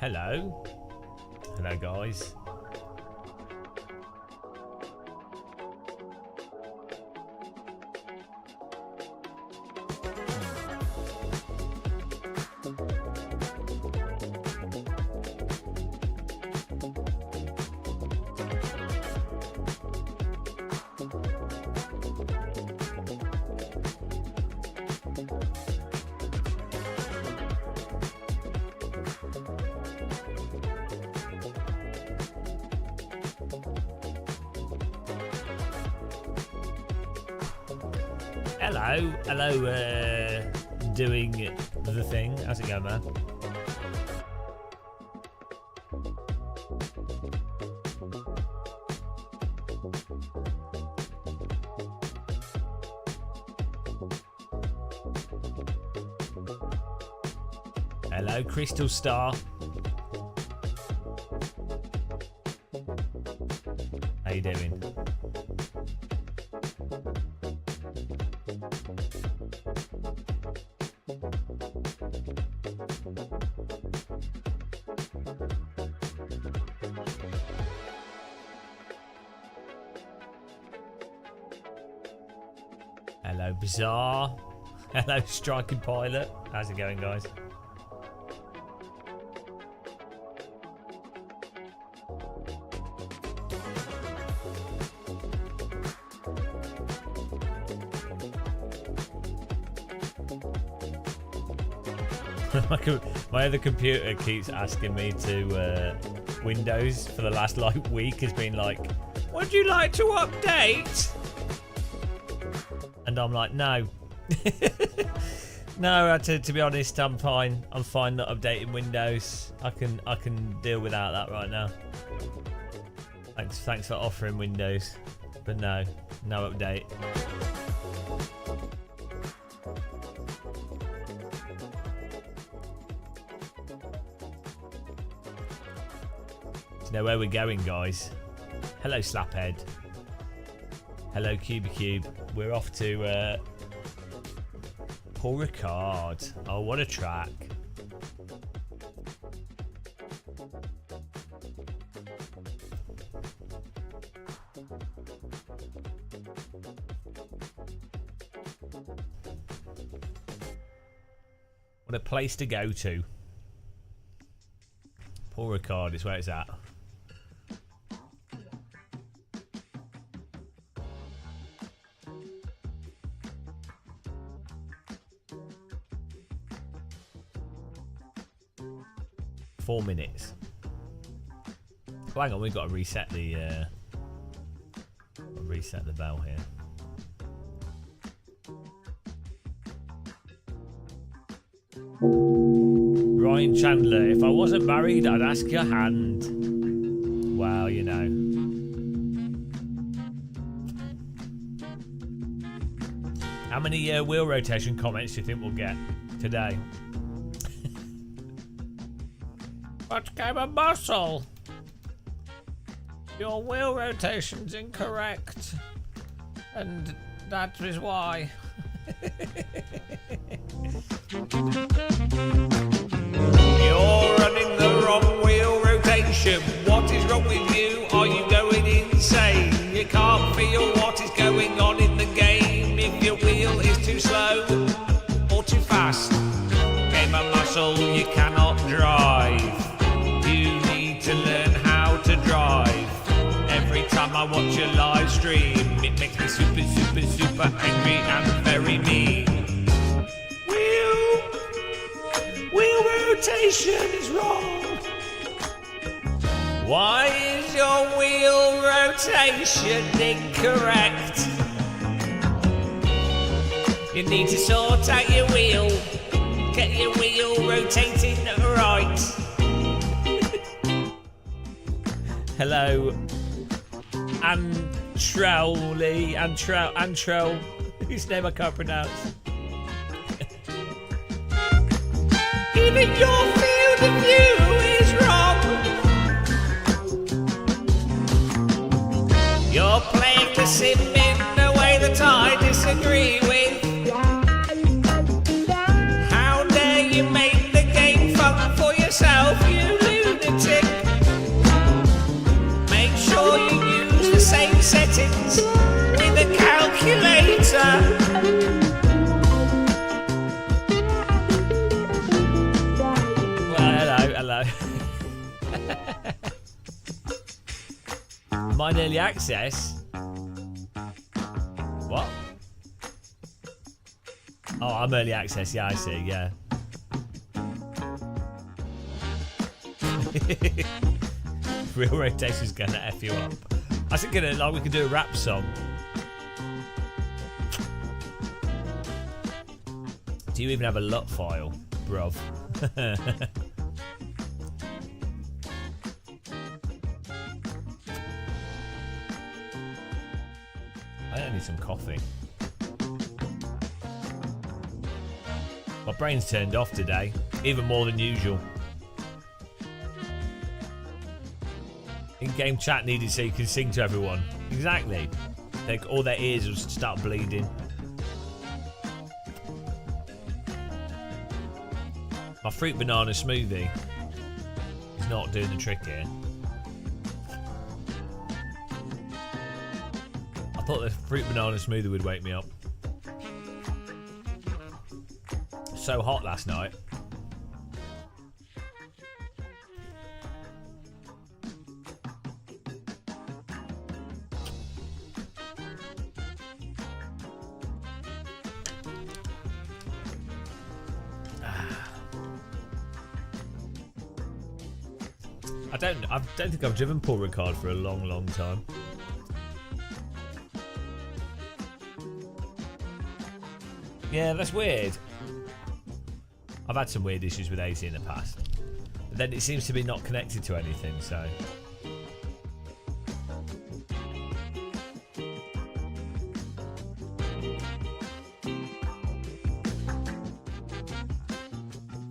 Hello. Hello, guys. Hello, doing the thing. How's it going, man? Hello, Crystal Star. How you doing? Hello, Bizarre. Hello, Striking Pilot. How's it going, guys? My other computer keeps asking me to Windows for the last week has been like, would you like to update? And I'm like, no. No, to be honest, I'm fine. I'm fine not updating Windows. I can deal without that right now. Thanks for offering Windows, but no update. Know where we're going, guys. Hello, Slaphead. Hello, Cubicube. We're off to Paul Ricard. Oh, what a track. What a place to go to. Paul Ricard is where it's at. Four minutes. Oh, hang on, we've got to reset the bell here. Ryan Chandler, if I wasn't married, I'd ask your hand. Well, you know. How many wheel rotation comments do you think we'll get today? But GAMERMUSCLE, your wheel rotation's incorrect, and that is why. You're running the wrong wheel rotation. What is wrong with you? Are you going insane? You can't feel what is going on in the game if your wheel is too slow or too fast. GAMERMUSCLE, you cannot drive. You need to learn how to drive. Every time I watch your live stream, it makes me super angry and very mean. Wheel rotation is wrong. Why is your wheel rotation incorrect? You need to sort out your wheel. Get your wheel rotating right. Hello, Antrell, whose name I can't pronounce. Even your field of view is wrong. You're playing the sim in a way that I disagree with. How dare you make the game fun for yourself, you lose. Mine early access? What? Oh, I'm early access. Yeah, I see. Yeah. Real rotation's gonna F you up. I was thinking like we could do a rap song. Do you even have a LUT file, bruv? I need some coffee. My brain's turned off today, even more than usual. In-game chat needed so you can sing to everyone. Exactly. All their ears will start bleeding. My fruit banana smoothie is not doing the trick here. I thought the fruit banana smoothie would wake me up. So hot last night. I don't think I've driven Paul Ricard for a long, long time. Yeah, that's weird. I've had some weird issues with AC in the past. But then it seems to be not connected to anything, so...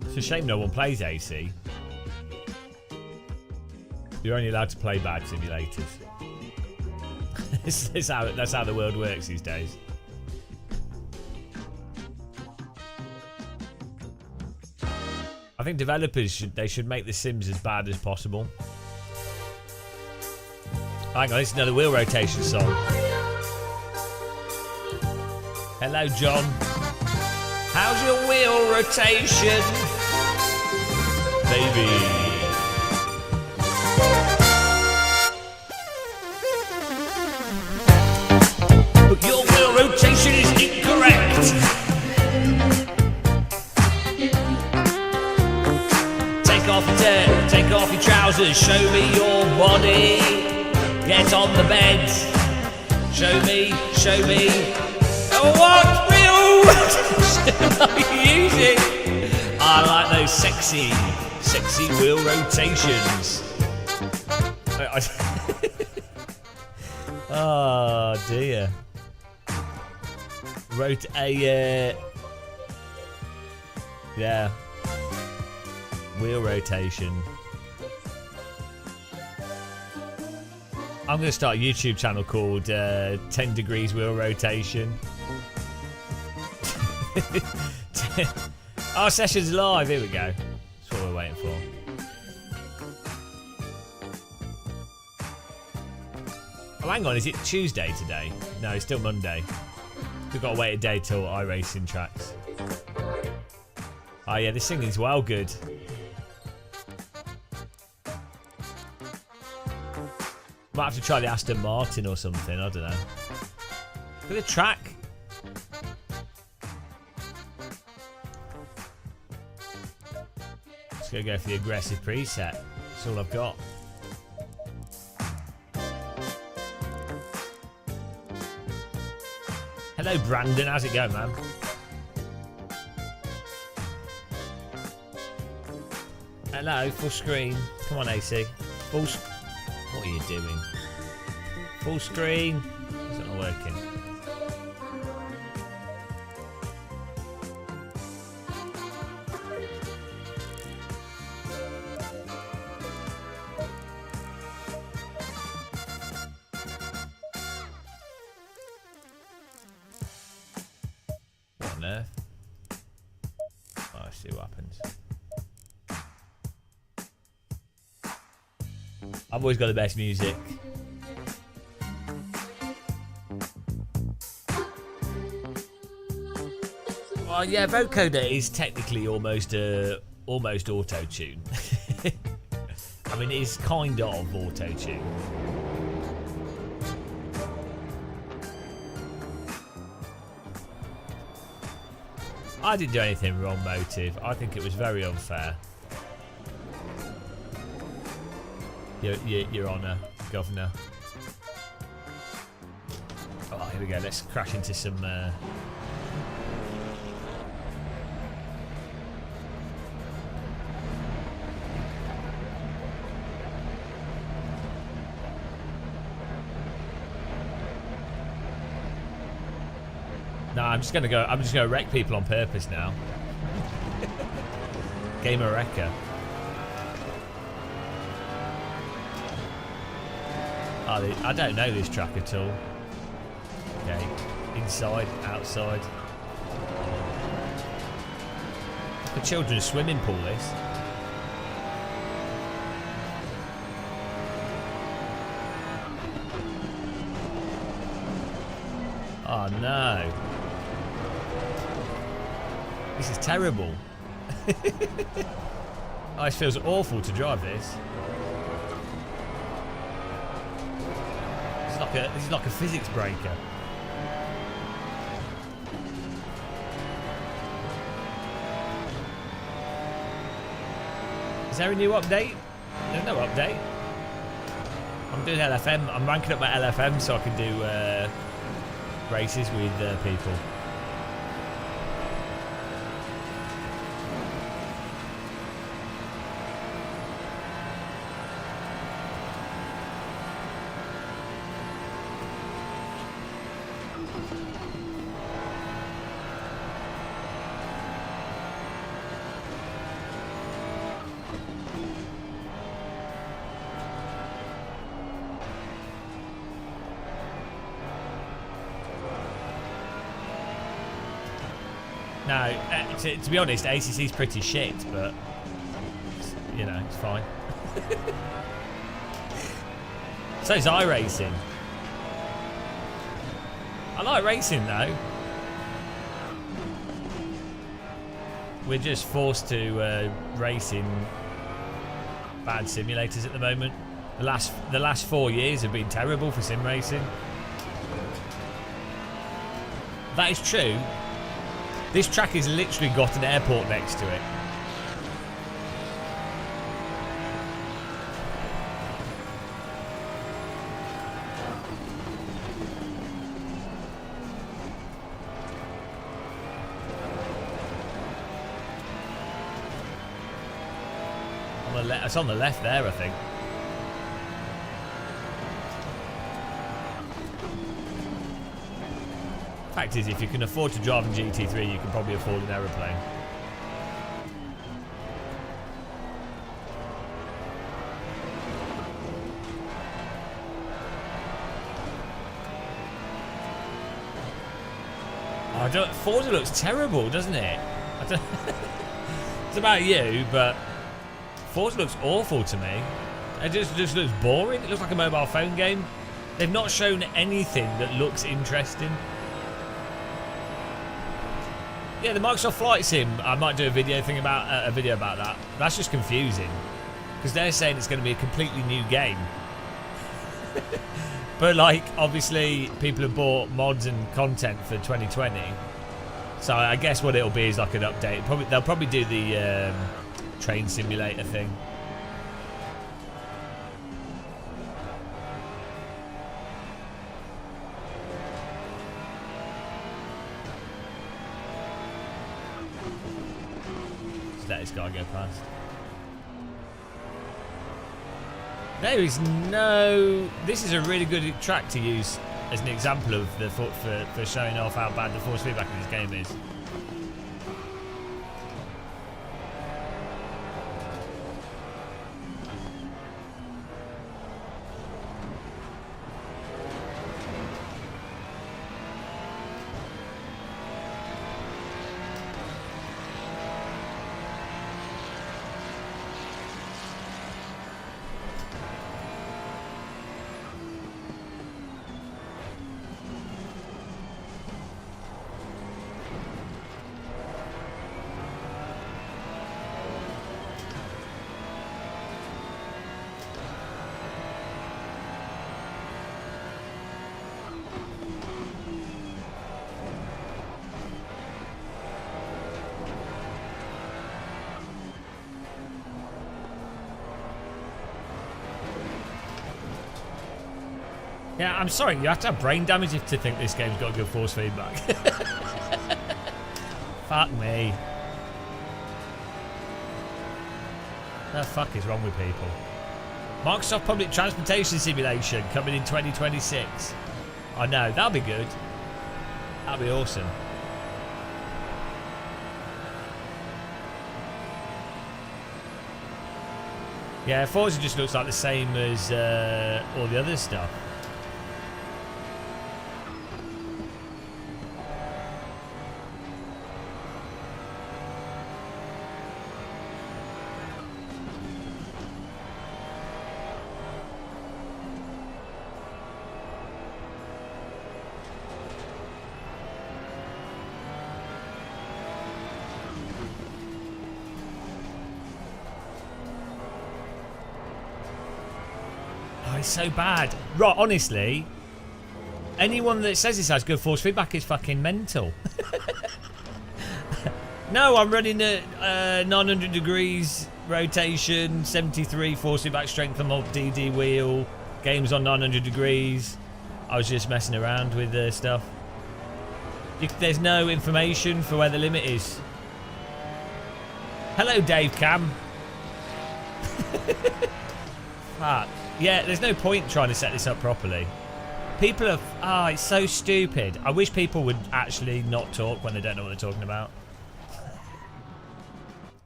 It's a shame no one plays AC. You're only allowed to play bad simulators. That's how the world works these days. I think developers should make the Sims as bad as possible. Hang on, this is another wheel rotation song. Hello, John. How's your wheel rotation, baby? Your wheel rotation is incorrect. Take off your trousers, show me your body. Get on the bed, show me. Oh, what wheel rotation are you using? I like those sexy wheel rotations. Oh dear. Wrote a yeah, wheel rotation. I'm going to start a YouTube channel called 10 Degrees Wheel Rotation. Our session's live. Here we go. That's what we're waiting for. Oh, hang on. Is it Tuesday today? No, it's still Monday. We've got to wait a day till iRacing tracks. Oh yeah, this singing's well good. Might have to try the Aston Martin or something, I don't know. Look at the track. Just gonna go for the aggressive preset. That's all I've got. Hello Brandon, how's it going, man? Hello, full screen. Come on, AC. Full screen. What are you doing? Full screen. Is it not working? What on earth? Oh, let's see what happens. I've always got the best music. Well, yeah, vocoder is technically almost auto-tune. I mean, it's kind of auto-tune. I didn't do anything wrong, Motive. I think it was very unfair. Your Honour, Governor. Oh, here we go. Let's crash into some... No, I'm just gonna wreck people on purpose now. Gamer wrecker. Oh, I don't know this track at all. Okay, inside, outside. Like a children's swimming pool, this. Oh no. This is terrible. Oh, it feels awful to drive this. This is like a physics breaker. Is there a new update? There's no update. I'm doing LFM. I'm ranking up my LFM so I can do races with people. No, to be honest, ACC's pretty shit, but you know, it's fine. So is iRacing. I like racing though. We're just forced to race in bad simulators at the moment. The last 4 years have been terrible for sim racing. That is true. This track has literally got an airport next to it. It's on the left there, I think. Fact is, if you can afford to drive in GT3, you can probably afford an aeroplane. Forza looks terrible, doesn't it? It's about you, but Forza looks awful to me. It just looks boring. It looks like a mobile phone game. They've not shown anything that looks interesting. Yeah, the Microsoft Flight Sim, I might do a video about that. That's just confusing because they're saying it's going to be a completely new game. But like, obviously, people have bought mods and content for 2020, so I guess what it'll be is like an update. They'll probably do the train simulator thing. Let this guy go past. There is no... This is a really good track to use as an example of the for showing off how bad the force feedback in this game is. Yeah, I'm sorry, you have to have brain damage to think this game's got good force feedback. Fuck me. The fuck is wrong with people? Microsoft Public Transportation Simulation coming in 2026. I know, that'll be good. That'll be awesome. Yeah, Forza just looks like the same as all the other stuff. So bad. Right, honestly, anyone that says this has good force feedback is fucking mental. No, I'm running at 900 degrees rotation, 73 force feedback, strength of DD wheel, games on 900 degrees. I was just messing around with stuff. There's no information for where the limit is. Hello, Dave Cam. Fuck. Yeah, there's no point trying to set this up properly. People are... Ah, it's so stupid. I wish people would actually not talk when they don't know what they're talking about.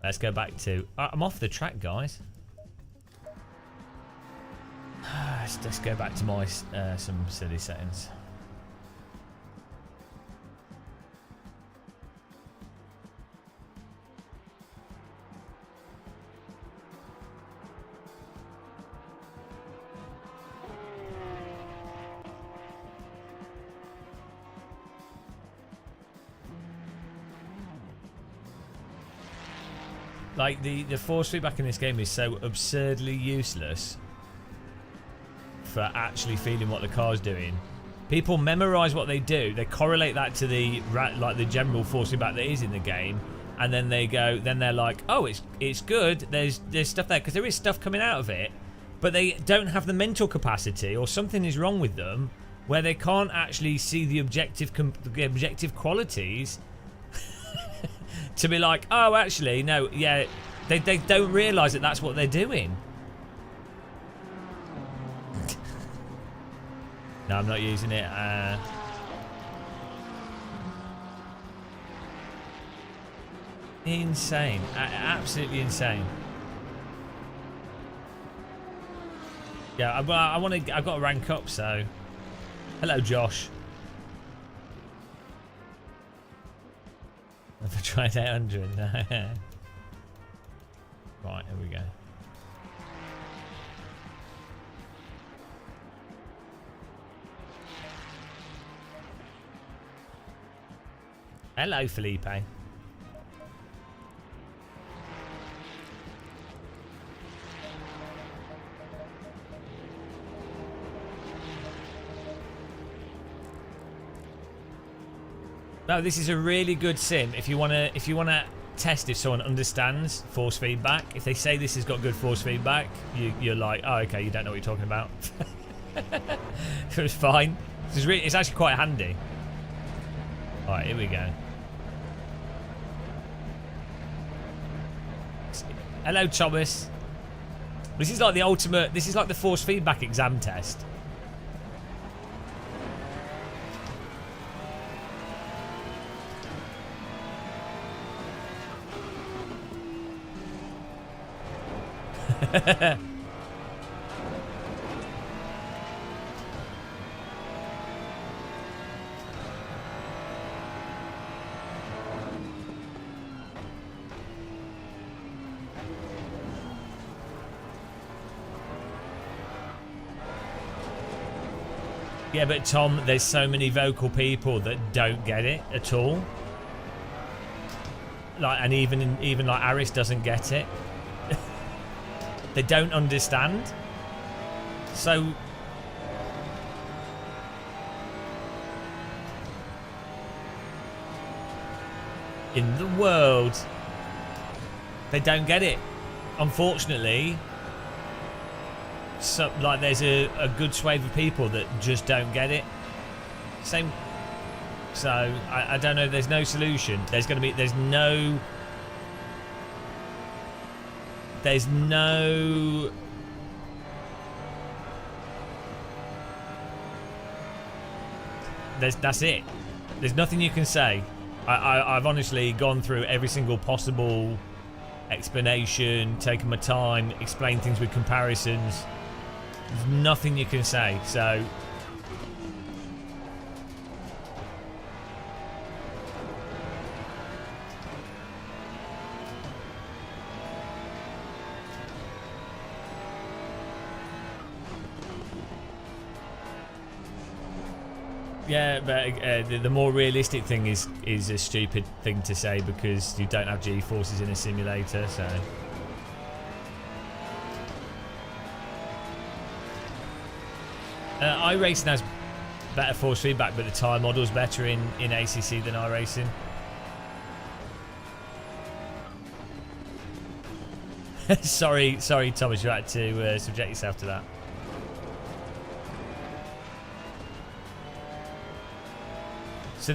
Let's go back to... I'm off the track, guys. Let's go back to my some silly settings. Like, the force feedback in this game is so absurdly useless for actually feeling what the car's doing. People memorize what they do. They correlate that to the general force feedback that is in the game, and then they go. Then they're like, "Oh, it's good. There's stuff there because there is stuff coming out of it, but they don't have the mental capacity, or something is wrong with them, where they can't actually see the objective qualities." To be like, oh, actually, no, yeah, they don't realise that that's what they're doing. No, I'm not using it. Insane, absolutely insane. Yeah, I want to. I've got to rank up. So, hello, Josh. I've tried 800. No. Right, here we go. Hello, Felipe. No, this is a really good sim if you wanna test if someone understands force feedback. If they say this has got good force feedback, you're like, oh, okay, you don't know what you're talking about. It was fine. It's actually quite handy. All right, here we go. Hello, Thomas. This is like the ultimate. This is like the force feedback exam test. Yeah, but Tom, there's so many vocal people that don't get it at all. Like, and even like Aris doesn't get it. They don't understand. So in the world, they don't get it. Unfortunately, like there's a good swathe of people that just don't get it. Same. So I don't know. There's no solution. There's no. That's it. There's nothing you can say. I've honestly gone through every single possible explanation, taken my time, explained things with comparisons. There's nothing you can say. So yeah, but the more realistic thing is a stupid thing to say because you don't have G-forces in a simulator, so. iRacing has better force feedback, but the tyre model's better in ACC than iRacing. sorry, Thomas, you had to subject yourself to that. So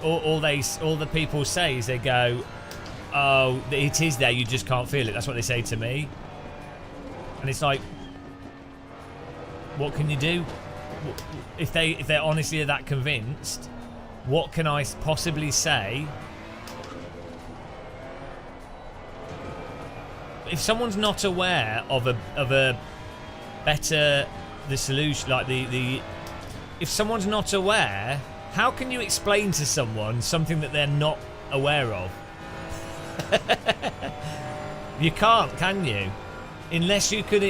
all the people say is they go, "Oh, it is there. You just can't feel it." That's what they say to me, and it's like, what can you do? If they're honestly that convinced, what can I possibly say? If someone's not aware of a better solution, like if someone's not aware. How can you explain to someone something that they're not aware of? You can't, can you? Unless you could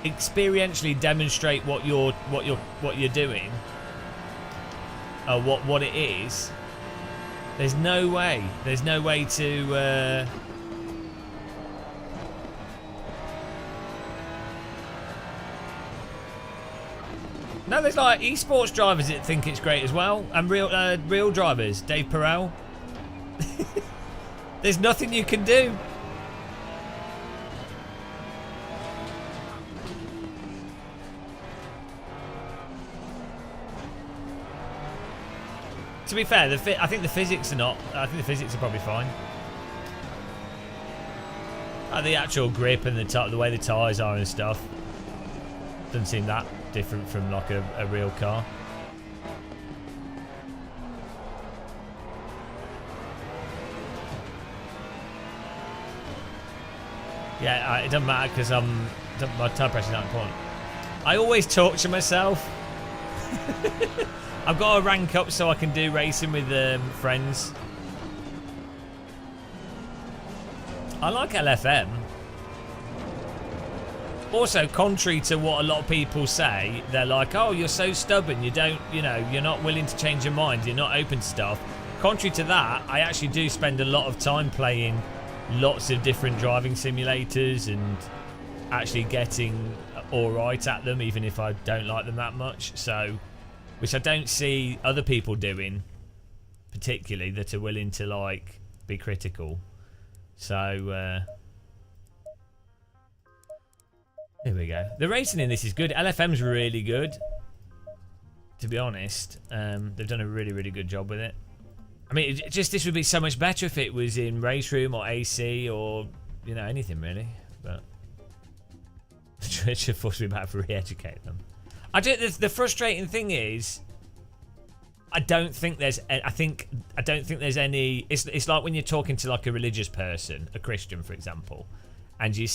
experientially demonstrate what you're doing, or what it is. There's no way. There's no way to. No, there's like esports drivers that think it's great as well, and real drivers. Dave Perel. There's nothing you can do. To be fair, I think the physics are not. I think the physics are probably fine. The actual grip and the way the tyres are and stuff doesn't seem that different from like a real car. Yeah, it doesn't matter because my tire pressure's not important. I always torture myself. I've got to rank up so I can do racing with friends. I like LFM. Also, contrary to what a lot of people say, they're like, oh, you're so stubborn, you're not willing to change your mind, you're not open to stuff. Contrary to that, I actually do spend a lot of time playing lots of different driving simulators and actually getting alright at them, even if I don't like them that much. So, which I don't see other people doing, particularly, that are willing to, like, be critical. So, here we go. The racing in this is good. LFM's really good, to be honest. They've done a really, really good job with it. I mean, this would be so much better if it was in Race Room or AC or, anything really. But it should force me back to re-educate them. The frustrating thing is, I don't think there's any. It's like when you're talking to like a religious person, a Christian, for example, and you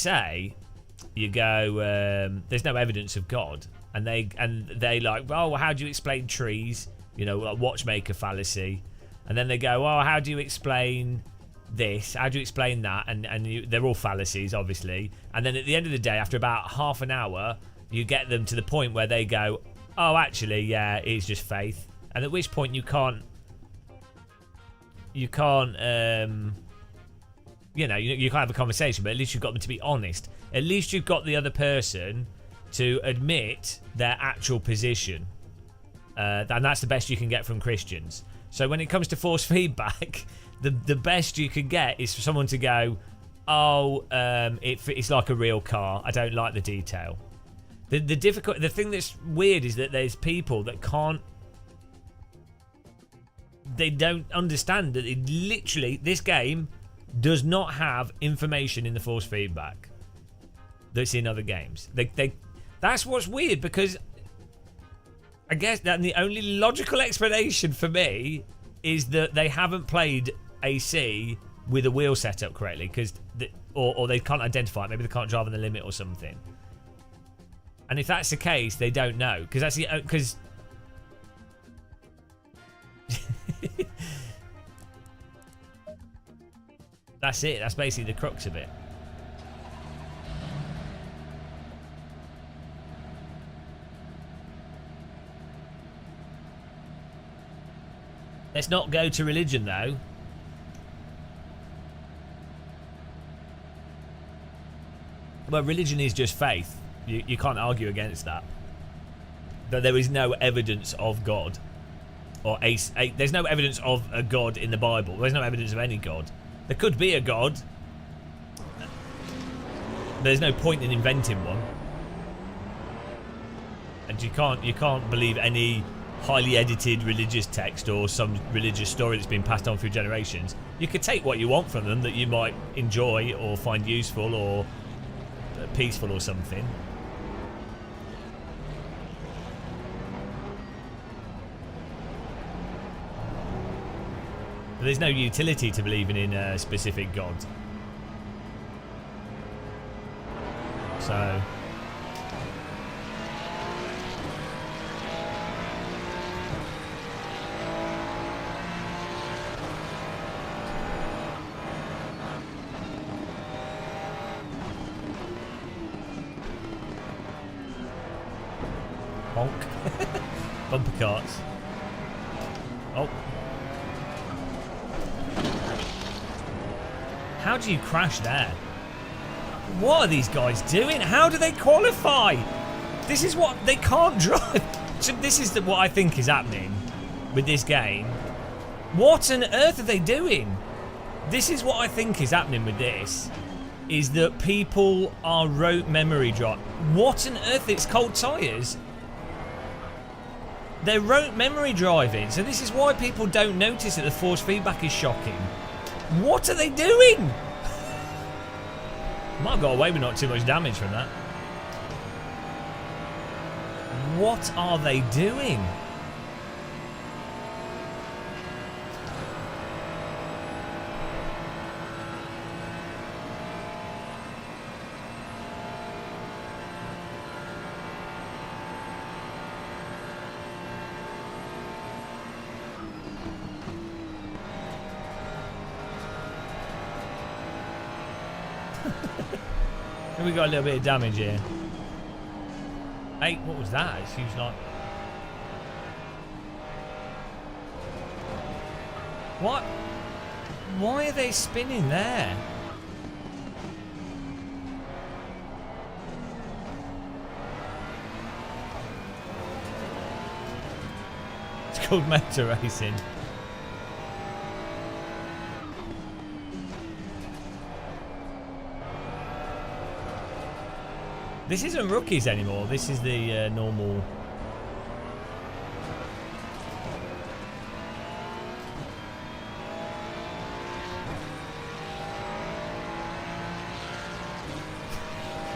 go, there's no evidence of God, and they like, well, how do you explain trees? Like watchmaker fallacy, and then they go, well, how do you explain this? How do you explain that? And they're all fallacies, obviously. And then at the end of the day, after about half an hour, you get them to the point where they go, oh, actually, yeah, it's just faith. And at which point you can't, you can't have a conversation, but at least you've got them to be honest. At least you've got the other person to admit their actual position. And that's the best you can get from Christians. So when it comes to force feedback, the best you can get is for someone to go, oh, it's like a real car. I don't like the detail. The thing that's weird is that there's people that can't. They don't understand that this game does not have information in the force feedback that's in other games. That's what's weird, because I guess that the only logical explanation for me is that they haven't played AC with a wheel setup correctly, because or they can't identify it. Maybe they can't drive on the limit or something. And if that's the case, they don't know, because that's because. That's it. That's basically the crux of it. Let's not go to religion, though. Well, religion is just faith. You can't argue against that. But there is no evidence of God. Or there's no evidence of a God in the Bible. There's no evidence of any God. There could be a God. There's no point in inventing one. And you can't believe any highly edited religious text or some religious story that's been passed on through generations. You could take what you want from them that you might enjoy or find useful or peaceful or something. But there's no utility to believing in a specific God. So honk. Bumper carts. Oh. How do you crash there? What are these guys doing? How do they qualify? This is what they can't drive. So this is what I think is happening with this game. What on earth are they doing? This is what I think is happening with this. Is that people are rote memory drop. What on earth? It's cold tyres. They're rote memory driving. So this is why people don't notice that the force feedback is shocking. What are they doing? Might have got away with not too much damage from that. What are they doing? We got a little bit of damage here. Hey, what was that? It seems like. What? Why are they spinning there? It's called motor racing. This isn't rookies anymore. This is the normal.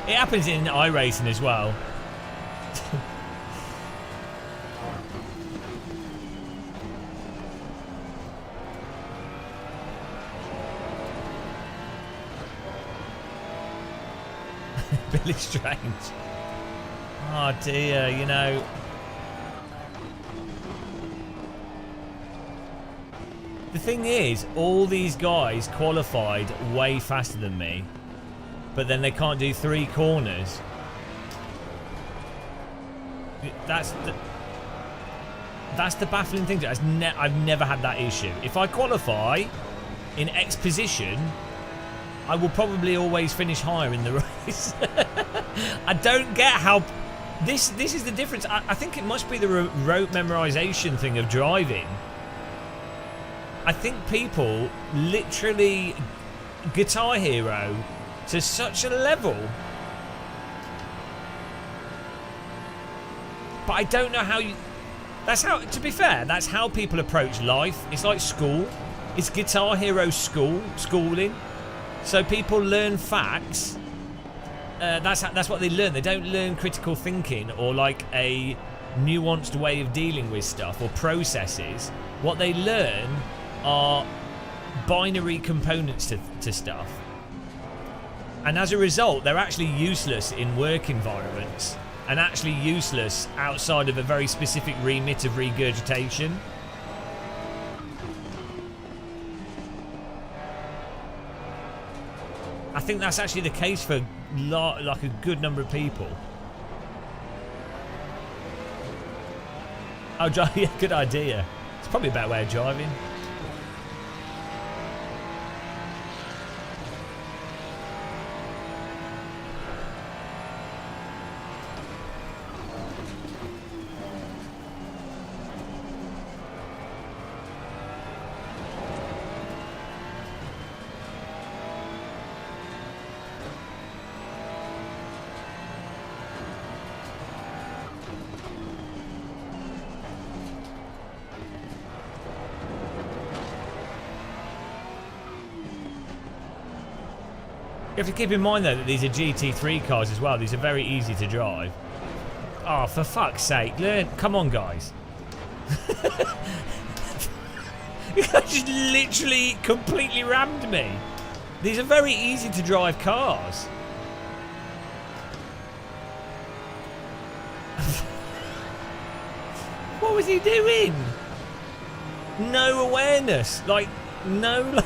It happens in iRacing as well. Billy Strange. Oh dear, you know. The thing is, all these guys qualified way faster than me, but then they can't do 3 corners. That's the baffling thing. I've never had that issue. If I qualify in X position, I will probably always finish higher in the race. I don't get how... This is the difference. I think it must be the rote memorization thing of driving. I think people literally Guitar Hero to such a level. But I don't know how you... That's how, to be fair, that's how people approach life. It's like school. It's Guitar Hero schooling. So people learn facts. That's what they learn. They don't learn critical thinking or like a nuanced way of dealing with stuff or processes. What they learn are binary components to stuff. And as a result, they're actually useless in work environments and actually useless outside of a very specific remit of regurgitation. I think that's actually the case for like a good number of people. Oh, yeah, good idea. It's probably a better way of driving. You have to keep in mind though that these are GT3 cars as well. These are very easy to drive. Oh, for fuck's sake, learn. Come on, guys. You guys just literally completely rammed me. These are very easy to drive cars. What was he doing? No awareness. Like, no...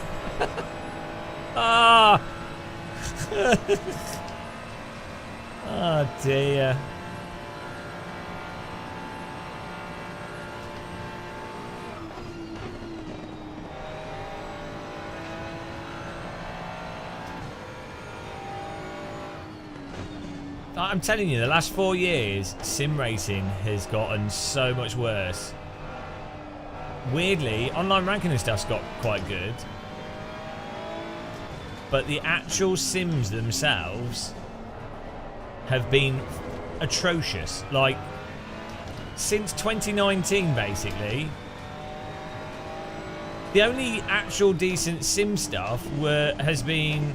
Ah... Oh dear. I'm telling you, the last 4 years, sim racing has gotten so much worse. Weirdly, online ranking and stuff's got quite good. But the actual sims themselves have been atrocious. Like, since 2019, basically, the only actual decent sim stuff has been...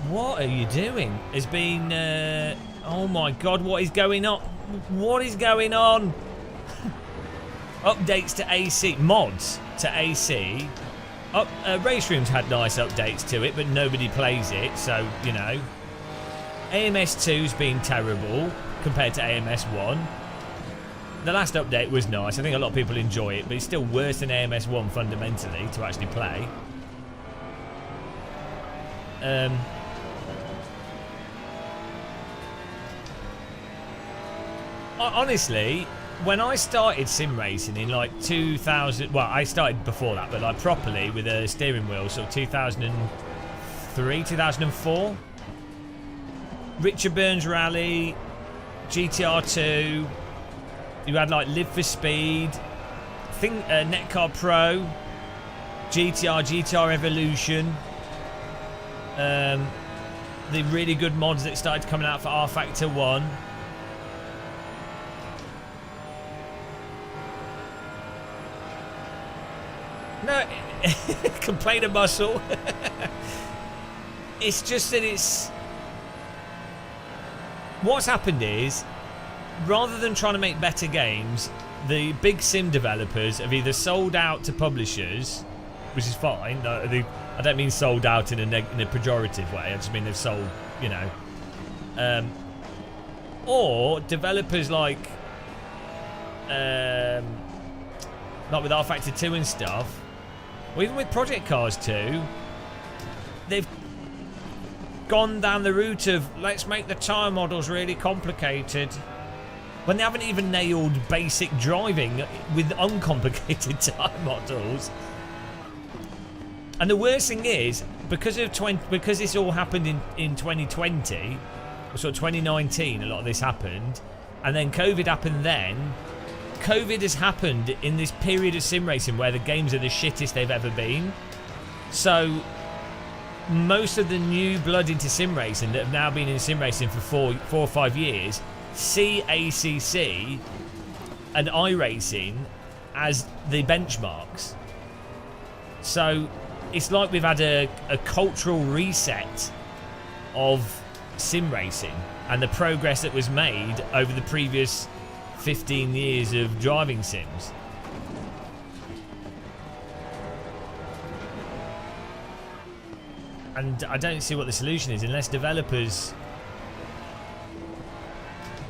what are you doing? Has been... oh my god, what is going on? What is going on? Updates to AC. Mods to AC. Race Rooms had nice updates to it, but nobody plays it, so, you know. AMS2's been terrible compared to AMS1. The last update was nice. I think a lot of people enjoy it, but it's still worse than AMS1 fundamentally to actually play. Honestly, when I started sim racing in like 2000, well, I started before that, but like properly with a steering wheel, so 2003, 2004. Richard Burns Rally, GTR2. You had like Live for Speed, I think Netcar Pro, GTR Evolution. The really good mods that started coming out for R Factor 1. No, complainer muscle. It's just that it's... What's happened is, rather than trying to make better games, the big sim developers have either sold out to publishers, which is fine. I don't mean sold out in a pejorative way. I just mean they've sold, you know. Or developers like with R Factor 2 and stuff, or even with Project Cars 2, they've gone down the route of let's make the tyre models really complicated, when they haven't even nailed basic driving with uncomplicated tyre models. And the worst thing is, because this all happened in 2020, or sort of 2019, a lot of this happened, and then COVID happened then. COVID has happened in this period of sim racing where the games are the shittest they've ever been. So most of the new blood into sim racing that have now been in sim racing for four or 5 years see ACC and iRacing as the benchmarks. So it's like we've had a cultural reset of sim racing and the progress that was made over the previous 15 years of driving sims. And I don't see what the solution is unless developers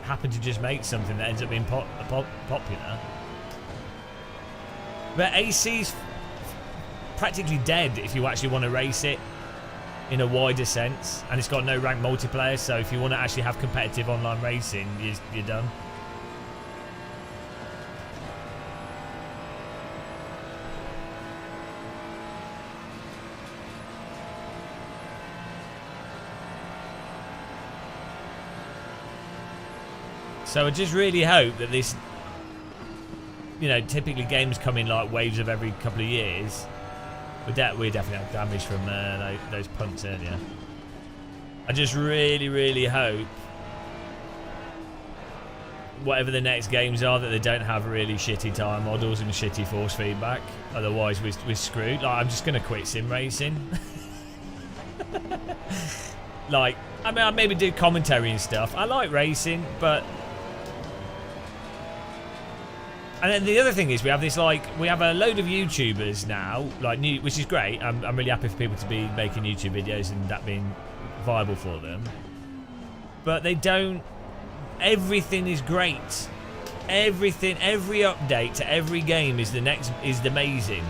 happen to just make something that ends up being popular. But AC's practically dead if you actually want to race it in a wider sense, and it's got no ranked multiplayer, so if you want to actually have competitive online racing, you're done. So I just really hope that this, you know, typically games come in like waves of every couple of years. We definitely had damage from those punts earlier. I just really hope whatever the next games are that they don't have really shitty tire models and shitty force feedback. Otherwise we're screwed. Like, I'm just going to quit sim racing. Like, I mean, I maybe do commentary and stuff. I like racing, but... And then the other thing is we have this, like, we have a load of YouTubers now, like, new, which is great. I'm really happy for people to be making YouTube videos and that being viable for them. But they don't, everything is great. Everything, every update to every game is amazing.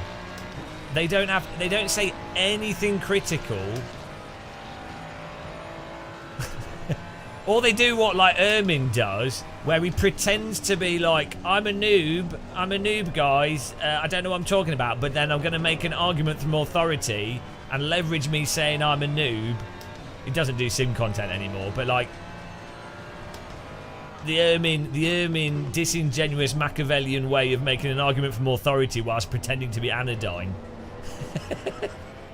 They don't say anything critical. Or they do what like Ermin does, where he pretends to be like, I'm a noob guys, I don't know what I'm talking about, but then I'm going to make an argument from authority and leverage me saying I'm a noob. He doesn't do sim content anymore, but like, the Ermin disingenuous Machiavellian way of making an argument from authority whilst pretending to be anodyne.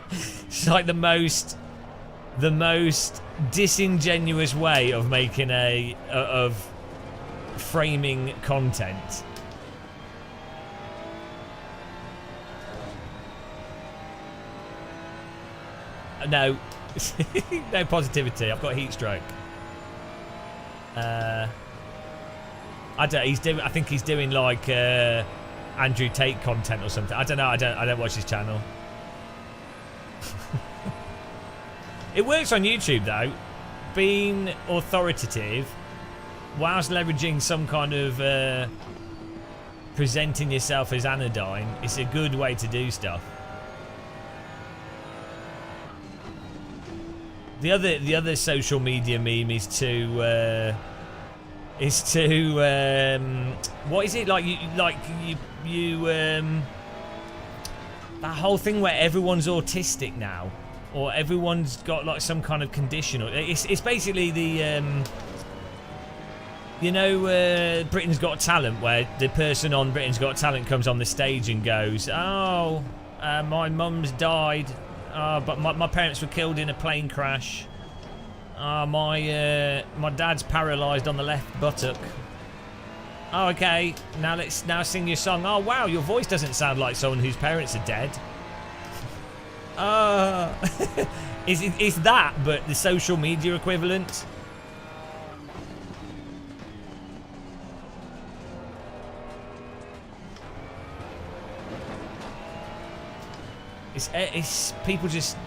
It's like the most disingenuous way of making of framing content. No, no positivity. I've got heat stroke. I don't. I think he's doing like Andrew Tate content or something. I don't know. I don't watch his channel. It works on YouTube though, being authoritative whilst leveraging some kind of presenting yourself as anodyne. It's a good way to do stuff. The other social media meme is to what is it like you that whole thing where everyone's autistic now. Or everyone's got like some kind of condition. It's basically the you know, Britain's Got Talent, where the person on Britain's Got Talent comes on the stage and goes, "Oh, my mum's died, but my parents were killed in a plane crash. My dad's paralysed on the left buttock. Oh, okay, now sing your song. Oh wow, your voice doesn't sound like someone whose parents are dead." Is that, but the social media equivalent? It's people just.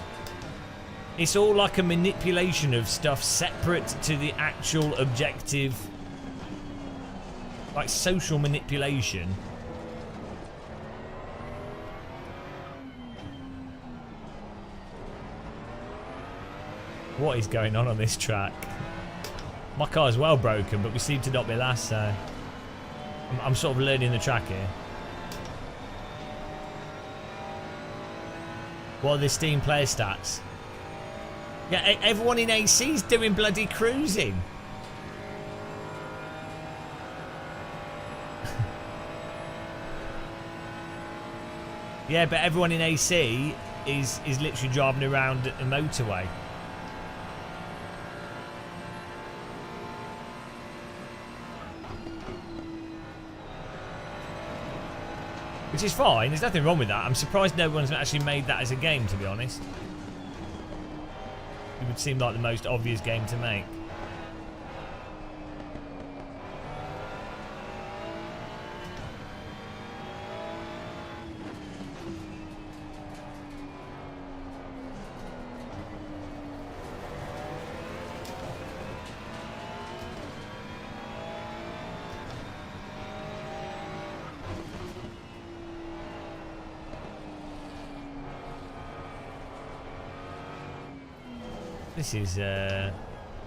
It's all like a manipulation of stuff separate to the actual objective, like social manipulation. What is going on this track? My car's well broken, but we seem to not be last, so I'm sort of learning the track here. What are the Steam player stats? Yeah, everyone in AC's doing bloody cruising. Yeah, but everyone in AC is literally driving around a motorway. Which is fine, there's nothing wrong with that. I'm surprised no one's actually made that as a game, to be honest. It would seem like the most obvious game to make.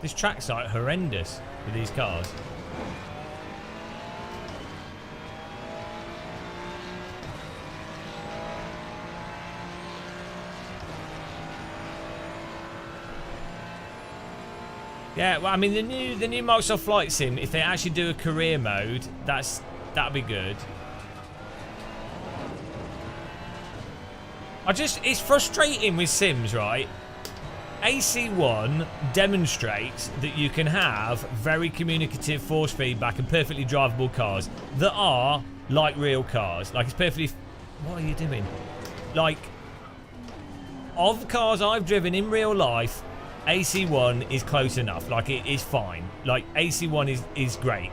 This track's like horrendous with these cars. Yeah, well, I mean the new Microsoft Flight Sim, if they actually do a career mode, that'd be good. It's frustrating with Sims, right? AC1 demonstrates that you can have very communicative force feedback and perfectly drivable cars that are like real cars. Like, it's perfectly... What are you doing? Like, of cars I've driven in real life, AC1 is close enough. Like, it is fine. Like, AC1 is great.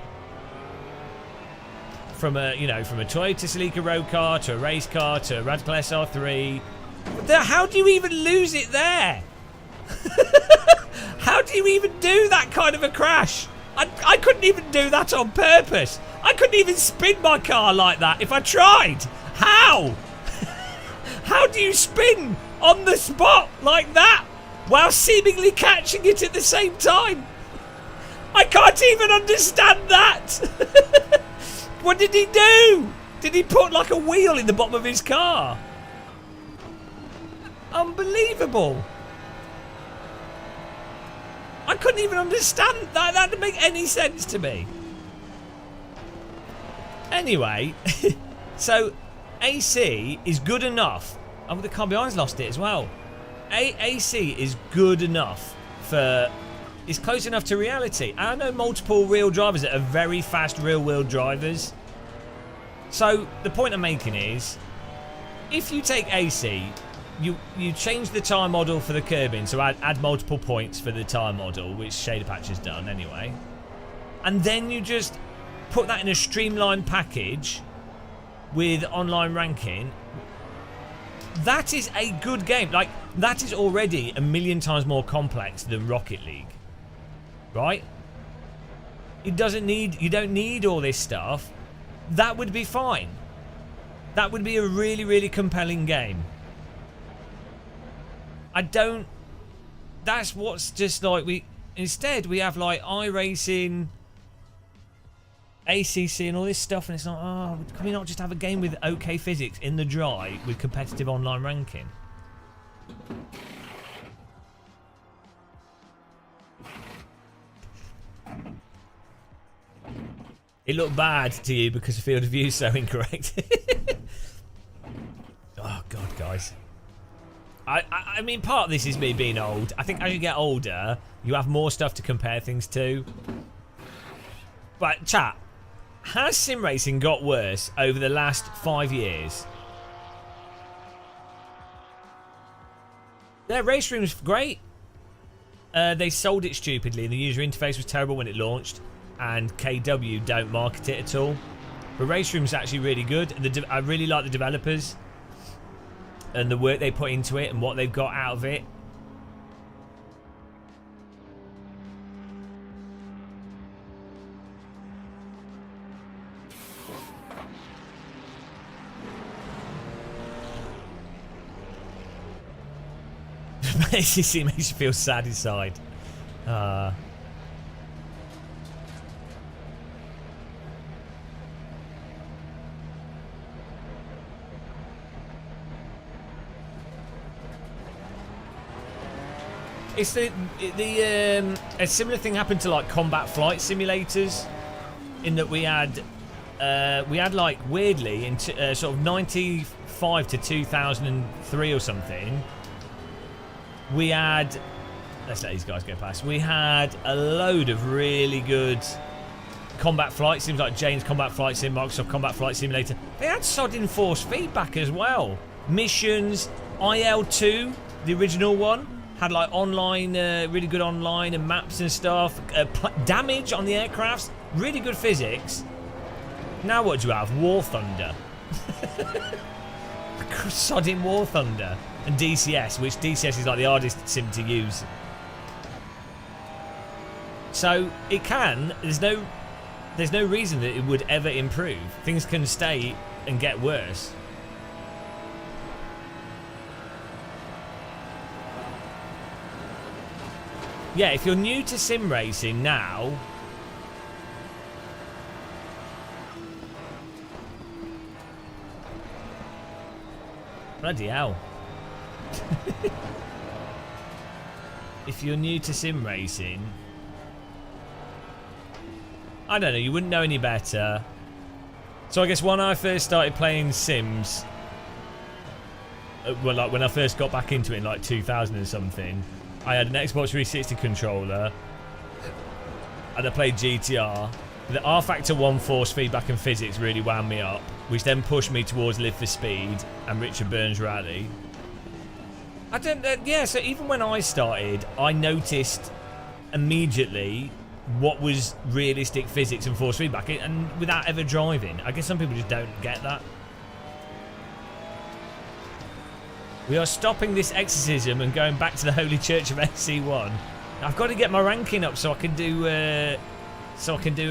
From a Toyota Celica road car to a race car to a Radical SR3. How do you even lose it there? How do you even do that kind of a crash? I couldn't even do that on purpose. I couldn't even spin my car like that if I tried. How? How do you spin on the spot like that while seemingly catching it at the same time? I can't even understand that. What did he do? Did he put like a wheel in the bottom of his car? Unbelievable. I couldn't even understand that. That didn't make any sense to me. Anyway, so AC is good enough. Oh, the car behind's lost it as well. AC is good enough for... It's close enough to reality. I know multiple real drivers that are very fast real-world drivers. So the point I'm making is, if you take AC... You change the tire model for the curbing, so add multiple points for the tire model, which Shader Patch has done anyway. And then you just put that in a streamlined package with online ranking. That is a good game. Like, that is already a million times more complex than Rocket League. Right? You don't need all this stuff. That would be fine. That would be a really, really compelling game. That's what's just like instead we have like iRacing, ACC and all this stuff, and it's like, oh, can we not just have a game with okay physics in the dry with competitive online ranking? It looked bad to you because the field of view is so incorrect. Oh God, guys. I mean, part of this is me being old. I think as you get older, you have more stuff to compare things to. But, chat, has sim racing got worse over the last 5 years? Their race room's great. They sold it stupidly. The user interface was terrible when it launched. And KW don't market it at all. But race room's actually really good. I really like the developers. And the work they put into it and what they've got out of it. It makes you feel sad inside. It's a similar thing happened to like combat flight simulators, in that we had like weirdly in sort of 95 2005 to 2003 or something, we had, let's let these guys go past, we had a load of really good combat flight sims like Jane's Combat Flight Sim, Microsoft Combat Flight Simulator. They had sodding force feedback as well. Missions, IL-2, the original one, had like online, really good online and maps and stuff. Damage on the aircrafts, really good physics. Now what do you have? War Thunder. Sodding War Thunder. And DCS, which DCS is like the hardest sim to use. So it can, there's no reason that it would ever improve. Things can stay and get worse. Yeah, if you're new to sim racing now, bloody hell. If you're new to sim racing, I don't know, you wouldn't know any better. So I guess when I first started playing Sims, well, like when I first got back into it in like 2000 and something, I had an Xbox 360 controller and I played GTR. The R Factor 1 force feedback and physics really wound me up, which then pushed me towards Live for Speed and Richard Burns Rally. I don't, yeah, so even when I started, I noticed immediately what was realistic physics and force feedback, and without ever driving. I guess some people just don't get that. We are stopping this exorcism and going back to the Holy Church of SC1. I've got to get my ranking up so I can do a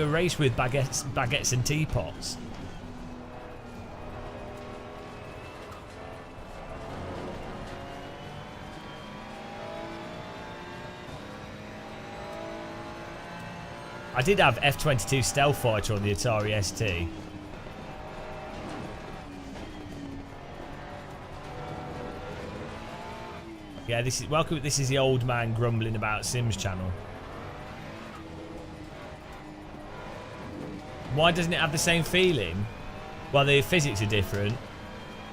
race with baguettes and teapots. I did have F-22 Stealth Fighter on the Atari ST. Yeah, this is welcome. This is the old man grumbling about Sims channel. Why doesn't it have the same feeling? Well, the physics are different,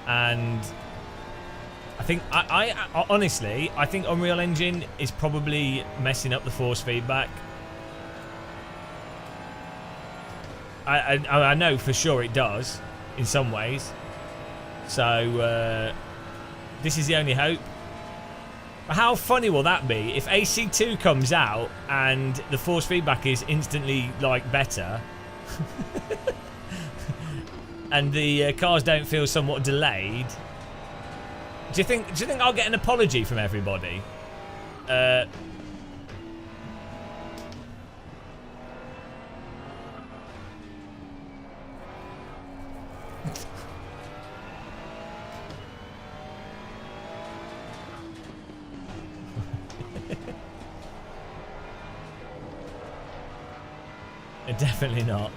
and I think I honestly I think Unreal Engine is probably messing up the force feedback. I know for sure it does in some ways. So this is the only hope. How funny will that be if AC2 comes out and the force feedback is instantly like better, and the cars don't feel somewhat delayed? Do you think I'll get an apology from everybody? Definitely not.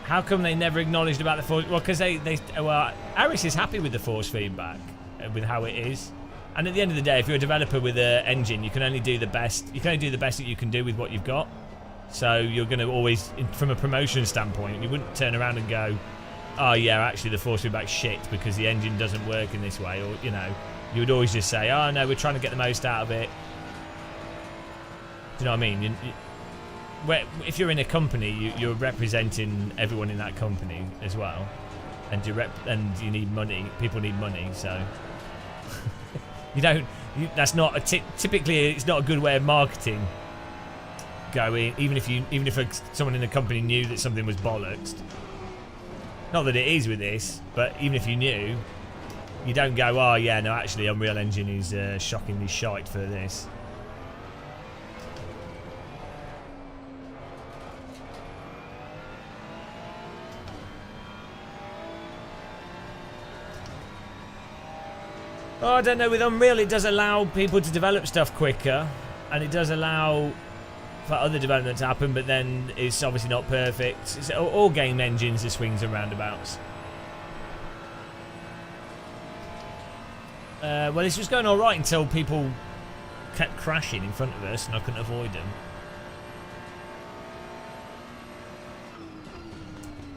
How come they never acknowledged about the force? Well, because well, Aris is happy with the force feedback, with how it is. And at the end of the day, if you're a developer with an engine, you can only do the best. You can only do the best that you can do with what you've got. So you're going to always, from a promotion standpoint, you wouldn't turn around and go, "Oh yeah, actually the force feedback's shit because the engine doesn't work in this way," or you know, you would always just say, "Oh no, we're trying to get the most out of it." Do you know what I mean? If you're in a company, you're representing everyone in that company as well, and you need money. People need money, so you don't. That's not typically it's not a good way of marketing. Going even if someone in the company knew that something was bollocks. Not that it is with this, but even if you knew, you don't go, "Oh yeah, no, actually Unreal Engine is shockingly shite for this." Oh, I don't know, with Unreal it does allow people to develop stuff quicker, and it does allow for other development to happen, but then it's obviously not perfect. It's all game engines are swings and roundabouts. Well, this was going alright until people kept crashing in front of us and I couldn't avoid them.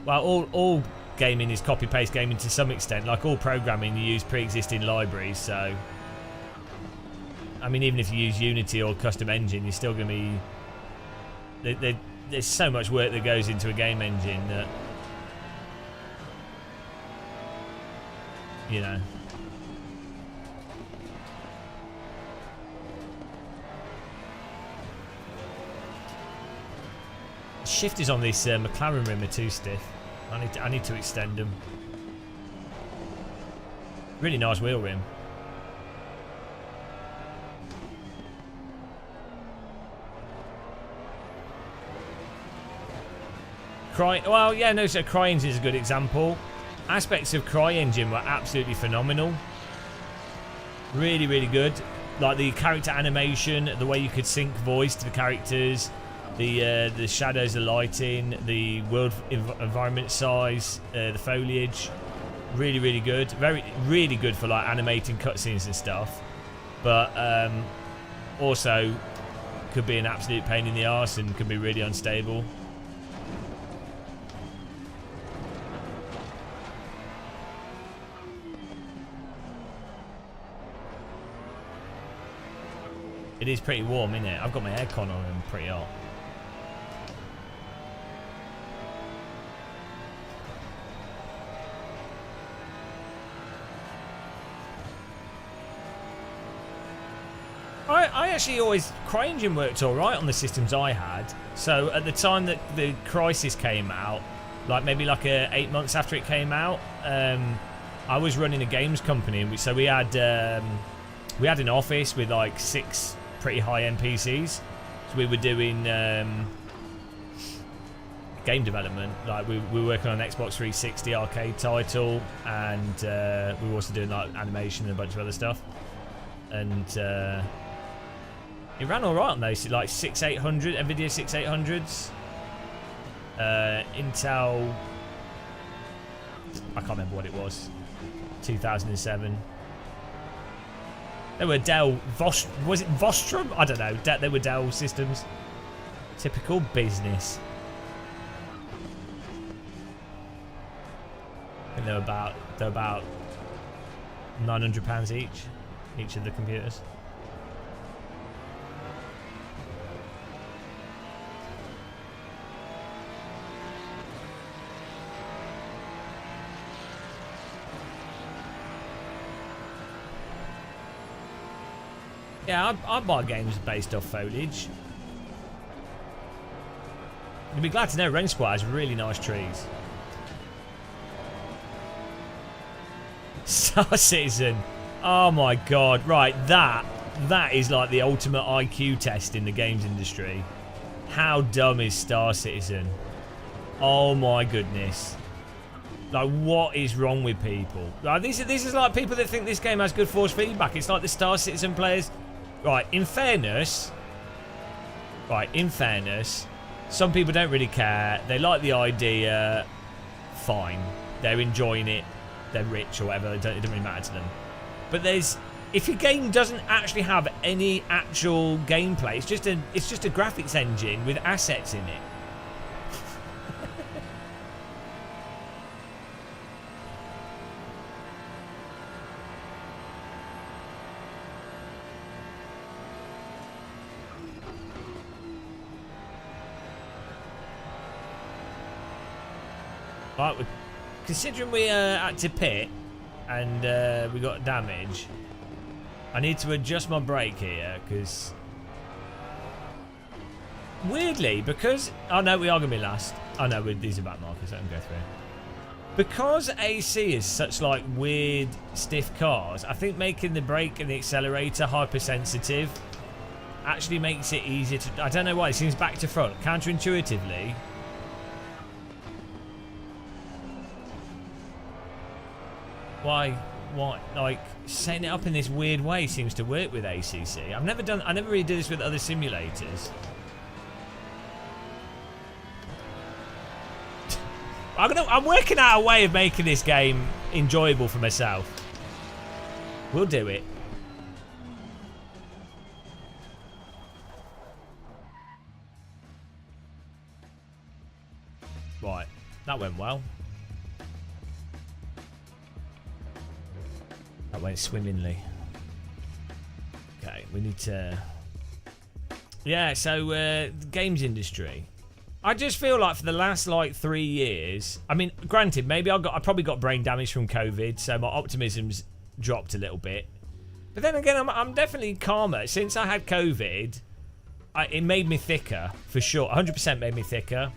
Well, all gaming is copy-paste gaming to some extent. Like all programming, you use pre-existing libraries, so... I mean, even if you use Unity or custom engine, you're still going to be... There's so much work that goes into a game engine that... You know... Shifters on this McLaren rim are too stiff. I need to extend them. Really nice wheel rim. Well, yeah, no, so CryEngine is a good example. Aspects of CryEngine were absolutely phenomenal. Really, really good. Like the character animation, the way you could sync voice to the characters, the shadows, the lighting, the world environment size, the foliage. Really, really good. Really good for like animating cutscenes and stuff. But also could be an absolute pain in the arse and could be really unstable. It is pretty warm, isn't it? I've got my aircon on and I'm pretty hot. I actually always... CryEngine worked alright on the systems I had. So at the time that the Crisis came out, like maybe like 8 months after it came out, I was running a games company, and so we had an office with like 6 pretty high-end PCs. So we were doing game development. Like we were working on an Xbox 360 arcade title, and we were also doing like animation and a bunch of other stuff. And it ran all right on those, like 6800 NVIDIA 6800s, Intel. I can't remember what it was. 2007. They were Dell. Was it Vostrum? I don't know. They were Dell systems. Typical business. And they're about £900 each of the computers. Yeah, I'd buy games based off foliage. You'd be glad to know Rain Squad has really nice trees. Star Citizen. Oh my god. Right, that is like the ultimate IQ test in the games industry. How dumb is Star Citizen? Oh my goodness. Like, what is wrong with people? Like, this is like people that think this game has good force feedback. It's like the Star Citizen players. Right, in fairness, some people don't really care. They like the idea, fine. They're enjoying it. They're rich or whatever. It doesn't really matter to them. But if your game doesn't actually have any actual gameplay, it's just a graphics engine with assets in it. Right, considering we had to pit and we got damage, I need to adjust my brake here because weirdly, because oh no, we are gonna be last. Oh no, these are back markers. Let them go through. Because AC is such like weird stiff cars, I think making the brake and the accelerator hypersensitive actually makes it easier to. I don't know why. It seems back to front counterintuitively. Why, like, setting it up in this weird way seems to work with ACC. I never really did this with other simulators. I'm working out a way of making this game enjoyable for myself. We'll do it. Right, that went well. That went swimmingly. Okay, we need to... Yeah, so the games industry. I just feel like for the last like 3 years, I mean, granted, maybe I probably got brain damage from COVID, so my optimism's dropped a little bit. But then again, I'm definitely calmer. Since I had COVID, it made me thicker, for sure. 100% made me thicker.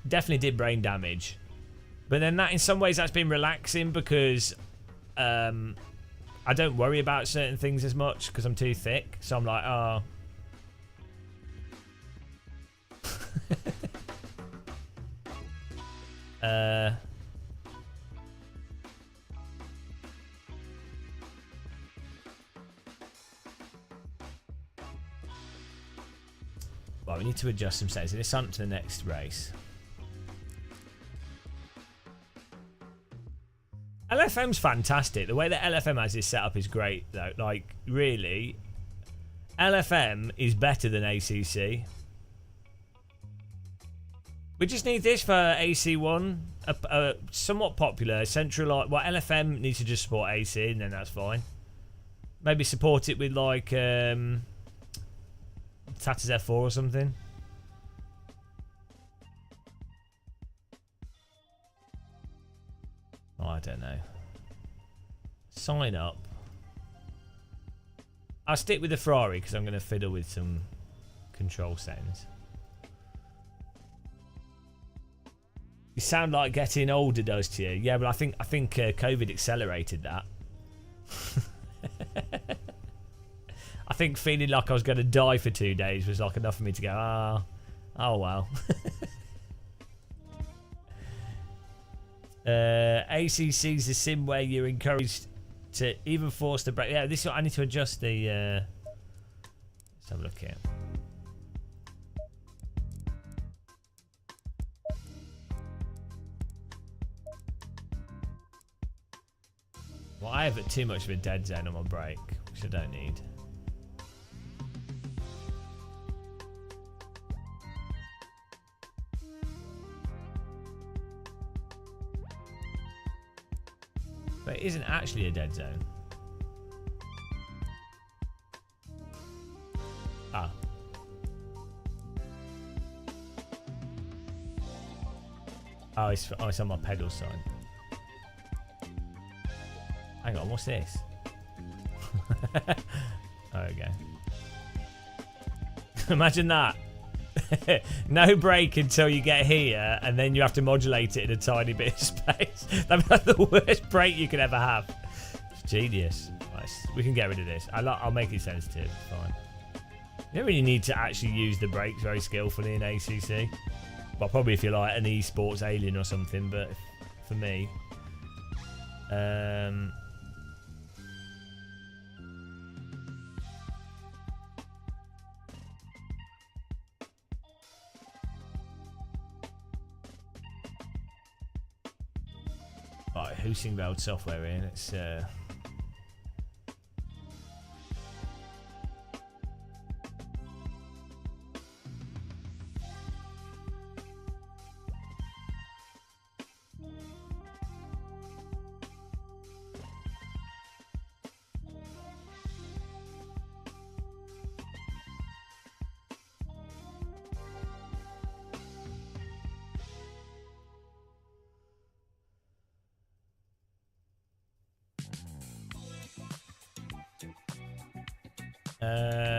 Definitely did brain damage. But then that, in some ways, that's been relaxing because I don't worry about certain things as much because I'm too thick. So I'm like, oh... Well, we need to adjust some settings. Let's on to the next race. LFM's fantastic. The way that LFM has this setup is great, though. Like, really, LFM is better than ACC. We just need this for AC1, somewhat popular, centralized. Well, LFM needs to just support AC, and then that's fine. Maybe support it with like Tatas F4 or something. Oh, I don't know. Sign up. I'll stick with the Ferrari because I'm going to fiddle with some control settings. You sound like getting older does to you. Yeah, but I think COVID accelerated that. I think feeling like I was going to die for 2 days was like enough for me to go, oh well. ACC's the sim where you're encouraged to even force the brake. Yeah, this I need to adjust the. Let's have a look here. Well, I have too much of a dead zone on my brake, which I don't need. But it isn't actually a dead zone. Ah. Oh, it's on my pedal side. Hang on, what's this? Oh, okay. Imagine that. No brake until you get here, and then you have to modulate it in a tiny bit of space. That'd be like the worst brake you could ever have. It's genius. Nice. We can get rid of this. I'll make it sensitive. It's fine. You don't really need to actually use the brakes very skillfully in ACC. Well, probably if you're like an esports alien or something, but for me... Right, Husingveld software in. It's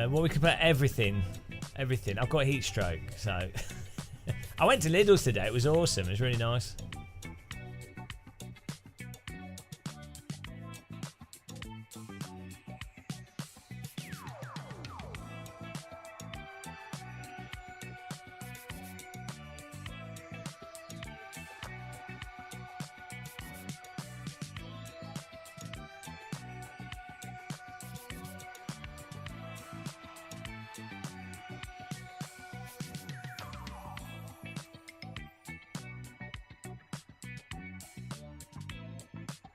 well, we could put everything. Everything. I've got heat stroke, so I went to Lidl's today. It was awesome. It was really nice.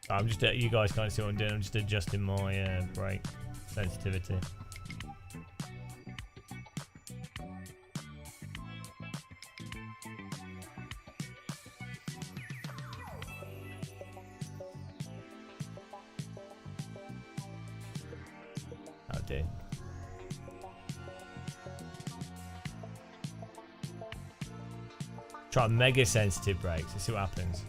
I'm just, you guys can't see what I'm doing. I'm just adjusting my brake sensitivity. do. Try mega sensitive brakes. Let's see what happens.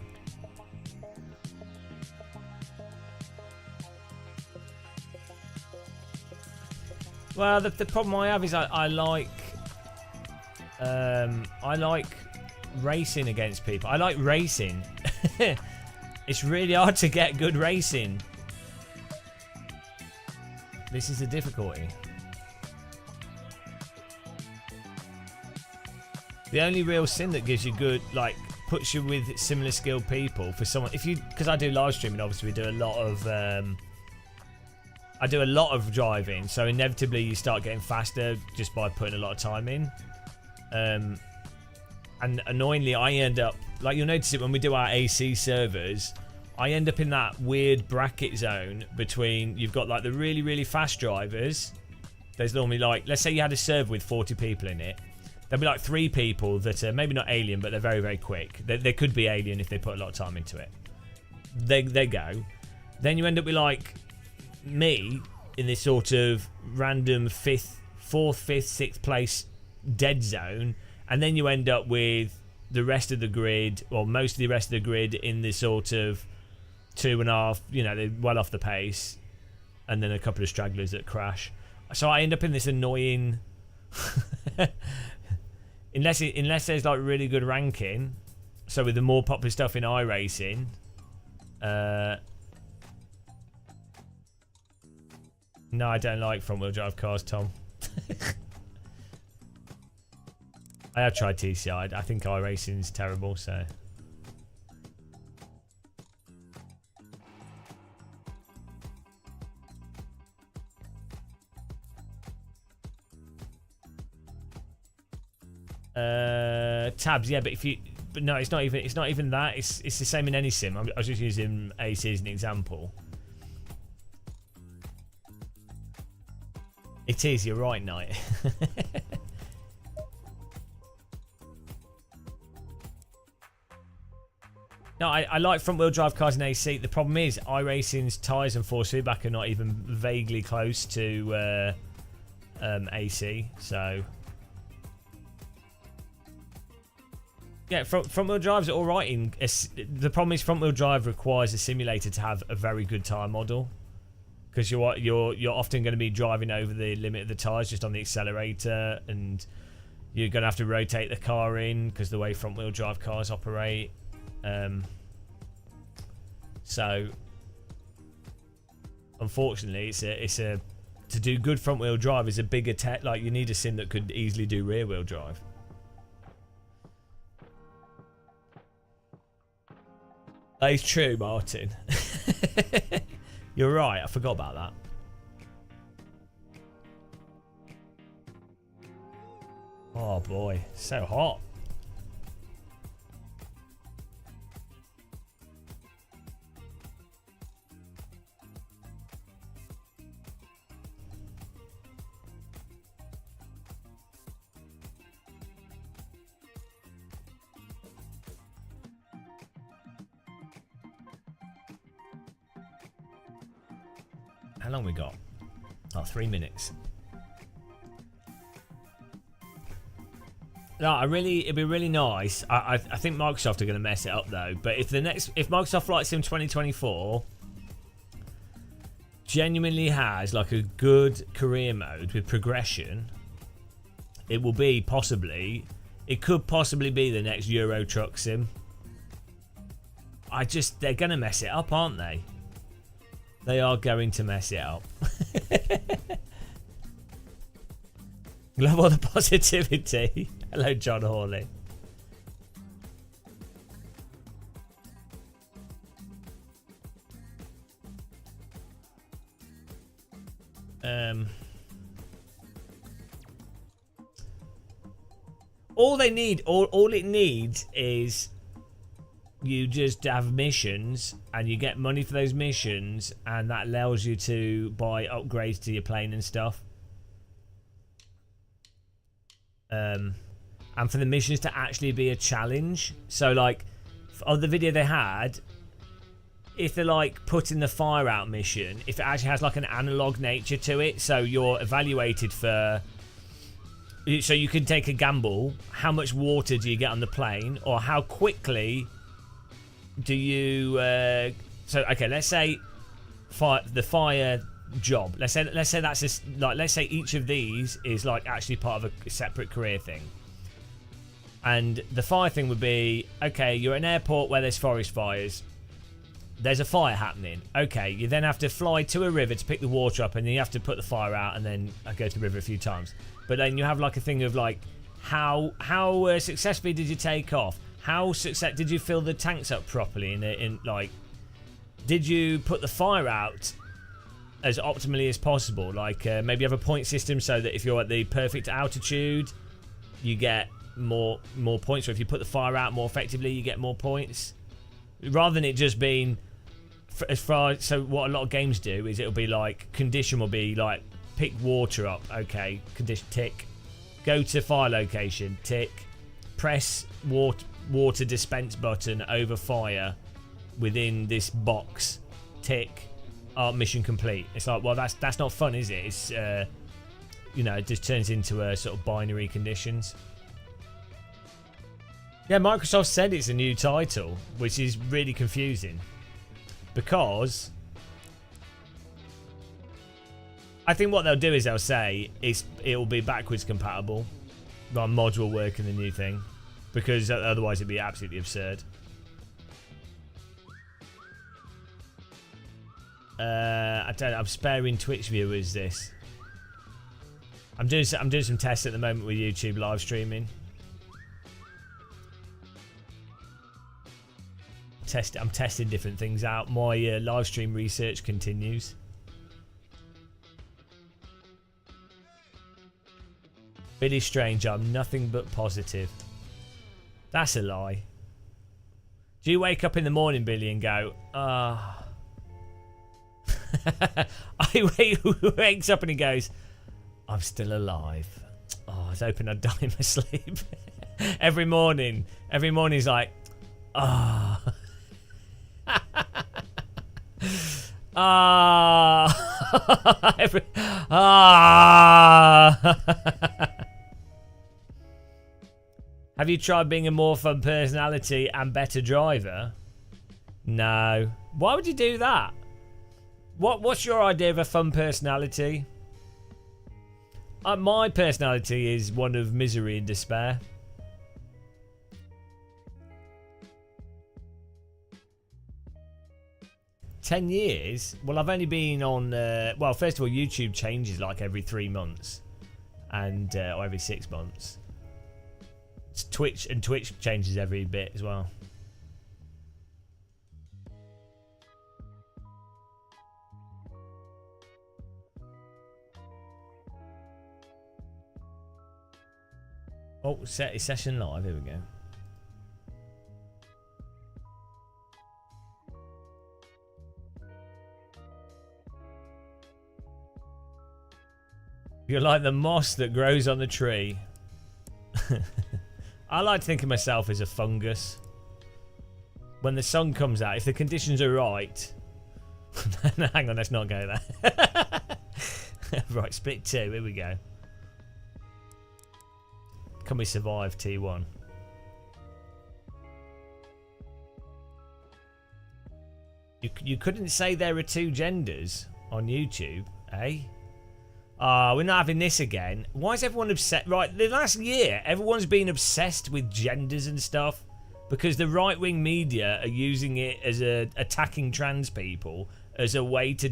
Well, the problem I have is I like racing against people. I like racing. It's really hard to get good racing. This is the difficulty. The only real sim that gives you good, like, puts you with similar skilled people for someone. If you, because I do live streaming, obviously we do a lot of. I do a lot of driving, so inevitably you start getting faster just by putting a lot of time in. And annoyingly, I end up, like you'll notice it when we do our AC servers, I end up in that weird bracket zone between, you've got like the really, really fast drivers. There's normally like, let's say you had a server with 40 people in it. There'll be like 3 people that are maybe not alien, but they're very, very quick. They could be alien if they put a lot of time into it. They go. Then you end up with like me in this sort of random 4th, 5th, 6th place dead zone, and then you end up with the rest of the grid, or most of the rest of the grid, in this sort of 2.5, you know, they're well off the pace, and then a couple of stragglers that crash. So I end up in this annoying unless there's like really good ranking. So with the more popular stuff in iRacing, no, I don't like front wheel drive cars, Tom. I have tried TCI. I think iRacing's terrible, so. Tabs, yeah, but no, it's not even that. It's the same in any sim. I was just using AC as an example. It is, you're right, Knight. No, I like front wheel drive cars in AC. The problem is iRacing's tyres and force feedback are not even vaguely close to AC, so yeah, front wheel drives are all right. The problem is front wheel drive requires a simulator to have a very good tyre model, because you're often going to be driving over the limit of the tyres just on the accelerator, and you're going to have to rotate the car in because the way front wheel drive cars operate. So unfortunately, it's a to do good front wheel drive is a bigger tech. Like, you need a sim that could easily do rear wheel drive. That is true, Martin. You're right. I forgot about that. Oh boy, so hot. How long we got? Oh, 3 minutes. No, it'd be really nice. I think Microsoft are going to mess it up though. But if Microsoft Flight Sim 2024 genuinely has like a good career mode with progression, it will be it could possibly be the next Euro Truck Sim. They're going to mess it up, aren't they? They are going to mess it up. Love all the positivity. Hello, John Hawley. All it needs is you just have missions, and you get money for those missions, and that allows you to buy upgrades to your plane and stuff. And for the missions to actually be a challenge. So like on the video they had, if they're like putting the fire out mission, if it actually has like an analog nature to it, so you're evaluated for, so you can take a gamble, how much water do you get on the plane, or how quickly do you so okay, let's say the fire job, let's say that's just like, let's say each of these is like actually part of a separate career thing. And the fire thing would be, okay, you're at an airport where there's forest fires. There's a fire happening. Okay, you then have to fly to a river to pick the water up, and then you have to put the fire out, and then go to the river a few times. But then you have like a thing of like, how successfully did you take off? How did you fill the tanks up properly? In like, did you put the fire out as optimally as possible? Like maybe have a point system so that if you're at the perfect altitude, you get more points. Or if you put the fire out more effectively, you get more points. Rather than it just being as far. So what a lot of games do is it'll be like, condition will be like, pick water up. Okay, condition, tick. Go to fire location, tick. Press water dispense button over fire within this box, tick. Mission complete. It's like, well, that's not fun, is it? It's you know, it just turns into a sort of binary conditions. Yeah, Microsoft said it's a new title, which is really confusing, because I think what they'll do is they'll say it'll be backwards compatible, like mods will work in the new thing, because otherwise it'd be absolutely absurd. I don't know, I'm sparing Twitch viewers this. I'm doing some tests at the moment with YouTube live streaming. I'm testing different things out. My live stream research continues. Billy Strange, I'm nothing but positive. That's a lie. Do you wake up in the morning, Billy, and go, ah? He wakes up and he goes, I'm still alive. Oh, I was hoping I'd die in my sleep. Every morning he's like, ah. Oh. Have you tried being a more fun personality and better driver? No. Why would you do that? What's your idea of a fun personality? My personality is one of misery and despair. $10 years? Well, I've only been on. Well, first of all, YouTube changes like every 3 months, and or every 6 months. It's Twitch changes every bit as well. Oh, set session live. Here we go. You're like the moss that grows on the tree. I like to think of myself as a fungus. When the sun comes out, if the conditions are right. No, hang on, let's not go there. Right, split 2. Here we go. Can we survive T1? You couldn't say there are 2 genders on YouTube, eh? We're not having this again. Why is everyone upset? Right, the last year, everyone's been obsessed with genders and stuff because the right-wing media are using it as attacking trans people as a way to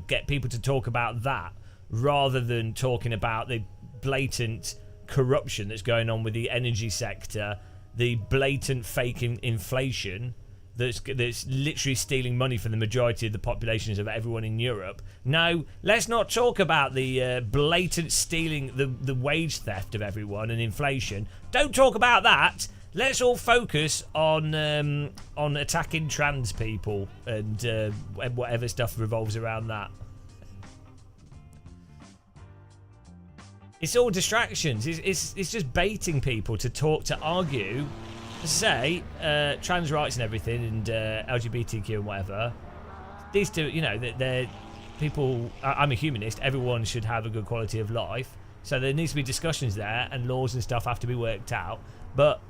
get people to talk about that rather than talking about the blatant corruption that's going on with the energy sector, the blatant fake inflation that's literally stealing money from the majority of the populations of everyone in Europe. No, let's not talk about the blatant stealing, the wage theft of everyone and inflation. Don't talk about that. Let's all focus on attacking trans people and whatever stuff revolves around that. It's all distractions. It's just baiting people to argue say trans rights and everything and LGBTQ and whatever, these two, you know, they're people. I'm a humanist. Everyone should have a good quality of life. So there needs to be discussions there, and laws and stuff have to be worked out. But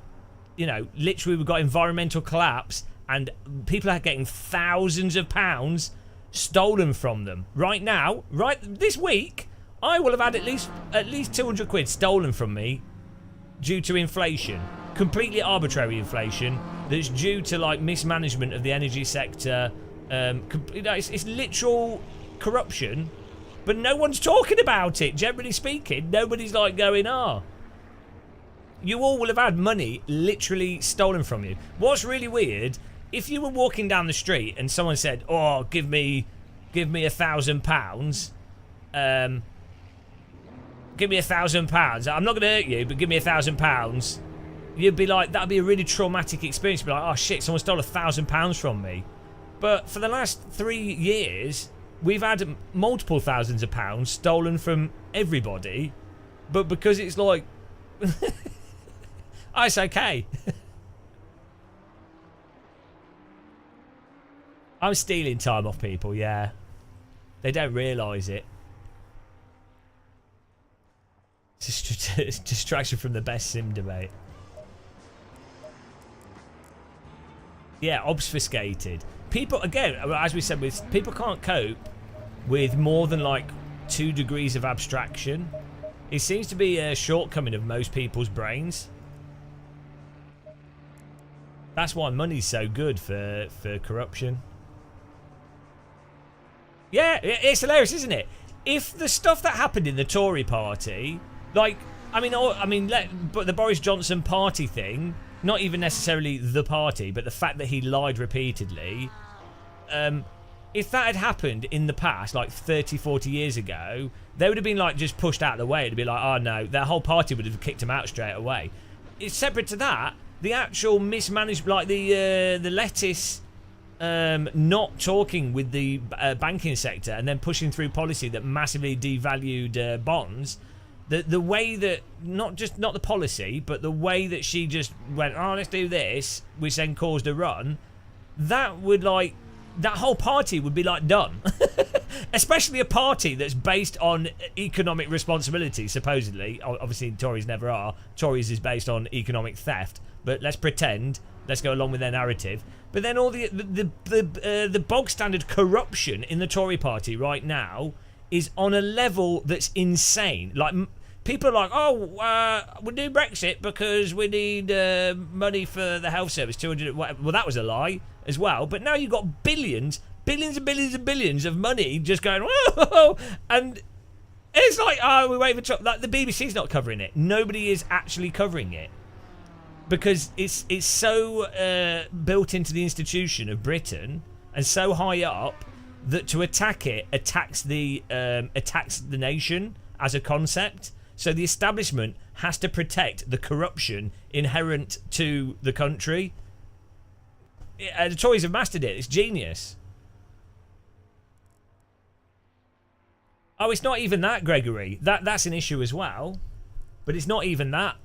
you know, literally, we've got environmental collapse, and people are getting thousands of pounds stolen from them right now. Right this week, I will have had at least 200 quid stolen from me due to inflation. Completely arbitrary inflation that's due to like mismanagement of the energy sector. It's literal corruption, but no one's talking about it. Generally speaking, nobody's like going, you all will have had money literally stolen from you. What's really weird, if you were walking down the street and someone said, "Oh, give me £1,000, give me £1,000. I'm not going to hurt you, but give me £1,000." You'd be like, that'd be a really traumatic experience. You'd be like, "Oh shit, someone stole £1,000 from me." But for the last 3 years, we've had multiple thousands of pounds stolen from everybody. But because it's like, oh, it's okay. I'm stealing time off people, yeah. They don't realise it. It's a distraction from the best sim debate. Yeah, obfuscated. People, again, as we said, people can't cope with more than like 2 degrees of abstraction. It seems to be a shortcoming of most people's brains. That's why money's so good for corruption. Yeah, it's hilarious, isn't it? If the stuff that happened in the Tory party, like, but the Boris Johnson party thing, not even necessarily the party, but the fact that he lied repeatedly, if that had happened in the past, like 30, 40 years ago, they would have been like just pushed out of the way. It'd be like, oh no, their whole party would have kicked him out straight away. It's separate to that. The actual mismanaged, like the lettuce not talking with the banking sector and then pushing through policy that massively devalued bonds. The way that, not the policy, but the way that she just went, oh, let's do this, which then caused a run, that whole party would be like done. Especially a party that's based on economic responsibility, supposedly. Obviously, Tories never are. Tories is based on economic theft. But let's pretend, let's go along with their narrative. But then all the bog standard corruption in the Tory party right now is on a level that's insane. Like, people are like, oh, we do Brexit because we need money for the health service, 200, whatever. Well, that was a lie as well. But now you've got billions and billions and billions of money just going, whoa, and it's like, oh, we wait for Trump. Like, the BBC's not covering it. Nobody is actually covering it because it's so built into the institution of Britain and so high up that to attack it attacks the nation as a concept. So the establishment has to protect the corruption inherent to the country. The Tories have mastered it. It's genius. Oh, it's not even that, Gregory. That's an issue as well. But it's not even that.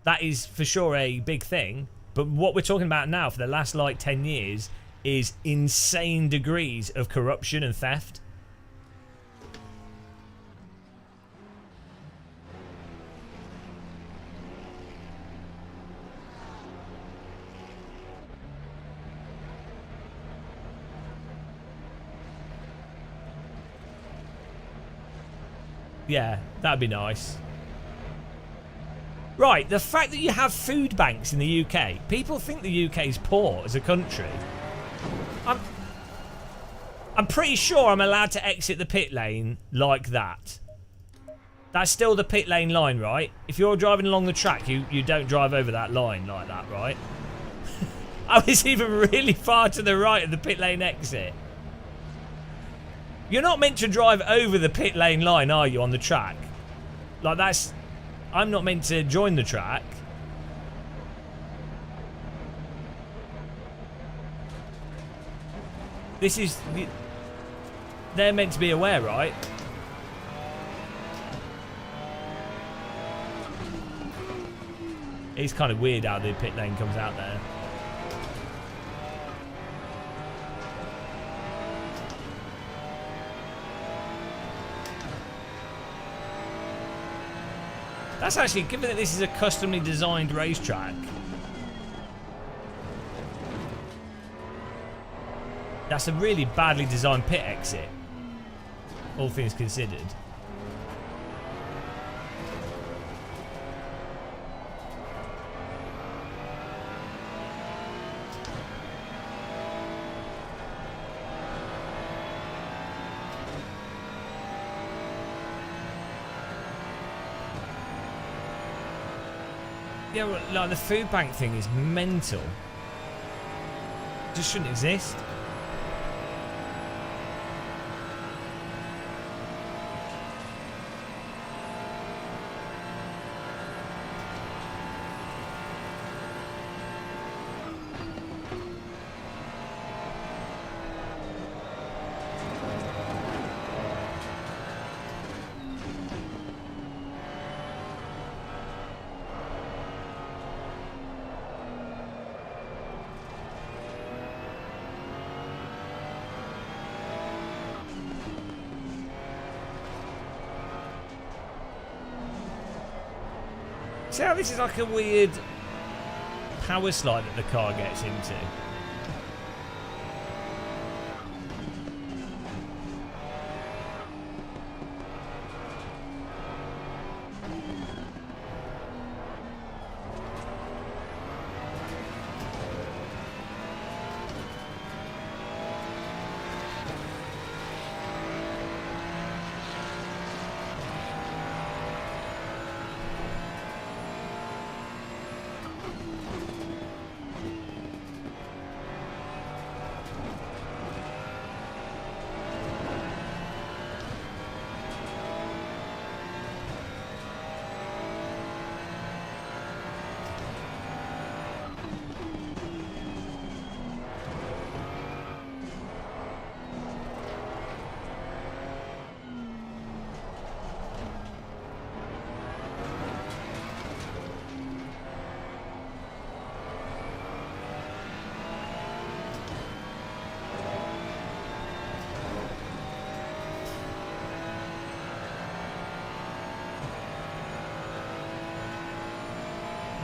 That is for sure a big thing. But what we're talking about now for the last like 10 years is insane degrees of corruption and theft. Yeah, that'd be nice. Right, the fact that you have food banks in the UK, people think the UK is poor as a country. I'm pretty sure I'm allowed to exit the pit lane like that. That's still the pit lane line, right? If you're driving along the track, you don't drive over that line like that, right? I was even really far to the right of the pit lane exit. You're not meant to drive over the pit lane line, are you, on the track? Like, that's... I'm not meant to join the track. This is... They're meant to be aware, right? It's kind of weird how the pit lane comes out there. That's actually, given that this is a customly designed racetrack, that's a really badly designed pit exit, all things considered. Yeah, well, like the food bank thing is mental. Just shouldn't exist. See how this is like a weird power slide that the car gets into?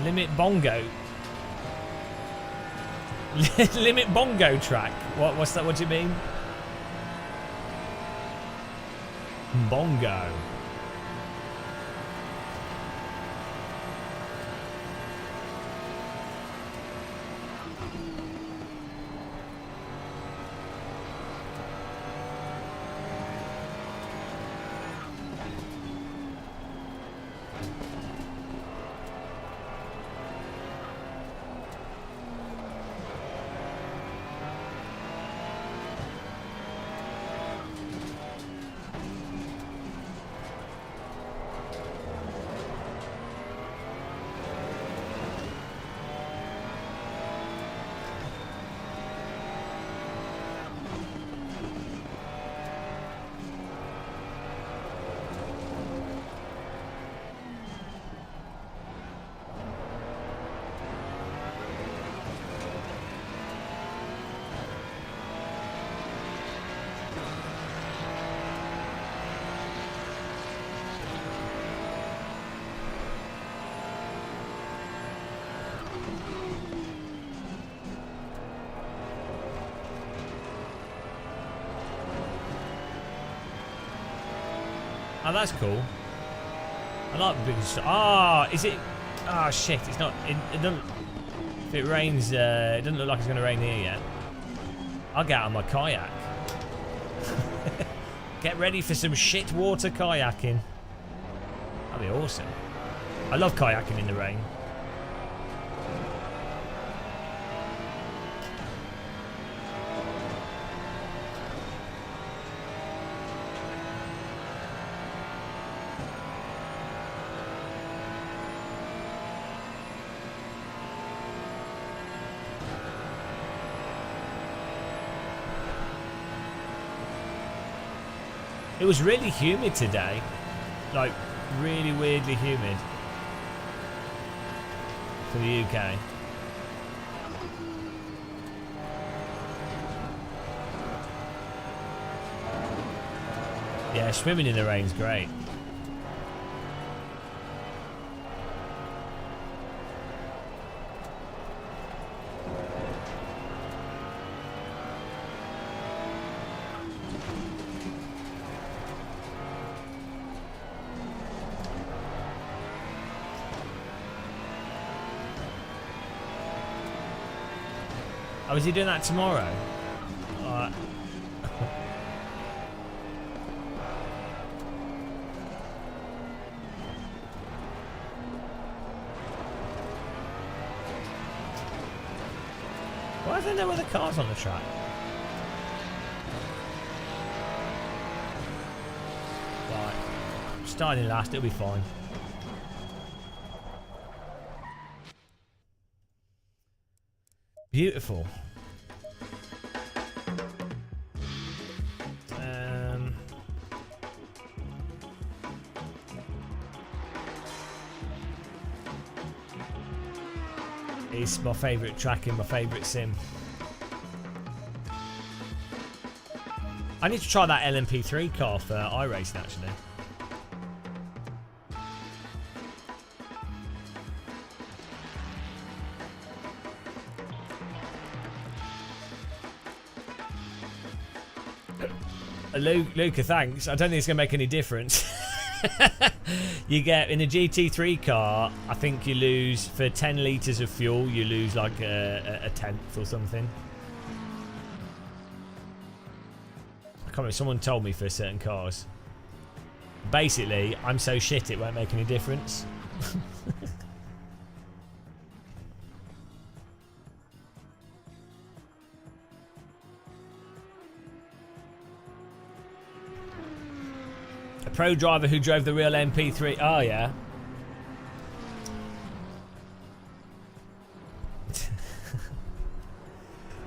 Limit bongo. Limit bongo track. What's that? What do you mean? Bongo. Oh, that's cool. I like the big. Ah, is it? Ah, shit! It's not. It doesn't. If it rains, it doesn't look like it's going to rain here yet. I'll get out of my kayak. Get ready for some shit water kayaking. That'd be awesome. I love kayaking in the rain. It was really humid today, like really weirdly humid. for the UK. Yeah, swimming in the rain's great. Oh, is he doing that tomorrow? Why is there no other cars on the track? Right. Starting last, it'll be fine. Beautiful. It's my favourite track in my favourite sim. I need to try that LMP3 car for iRacing actually. Luca, thanks. I don't think it's going to make any difference. You get in a GT3 car, I think you lose for 10 litres of fuel, you lose like a tenth or something. I can't remember, someone told me for certain cars. Basically, I'm so shit it won't make any difference. Pro driver who drove the real MP3. Oh, yeah.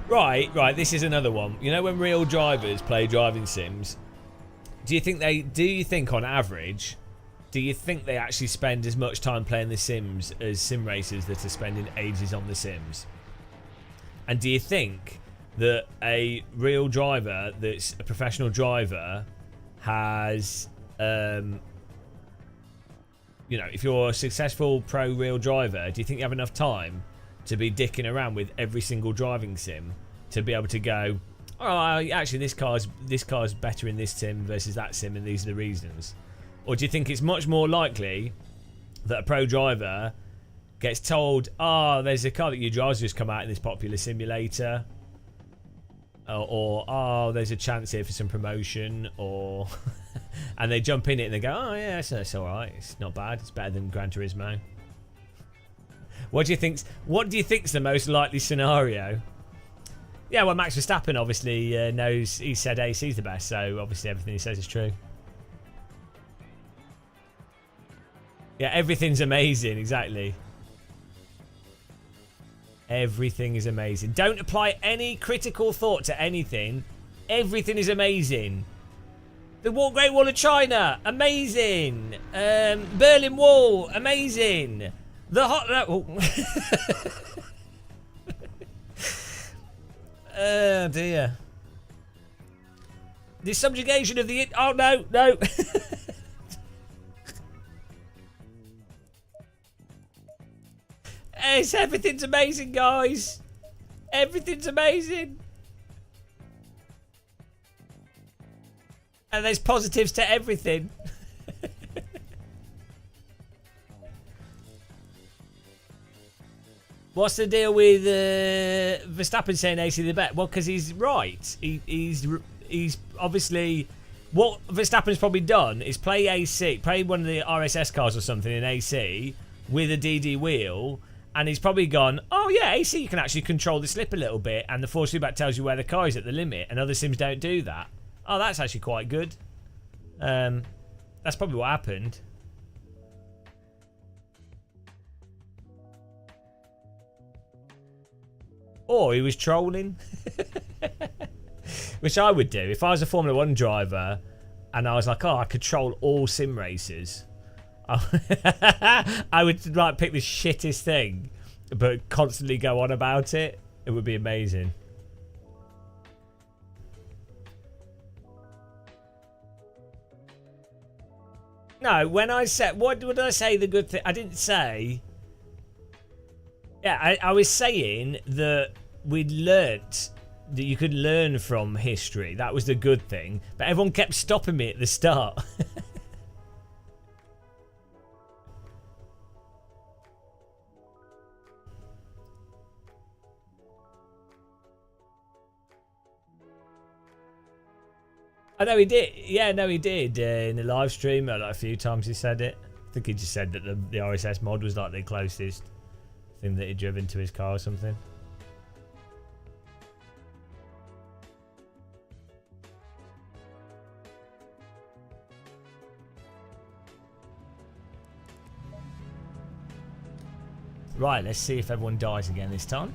Right. This is another one. You know when real drivers play driving sims, do you think on average, do you think they actually spend as much time playing the sims as sim racers that are spending ages on the sims? And do you think that a real driver that's a professional driver has... you know, if you're a successful pro real driver, do you think you have enough time to be dicking around with every single driving sim to be able to go, oh, actually this car's better in this sim versus that sim and these are the reasons? Or do you think it's much more likely that a pro driver gets told, oh, there's a car that you drive's just come out in this popular simulator, or oh, there's a chance here for some promotion, or and they jump in it and they go, oh yeah, it's all right, it's not bad, it's better than Gran Turismo. What do you think's the most likely scenario? Yeah, well, Max Verstappen obviously knows, he said AC's the best, so obviously everything he says is true. Yeah, everything's amazing, exactly. Everything is amazing. Don't apply any critical thought to anything. Everything is amazing. The Great Wall of China, amazing. Berlin Wall, amazing. The oh dear. The subjugation of the... Oh, no. Everything's amazing, guys. Everything's amazing. And there's positives to everything. What's the deal with Verstappen saying AC the bet? Well, because he's right. He's obviously... What Verstappen's probably done is play one of the RSS cars or something in AC with a DD wheel, and he's probably gone, oh yeah, AC you can actually control the slip a little bit, and the force feedback tells you where the car is at the limit, and other sims don't do that. Oh, that's actually quite good. That's probably what happened. Or he was trolling. Which I would do. If I was a Formula 1 driver and I was like, oh, I control all sim races, I would like pick the shittest thing but constantly go on about it. It would be amazing. No, when I said, what did I say the good thing? I didn't say. Yeah, I was saying that we'd learnt that you could learn from history. That was the good thing. But everyone kept stopping me at the start. I know he did. Yeah, no, he did. In the live stream, like a few times he said it. I think he just said that the RSS mod was like the closest thing that he'd driven to his car or something. Right, let's see if everyone dies again this time.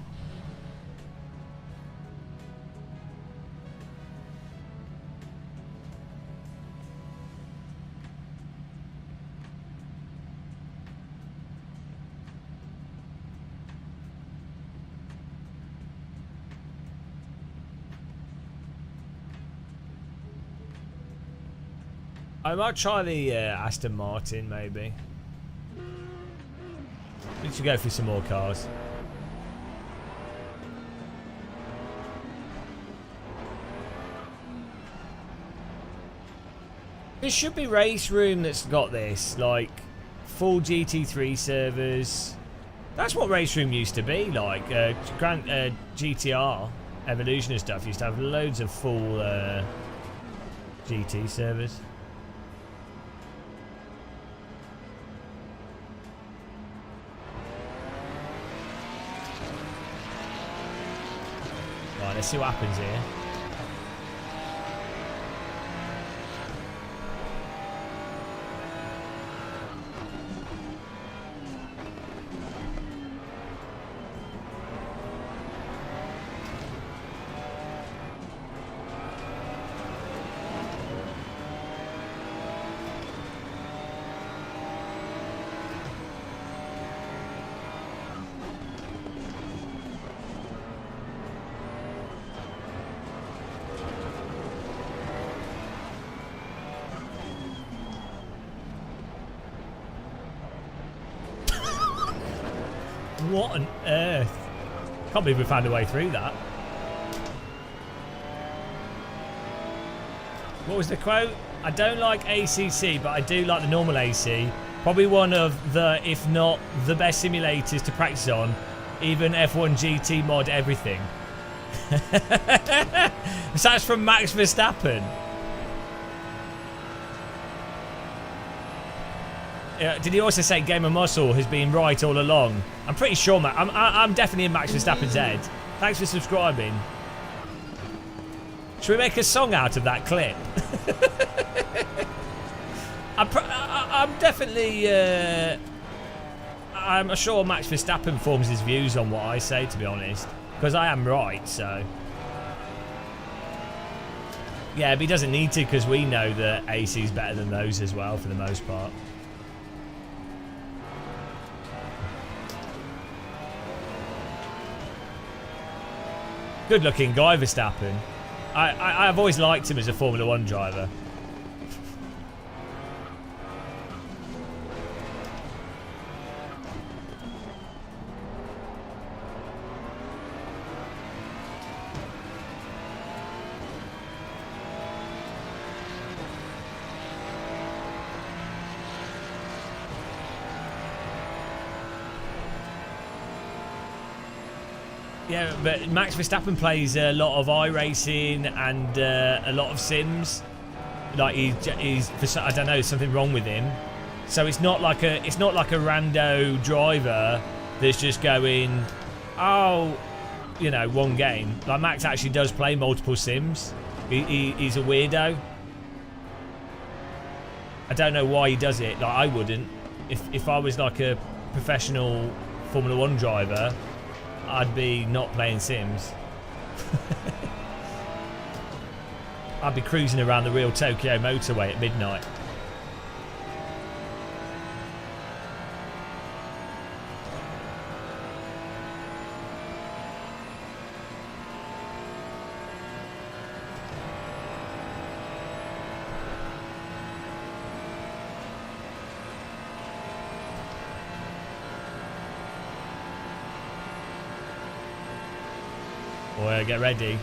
I might try the Aston Martin, maybe. We should go for some more cars. There should be Race Room that's got this, like full GT3 servers. That's what Race Room used to be like. GTR Evolution and stuff used to have loads of full GT servers. Right, let's see what happens here. What on earth? Can't believe we found a way through that. What was the quote? I don't like ACC, but I do like the normal AC. Probably one of the, if not the best simulators to practice on. Even F1 GT mod everything. So that's from Max Verstappen. Did he also say GAMERMUSCLE has been right all along? I'm pretty sure, Matt. I'm definitely in Max Verstappen's head. Thanks for subscribing. Should we make a song out of that clip? I'm definitely... I'm sure Max Verstappen forms his views on what I say, to be honest. Because I am right, so... Yeah, but he doesn't need to, because we know that AC is better than those as well, for the most part. Good looking guy, Verstappen. I've always liked him as a Formula 1 driver. Yeah, but Max Verstappen plays a lot of iRacing and a lot of sims. Like he's I don't know, something wrong with him. So it's not like a rando driver that's just going, oh, you know, one game. Like Max actually does play multiple sims. He's a weirdo. I don't know why he does it. Like I wouldn't. If I was like a professional Formula 1 driver, I'd be not playing Sims. I'd be cruising around the real Tokyo motorway at midnight. Well, get ready.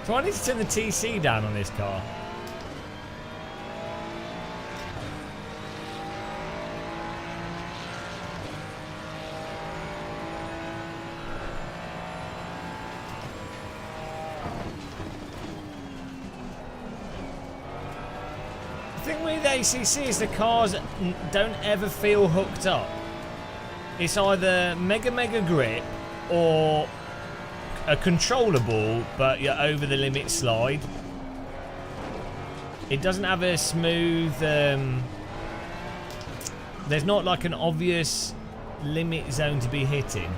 So I need to turn the TC down on this car. The thing with ACC is the cars don't ever feel hooked up. It's either mega grip or a controllable but you're over the limit slide. It doesn't have a smooth there's not like an obvious limit zone to be hitting,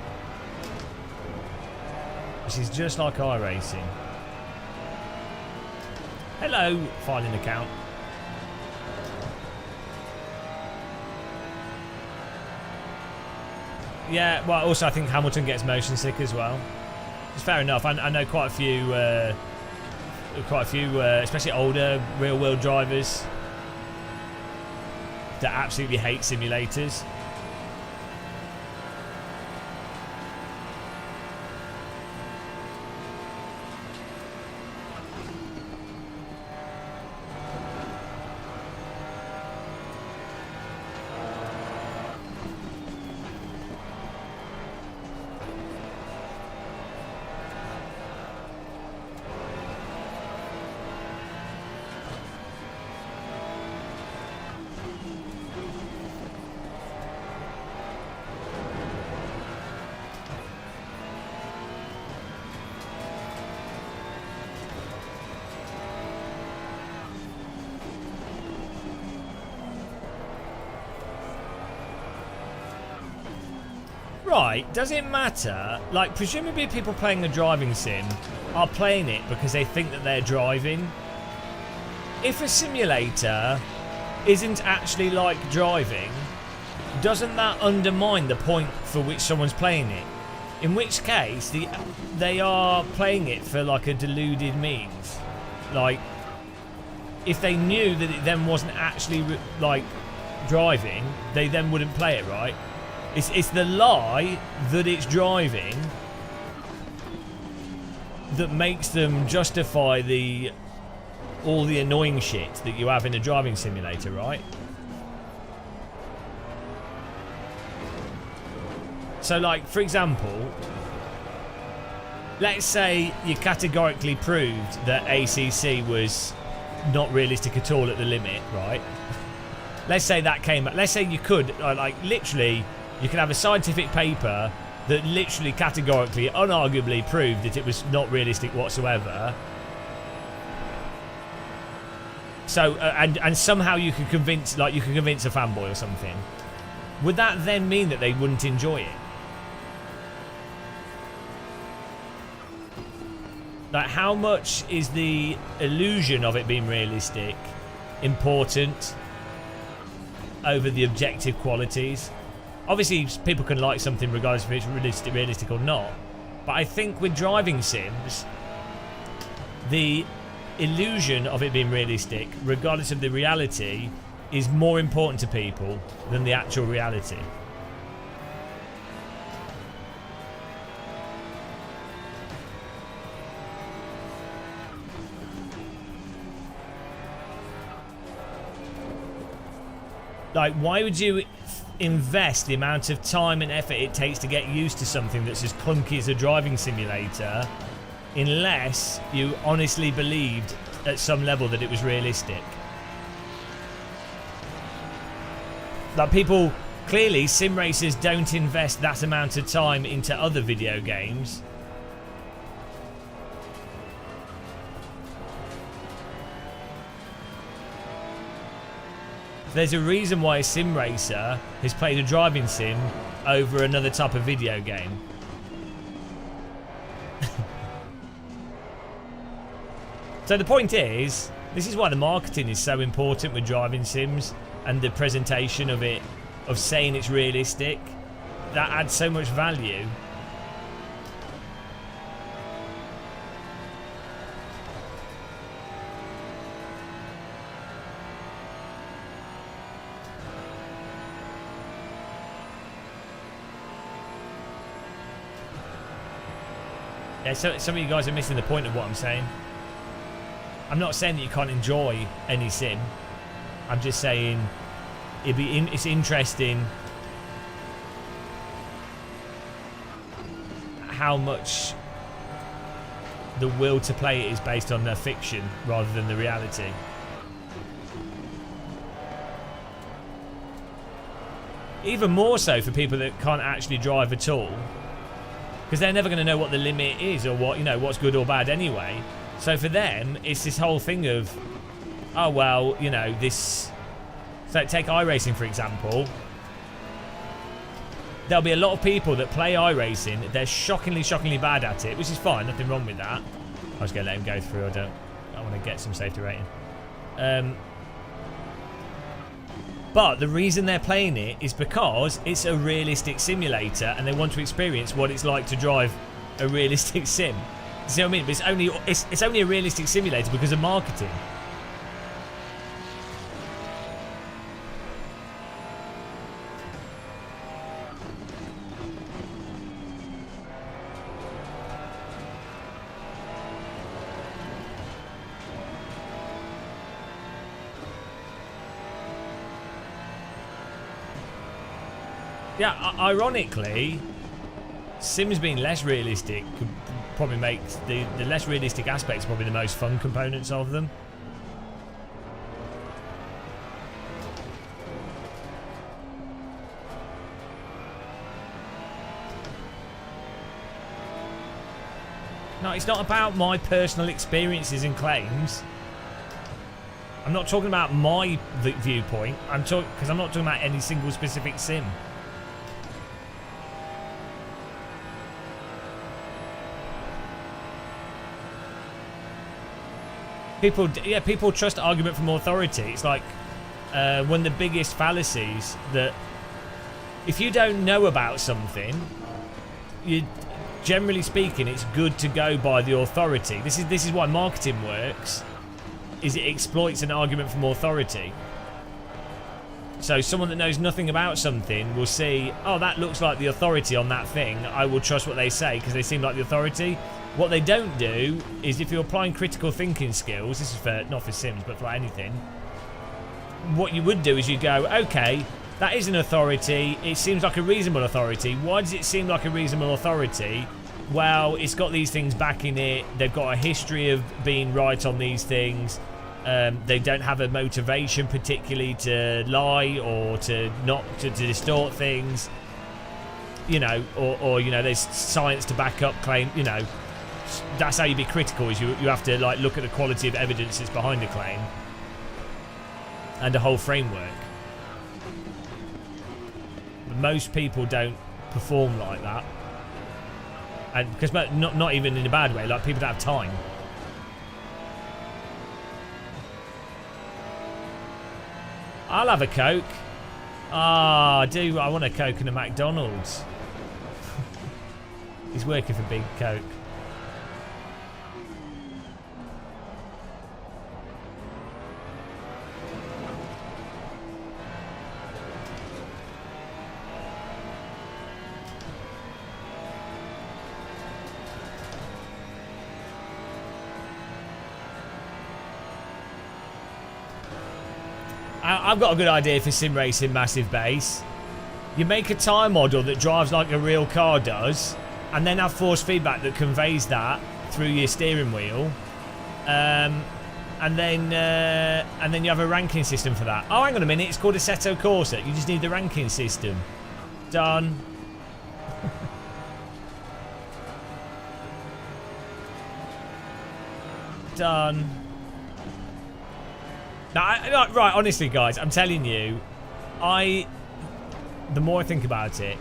which is just like iRacing. Hello, filing account. Yeah, well, also I think Hamilton gets motion sick as well. It's fair enough. I know quite a few, especially older real-world drivers that absolutely hate simulators. Right, does it matter? Like, presumably people playing a driving sim are playing it because they think that they're driving. If a simulator isn't actually like driving, doesn't that undermine the point for which someone's playing it? In which case, they are playing it for like a deluded means. Like, if they knew that it then wasn't actually like driving, they then wouldn't play it, right? It's the lie that it's driving that makes them justify all the annoying shit that you have in a driving simulator, right? So, like, for example, let's say you categorically proved that ACC was not realistic at all at the limit, right? Let's say that came up. Let's say you could, like, literally, you can have a scientific paper that literally categorically, unarguably proved that it was not realistic whatsoever. So, and somehow you could convince, like, you could convince a fanboy or something. Would that then mean that they wouldn't enjoy it? Like, how much is the illusion of it being realistic important over the objective qualities? Obviously, people can like something regardless if it's realistic or not. But I think with driving sims, the illusion of it being realistic, regardless of the reality, is more important to people than the actual reality. Like, why would you invest the amount of time and effort it takes to get used to something that's as clunky as a driving simulator unless you honestly believed at some level that it was realistic? Like, people, clearly sim racers don't invest that amount of time into other video games. There's a reason why a sim racer has played a driving sim over another type of video game. So the point is, this is why the marketing is so important with driving sims and the presentation of it, of saying it's realistic. That adds so much value. Yeah, so some of you guys are missing the point of what I'm saying. I'm not saying that you can't enjoy any sim. I'm just saying it's interesting how much the will to play it is based on the fiction rather than the reality. Even more so for people that can't actually drive at all, because they're never going to know what the limit is or what, you know, what's good or bad anyway. So for them, it's this whole thing of, oh well, you know, this. So take iRacing for example. There'll be a lot of people that play iRacing. They're shockingly bad at it, which is fine. Nothing wrong with that. I was going to let him go through. I want to get some safety rating. But the reason they're playing it is because it's a realistic simulator and they want to experience what it's like to drive a realistic sim. You see what I mean? But it's only a realistic simulator because of marketing. Yeah, ironically, Sims being less realistic could probably make the less realistic aspects probably the most fun components of them. No, it's not about my personal experiences and claims. I'm not talking about my viewpoint. Because I'm not talking about any single specific sim. People trust argument from authority. It's like one of the biggest fallacies that if you don't know about something, generally speaking, it's good to go by the authority. This is why marketing works. Is it exploits an argument from authority. So someone that knows nothing about something will see, oh, that looks like the authority on that thing. I will trust what they say because they seem like the authority. What they don't do is if you're applying critical thinking skills, this is for not for Sims, but for anything, what you would do is you go, okay, that is an authority. It seems like a reasonable authority. Why does it seem like a reasonable authority? Well, it's got these things backing it. They've got a history of being right on these things. They don't have a motivation particularly to lie or to distort things. You know, or you know, there's science to back up claim. You know, that's how you be critical. Is you have to like look at the quality of evidence that's behind a claim and a whole framework. But most people don't perform like that, and because not even in a bad way. Like people don't have time. I'll have a Coke. Ah, I want a Coke and a McDonald's. He's working for Big Coke. I've got a good idea for sim racing massive base. You make a tyre model that drives like a real car does, and then have force feedback that conveys that through your steering wheel, and then you have a ranking system for that. Oh, hang on a minute, it's called Assetto Corsa. You just need the ranking system. Done. Done. Right, honestly, guys, I'm telling you, the more I think about it,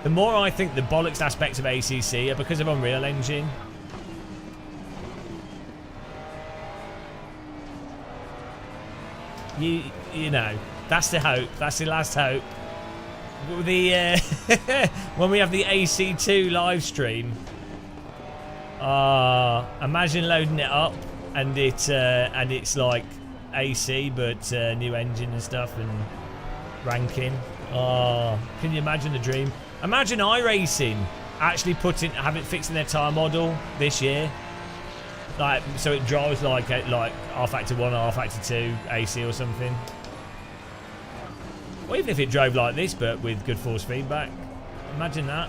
the more I think the bollocks aspects of ACC are because of Unreal Engine. You know, that's the hope. That's the last hope. The when we have the AC2 live stream, imagine loading it up and it's like AC but new engine and stuff and ranking. Can you imagine the dream? Imagine iRacing actually fixing their tire model this year, like so it drives like R Factor 1 or R Factor 2 AC or something. Or even if it drove like this but with good force feedback. Imagine that.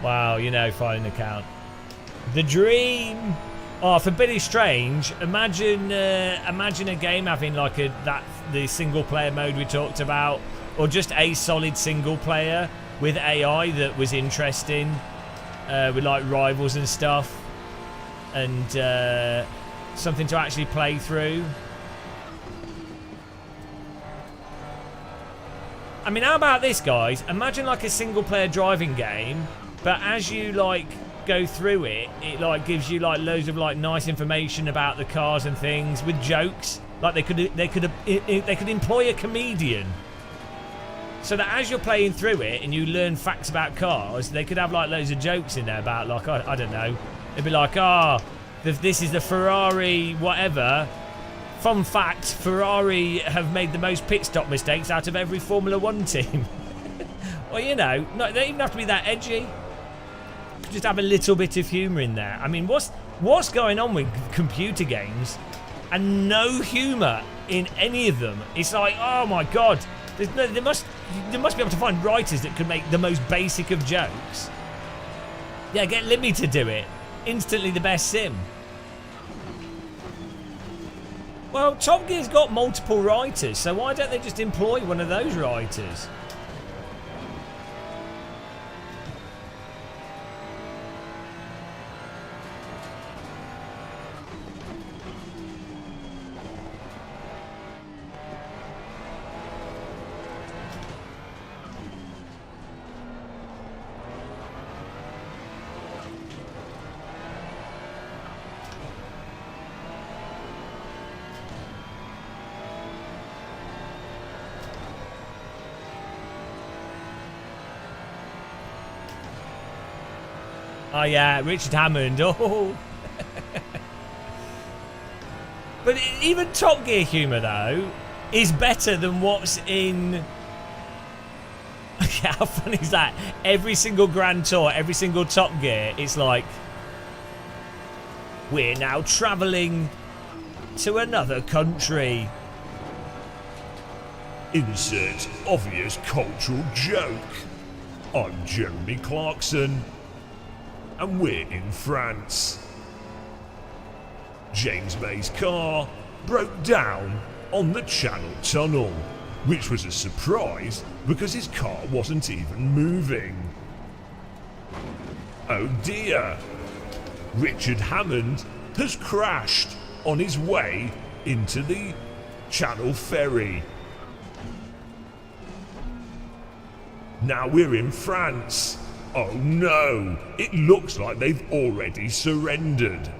Wow, you know, filing an account. The dream. Oh, for Billy Strange, imagine a game having like the single player mode we talked about, or just a solid single player with AI that was interesting, with like rivals and stuff, and something to actually play through. I mean, how about this, guys? Imagine like a single player driving game, but as you like go through it, it like gives you like loads of like nice information about the cars and things with jokes. Like they could employ a comedian, so that as you're playing through it and you learn facts about cars, they could have like loads of jokes in there about like I don't know. It'd be like, this is the Ferrari whatever. Fun fact: Ferrari have made the most pit stop mistakes out of every Formula 1 team. Well, you know, they don't even have to be that edgy. Just have a little bit of humour in there. I mean, what's going on with computer games and no humour in any of them? It's like, oh my god, they must be able to find writers that could make the most basic of jokes. Yeah, get Libby to do it. Instantly the best sim. Well, Top Gear's got multiple writers, so why don't they just employ one of those writers? Oh yeah, Richard Hammond. Oh. But even Top Gear humour though is better than what's in. How funny is that? Every single Grand Tour, every single Top Gear, it's like we're now travelling to another country. Insert obvious cultural joke. I'm Jeremy Clarkson, and we're in France. James May's car broke down on the Channel Tunnel, which was a surprise because his car wasn't even moving. Oh dear! Richard Hammond has crashed on his way into the Channel Ferry. Now we're in France. Oh no, it looks like they've already surrendered.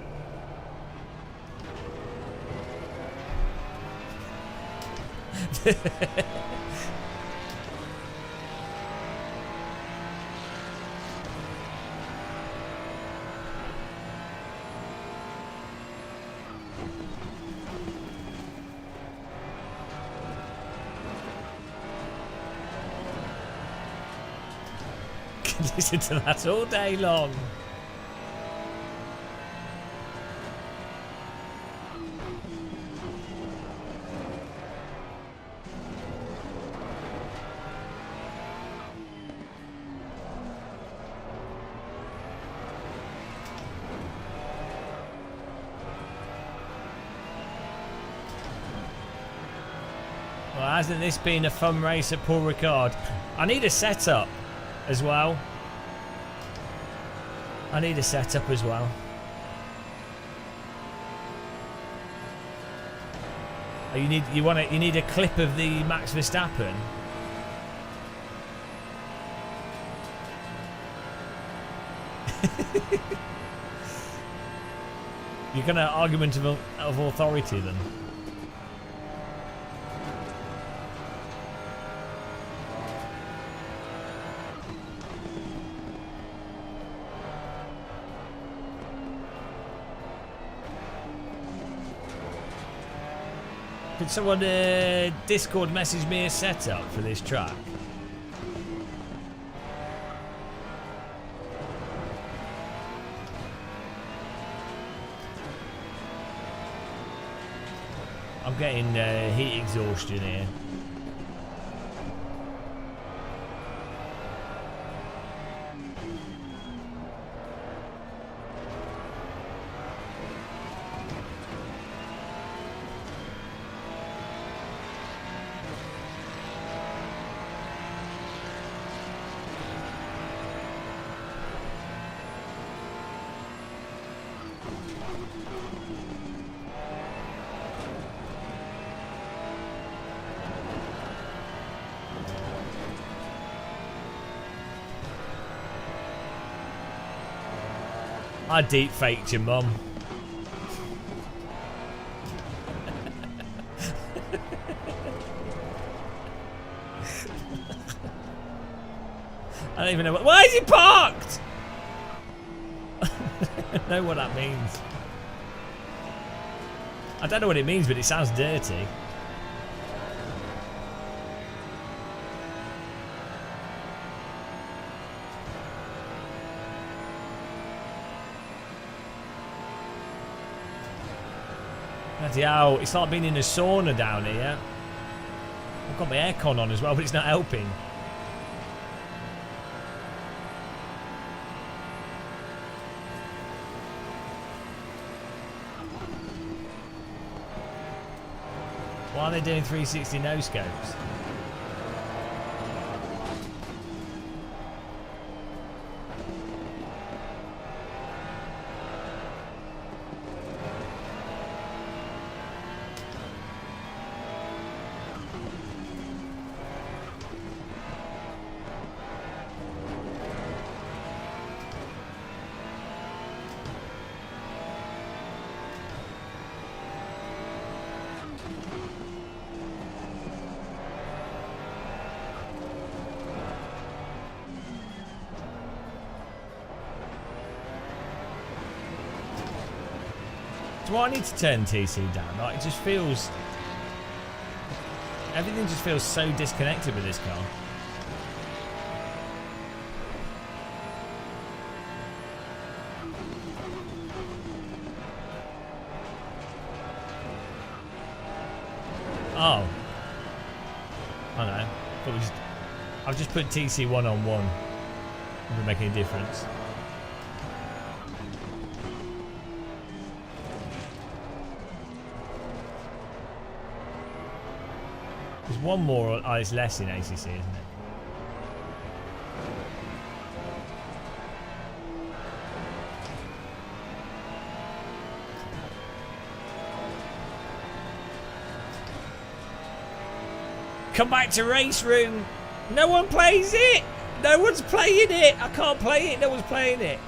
Listen to that all day long. Well, hasn't this been a fun race at Paul Ricard? I need a setup as well. I need a setup as well. Oh, you need a clip of the Max Verstappen. You're gonna argument of authority then. Could someone Discord message me a setup for this track? I'm getting heat exhaustion here. I deep faked your mum. I don't even know what. Why is he parked? I don't know what that means. I don't know what it means, but it sounds dirty. Bloody hell, it's like being in a sauna down here. I've got my aircon on as well, but it's not helping. Why are they doing 360 no scopes? Do I need to turn TC down? Like, it just feels... Everything just feels so disconnected with this car. Oh. I know. I've just put TC 1 on 1. It doesn't make any difference. There's one more, oh, it's less in ACC, isn't it? Come back to race room. No one plays it. No one's playing it. I can't play it. No one's playing it.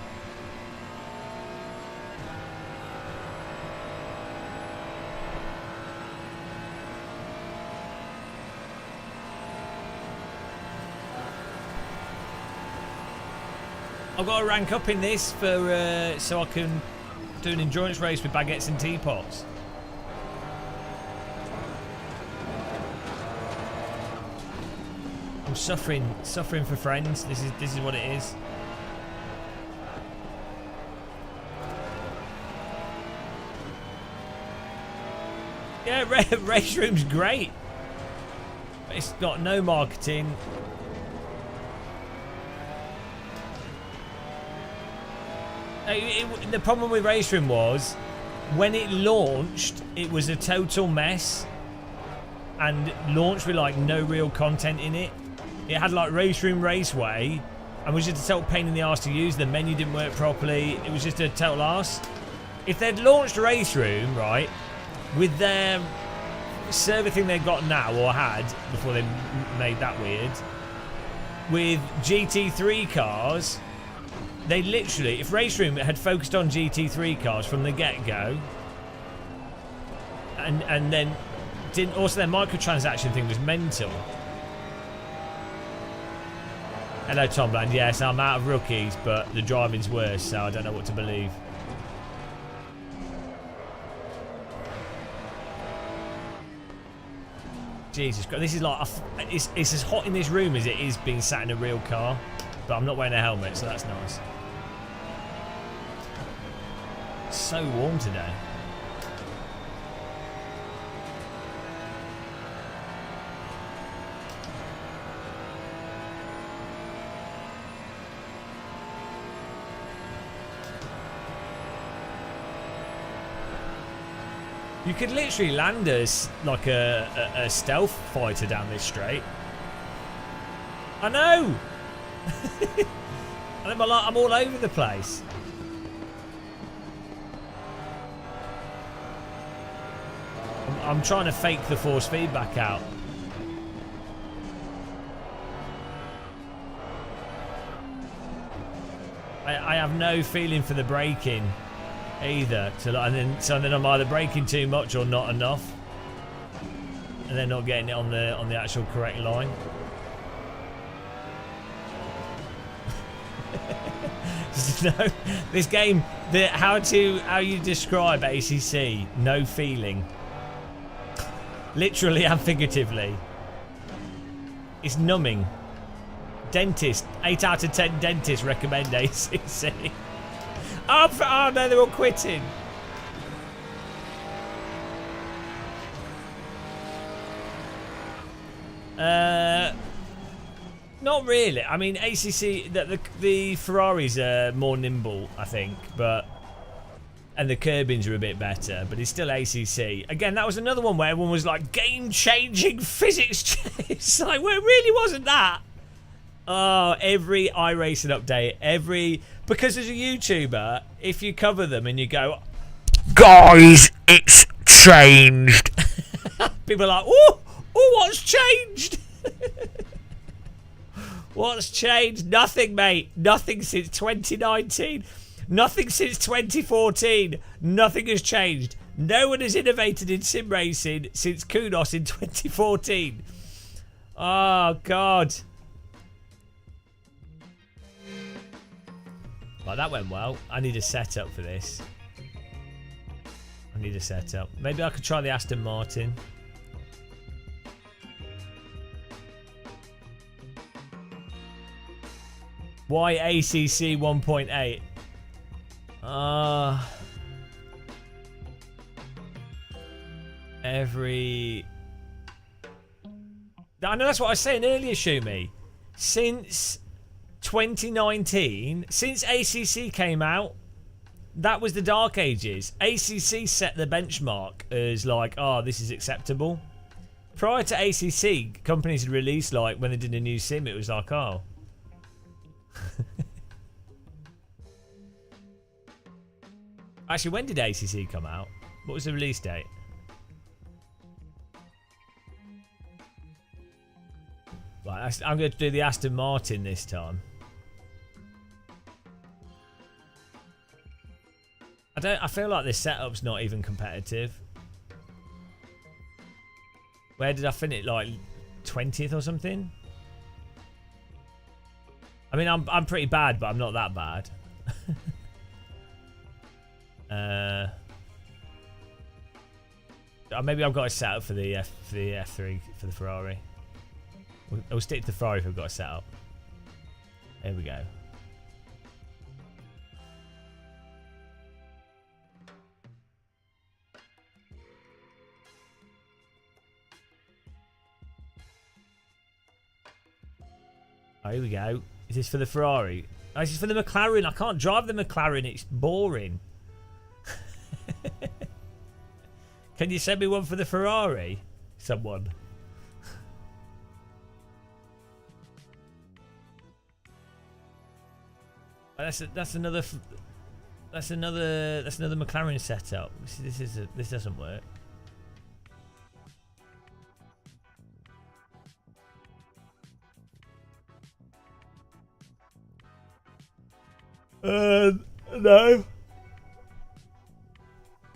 I've got to rank up in this for so I can do an endurance race with baguettes and teapots. I'm suffering for friends. This is what it is. Yeah, race room's great, but it's got no marketing. The problem with race room was when it launched, it was a total mess. and launched with like no real content in it. It had like Race Room Raceway and was just a total pain in the arse to use. The menu didn't work properly. It was just a total arse. If they'd launched Race Room, right, with their server thing they've got now, or had before they made that weird, with GT3 cars, they literally, if Race Room had focused on GT3 cars from the get-go, and then didn't, also their microtransaction thing was mental. Hello Tom Bland, yes, I'm out of rookies, but the driving's worse, so I don't know what to believe. Jesus Christ, this is like, it's as hot in this room as it is being sat in a real car, but I'm not wearing a helmet, so that's nice. It's so warm today. You could literally land us like a stealth fighter down this straight. I know! I'm all over the place. I'm trying to fake the force feedback out. I have no feeling for the braking either, so then I'm either braking too much or not enough, and then not getting it on the actual correct line. No, this game, how you describe ACC? No feeling, literally and figuratively. It's numbing. Dentist, 8 out of 10 dentists recommend ACC. Oh no, they're all quitting. Not really. I mean, ACC, the Ferraris are more nimble, I think, and the curbings are a bit better, but it's still ACC. Again, that was another one where everyone was like, game-changing physics. It's like, well, it really wasn't that. Oh, every iRacing update, because as a YouTuber, if you cover them and you go, guys, it's changed. People are like, oh, what's changed? What's changed? Nothing, mate. Nothing since 2019. Nothing since 2014. Nothing has changed. No one has innovated in sim racing since Kudos in 2014. Oh, God. Right, that went well. I need a setup for this. I need a setup. Maybe I could try the Aston Martin. Why ACC 1.8? I know that's what I was saying earlier, Shumi. Since 2019, since ACC came out, that was the dark ages. ACC set the benchmark as like, oh, this is acceptable. Prior to ACC, companies had released, like, when they did a new sim, it was like, oh. Actually, when did ACC come out? What was the release date? Right, I'm going to do the Aston Martin this time. I feel like this setup's not even competitive. Where did I finish? Like 20th or something? I mean, I'm pretty bad, but I'm not that bad. Maybe I've got a setup for the F3 for the Ferrari. We'll stick to the Ferrari if we've got a setup. There we go. Oh, here we go. Is this for the Ferrari? Oh, this is for the McLaren. I can't drive the McLaren. It's boring. Can you send me one for the Ferrari? Someone. That's another McLaren setup. This doesn't work. No.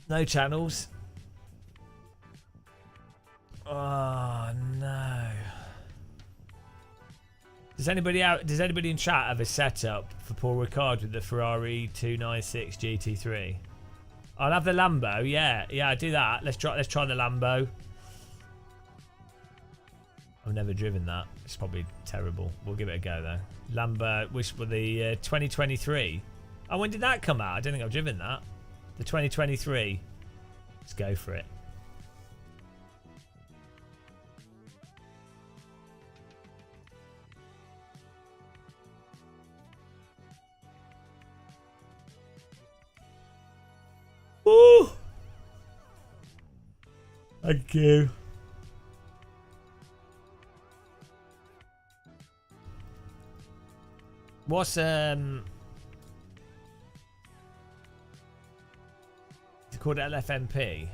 No channels. Oh no. Does anybody in chat have a setup for Paul Ricard with the Ferrari 296 GT3? I'll have the Lambo. Yeah, I'll do that. Let's try the Lambo. I've never driven that. It's probably terrible. We'll give it a go though. Lambo, which for the 2023. Oh, when did that come out? I don't think I've driven that. The 2023. Let's go for it. Ooh. Thank you. What's is it called LFMP?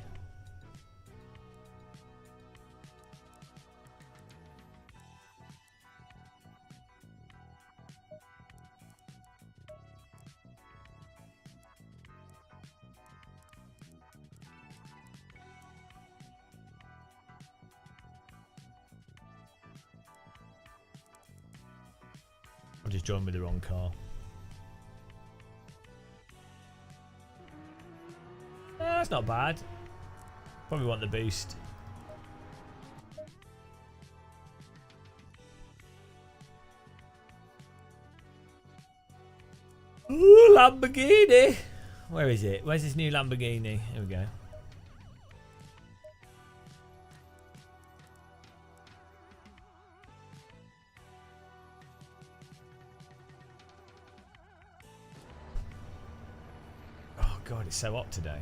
I just joined with the wrong car. That's not bad. Probably want the boost. Ooh, Lamborghini. Where is it? Where's this new Lamborghini? Here we go. Oh God, it's so hot today.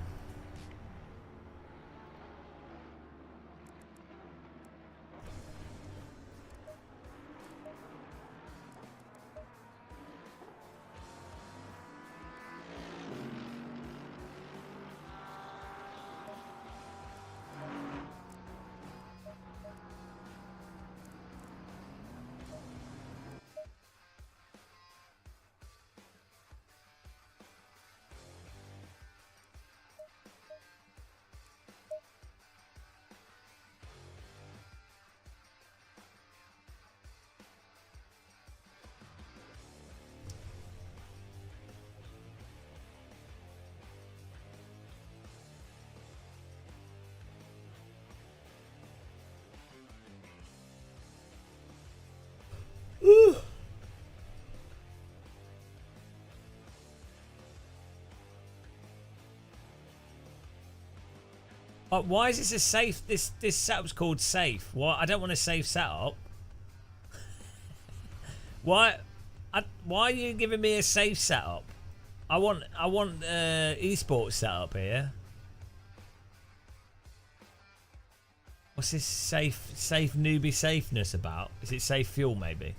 Why is this a safe? This setup's called safe. What? I don't want a safe setup. Why are you giving me a safe setup? I want esports setup here. What's this safe newbie safeness about? Is it safe fuel maybe?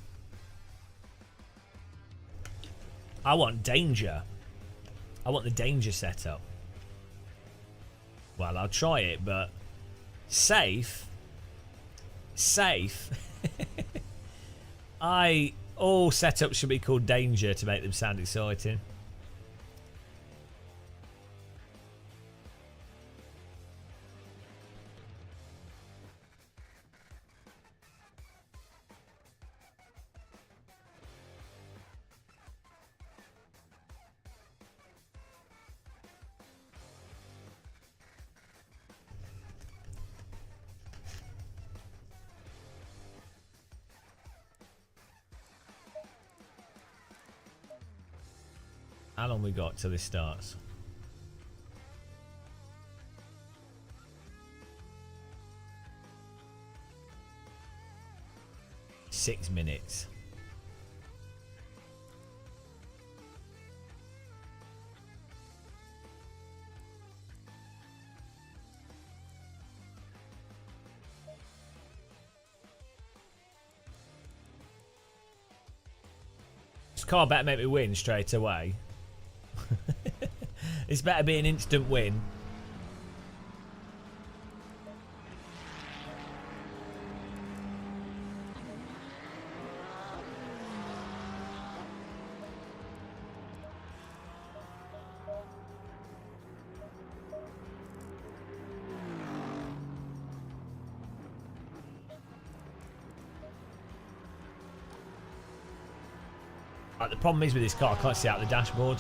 I want danger. I want the danger setup. Well, I'll try it, but safe. All setups should be called danger to make them sound exciting. How long we got till this starts? Six minutes. car better make me win straight away. This better be an instant win. The problem is with this car, I can't see out the dashboard.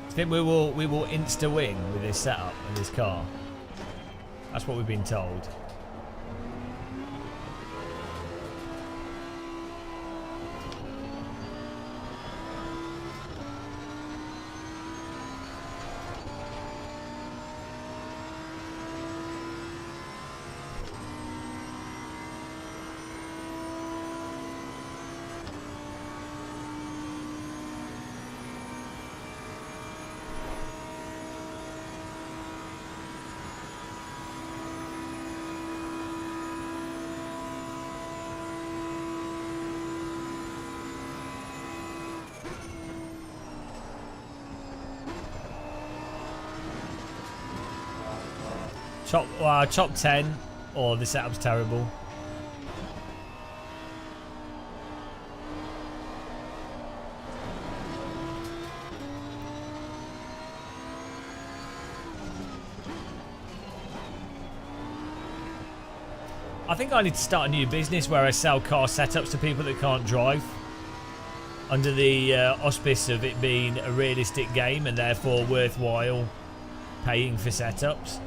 I think we will insta win with this setup and this car. That's what we've been told. Top 10, or the setup's terrible. I think I need to start a new business where I sell car setups to people that can't drive, under the auspice of it being a realistic game and therefore worthwhile paying for setups.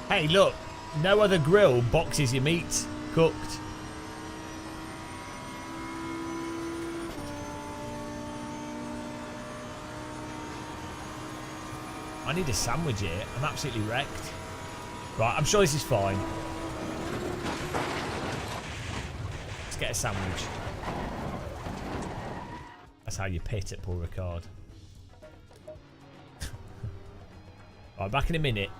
Hey, look, no other grill boxes your meat cooked. I need a sandwich here. I'm absolutely wrecked. Right, I'm sure this is fine. Let's get a sandwich. That's how you pit at Paul Ricard. Right, back in a minute.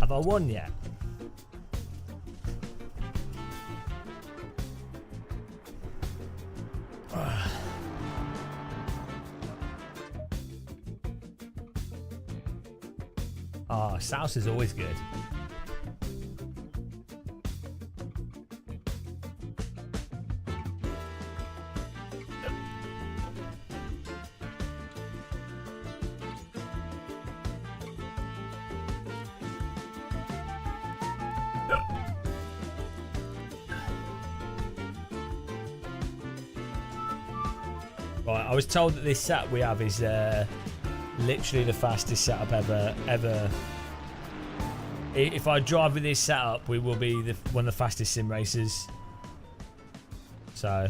Have I won yet? Oh, South is always good. Right, I was told that this setup we have is literally the fastest setup ever. If I drive with this setup, we will be one of the fastest sim racers. So.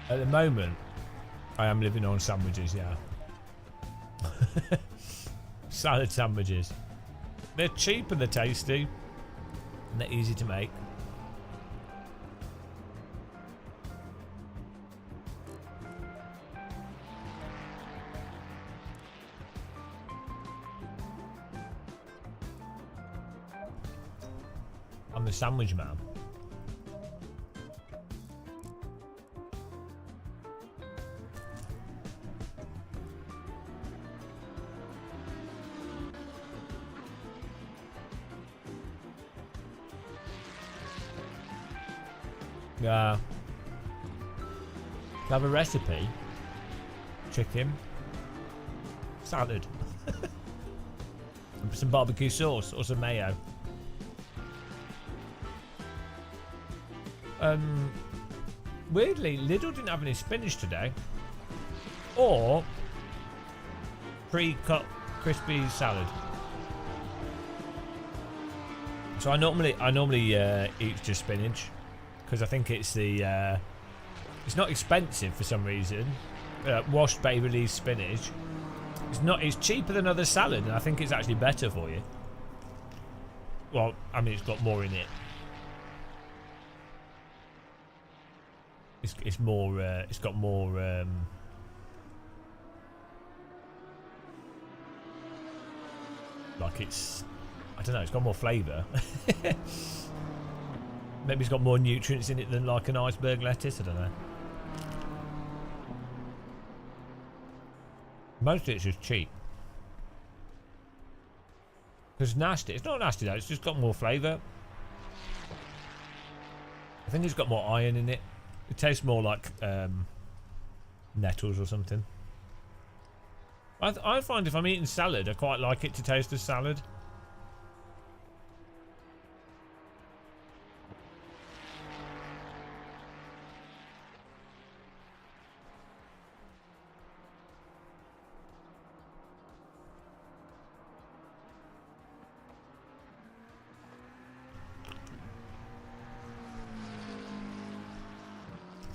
At the moment, I am living on sandwiches, yeah. Salad sandwiches. They're cheap and they're tasty. And they're easy to make. I'm the sandwich man. Yeah. Have a recipe. Chicken. Salad. And some barbecue sauce or some mayo. Weirdly, Lidl didn't have any spinach today. Or pre-cut crispy salad. So I normally eat just spinach. Because I think it's it's not expensive for some reason. Washed bay release spinach. It's cheaper than other salad, and I think it's actually better for you. Well, I mean, it's got more in it. It's more. It's got more. Like it's. I don't know, it's got more flavour. Maybe it's got more nutrients in it than like an iceberg lettuce, I don't know. Most of it's just cheap. It's nasty. It's not nasty though, it's just got more flavour. I think it's got more iron in it. It tastes more like nettles or something. I find if I'm eating salad, I quite like it to taste of salad.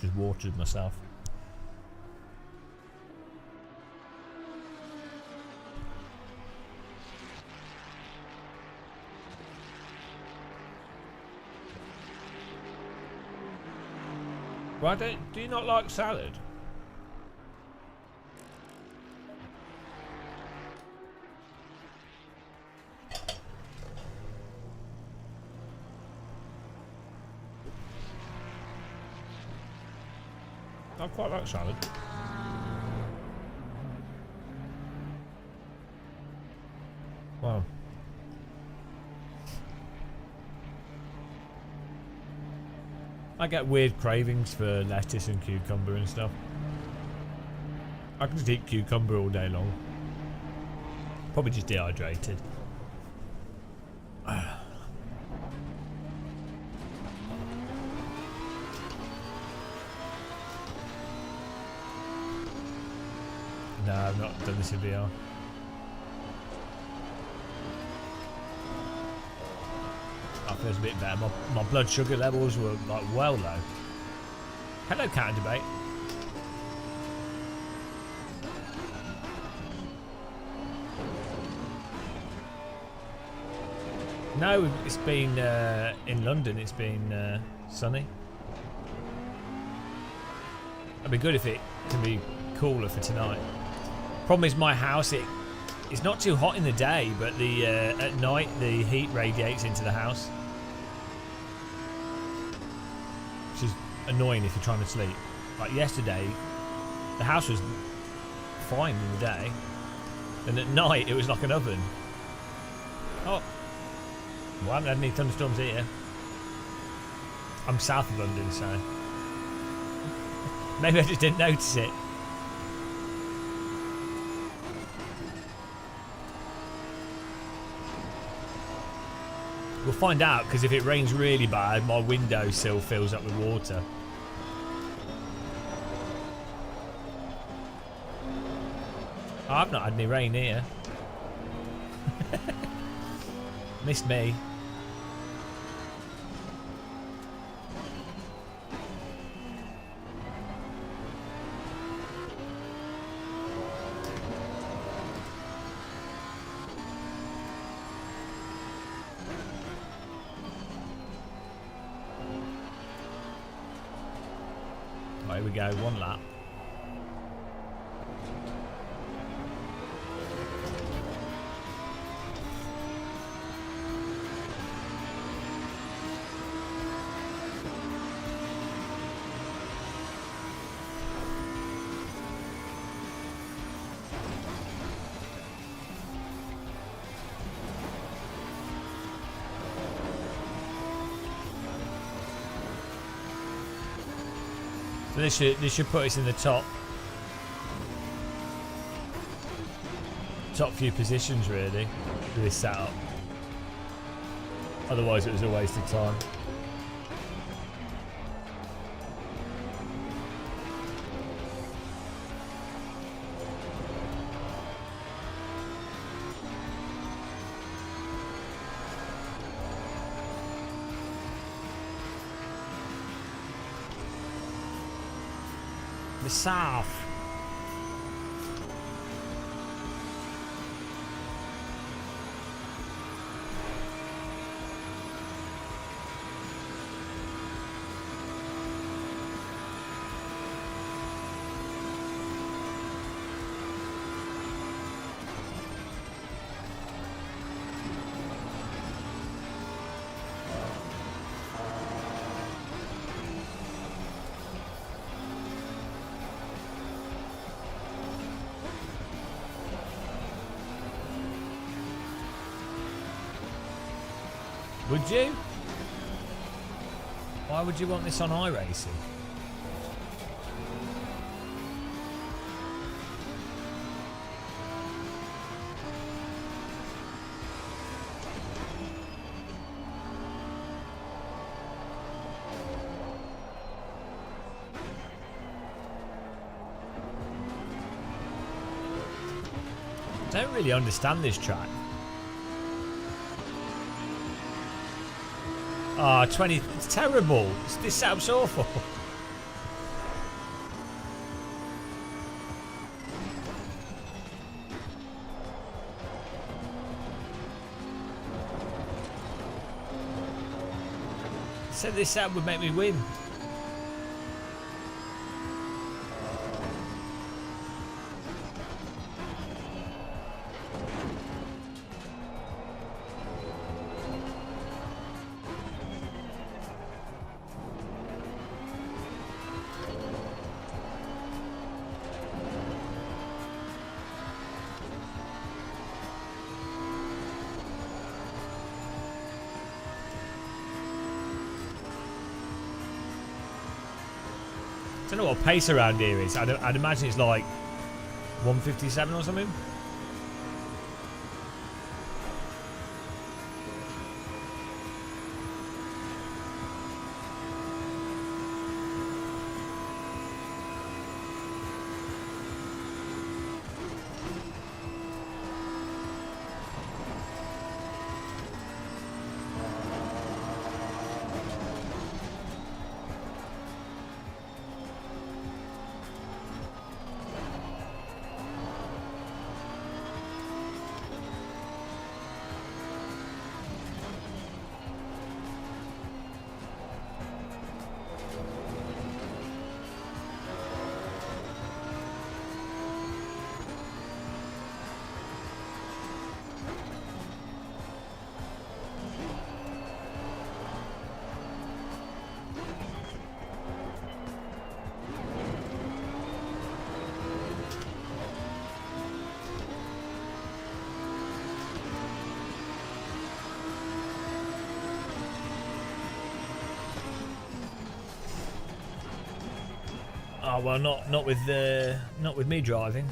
Just watered myself. Why do you not like salad? I quite like salad. Wow. I get weird cravings for lettuce and cucumber and stuff. I can just eat cucumber all day long. Probably just dehydrated. No, I've not done this in VR. That feels a bit better. My blood sugar levels were like well low. Hello, Cat Debate. No, it's been in London. It's been sunny. It'd be good if it can be cooler for tonight. Problem is, my house it's not too hot in the day, but the at night the heat radiates into the house, which is annoying if you're trying to sleep. Like yesterday, the house was fine in the day, and at night it was like an oven. Oh, well, I haven't had any thunderstorms here. I'm south of London, so maybe I just didn't notice it. We'll find out, because if it rains really bad, my windowsill fills up with water. Oh, I've not had any rain here. Missed me. Right, here we go, one lap. So this should put us in the top few positions really with this setup. Otherwise it was a waste of time. The south. Would you? Why would you want this on iRacing? I don't really understand this track. Ah, 20. It's terrible. This setup's awful. Said this setup would make me win. I don't know what pace around here is. I'd imagine it's like 157 or something. Oh well, not with me driving.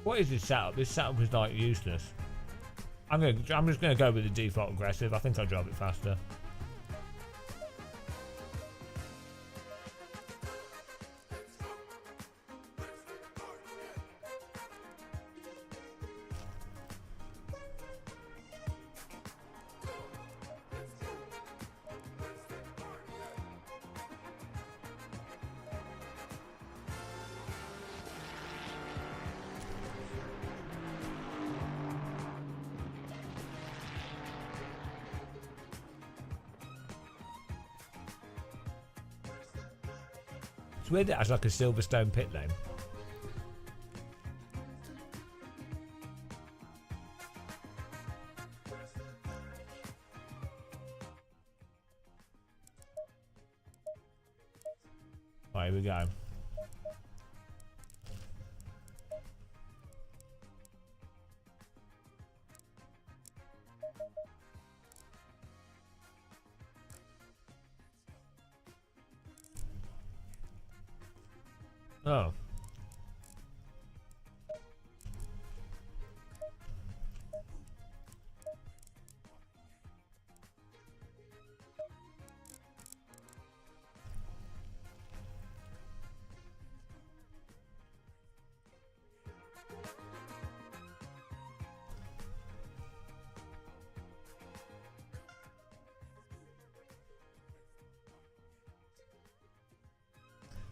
What is this setup? This setup is like useless. I'm just gonna go with the default aggressive. I think I'll drive it faster. It's weird that it has like a Silverstone pit lane. Right, here we go. Oh.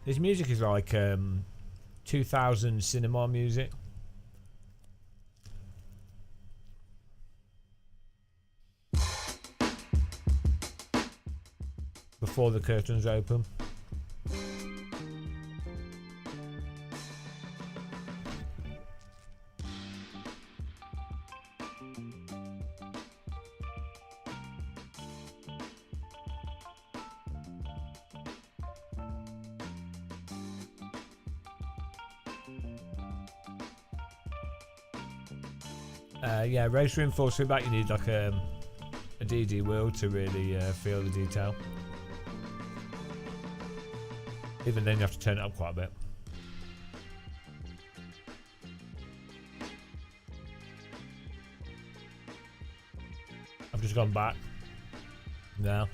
This music is like 2000 cinema music. Before the curtains open. Yeah, race reinforcement back. You need like a DD wheel to really feel the detail. Even then, you have to turn it up quite a bit. I've just gone back now.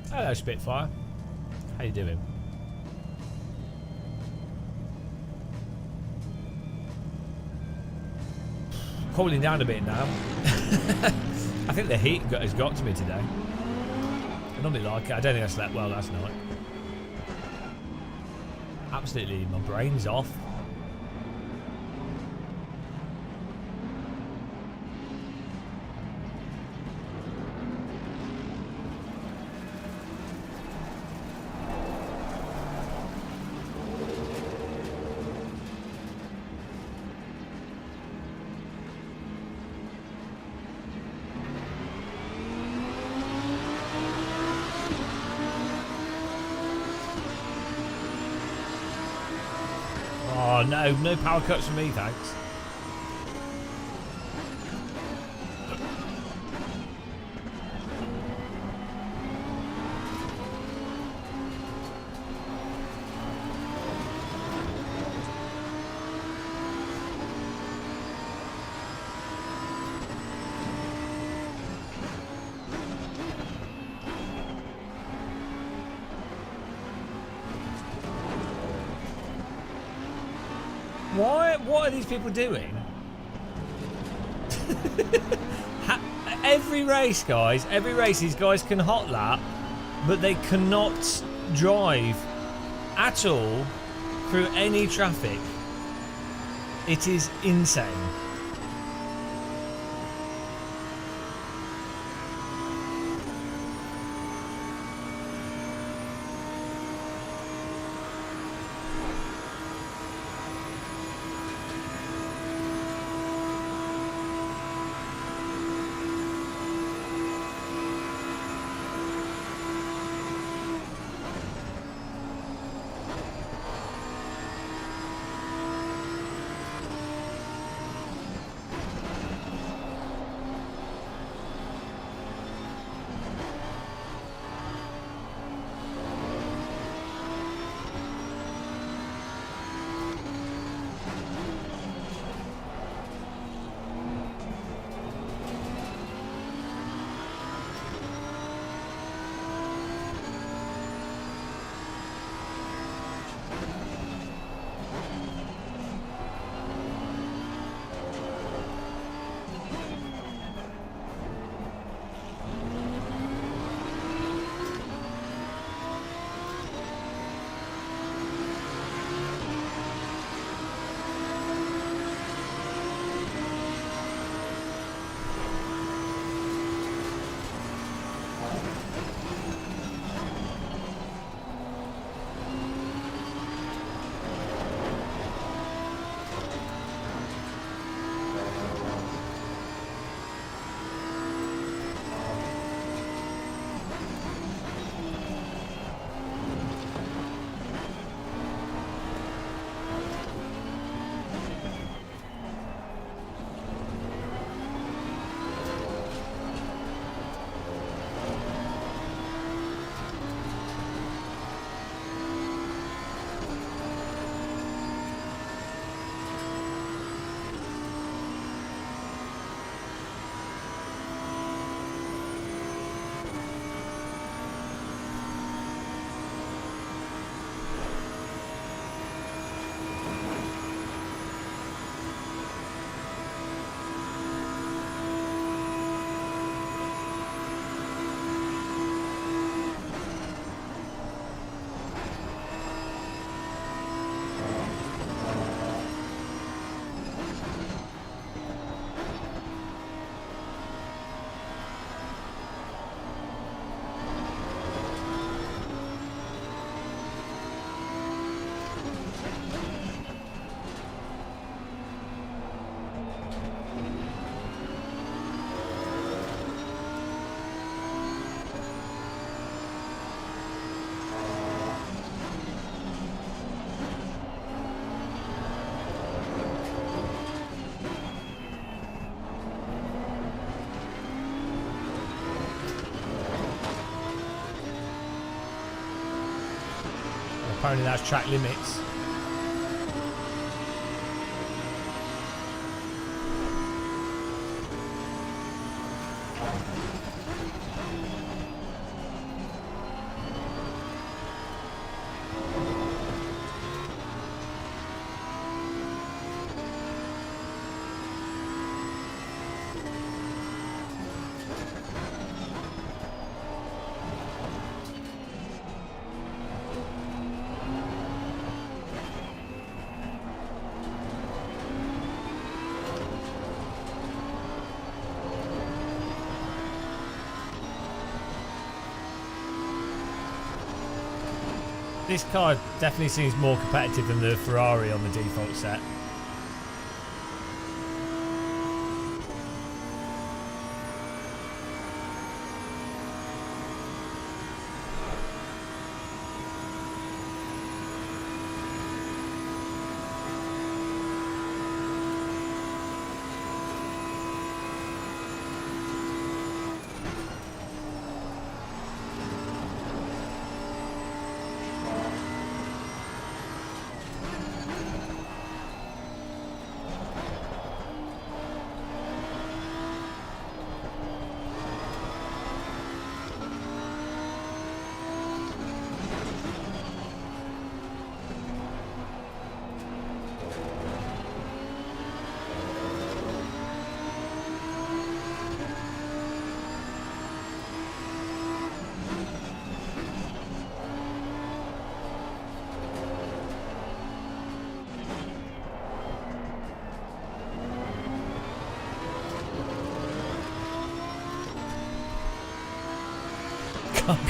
Hello, Spitfire. How you doing? Cooling down a bit now. I think the heat has got to me today. I normally like it. I don't think I slept well last night. Absolutely, my brain's off. Oh no, no power cuts for me, thanks. What are these people doing? Every race, guys, every race these guys can hot lap, but they cannot drive at all through any traffic. It is insane. apparently that's track limits. This car definitely seems more competitive than the Ferrari on the default set.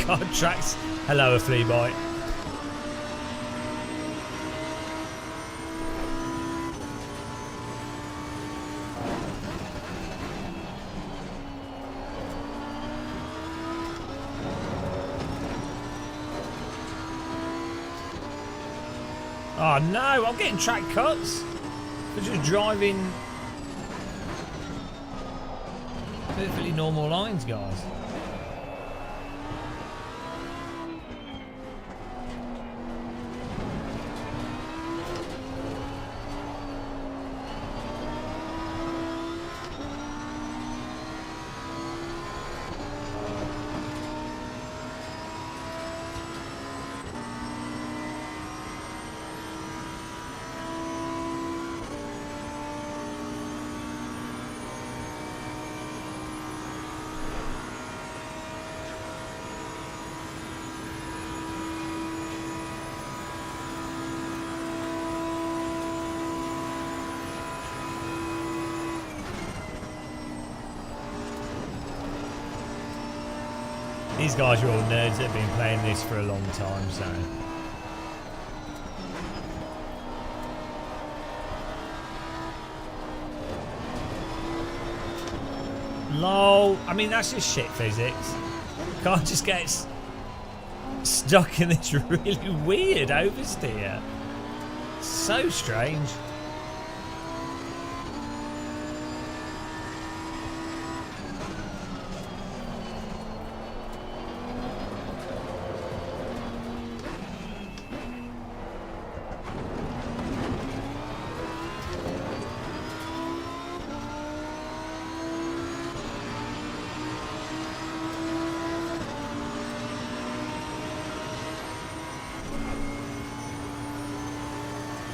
God, tracks. Hello, a flea bite. Oh no, I'm getting track cuts. We're just driving perfectly normal lines, guys. These guys are all nerds that have been playing this for a long time, so... LOL. I mean, that's just shit physics. Car just gets stuck in this really weird oversteer. So strange.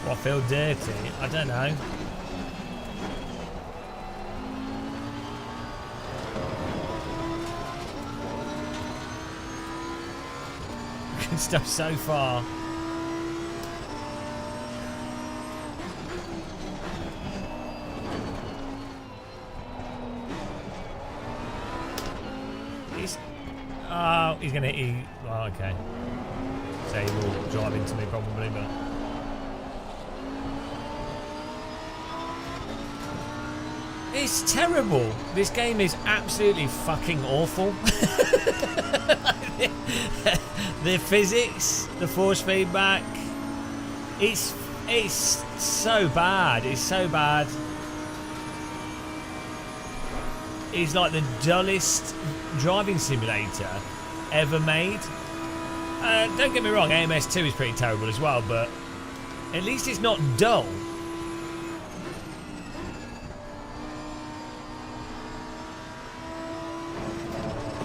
I feel dirty. I don't know. Good stuff so far. He's gonna eat. Oh, okay. So he will drive into me probably, but. It's terrible. This game is absolutely fucking awful. The physics, the force feedback, it's so bad. It's so bad. It's like the dullest driving simulator ever made. Don't get me wrong, AMS2 is pretty terrible as well, but at least it's not dull.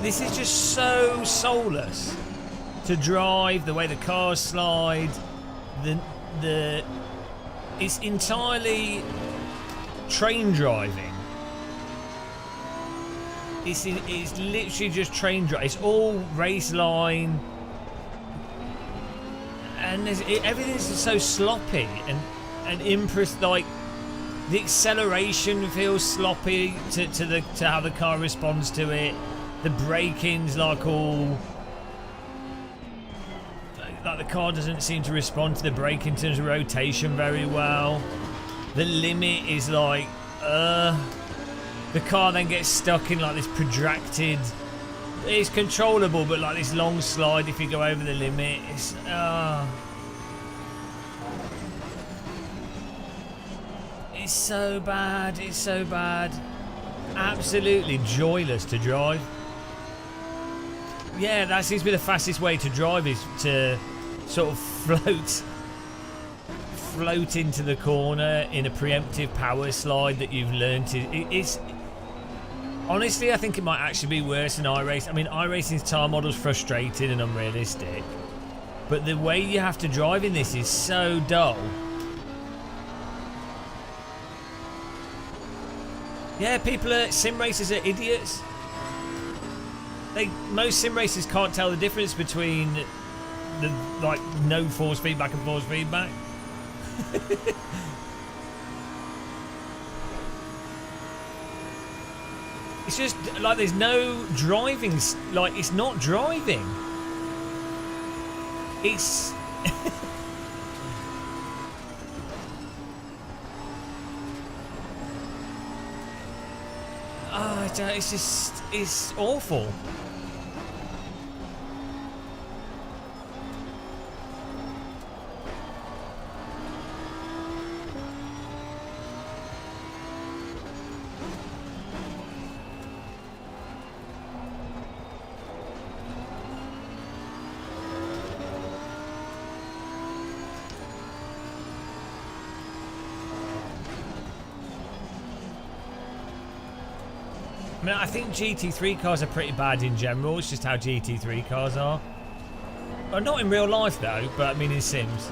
This is just so soulless to drive, the way the cars slide, it's entirely train driving. It's literally just train drive. It's all race line, and everything's just so sloppy and imprecise. Like the acceleration feels sloppy to how the car responds to it. The braking's like all. Like the car doesn't seem to respond to the brake in terms of rotation very well. The limit is like, the car then gets stuck in like this protracted. It's controllable, but like this long slide if you go over the limit. It's so bad. It's so bad. Absolutely joyless to drive. Yeah, that seems to be the fastest way to drive, is to sort of float into the corner in a preemptive power slide that you've learned to. It's honestly, I think it might actually be worse than iRacing. I mean, iRacing's tire model's frustrating and unrealistic, but the way you have to drive in this is so dull. Yeah, sim racers are idiots. Most sim racers can't tell the difference between the like no force feedback and force feedback. It's just like there's no driving. Like it's not driving. It's. It's awful. I mean, I think GT3 cars are pretty bad in general. It's just how GT3 cars are. Well, not in real life though, but I mean in Sims.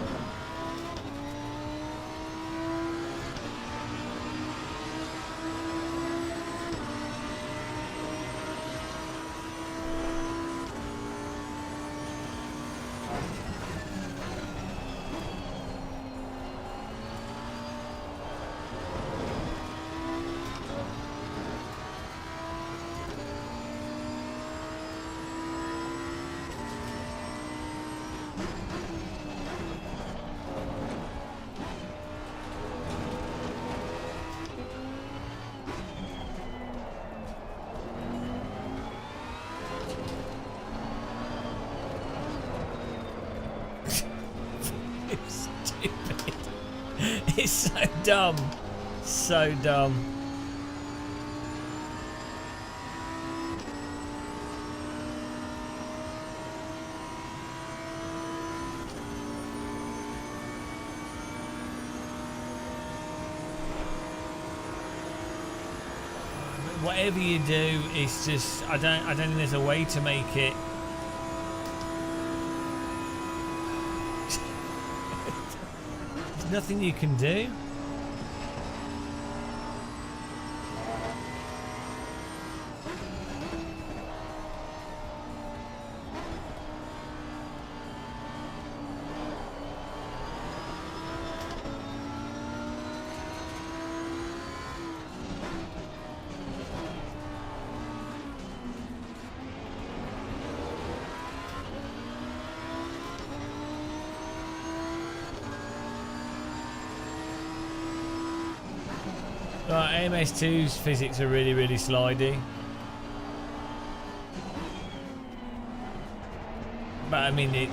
It's so dumb. So dumb. Whatever you do, it's just I don't think there's a way to make it. There's nothing you can do. AMS2's physics are really, really slidey. But I mean,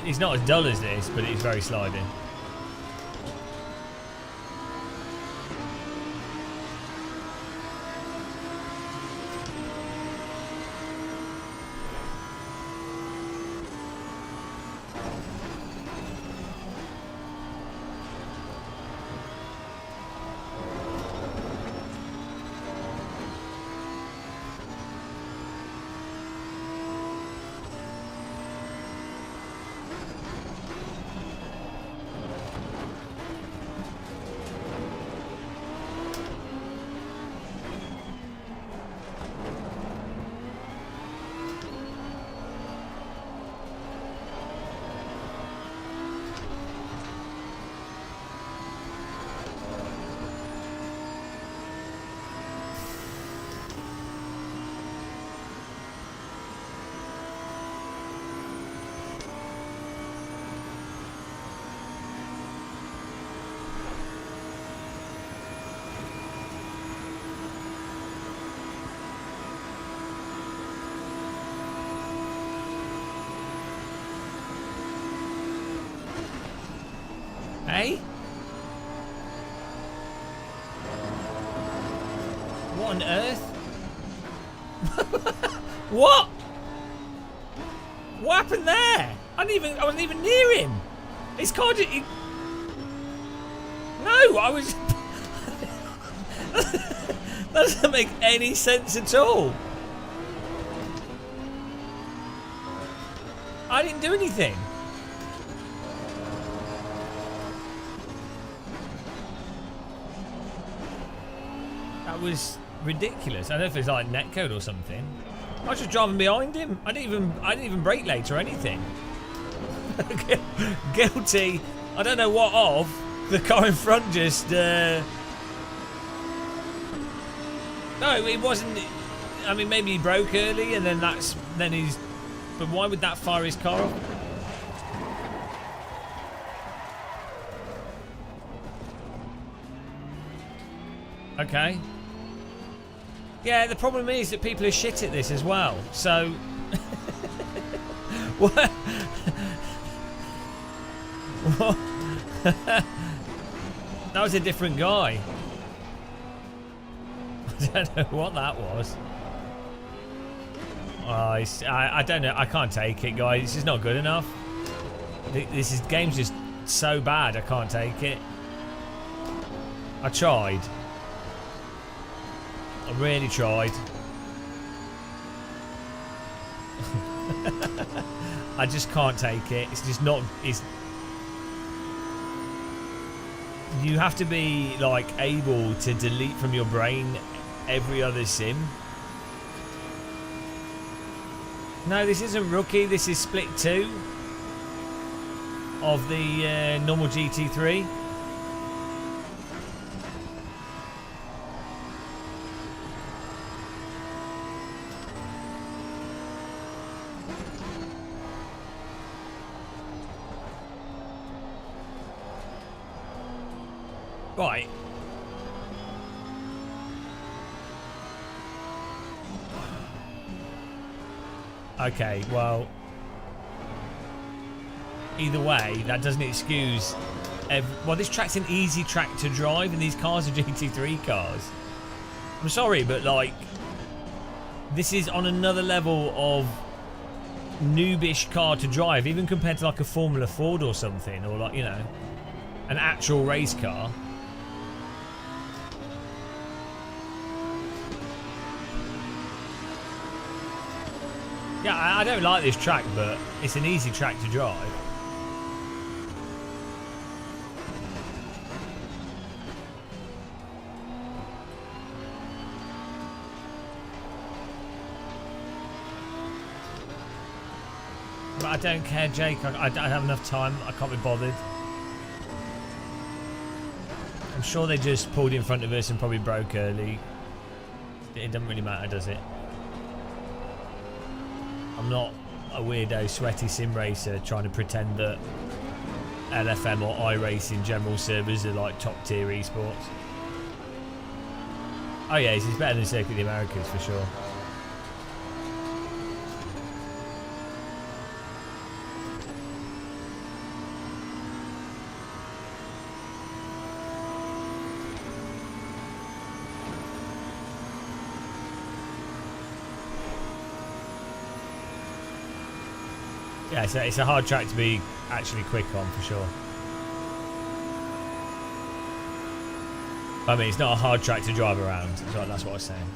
it's not as dull as this, but it's very sliding. What on earth? What? What happened there? I wasn't even near him. His car did. No, I was. That doesn't make any sense at all. I didn't do anything. That was ridiculous. I don't know if it's like netcode or something. I was just driving behind him. I didn't even brake late or anything. Guilty. I don't know what of. The car in front just. No, it wasn't. I mean, maybe he broke early, and then he's. But why would that fire his car off? Okay. Yeah, the problem is that people are shit at this as well. So. What? What? That was a different guy. I don't know what that was. I don't know. I can't take it, guys. This is not good enough. This game's just so bad. I can't take it. I tried. I really tried. I just can't take it. It's just not. You have to be like able to delete from your brain every other sim. No, this isn't Rookie. This is Split 2 of the normal GT3. Right. Okay, well, either way, that doesn't excuse. Well, this track's an easy track to drive, and these cars are GT3 cars. I'm sorry, but like, this is on another level of noobish car to drive, even compared to like a Formula Ford or something, or like, you know, an actual race car. Yeah, I don't like this track, but it's an easy track to drive. But I don't care, Jake. I don't have enough time. I can't be bothered. I'm sure they just pulled in front of us and probably broke early. It doesn't really matter, does it? I'm not a weirdo sweaty sim racer trying to pretend that LFM or iRacing general servers are like top tier esports. Oh yeah, he's better than Circuit of the Americas for sure. Yeah, it's a hard track to be actually quick on for sure. I mean, it's not a hard track to drive around. That's what I was saying.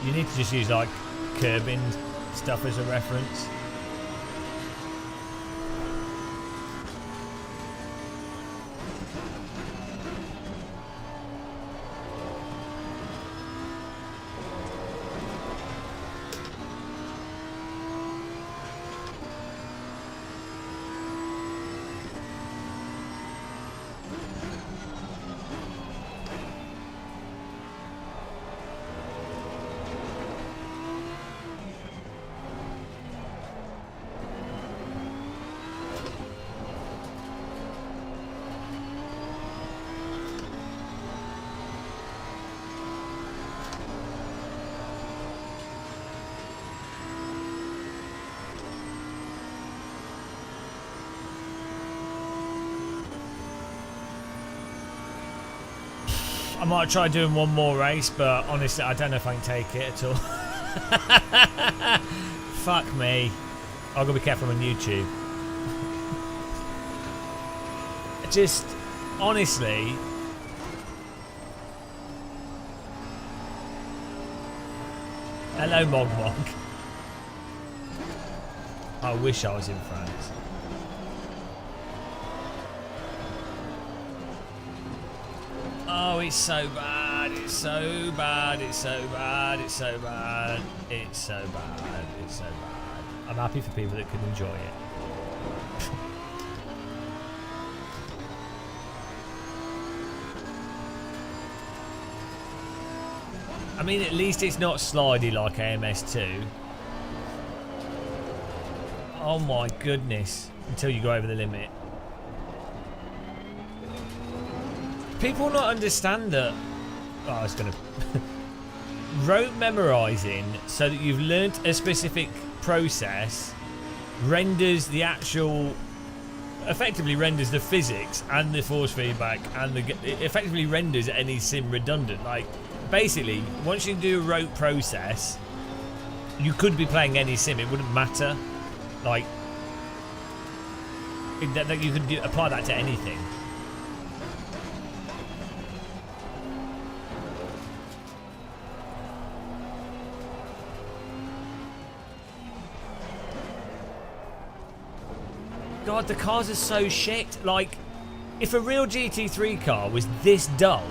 You need to just use like curbing stuff as a reference. I might try doing one more race, but honestly, I don't know if I can take it at all. Fuck me. I've got to be careful on YouTube. Just, honestly... Hello, Mog Mog. I wish I was in France. Oh, it's so bad, it's so bad, it's so bad, it's so bad, it's so bad, it's so bad. I'm happy for people that can enjoy it. I mean, at least it's not slidey like AMS2. Oh my goodness, until you go over the limit. People not understand that. Oh, I was gonna. Rote memorizing so that you've learnt a specific process renders the actual. Effectively renders the physics and the force feedback and it effectively renders any sim redundant. Like, basically, once you do a rote process, you could be playing any sim, it wouldn't matter. Like, that you could apply that to anything. God, the cars are so shit. Like, if a real GT3 car was this dull,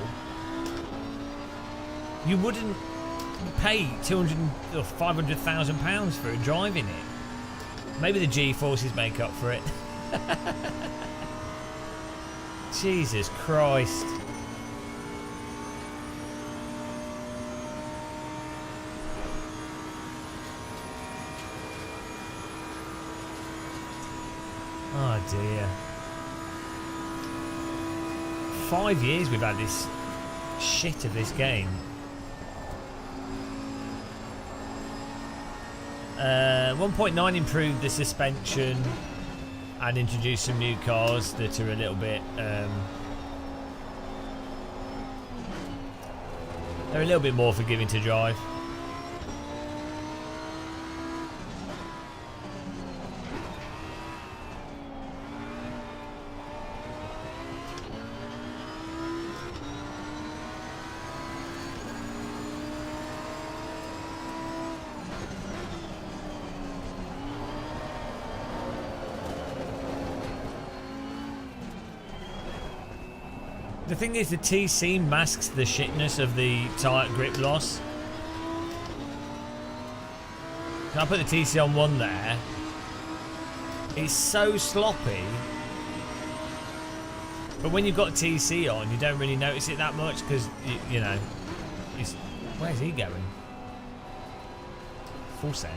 you wouldn't pay 200 or 500,000 pounds for driving it. Maybe the G-forces make up for it. Jesus Christ. Oh dear. 5 years we've had this shit of this game. 1.9 improved the suspension and introduced some new cars that are a little bit they're a little bit more forgiving to drive. The thing is, the TC masks the shitness of the tyre grip loss. Can I put the TC on one there? It's so sloppy. But when you've got TC on, you don't really notice it that much because, you know, where's he going? Full send.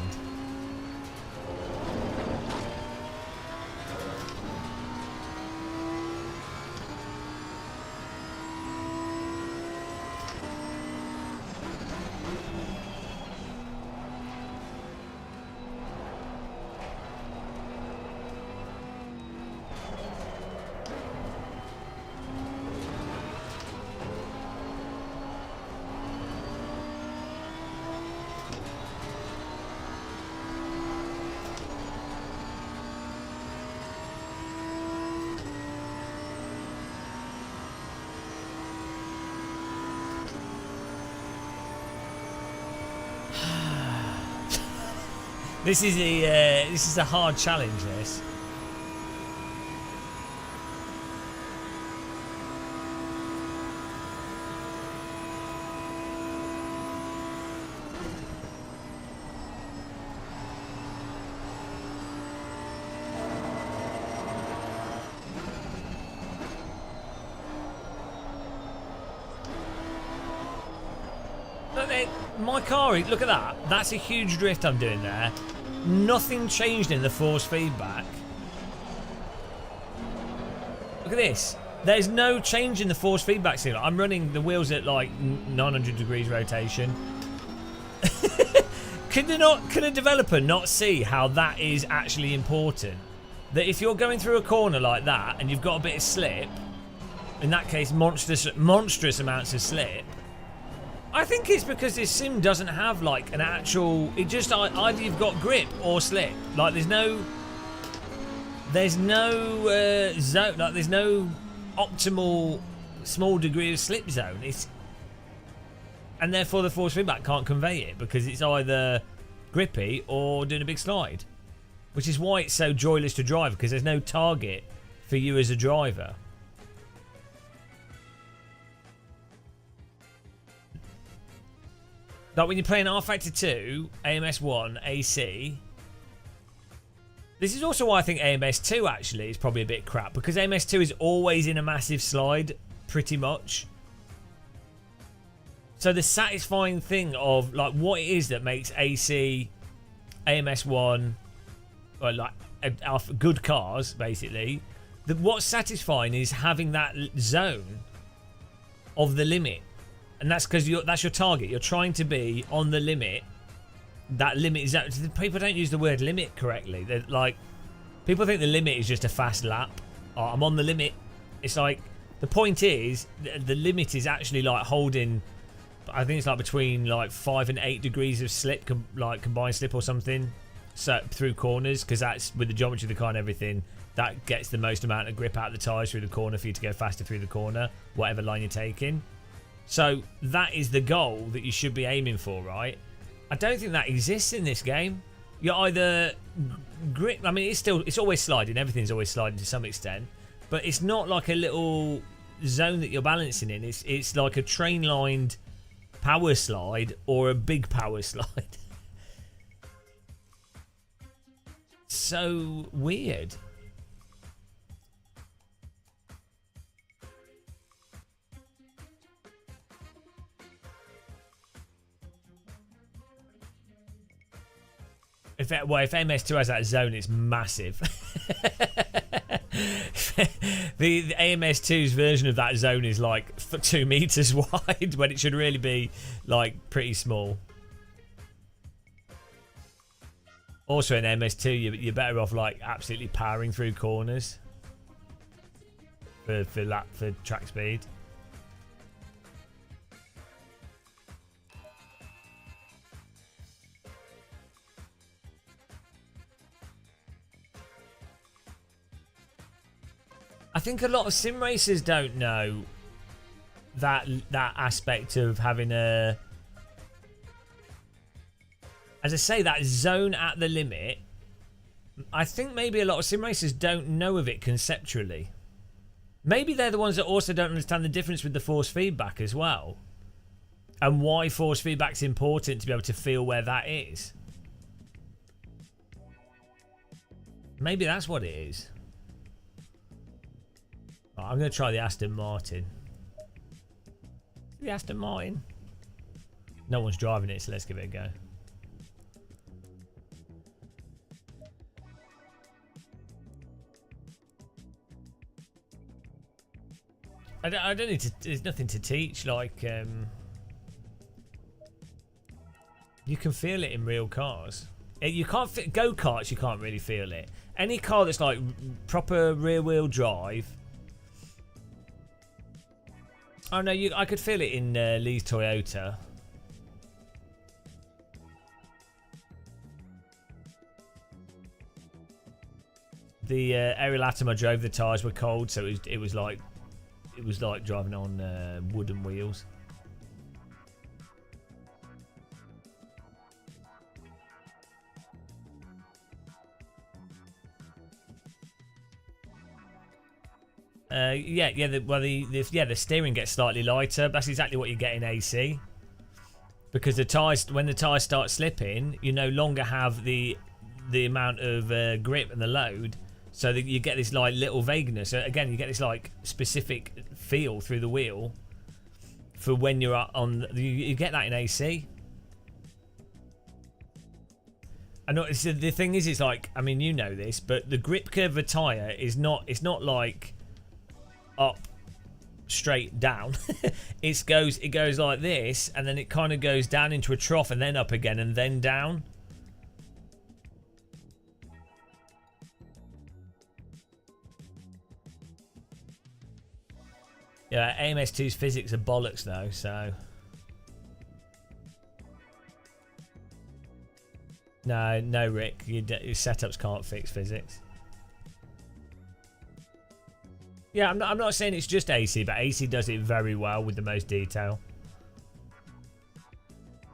This is a hard challenge, this. Look, my car, look at that. That's a huge drift I'm doing there. Nothing changed in the force feedback. Look at this. There's no change in the force feedback signal. I'm running the wheels at like 900 degrees rotation. Can a developer not see how that is actually important? That if you're going through a corner like that and you've got a bit of slip, in that case, monstrous amounts of slip. I think it's because this sim doesn't have like an actual. It just either you've got grip or slip. Like there's no zone. Like there's no optimal small degree of slip zone. And therefore the force feedback can't convey it because it's either grippy or doing a big slide, which is why it's so joyless to drive because there's no target for you as a driver. Like when you're playing R-Factor 2, AMS 1, AC. This is also why I think AMS 2 actually is probably a bit crap because AMS 2 is always in a massive slide, pretty much. So the satisfying thing of like what it is that makes AC, AMS 1, or like good cars basically. What's satisfying is having that zone of the limit. And that's because that's your target. You're trying to be on the limit. That limit is that people don't use the word limit correctly. They're like, people think the limit is just a fast lap. Oh, I'm on the limit. It's like the point is the limit is actually like holding. I think it's like between like 5 and 8 degrees of slip, like combined slip or something. So through corners, because that's with the geometry of the car and everything. That gets the most amount of grip out of the tyres through the corner for you to go faster through the corner, whatever line you're taking. So that is the goal that you should be aiming for, right? I don't think that exists in this game. You're either grip. I mean, it's always sliding. Everything's always sliding to some extent, but it's not like a little zone that you're balancing in. It's like a train-lined power slide or a big power slide. So weird. If MS2 has that zone, it's massive. the AMS2's version of that zone is like 2 meters wide when it should really be like pretty small. Also in MS2, you're better off like absolutely powering through corners for track speed. I think a lot of sim racers don't know that aspect of having a, as I say, that zone at the limit. I think maybe a lot of sim racers don't know of it conceptually. Maybe they're the ones that also don't understand the difference with the force feedback as well, and why force feedback's important to be able to feel where that is. Maybe that's what it is. I'm going to try the Aston Martin. The Aston Martin. No one's driving it, so let's give it a go. I don't need to. There's nothing to teach. Like, you can feel it in real cars. You can't go-karts. You can't really feel it. Any car that's like proper rear-wheel drive. Oh no, I could feel it in Lee's Toyota. The aerial atom I drove, the tyres were cold, so it was like driving on wooden wheels. The steering gets slightly lighter. That's exactly what you get in AC, because the tires, when the tires start slipping, you no longer have the amount of grip and the load, so that you get this like little vagueness. So again, you get this like specific feel through the wheel for when you're on. You get that in AC. I know. The thing is, it's like, I mean, you know this, but the grip curve of a tire is not. It's not like up straight down. It goes like this, and then it kind of goes down into a trough and then up again and then down. Yeah, AMS2's physics are bollocks though, so... No, Rick, your setups can't fix physics. Yeah, I'm not saying it's just AC, but AC does it very well with the most detail.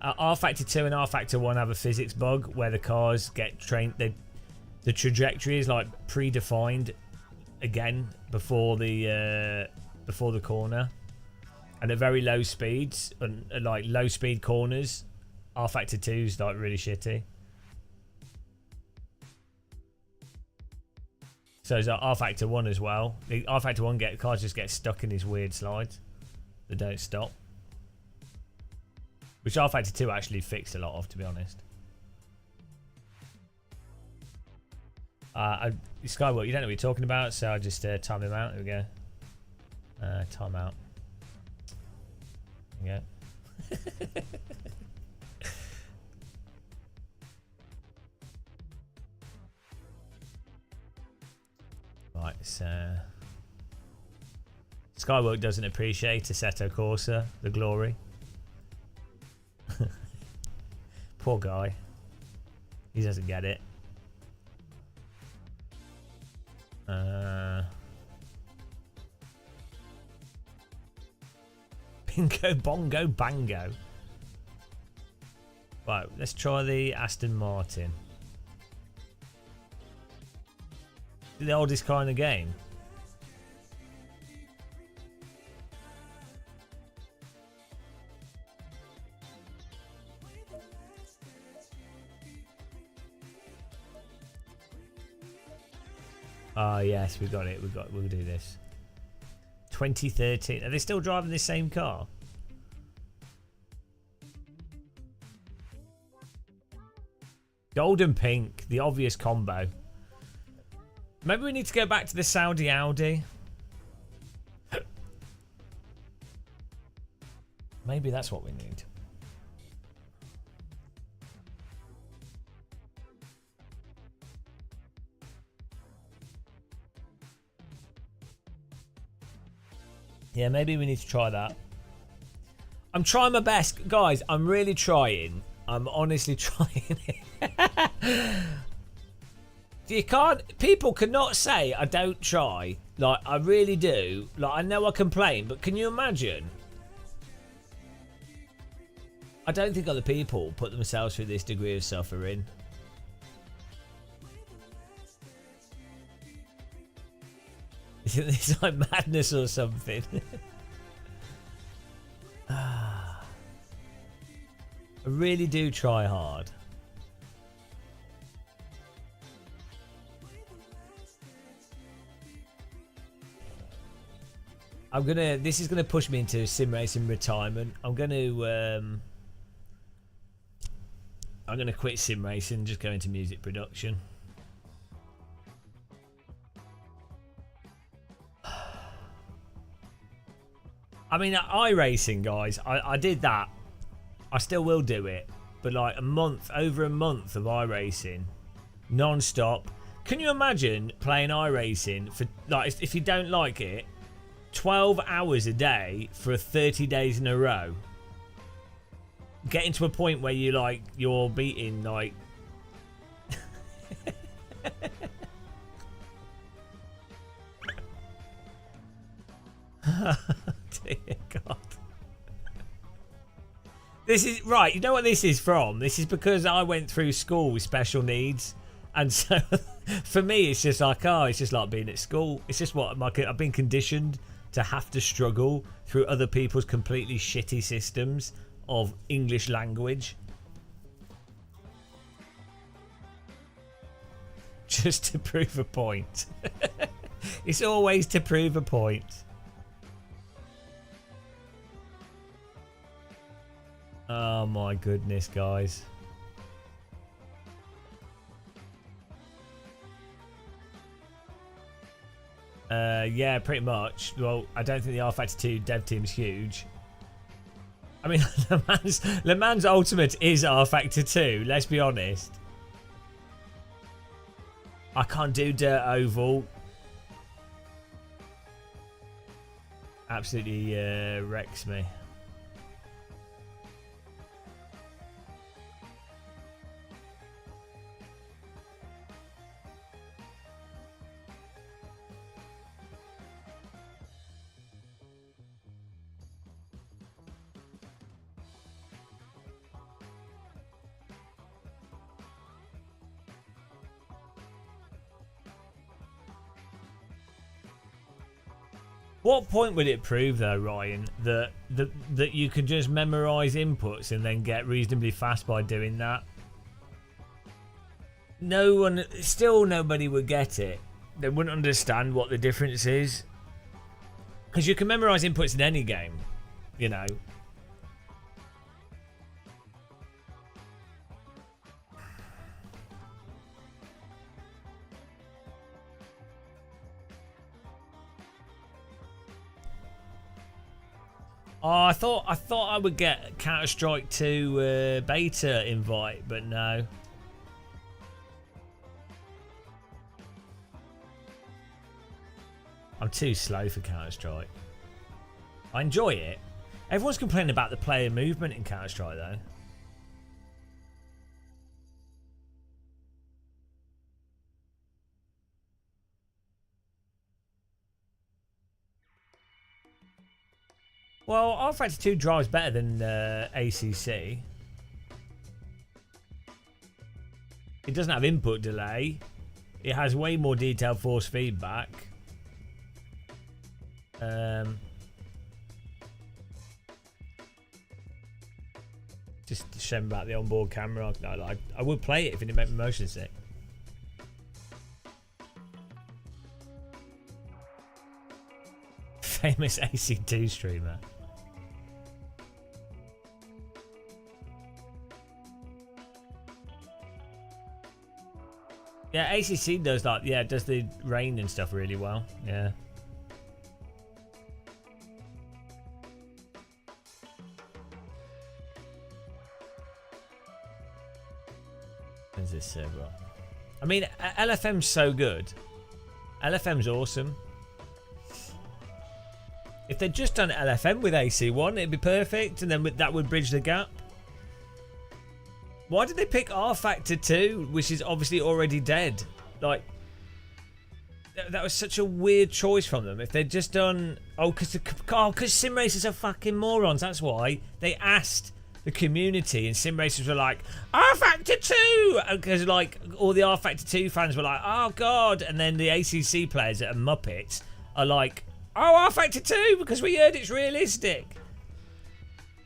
R Factor 2 and R Factor 1 have a physics bug where the cars get trained. The trajectory is like predefined again before the corner, and at very low speeds and like low speed corners, R Factor 2 is like really shitty. So is R Factor 1 as well. The R Factor 1 cars just get stuck in these weird slides that don't stop. Which R Factor 2 actually fixed a lot of, to be honest. Skywalk, you don't know what you're talking about, so I'll just time him out. There we go. Time out. There we go. Right, so... Skywalk doesn't appreciate Assetto Corsa, the glory. Poor guy. He doesn't get it. Bingo, bongo, bango. Right, let's try the Aston Martin. The oldest car in the game. Ah, yes, we got it. We'll do this. 2013. Are they still driving the same car? Gold and pink, the obvious combo. Maybe we need to go back to the Saudi Audi. Maybe that's what we need. Yeah, maybe we need to try that. I'm trying my best. Guys, I'm really trying. I'm honestly trying. You can't... People cannot say I don't try. Like, I really do. Like, I know I complain, but can you imagine? I don't think other people put themselves through this degree of suffering. It's like madness or something. I really do try hard. This is gonna push me into sim racing retirement. I'm gonna quit sim racing and just go into music production. I mean, iRacing, guys, I did that. I still will do it. But like over a month of iRacing, non-stop. Can you imagine playing iRacing for, like, if you don't like it, 12 hours a day for 30 days in a row? Getting to a point where you're beating, like... Dear God. This is right. You know what this is from? This is because I went through school with special needs, and so for me, it's just like, oh, it's just like being at school. It's just what I've been conditioned to have to struggle through other people's completely shitty systems of English language, just to prove a point. It's always to prove a point. Oh my goodness, guys. Yeah, pretty much. Well, I don't think the R Factor 2 dev team is huge. I mean, Le Mans Ultimate is R Factor 2, let's be honest. I can't do Dirt Oval. absolutely wrecks me. What point would it prove, though, Ryan, that you could just memorize inputs and then get reasonably fast by doing that? No one, still nobody would get it. They wouldn't understand what the difference is. Because you can memorize inputs in any game, you know. Oh, I thought I would get Counter-Strike 2 beta invite, but no. I'm too slow for Counter-Strike. I enjoy it. Everyone's complaining about the player movement in Counter-Strike, though. Well, R-Factor 2 drives better than ACC. It doesn't have input delay. It has way more detailed force feedback. Just a shame about the onboard camera. I would play it if it didn't make me motion sick. Famous AC2 streamer. Yeah, ACC does that. Yeah, it does the rain and stuff really well. Yeah. When's this server? I mean, LFM's so good. LFM's awesome. If they'd just done LFM with AC1, it'd be perfect, and then that would bridge the gap. Why did they pick R Factor 2, which is obviously already dead? Like, that was such a weird choice from them. If they'd just done... Oh, because sim racers are fucking morons. That's why they asked the community, and sim racers were like, R Factor 2! Because, like, all the R Factor 2 fans were like, oh, God. And then the ACC players that are Muppets are like, oh, R Factor 2, because we heard it's realistic.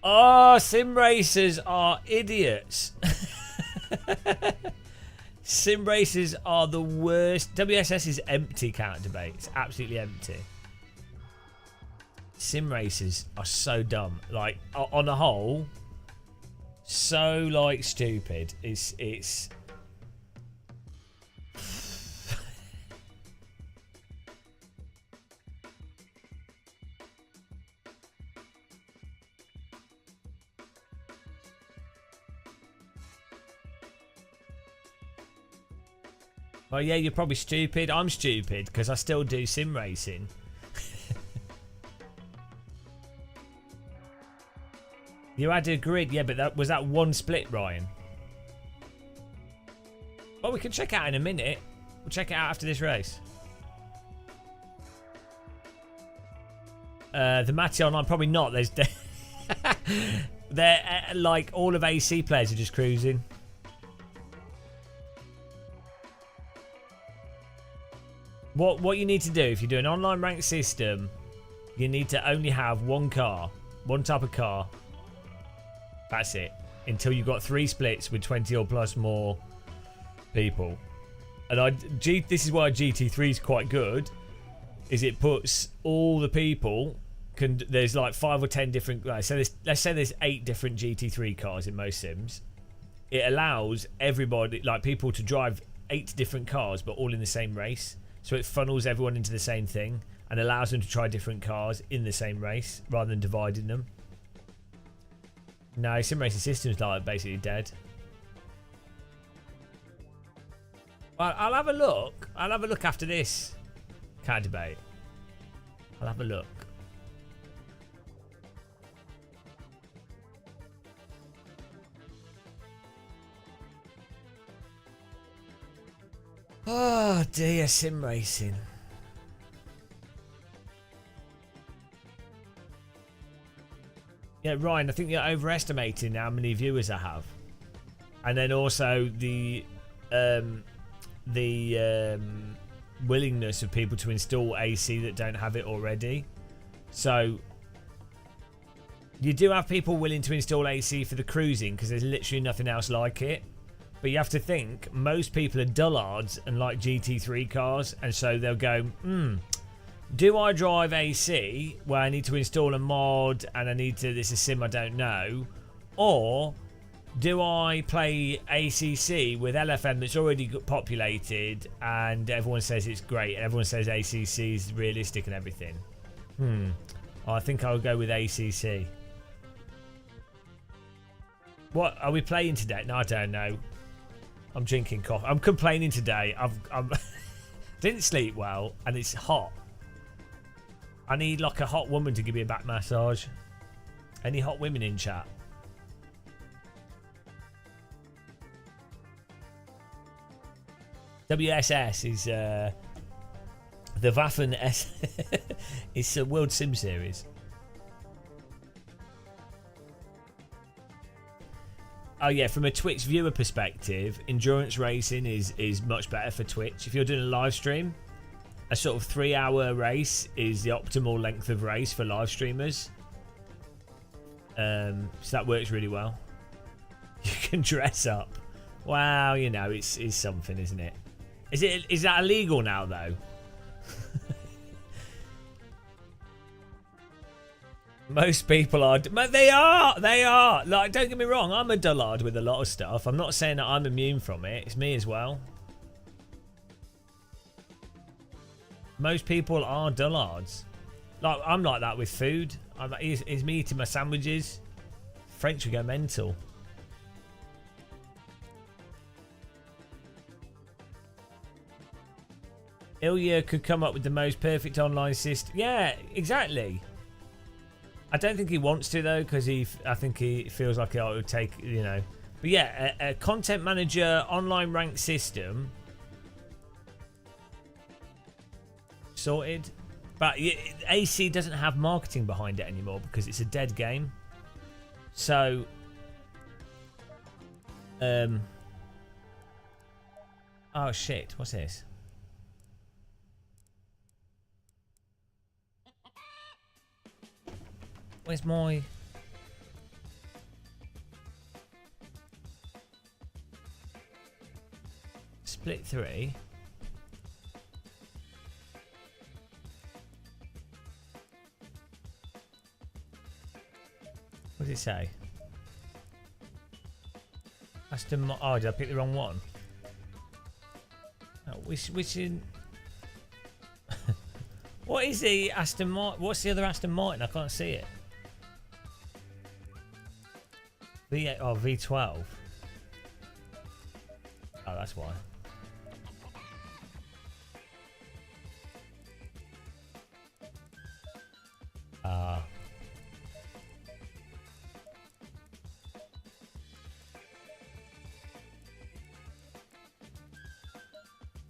Oh, sim racers are idiots. Sim racers are the worst. WSS is empty, counter debate. It's absolutely empty. Sim racers are so dumb. Like, on the whole, so, like, stupid. It's... Well, yeah, you're probably stupid. I'm stupid because I still do sim racing. You had a grid, yeah, but was that one split, Ryan? Well, we can check it out in a minute. We'll check it out after this race. The Matty Online, probably not. There's they're like all of AC players are just cruising. What you need to do if you do an online ranked system, you need to only have one car, one type of car. That's it. Until you've got 3 splits with 20 or plus more people. And this is why GT3 is quite good. Is it puts all the people. There's like 5 or 10 different. So let's say there's 8 different GT3 cars in most sims. It allows everybody, like people, to drive 8 different cars, but all in the same race. So it funnels everyone into the same thing and allows them to try different cars in the same race rather than dividing them. No, sim racing systems like basically dead. Well, I'll have a look. I'll have a look after this. Can't debate. I'll have a look. Oh dear, sim racing. Yeah, Ryan, I think you're overestimating how many viewers I have. And then also the willingness of people to install AC that don't have it already. So you do have people willing to install AC for the cruising because there's literally nothing else like it. But you have to think most people are dullards and like GT3 cars, and so they'll go, do I drive AC where I need to install a mod and I need to, this is a sim I don't know, or do I play ACC with LFM that's already populated and everyone says it's great and everyone says ACC is realistic and everything? I think I'll go with ACC. What are we playing today? No, I don't know. I'm drinking coffee. I'm complaining today. I'm didn't sleep well and it's hot. I need like a hot woman to give me a back massage. Any hot women in chat? WSS is the Waffen S. It's a World Sim Series. Oh yeah, from a Twitch viewer perspective, endurance racing is much better for Twitch. If you're doing a live stream, a sort of 3-hour race is the optimal length of race for live streamers. So that works really well. You can dress up. Wow, you know, it's something, isn't it? Is that illegal now though? Most people are, but they are. Like, don't get me wrong, I'm a dullard with a lot of stuff. I'm not saying that I'm immune from it. It's me as well. Most people are dullards. Like, I'm like that with food. It's me eating my sandwiches. French would go mental. Ilya could come up with the most perfect online system. Yeah, exactly. I don't think he wants to though, because I think he feels like it would take, you know. But yeah, a content manager online ranked system sorted. But AC doesn't have marketing behind it anymore because it's a dead game. So oh shit, what's this? Where's my... Split 3? What does it say? Aston Martin... Oh, did I pick the wrong one? Oh, which in... What is the Aston Martin? What's the other Aston Martin? I can't see it. V8 or V12. Oh, that's why.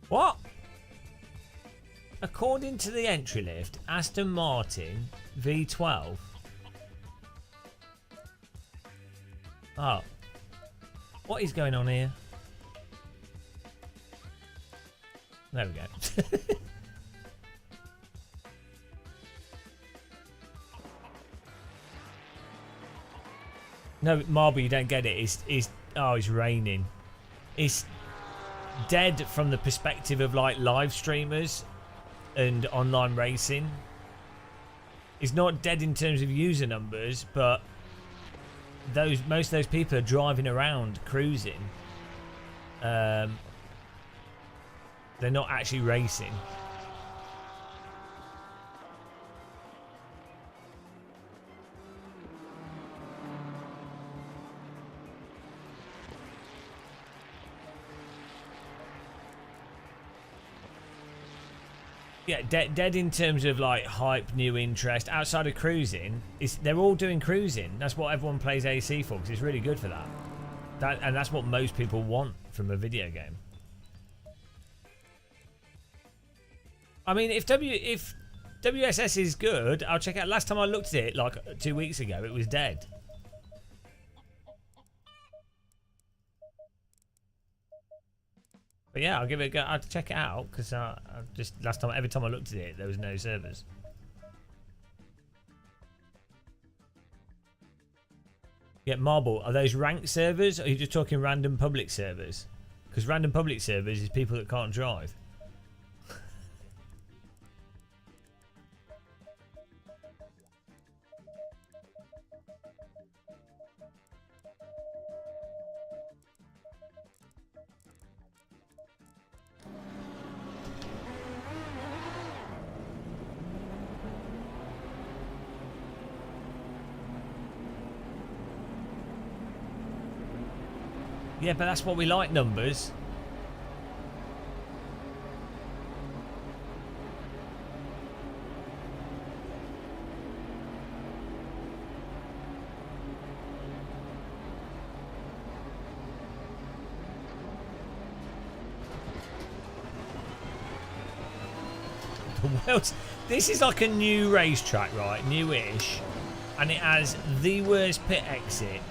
What? According to the entry lift, Aston Martin V12. Oh. What is going on here? There we go. No, Marble, you don't get it. Oh, it's raining. It's dead from the perspective of like live streamers and online racing. It's not dead in terms of user numbers, but most of those people are driving around cruising. They're not actually racing. Yeah, dead in terms of like hype, new interest. Outside of cruising, they're all doing cruising. That's what everyone plays AC for, because it's really good for that. And that's what most people want from a video game. I mean, if WSS is good, I'll check it out. Last time I looked at it, like 2 weeks ago, it was dead. But yeah, I'll give it a go. I'll check it out because every time I looked at it, there was no servers. Yeah, Marble, are those ranked servers or are you just talking random public servers? Because random public servers is people that can't drive. Yeah, but that's what we like, numbers. The world's... This is like a new racetrack, right? Newish. And it has the worst pit exit.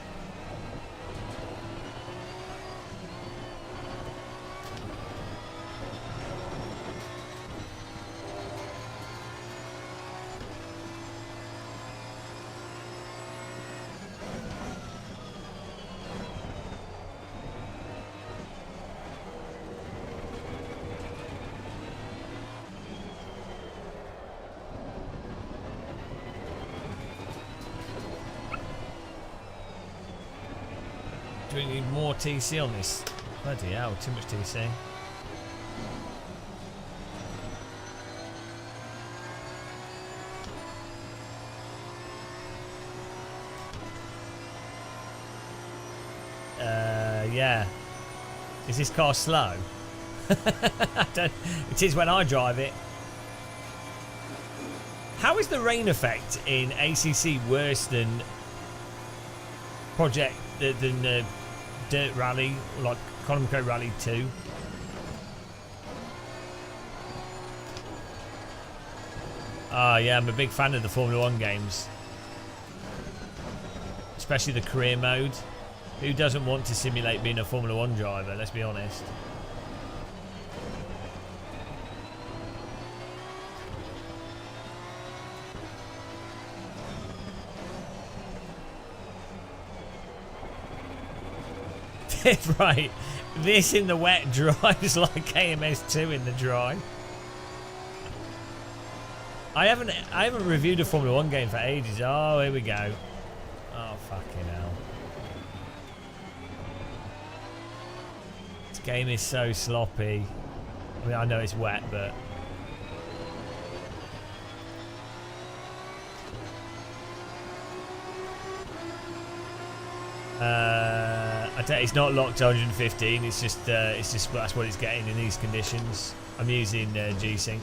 We need more TC on this. Bloody hell, too much TC. Yeah. Is this car slow? It is when I drive it. How is the rain effect in ACC worse than Project than Dirt Rally, like Economico Rally 2? Yeah, I'm a big fan of the Formula 1 games. Especially the career mode. Who doesn't want to simulate being a Formula 1 driver, let's be honest. Right, this in the wet drives like KMS2 in the dry. I haven't reviewed a Formula 1 game for ages. Oh, here we go. Oh, fucking hell. This game is so sloppy. I mean, I know it's wet, but... it's not locked to 115. It's just that's what it's getting in these conditions. I'm using G-Sync.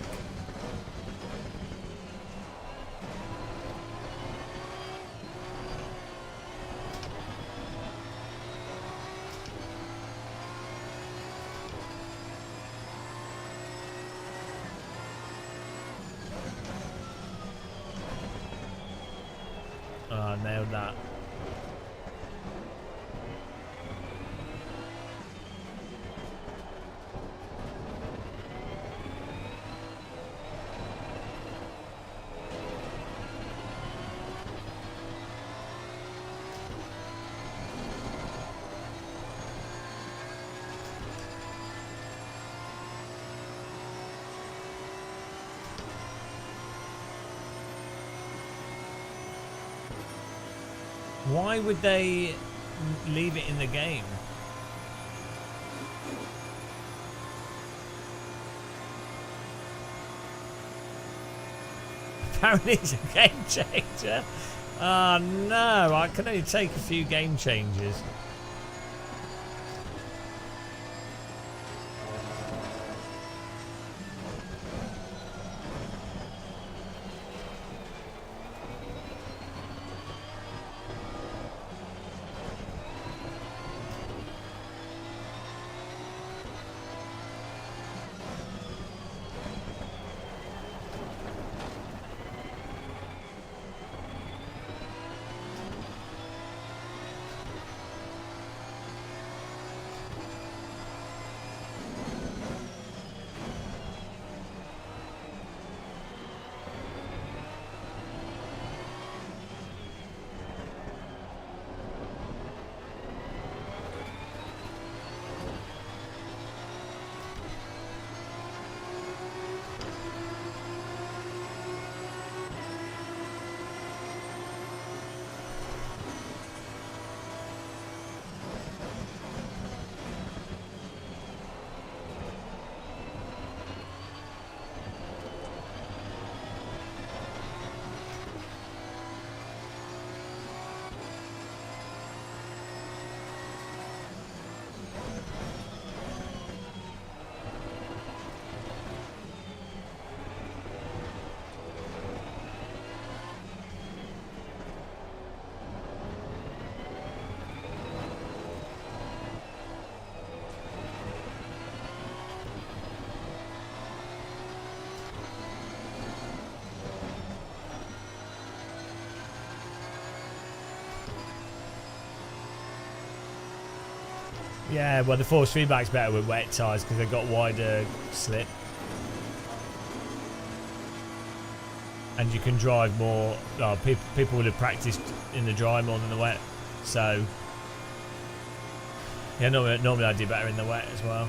Oh, I nailed that. Why would they leave it in the game? Apparently it's a game changer. Oh no, I can only take a few game changers. Yeah, well, the force feedback's better with wet tyres because they've got wider slip. And you can drive more. Oh, people would have practiced in the dry more than the wet. So, yeah, normally I do better in the wet as well.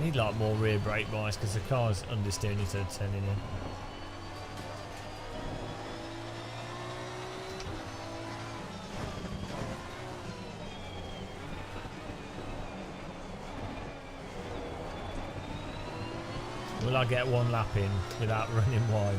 Need like more rear brake bias because the car's understeering you to turning in. Will I get one lap in without running wide?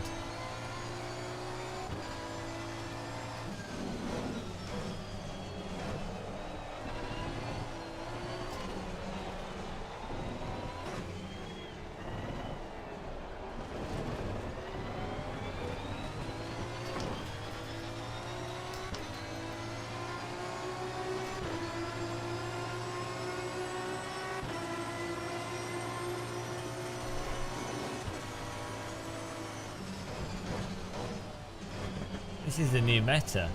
This is the new meta.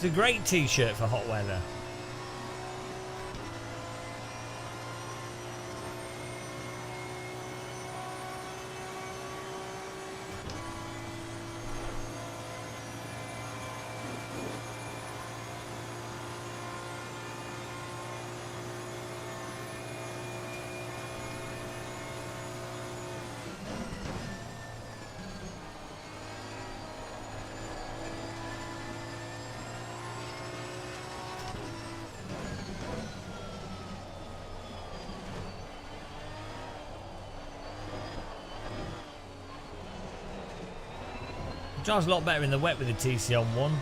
It's a great t-shirt for hot weather. Drives a lot better in the wet with the TC on one.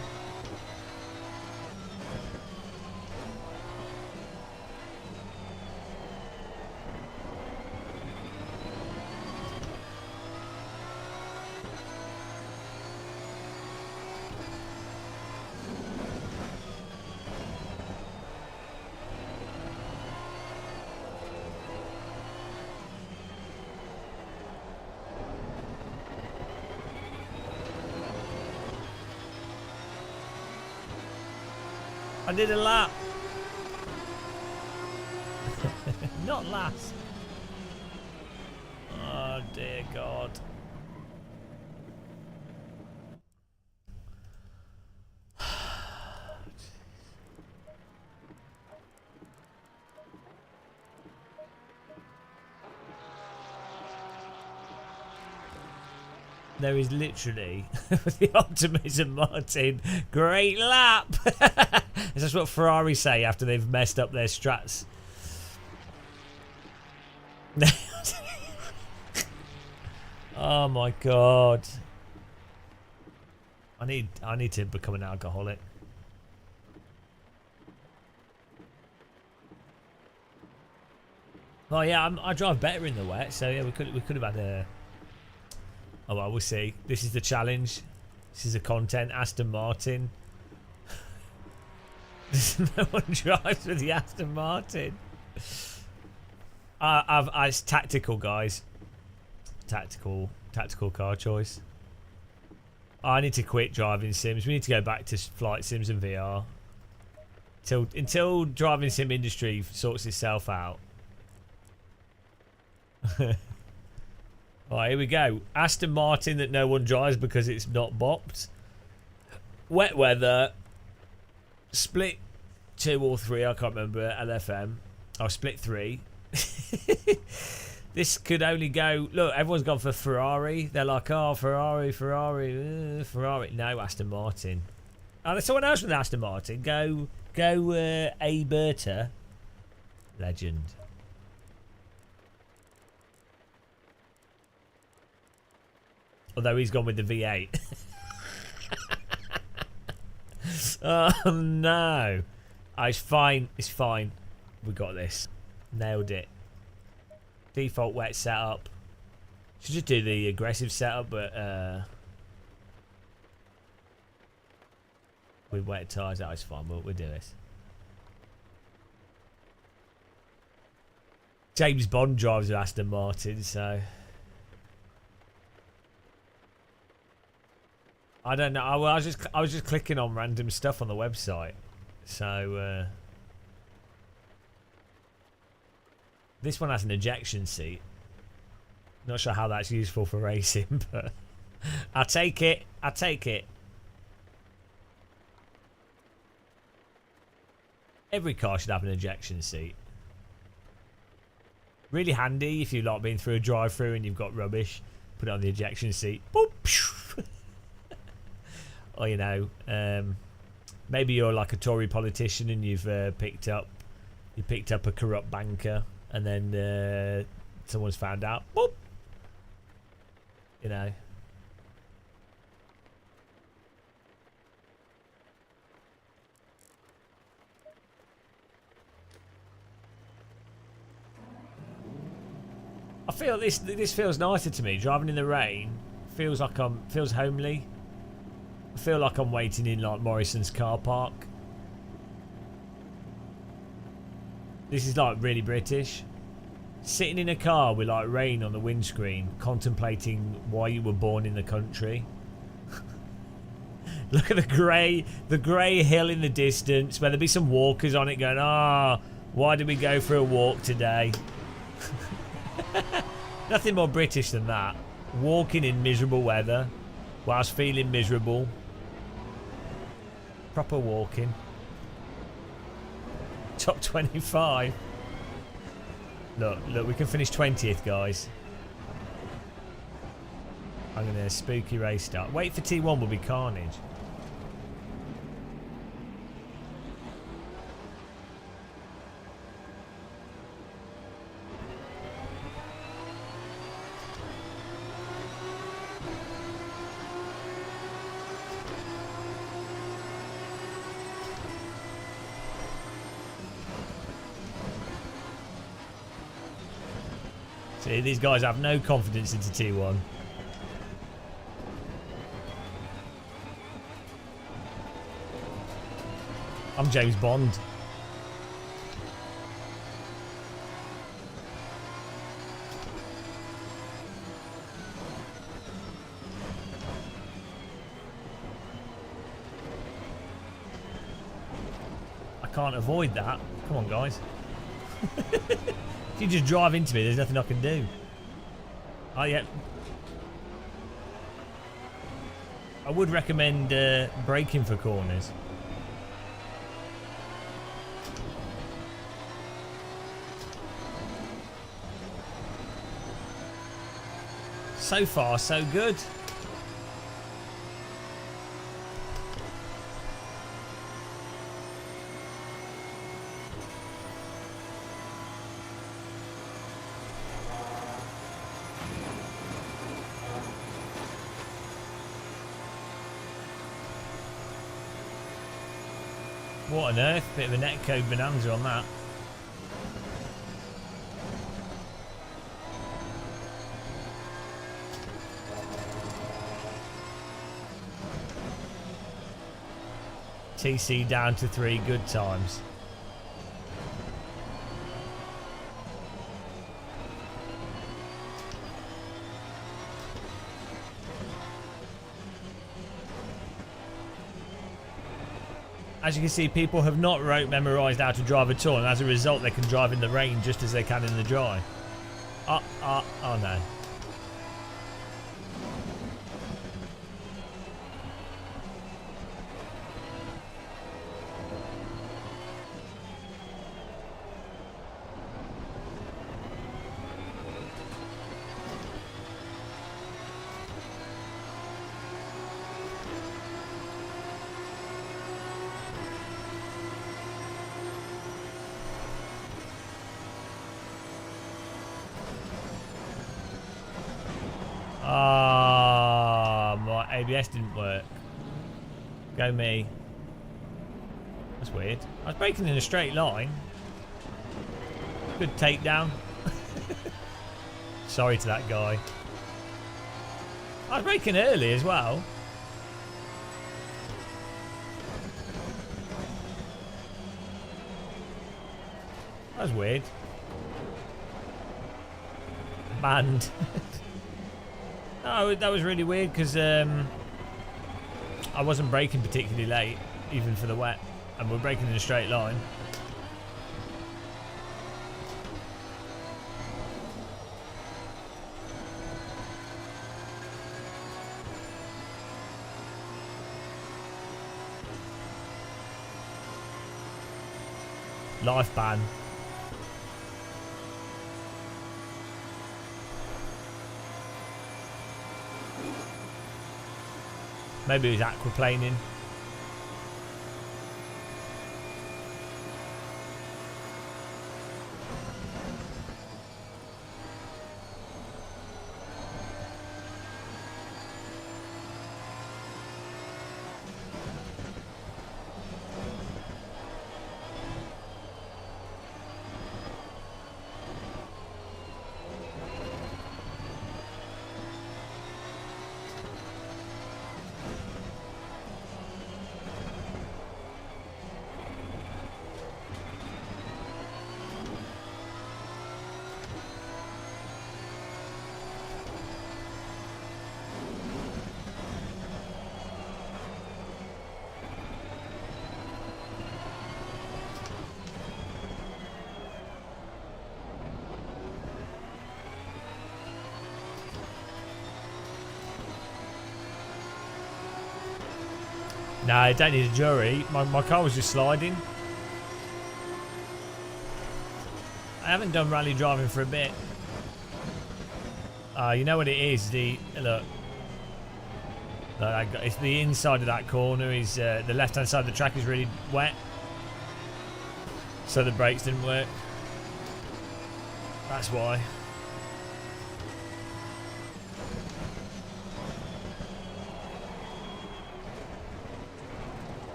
I did a lap. Not last. Oh dear God. There is literally the optimism, Martin. Great lap. Is that what Ferrari say after they've messed up their strats? Oh my God. I need to become an alcoholic. Oh yeah, I drive better in the wet, so yeah, we could have had a. Oh well, we'll see. This is the challenge. This is the content. Aston Martin. No one drives with the Aston Martin. It's tactical, guys. Tactical car choice. I need to quit driving sims. We need to go back to flight sims and VR. Until driving sim industry sorts itself out. Right, here we go. Aston Martin that no one drives because it's not bopped. Wet weather. Split 2 or 3, I can't remember. LFM. Oh, split 3. This could only go... Look, everyone's gone for Ferrari. They're like, oh, Ferrari. Ferrari. No, Aston Martin. Oh, there's someone else with Aston Martin. Go, Aberta. Legend. Although he's gone with the V8. Oh, no. Oh, it's fine. It's fine. We got this. Nailed it. Default wet setup. Should just do the aggressive setup, but with wet tyres, that was fine. We'll do this. James Bond drives with Aston Martin, so I don't know. I was just clicking on random stuff on the website, so this one has an ejection seat. Not sure how that's useful for racing, but I'll take it. I'll take it. Every car should have an ejection seat. Really handy if you've like been through a drive-through and you've got rubbish. Put it on the ejection seat. Boop. Or you know, maybe you're like a Tory politician and you've picked up a corrupt banker, and then someone's found out. Boop. You know. I feel this feels nicer to me. Driving in the rain feels like feels homely. I feel like I'm waiting in like Morrison's car park. This is like really British. Sitting in a car with like rain on the windscreen, contemplating why you were born in the country. Look at the grey hill in the distance where there'll be some walkers on it going, why did we go for a walk today? Nothing more British than that. Walking in miserable weather whilst feeling miserable. Proper walking. Top 25. Look, we can finish 20th, guys. I'm going to spooky race start. Wait for T1 will be carnage. See, these guys have no confidence into T1. I'm James Bond. I can't avoid that. Come on, guys. If you just drive into me, there's nothing I can do. Oh, yeah. I would recommend braking for corners. So far, so good. What on earth? Bit of a netcode bonanza on that. TC down to 3, good times. As you can see, people have not memorised how to drive at all, and as a result they can drive in the rain just as they can in the dry. Oh no. Ah, my ABS didn't work. Go me. That's weird. I was braking in a straight line. Good takedown. Sorry to that guy. I was braking early as well. That was weird. Banned. Oh, that was really weird because I wasn't braking particularly late, even for the wet, and we're braking in a straight line. Life ban. Maybe he's aquaplaning. No, I don't need a jury. My car was just sliding. I haven't done rally driving for a bit. You know what it is? Look, it's the inside of that corner. Is the left-hand side of the track is really wet, so the brakes didn't work. That's why.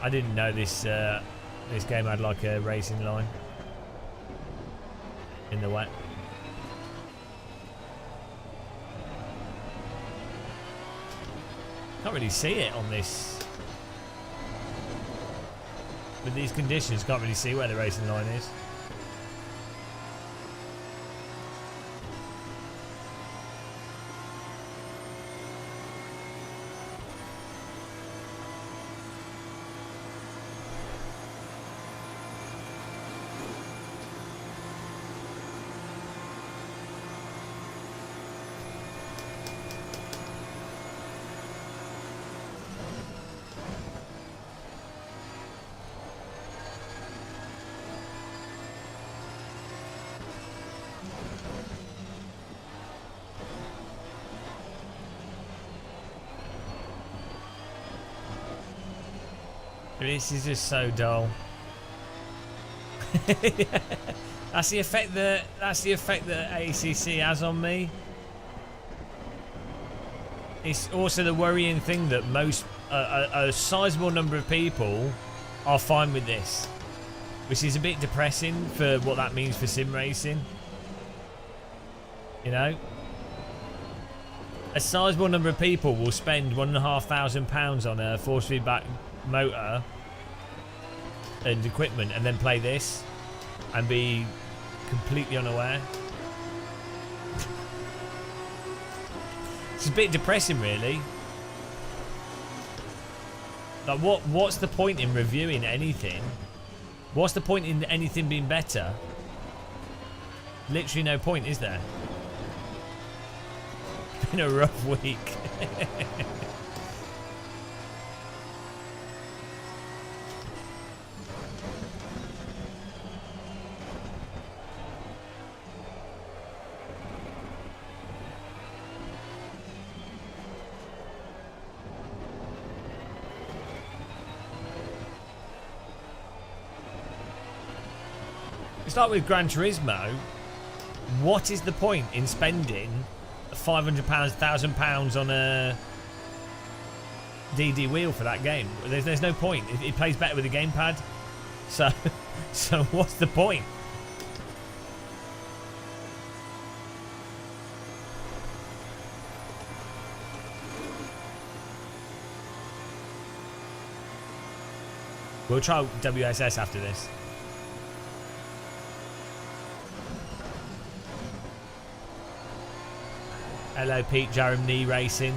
I didn't know this this game had like a racing line in the wet. Can't really see it on this. With these conditions, can't really see where the racing line is. This is just so dull. That's the effect that ACC has on me. It's also the worrying thing that most a sizable number of people are fine with this, which is a bit depressing for what that means for sim racing. You know, a sizable number of people will spend £1,500 on a force feedback motor and equipment and then play this and be completely unaware. It's a bit depressing, really. Like, what's the point in reviewing anything? What's the point in anything being better? Literally no point, is there? It's been a rough week. It's like with Gran Turismo. What is the point in spending £500, £1,000 on a DD wheel for that game. There's no point. It plays better with a gamepad. So, so what's the point? We'll try WSS after this. Hello, Pete Jarum Knee Racing.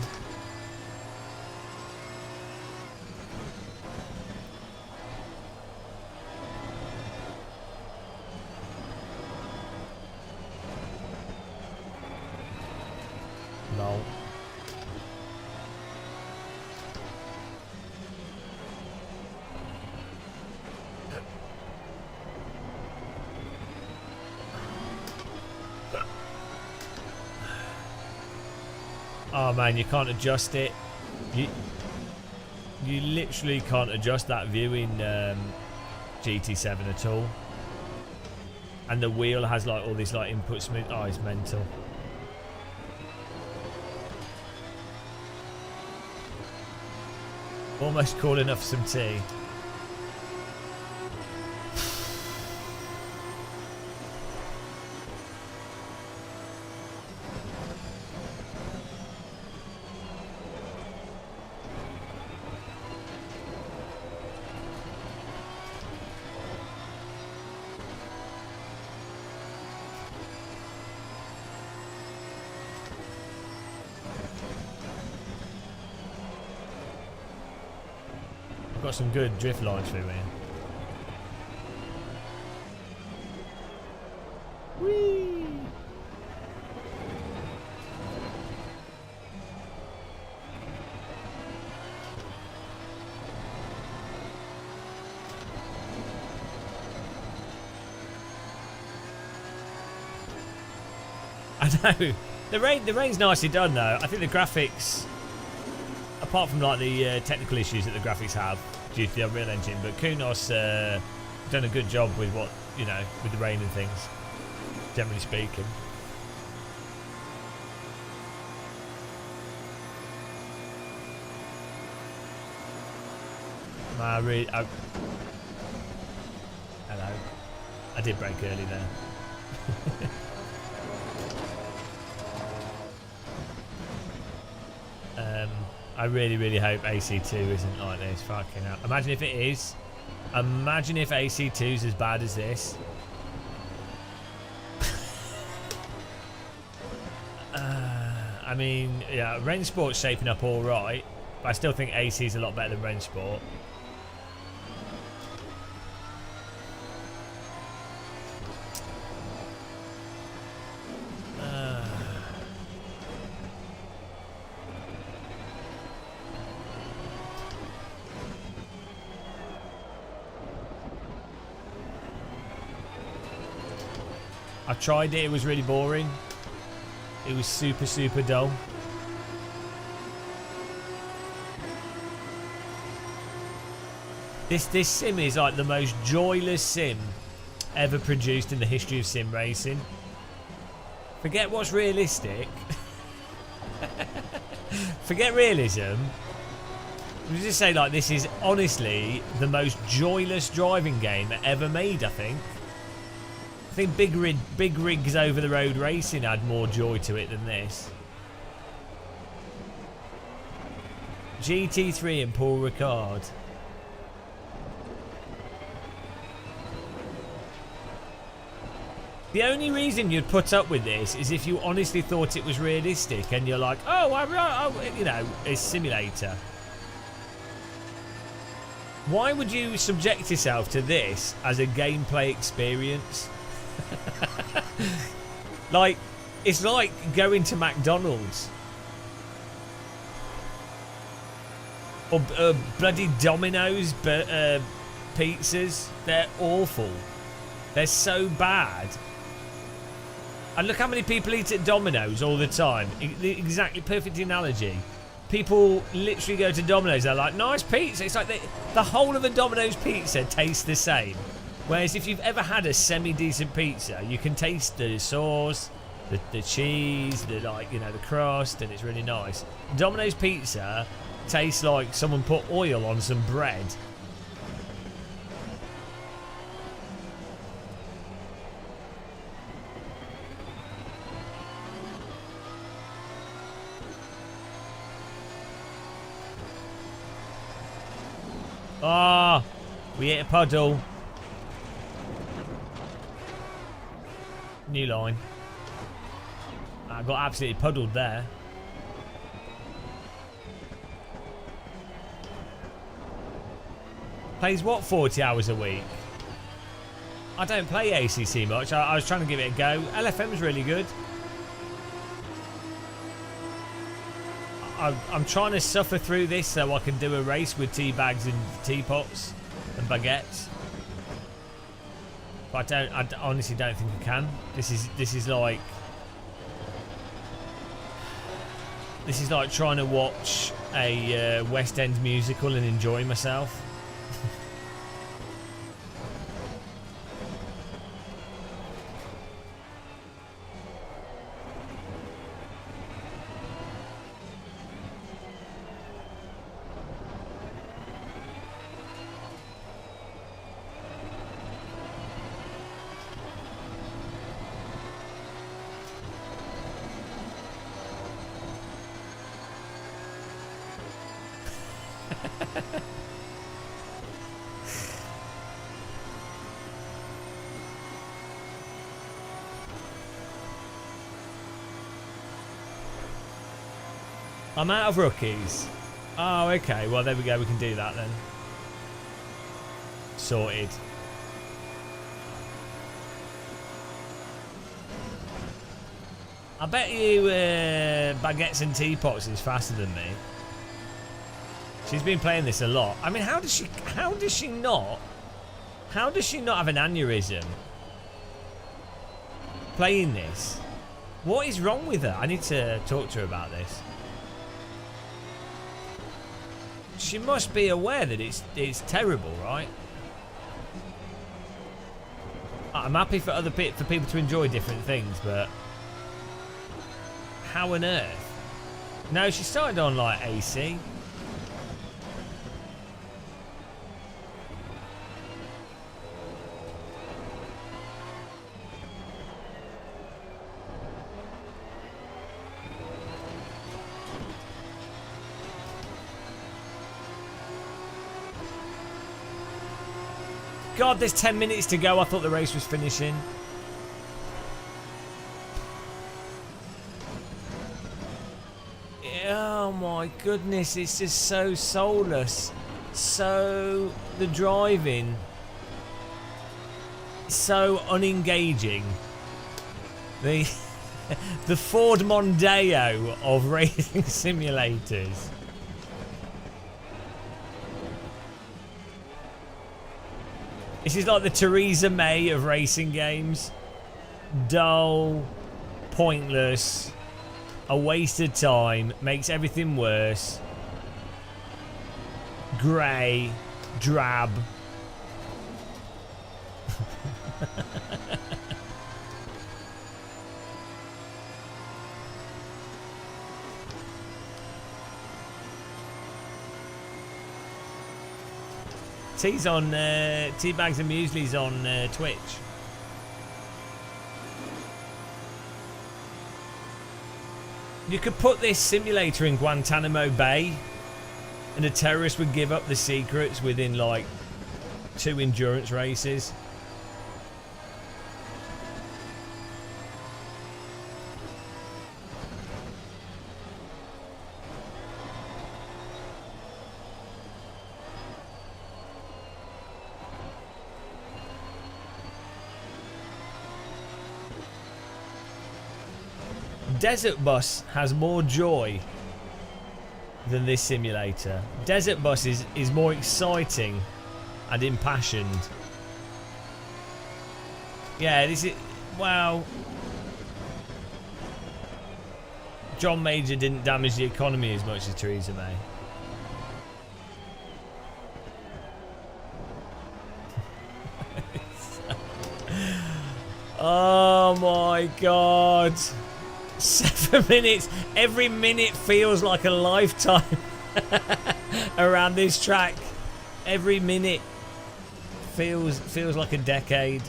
Lol. Oh man, you can't adjust it. You literally can't adjust that view in GT7 at all. And the wheel has like all this like input smooth. Oh, it's mental. Almost cool enough for some tea. Got some good drift lines through here. Whee! I know. The rain's nicely done though. I think the graphics, apart from like the technical issues that the graphics have due to the Unreal Engine, but Kunos done a good job with what, you know, with the rain and things, generally speaking. Hello. I did break early there. I really hope AC2 isn't like this. Fucking hell. Imagine if it is. Imagine if AC2 is as bad as this. I mean, yeah, Ren Sport's shaping up alright, but I still think AC is a lot better than Ren Sport. I tried it, it was really boring. It was super dull. This sim is like the most joyless sim ever produced in the history of sim racing. Forget what's realistic. Forget realism. We just say like this is honestly the most joyless driving game ever made, I think. I think big rigs over the road racing had more joy to it than this. GT3 and Paul Ricard. The only reason you'd put up with this is if you honestly thought it was realistic and you're like, oh, you know, it's simulator. Why would you subject yourself to this as a gameplay experience? Like, it's like going to McDonald's or bloody Domino's pizzas. They're awful. They're so bad. And look how many people eat at Domino's all the time. The exactly perfect analogy. People literally go to Domino's, they're like, nice pizza. It's like the whole of a Domino's pizza tastes the same. Whereas if you've ever had a semi-decent pizza, you can taste the sauce, the cheese, the like, you know, the crust, and it's really nice. Domino's pizza tastes like someone put oil on some bread. Ah, we hit a puddle. New line. I got absolutely puddled there. Plays what 40 hours a week? I don't play ACC much. I was trying to give it a go. LFM's really good. I'm trying to suffer through this so I can do a race with tea bags and teapots and baguettes. But I honestly don't think I can. This is like trying to watch a West End musical and enjoy myself. I'm out of rookies. Oh, okay. Well, there we go. We can do that then. Sorted. I bet you baguettes and teapots is faster than me. She's been playing this a lot. I mean, how does she not have an aneurysm playing this? What is wrong with her? I need to talk to her about this. She must be aware that it's terrible, right? I'm happy for for people to enjoy different things, but how on earth? No, she started on like AC. God, there's 10 minutes to go. I thought the race was finishing. Oh my goodness, it's just so soulless. So, the driving, so unengaging. The Ford Mondeo of racing simulators. This is like the Theresa May of racing games. Dull, pointless, a waste of time, makes everything worse. Grey, drab. T's on Tea Bags and Muesli's on Twitch. You could put this simulator in Guantanamo Bay and a terrorist would give up the secrets within like 2 endurance races. Desert Bus has more joy than this simulator. Desert Bus is more exciting and impassioned. Yeah, this is... Well... John Major didn't damage the economy as much as Theresa May. Oh my god. 7 minutes. Every minute feels like a lifetime around this track. Every minute feels like a decade.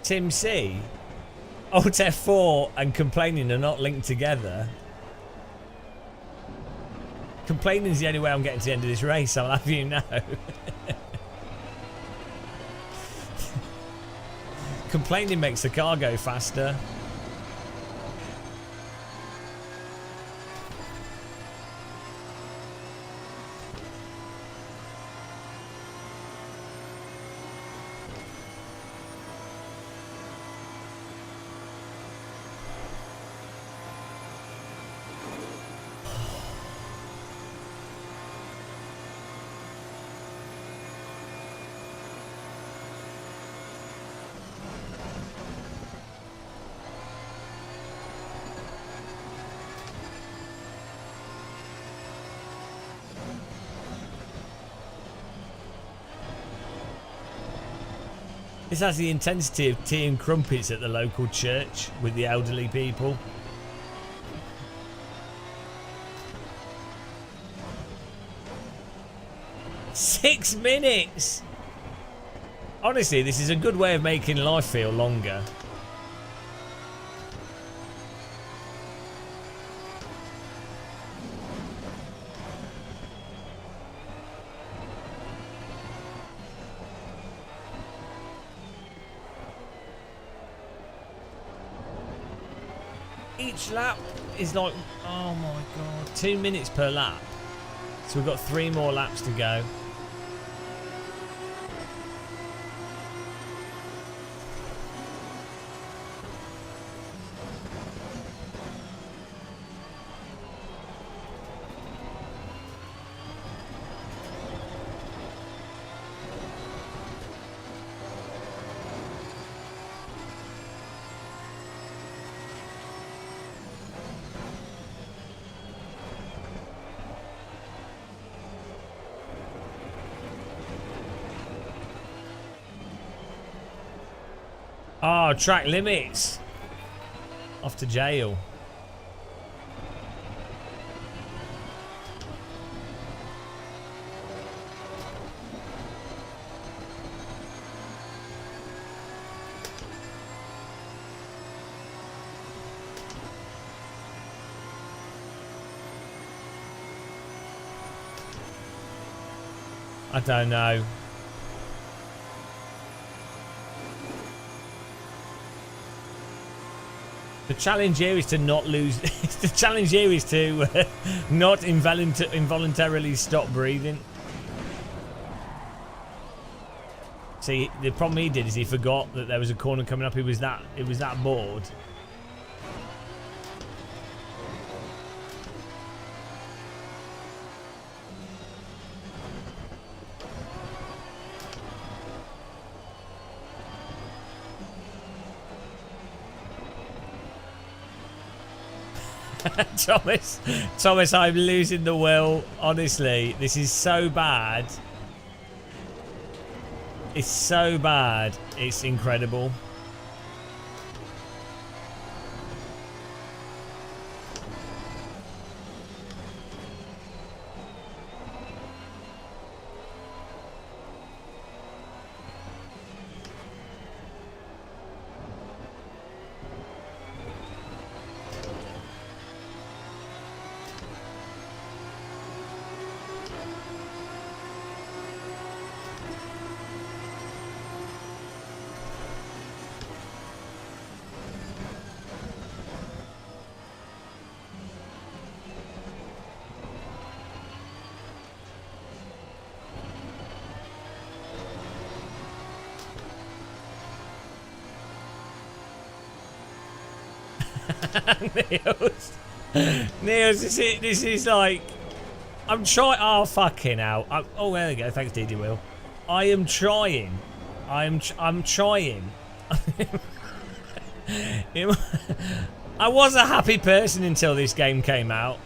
Tim C, Alt F4 and complaining are not linked together. Complaining is the only way I'm getting to the end of this race, I'll have you know. Complaining makes the car go faster. This has the intensity of tea and crumpets at the local church with the elderly people. Six minutes! Honestly, this is a good way of making life feel longer. Each lap is like, oh my god, 2 minutes per lap. So we've got 3 more laps to go. Oh, track limits. Off to jail. I don't know. The challenge here is to not lose. The challenge here is to not involuntarily stop breathing. See, the problem he did is he forgot that there was a corner coming up. It was that bored. Thomas, I'm losing the will. Honestly, this is so bad. It's so bad. It's incredible. Niels, this is like, I'm trying. Oh fucking hell! Oh, there we go. Thanks, DD Will. I am trying. I'm trying. I was a happy person until this game came out.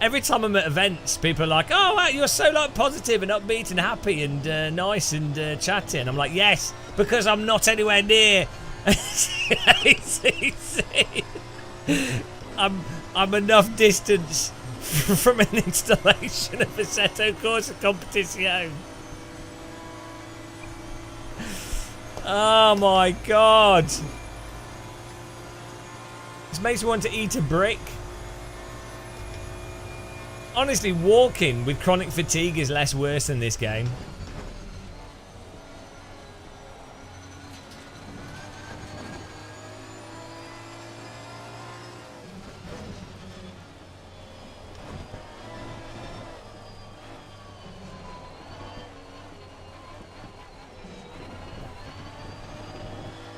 Every time I'm at events, people are like, "Oh, wow, you're so like positive and upbeat and happy and nice and chatty." And I'm like, "Yes, because I'm not anywhere near." I'm enough distance from an installation of Assetto Corsa Competizione. Oh my god! This makes me want to eat a brick. Honestly, walking with chronic fatigue is less worse than this game.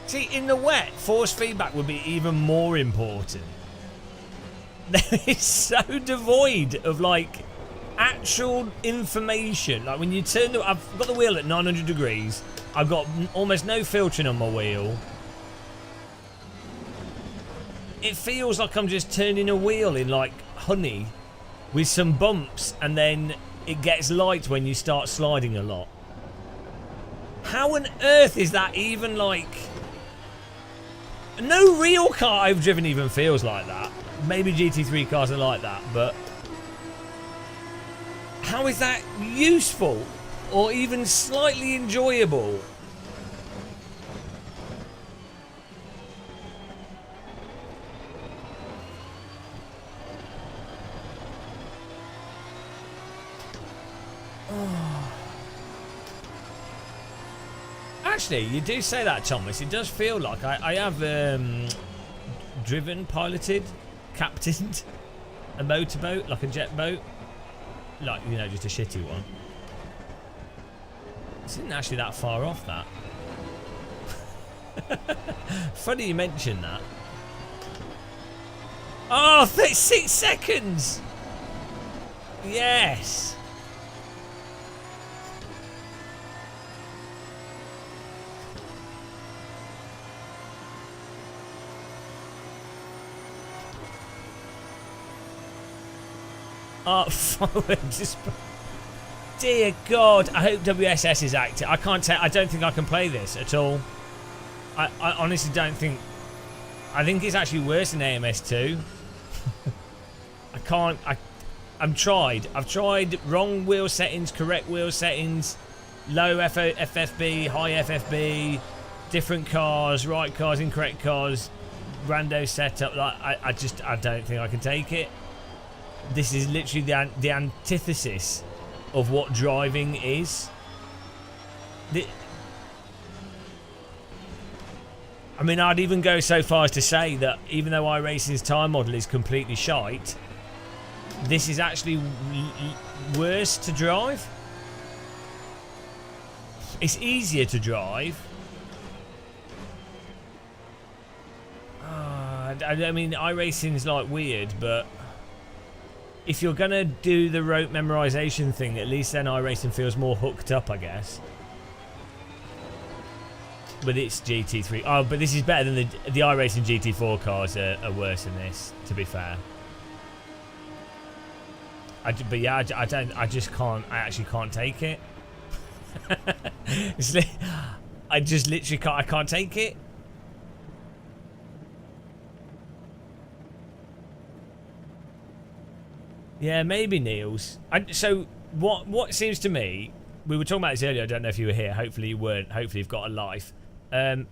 See, in the wet, force feedback would be even more important. It's so devoid of like actual information. Like when you turn the, I've got the wheel at 900 degrees. I've got almost no filtering on my wheel. It feels like I'm just turning a wheel in like honey with some bumps, and then it gets light when you start sliding a lot. How on earth is that even like... No real car I've driven even feels like that. Maybe GT3 cars are like that, but how is that useful or even slightly enjoyable? Oh. Actually, you do say that, Thomas. It does feel like I have driven, piloted, captained a motorboat, like a jet boat, like, you know, just a shitty one. It isn't actually that far off that. Funny you mention that. Oh, 36 seconds! Yes! Forward, just... Dear God, I hope WSS is active. I can't tell. I don't think I can play this at all. I honestly don't think... I think it's actually worse than AMS2. I can't... I've tried wrong wheel settings, correct wheel settings, low FFB, high FFB, different cars, right cars, incorrect cars, rando setup. Like, I don't think I can take it. This is literally the antithesis of what driving is. I mean, I'd even go so far as to say that even though iRacing's time model is completely shite, this is actually worse to drive. It's easier to drive. I mean, iRacing's like weird, but if you're gonna do the rote memorization thing, at least then iRacing feels more hooked up, I guess. But it's GT3. Oh, but this is better than the iRacing GT4 cars are worse than this, to be fair. But yeah, I just can't. I actually can't take it. I just literally can't. I can't take it. Yeah, maybe Niels. So what seems to me, we were talking about this earlier. I don't know if you were here. Hopefully you weren't. Hopefully you've got a life. The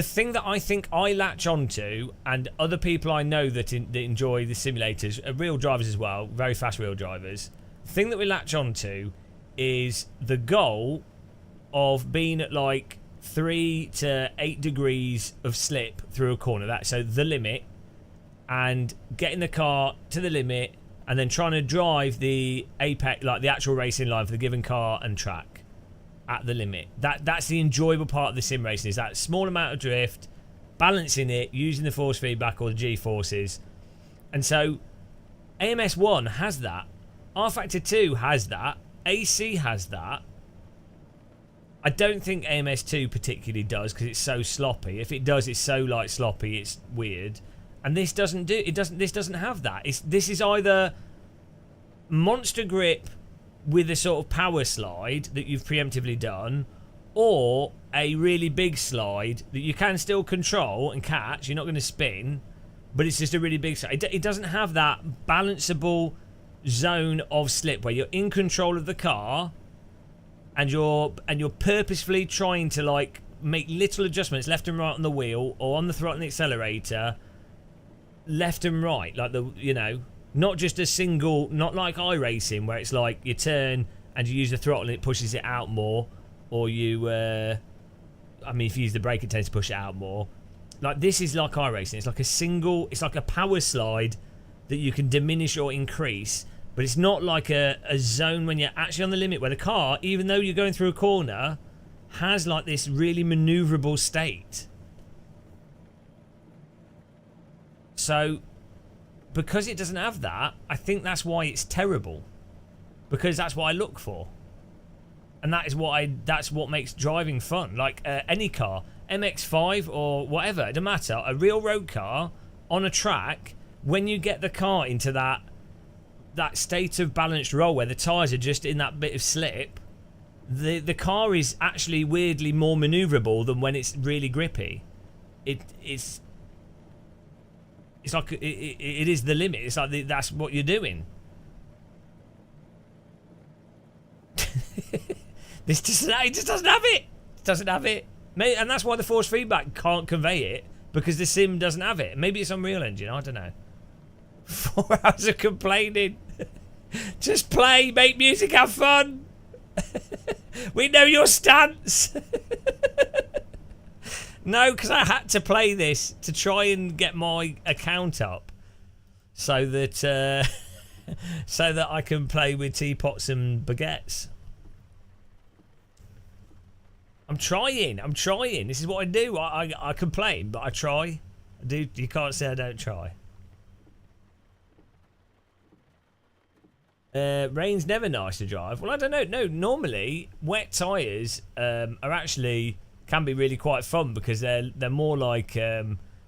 thing that I think I latch onto, and other people I know that enjoy the simulators, real drivers as well, very fast real drivers. The thing that we latch onto is the goal of being at like 3 to 8 degrees of slip through a corner. So the limit. And getting the car to the limit and then trying to drive the apex, like the actual racing line for the given car and track at the limit. That's the enjoyable part of the sim racing, is that small amount of drift, balancing it, using the force feedback or the G-forces. And so AMS1 has that, R Factor 2 has that. AC has that. I don't think AMS2 particularly does because it's so sloppy. If it does, it's so like sloppy, it's weird. And this doesn't do it. This doesn't have that. This is either monster grip with a sort of power slide that you've preemptively done, or a really big slide that you can still control and catch. You're not going to spin, but it's just a really big slide. It doesn't have that balanceable zone of slip where you're in control of the car and you're purposefully trying to like make little adjustments left and right on the wheel or on the throttle and the accelerator, left and right, like not just a single, not like iRacing where it's like you turn and you use the throttle and it pushes it out more. Or you, if you use the brake, it tends to push it out more. Like this is like iRacing. It's like it's like a power slide that you can diminish or increase. But it's not like a zone when you're actually on the limit where the car, even though you're going through a corner, has like this really maneuverable state. So, because it doesn't have that, I think that's why it's terrible. Because that's what I look for. And that's what makes driving fun. Like any car, MX-5 or whatever, it doesn't matter. A real road car on a track, when you get the car into that state of balanced roll where the tyres are just in that bit of slip, the car is actually weirdly more manoeuvrable than when it's really grippy. It's like it is the limit. It's like that's what you're doing. It just doesn't have it. It doesn't have it. And that's why the force feedback can't convey it, because the sim doesn't have it. Maybe it's Unreal Engine, I don't know. 4 hours of complaining. Just play, make music, have fun. We know your stance. No, because I had to play this to try and get my account up so that I can play with teapots and baguettes. I'm trying. This is what I do. I complain, but I try. I do. You can't say I don't try. Rain's never nice to drive. Well, I don't know. No, normally wet tyres can be really quite fun because they're more like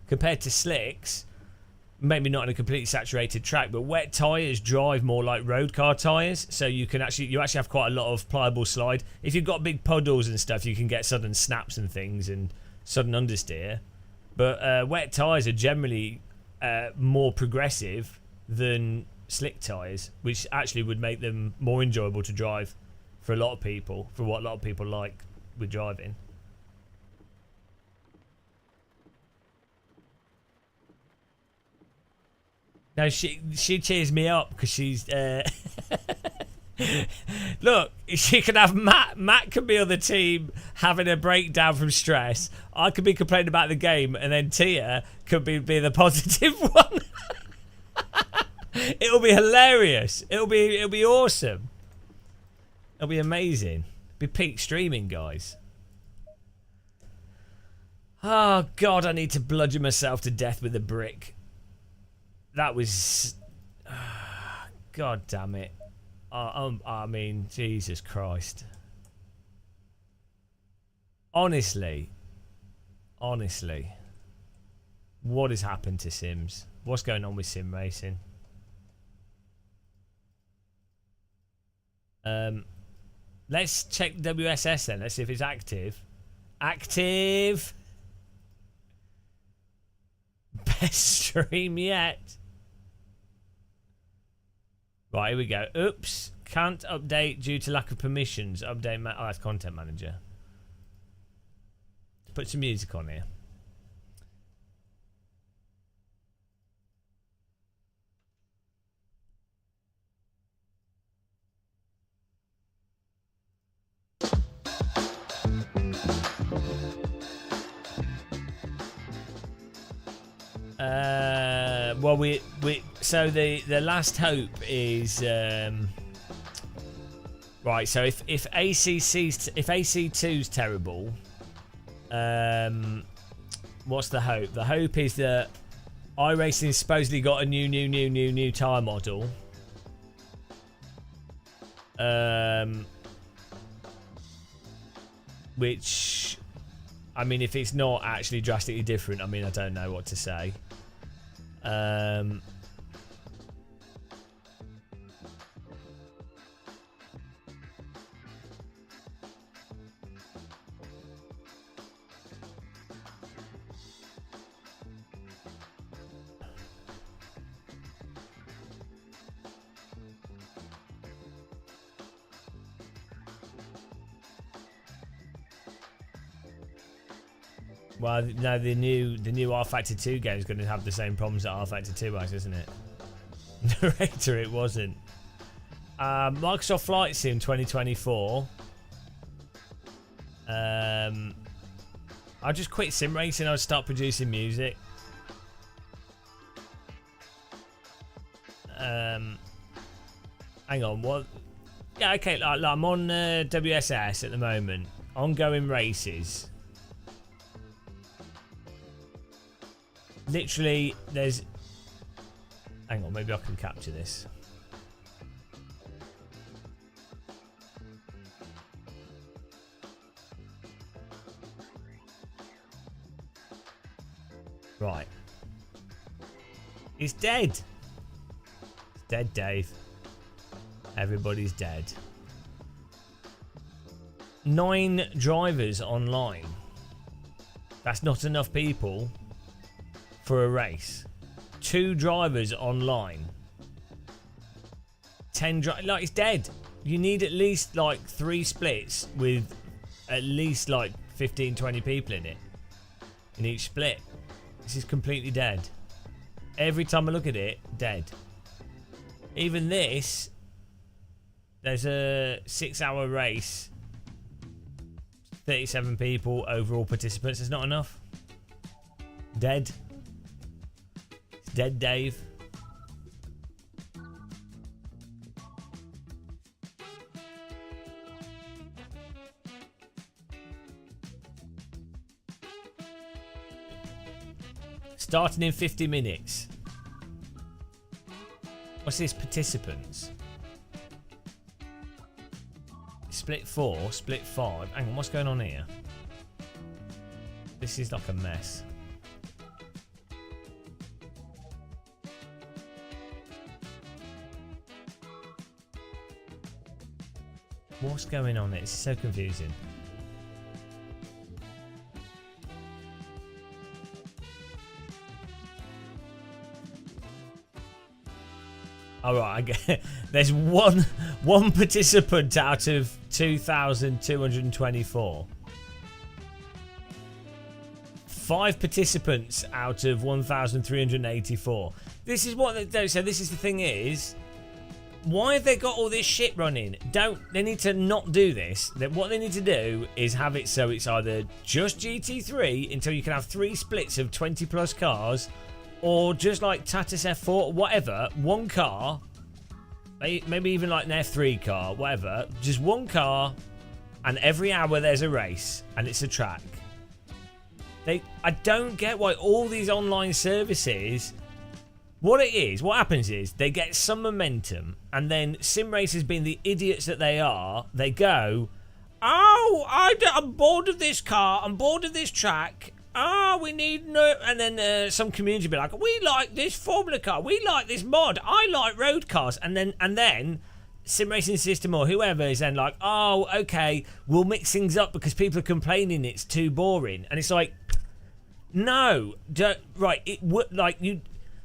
compared to slicks. Maybe not in a completely saturated track, but wet tyres drive more like road car tyres, so you actually have quite a lot of pliable slide. If you've got big puddles and stuff, you can get sudden snaps and things and sudden understeer. But wet tyres are generally more progressive than slick tyres, which actually would make them more enjoyable to drive for a lot of people, for what a lot of people like with driving. No, she cheers me up because she's look, she can have Matt can be on the team having a breakdown from stress. I could be complaining about the game, and then Tia could be the positive one. It'll be hilarious. It'll be awesome. It'll be amazing. It'll be peak streaming, guys. Oh God, I need to bludgeon myself to death with a brick. That was... God damn it. I mean, Jesus Christ. Honestly. What has happened to Sims? What's going on with sim racing? Let's check WSS then. Let's see if it's active. Active! Best stream yet. Right, here we go. Oops. Can't update due to lack of permissions. Update. Oh, that's Content Manager. Put some music on here. Well, so the last hope is right. So if AC2's terrible, what's the hope? The hope is that iRacing supposedly got a new tyre model, Which, I mean, if it's not actually drastically different, I mean, I don't know what to say. Well, no, the new R Factor 2 game is going to have the same problems that R Factor 2 has, isn't it? Narrator, it wasn't. Microsoft Flight Sim 2024. I'll just quit sim racing. I'll start producing music. Hang on, what? Yeah, okay. Like I'm on WSS at the moment. Ongoing races. Literally, there's... Hang on, maybe I can capture this. Right. He's dead. He's dead, Dave. Everybody's dead. 9 drivers online. That's not enough people for a race. 2 drivers online. 10 like, it's dead. You need at least like 3 splits with at least like 15-20 people in it, in each split. This is completely dead. Every time I look at it, dead. Even this, there's a 6-hour race, 37 people overall participants. There's not enough. Dead. Dead, Dave. Starting in 50 minutes. What's this? Participants. Split 4, split 5. Hang on, what's going on here? This is like a mess. What's going on? It's so confusing. Alright, I get there's one participant out of 2,224. 5 participants out of 1,384. This is what they so this is the thing is, why have they got all this shit running? They need to not do this. What they need to do is have it so it's either just GT3 until you can have 3 splits of 20 plus cars, or just like Tatus F4, whatever, one car, maybe even like an F3 car, whatever, just one car, and every hour there's a race, and it's a track. I don't get why all these online services... What happens is they get some momentum, and then sim racers, being the idiots that they are, they go, oh, I'm bored of this car, I'm bored of this track, we need no... And then some community be like, we like this Formula car, we like this mod, I like road cars. And then sim racing system or whoever is then like, oh, okay, we'll mix things up because people are complaining it's too boring. And it's like, no, right, it would, like, you...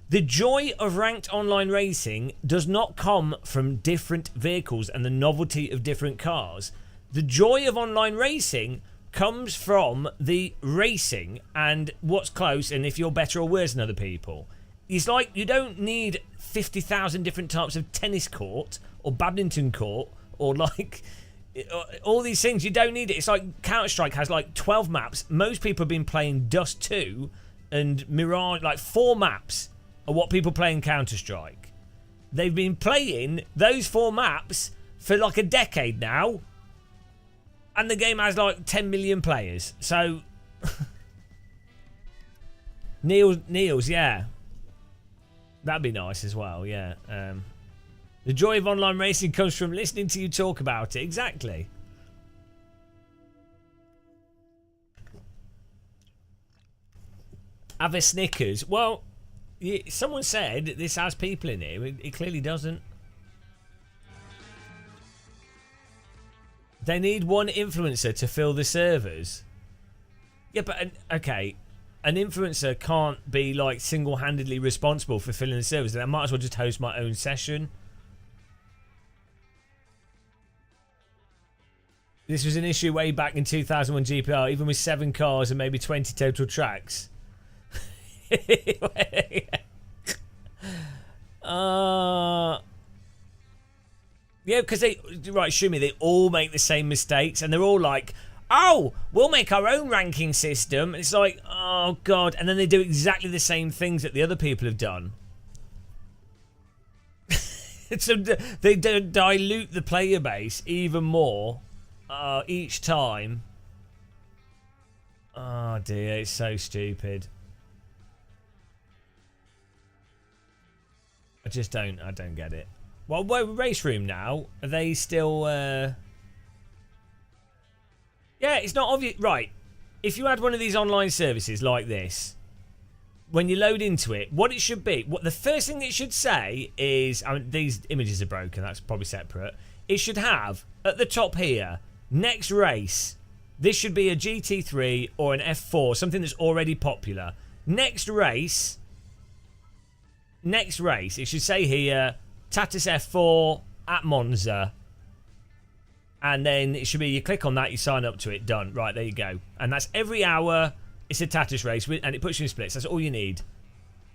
The joy of ranked online racing does not come from different vehicles and the novelty of different cars. The joy of online racing comes from the racing and what's close and if you're better or worse than other people. It's like you don't need 50,000 different types of tennis court or badminton court or like all these things. You don't need it. It's like Counter-Strike has like 12 maps. Most people have been playing Dust 2 and Mirage, like 4 maps. Are what people play in Counter-Strike. They've been playing those 4 maps for like a decade now, and the game has like 10 million players. So Neil's, yeah, that'd be nice as well. Yeah, The joy of online racing comes from listening to you talk about it. Exactly. Have a Snickers. Well, someone said this has people in it. It clearly doesn't. They need one influencer to fill the servers. Yeah, but okay, an influencer can't be like single-handedly responsible for filling the servers. I might as well just host my own session. This was an issue way back in 2001 GPR, even with 7 cars and maybe 20 total tracks. Yeah, because they Shumi, they all make the same mistakes, and they're all like, "Oh, we'll make our own ranking system." And it's like, oh god, and then they do exactly the same things that the other people have done. So they dilute the player base even more each time. Oh dear, it's so stupid. I don't get it. Well, Race Room now, are they still... Yeah, it's not obvious. Right, if you had one of these online services like this, when you load into it, what it should be, the first thing it should say is... I mean, these images are broken, that's probably separate. It should have, at the top here, next race. This should be a GT3 or an F4, something that's already popular. Next race, it should say here... Tatus F4 at Monza. And then it should be, you click on that, you sign up to it, done. Right, there you go. And that's every hour, it's a Tatus race, and it puts you in splits. That's all you need.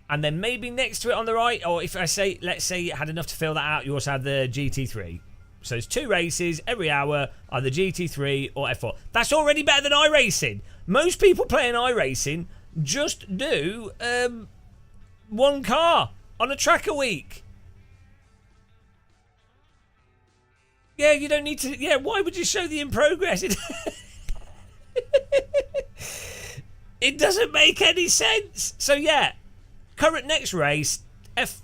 And then maybe next to it on the right, or if I say, let's say you had enough to fill that out, you also have the GT3. So it's 2 races every hour, either GT3 or F4. That's already better than iRacing. Most people playing iRacing just do 1 car on a track a week. Yeah, you don't need to... Yeah, why would you show the in progress? It doesn't make any sense. So, yeah, current next race,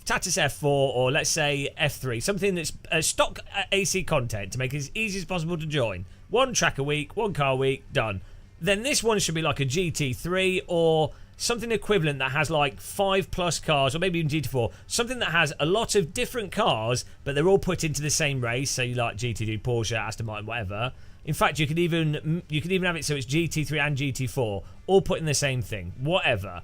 Tatus F4 or let's say F3, something that's stock AC content to make it as easy as possible to join. 1 track a week, 1 car a week, done. Then this one should be like a GT3 or something equivalent that has like 5+ cars, or maybe even GT4, something that has a lot of different cars, but they're all put into the same race. So you like GT3, Porsche, Aston Martin, whatever. In fact, you could even have it so it's GT3 and GT4, all put in the same thing, whatever.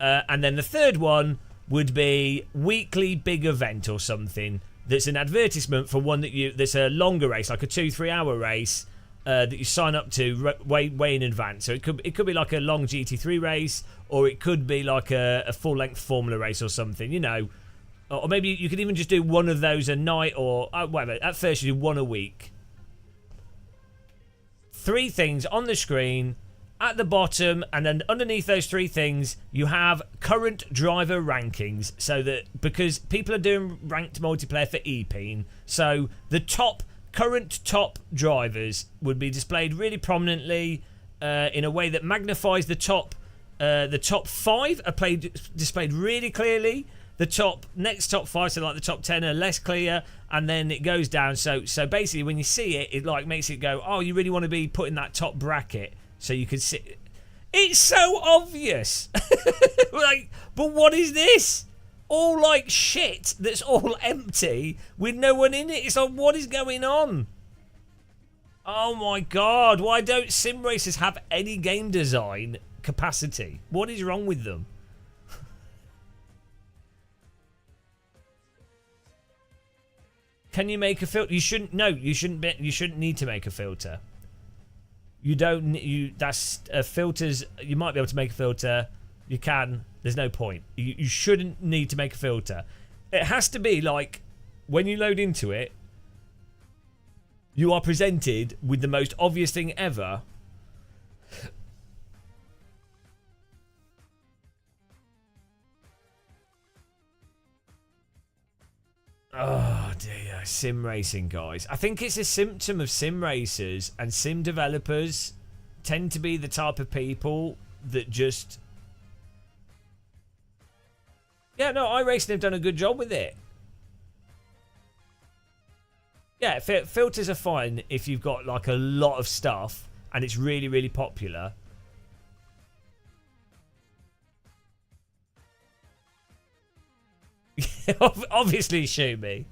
And then the third one would be weekly big event or something that's an advertisement for one that's a longer race, like a 2-3 hour race. That you sign up to way in advance. So it could be like a long GT3 race, or it could be like a full-length Formula race or something, you know. Or maybe you could even just do one of those a night, or whatever. At first you do 1 a week. 3 things on the screen at the bottom, and then underneath those 3 things you have current driver rankings, so that because people are doing ranked multiplayer for EPeen, so the current top drivers would be displayed really prominently in a way that magnifies the top 5 are displayed really clearly. The next top 5, so like the top 10 are less clear, and then it goes down. So basically when you see it, it like makes it go, oh, you really want to be put in that top bracket so you can see. It's so obvious. Like, but what is this? All like shit that's all empty with no one in it. It's like, what is going on? Oh my god, why don't sim racers have any game design capacity? What is wrong with them? Can you make a filter? You shouldn't. No, you shouldn't. You shouldn't need to make a filter. You don't. That's filters. You might be able to make a filter. You can. There's no point. You shouldn't need to make a filter. It has to be like when you load into it, you are presented with the most obvious thing ever. Oh dear, sim racing, guys. I think it's a symptom of sim racers, and sim developers tend to be the type of people that just... Yeah, no, iRacing have done a good job with it. Yeah, filters are fine if you've got like a lot of stuff and it's really, really popular. Obviously, shoot me.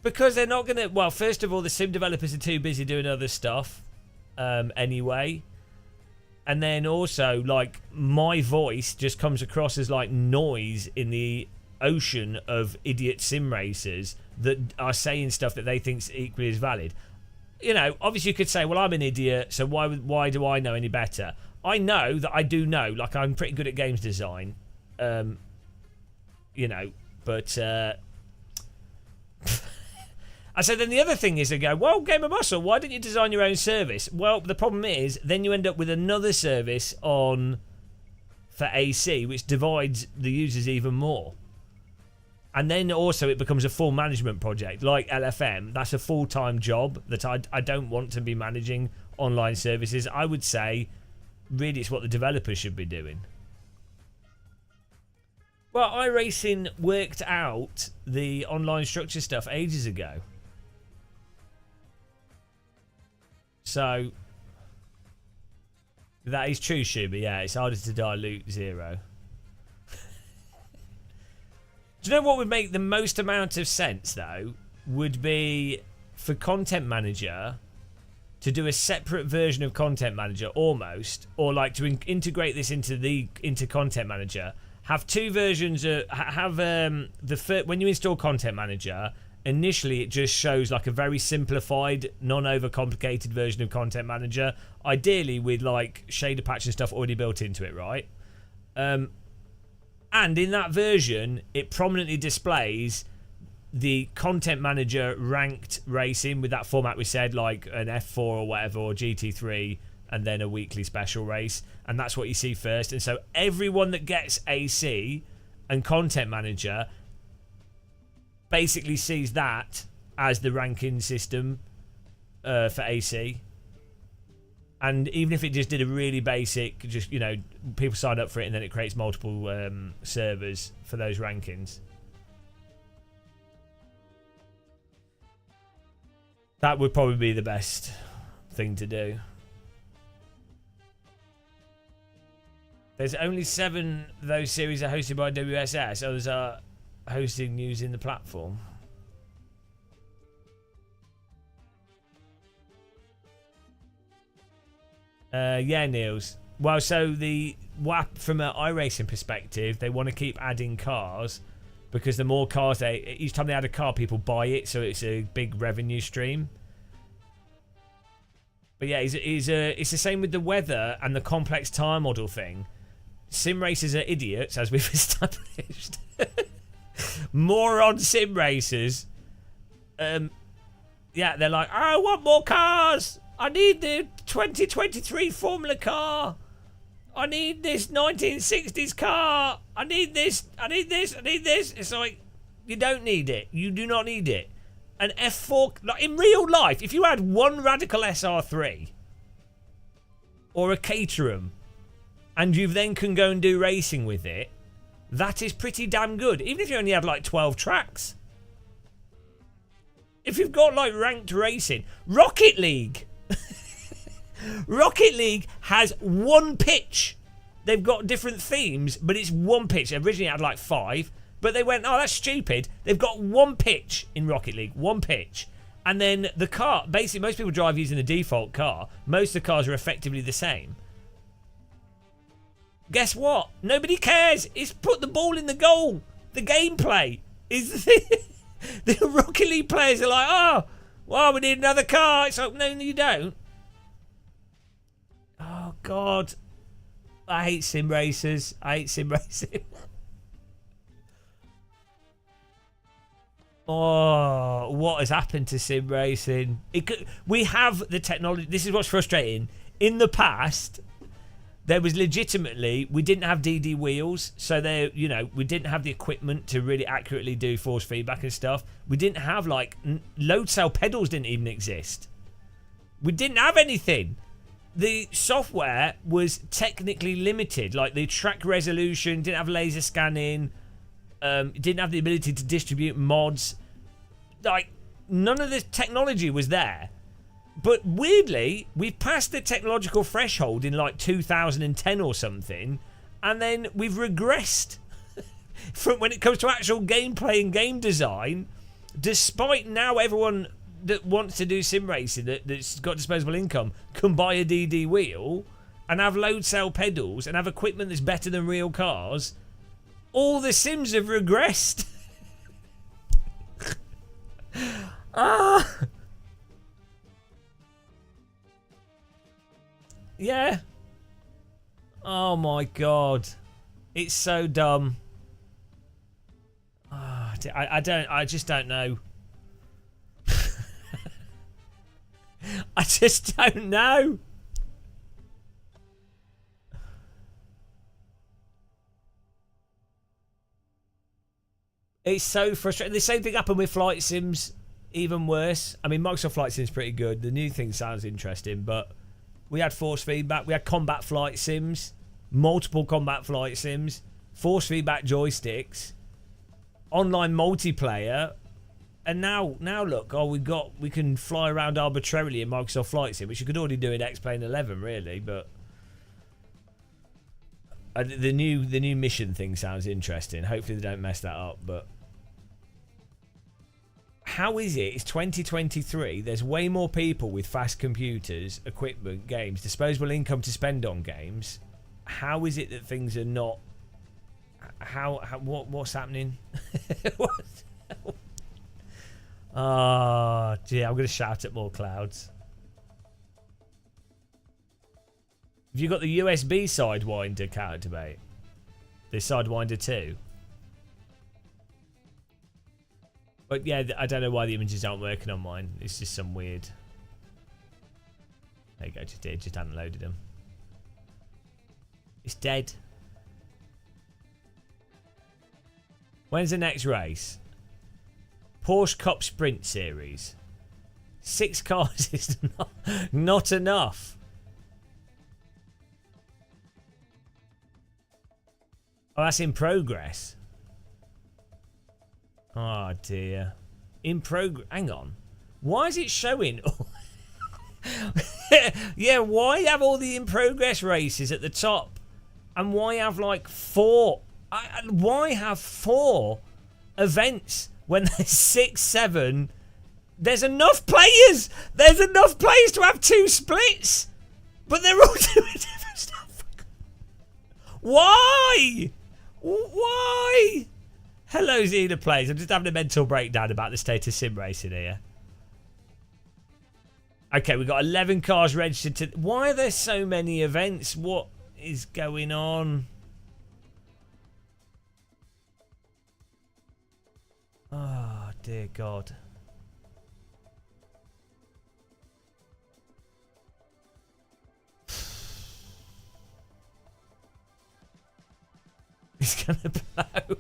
Because they're not going to... Well, first of all, the sim developers are too busy doing other stuff anyway. And then also, like, my voice just comes across as, like, noise in the ocean of idiot sim racers that are saying stuff that they think is equally as valid. You know, obviously you could say, well, I'm an idiot, so why do I know any better? I know that I do know. Like, I'm pretty good at games design. You know, but... And so then the other thing is they go, well, GAMERMUSCLE, why didn't you design your own service? Well, the problem is then you end up with another service for AC, which divides the users even more. And then also it becomes a full management project. Like LFM, that's a full-time job that I don't want to be managing online services. I would say, really, it's what the developers should be doing. Well, iRacing worked out the online structure stuff ages ago. So, that is true, Shuba. Yeah, it's harder to dilute zero. Do you know what would make the most amount of sense, though? Would be for Content Manager to do a separate version of Content Manager, almost, or like to integrate this into Content Manager. Have two versions of when you install Content Manager. Initially, it just shows like a very simplified, non-overcomplicated version of Content Manager, ideally with like shader patch and stuff already built into it, right? And in that version, it prominently displays the Content Manager ranked racing with that format we said, like an F4 or whatever, or GT3, and then a weekly special race, and that's what you see first. And so everyone that gets AC and Content Manager basically sees that as the ranking system for AC. And even if it just did a really basic, just, you know, people sign up for it and then it creates multiple servers for those rankings. That would probably be the best thing to do. There's only 7 of those series are hosted by WSS. Others are hosting using the platform. Yeah, Niels. Well, so from an iRacing perspective, they want to keep adding cars because the more cars each time they add a car, people buy it, so it's a big revenue stream. But yeah, it's the same with the weather and the complex tire model thing. Sim racers are idiots, as we've established. Moron sim racers. Yeah, they're like, I want more cars. I need the 2023 Formula car. I need this 1960s car. I need this. I need this. I need this. It's like, you don't need it. You do not need it. An F4, like in real life, if you had one Radical SR3 or a Caterham, and you then can go and do racing with it, that is pretty damn good. Even if you only had like 12 tracks. If you've got like ranked racing. Rocket League. Rocket League has one pitch. They've got different themes, but it's one pitch. They originally had like 5, but they went, oh, that's stupid. They've got one pitch in Rocket League. One pitch. And then the car, basically most people drive using the default car. Most of the cars are effectively the same. Guess what? Nobody cares. It's put the ball in the goal. The gameplay is the thing. The Rocket League players are like, oh, well, we need another car. It's like, no, you don't. Oh, God. I hate sim racers. I hate sim racing. Oh, what has happened to sim racing? We have the technology. This is what's frustrating. In the past, there was legitimately, we didn't have DD wheels, so we didn't have the equipment to really accurately do force feedback and stuff. We didn't have like load cell pedals didn't even exist. We didn't have anything. The software was technically limited, like the track resolution didn't have laser scanning, it didn't have the ability to distribute mods. Like none of the technology was there. But weirdly, we've passed the technological threshold in like 2010 or something, and then we've regressed from when it comes to actual gameplay and game design, despite now everyone that wants to do sim racing that's got disposable income can buy a DD wheel and have load cell pedals and have equipment that's better than real cars. All the sims have regressed. Yeah. Oh my god. It's so dumb. I just don't know. I just don't know. It's so frustrating. The same thing happened with flight sims. Even worse. I mean, Microsoft Flight Sim's pretty good. The new thing sounds interesting, but we had force feedback. We had combat flight sims, multiple combat flight sims, force feedback joysticks, online multiplayer, and now look. Oh, we can fly around arbitrarily in Microsoft Flight Sim, which you could already do in X-Plane 11, really. But the new mission thing sounds interesting. Hopefully they don't mess that up. But how is it? It's 2023. There's way more people with fast computers, equipment, games, disposable income to spend on games. How is it that things are not? What's happening? Oh, gee, I'm going to shout at more clouds. Have you got the USB Sidewinder counter debate? The Sidewinder 2? But yeah, I don't know why the images aren't working on mine. It's just some weird. There you go, just hadn't loaded them. It's dead. When's the next race? Porsche Cup Sprint Series. 6 cars is not enough. Oh, that's in progress. Oh dear. In progress. Hang on. Why is it showing? Yeah, why have all the in progress races at the top? And why have like 4? Why have 4 events when there's 6, 7? There's enough players. There's enough players to have 2 splits. But they're all doing different stuff. Why? Why? Hello, Xena Plays. I'm just having a mental breakdown about the state of sim racing here. Okay, we've got 11 cars registered to... Why are there so many events? What is going on? Oh, dear God. It's gonna blow.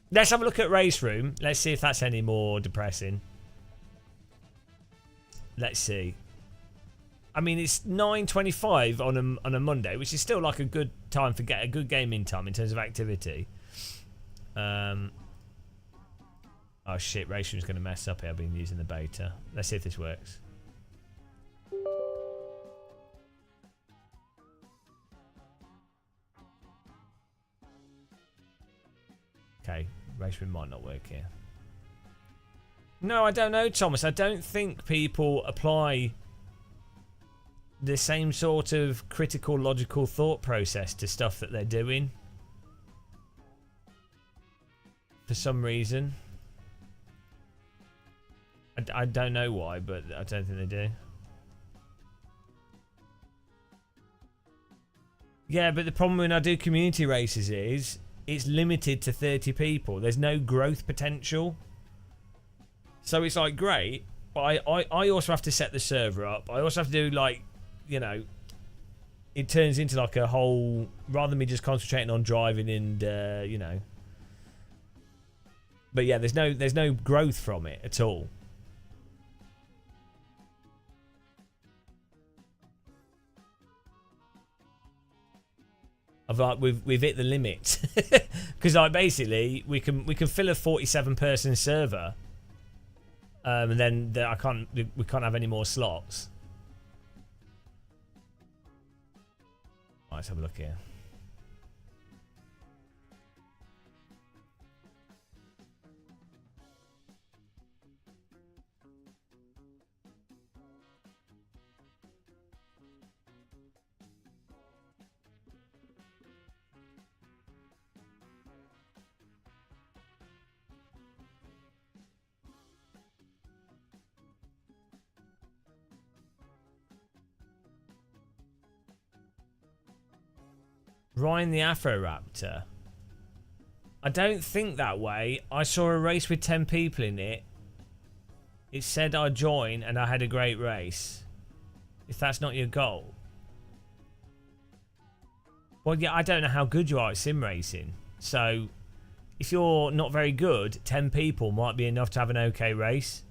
Let's have a look at Race Room. Let's see if that's any more depressing. Let's see. I mean, it's 9:25 on a Monday, which is still like a good time for a good gaming time in terms of activity. Oh shit, Race Room's gonna mess up here. I've been using the beta. Let's see if this works. Okay, Race Room might not work here. No, I don't know, Thomas. I don't think people apply the same sort of critical, logical thought process to stuff that they're doing. For some reason. I don't know why, but I don't think they do. Yeah, but the problem when I do community races is it's limited to 30 people. There's no growth potential. So it's like, great, but I also have to set the server up. I also have to do, like, you know, it turns into like a whole, rather than me just concentrating on driving and, you know. But yeah, there's no growth from it at all. Of like we've hit the limit. Because like basically we can fill a 47-person server. And then we can't have any more slots. Right, let's have a look here. Ryan the Afro-Raptor. I don't think that way. I saw a race with 10 people in it. It said I'd join and I had a great race. If that's not your goal. Well, yeah, I don't know how good you are at sim racing. So, if you're not very good, 10 people might be enough to have an okay race.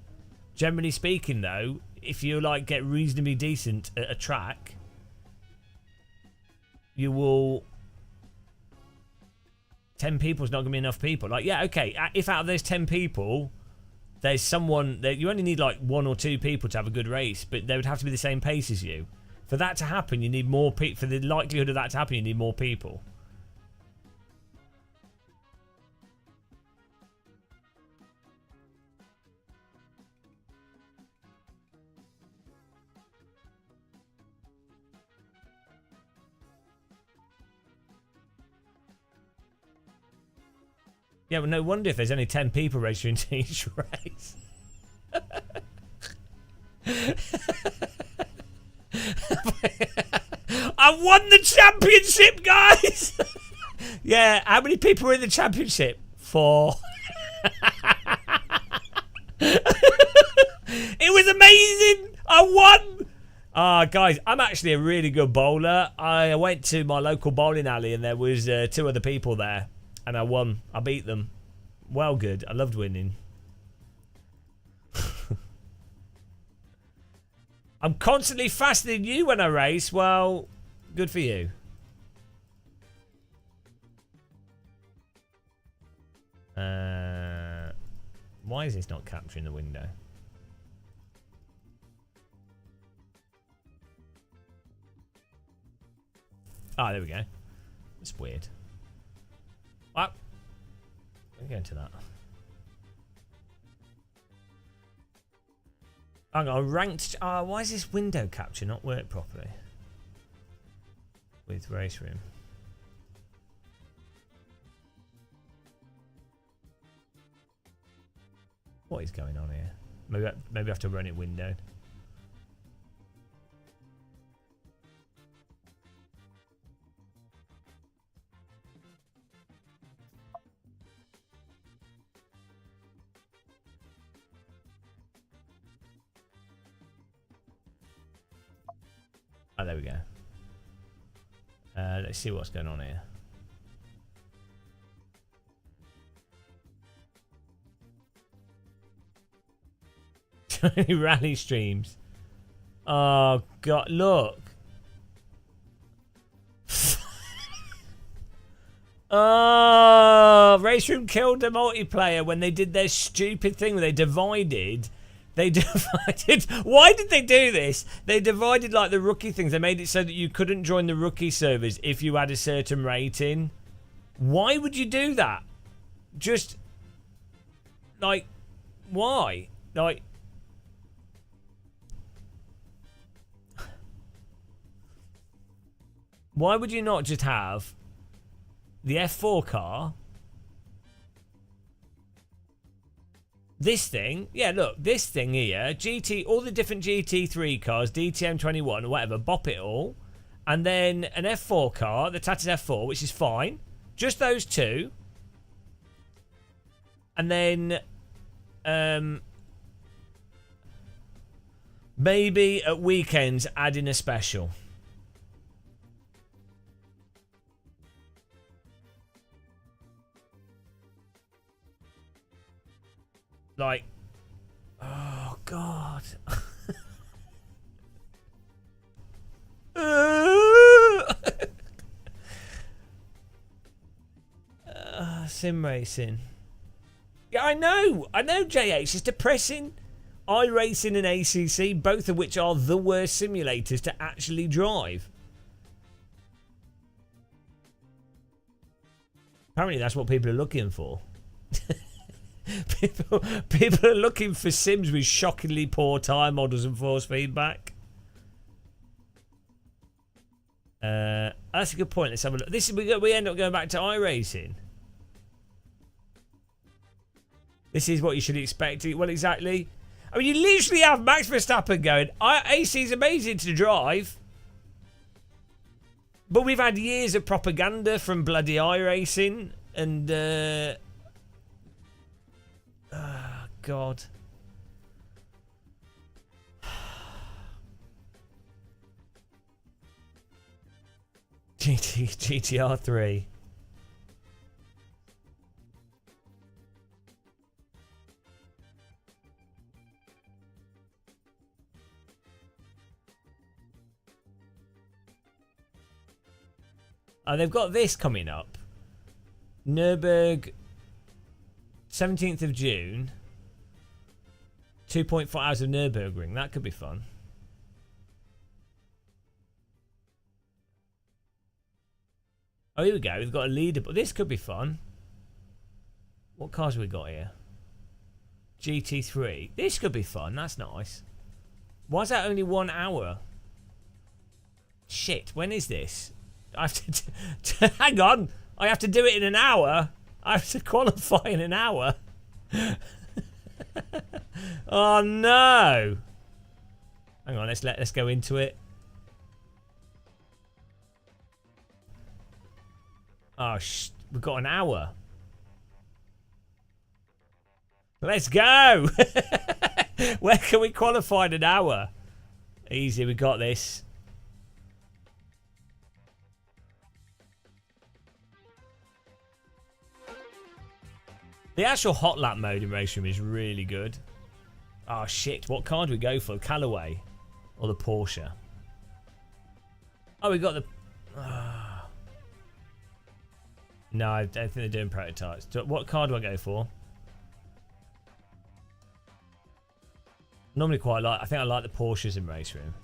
Generally speaking, though, if you like get reasonably decent at a track, you will... 10 people is not going to be enough people. Like, yeah, okay, if out of those 10 people, there's someone that you only need like 1 or 2 people to have a good race, but they would have to be the same pace as you. For that to happen, you need more people. For the likelihood of that to happen, you need more people. Yeah, well, no wonder if there's only 10 people registering to each race. I won the championship, guys! Yeah, how many people were in the championship? 4. It was amazing! I won! Guys, I'm actually a really good bowler. I went to my local bowling alley and there was 2 other people there. And I won. I beat them. Well good. I loved winning. I'm constantly faster than you when I race. Well, good for you. Why is this not capturing the window? Ah, there we go. It's weird. What? We'll get into that. Hang on, ranked. Why is this window capture not work properly? With race room. What is going on here? Maybe I have to run it windowed. Oh, there we go. Let's see what's going on here. Tiny rally streams. Oh god, look. Oh, Race Room killed the multiplayer when they did their stupid thing where they divided. They divided. Why did they do this? They divided like the rookie things. They made it so that you couldn't join the rookie servers if you had a certain rating. Why would you do that? Just like, why? Like, why would you not just have the F4 car? This thing, yeah, look, this thing here, GT, all the different GT3 cars, DTM21 or whatever, bop it all. And then an F4 car, the Tata's F4, which is fine. Just those 2. And then, maybe at weekends add in a special. Like, oh god. sim racing. Yeah, I know, JH. It's depressing. iRacing and ACC, both of which are the worst simulators to actually drive. Apparently that's what people are looking for. people are looking for sims with shockingly poor tire models and force feedback. That's a good point. Let's have a look. We end up going back to iRacing. This is what you should expect. Well, exactly. I mean, you literally have Max Verstappen going, AC is amazing to drive. But we've had years of propaganda from bloody iRacing and... oh, God. GTR 3. Oh, they've got this coming up. Nürburgring, 17th of June. 2.4 hours of Nürburgring. That could be fun. Oh, here we go. We've got a leader, but this could be fun. What cars have we got here? GT3. This could be fun. That's nice. Why is that only 1 hour? Shit, when is this? I have to hang on. I have to do it in an hour. I have to qualify in an hour. Oh no! Hang on. Let's go into it. Oh we've got an hour. Let's go. Where can we qualify in an hour? Easy. We got this. The actual hot lap mode in Race Room is really good. Oh shit, what car do we go for? The Callaway or the Porsche? Oh, we got the... No, I don't think they're doing prototypes. What car do I go for? Normally quite like... I think I like the Porsches in Race Room.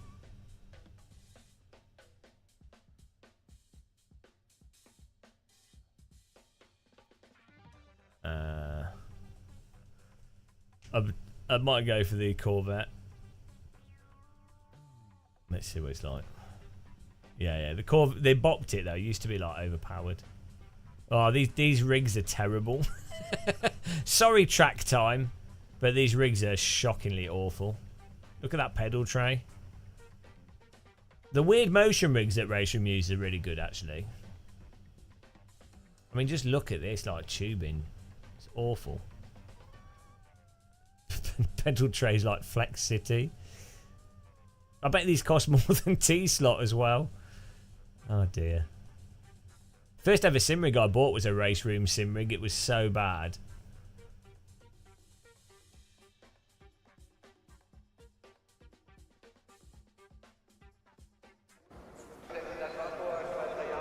I might go for the Corvette. Let's see what it's like. Yeah, the Corvette, they bopped it though. It used to be like overpowered. Oh, these rigs are terrible. Sorry, track time, but these rigs are shockingly awful. Look at that pedal tray. The weird motion rigs that Race Room use are really good, actually. I mean, just look at this, like tubing. It's awful. Pedal trays like Flex City. I bet these cost more than T-Slot as well. Oh dear. First ever sim rig I bought was a Race Room sim rig. It was so bad.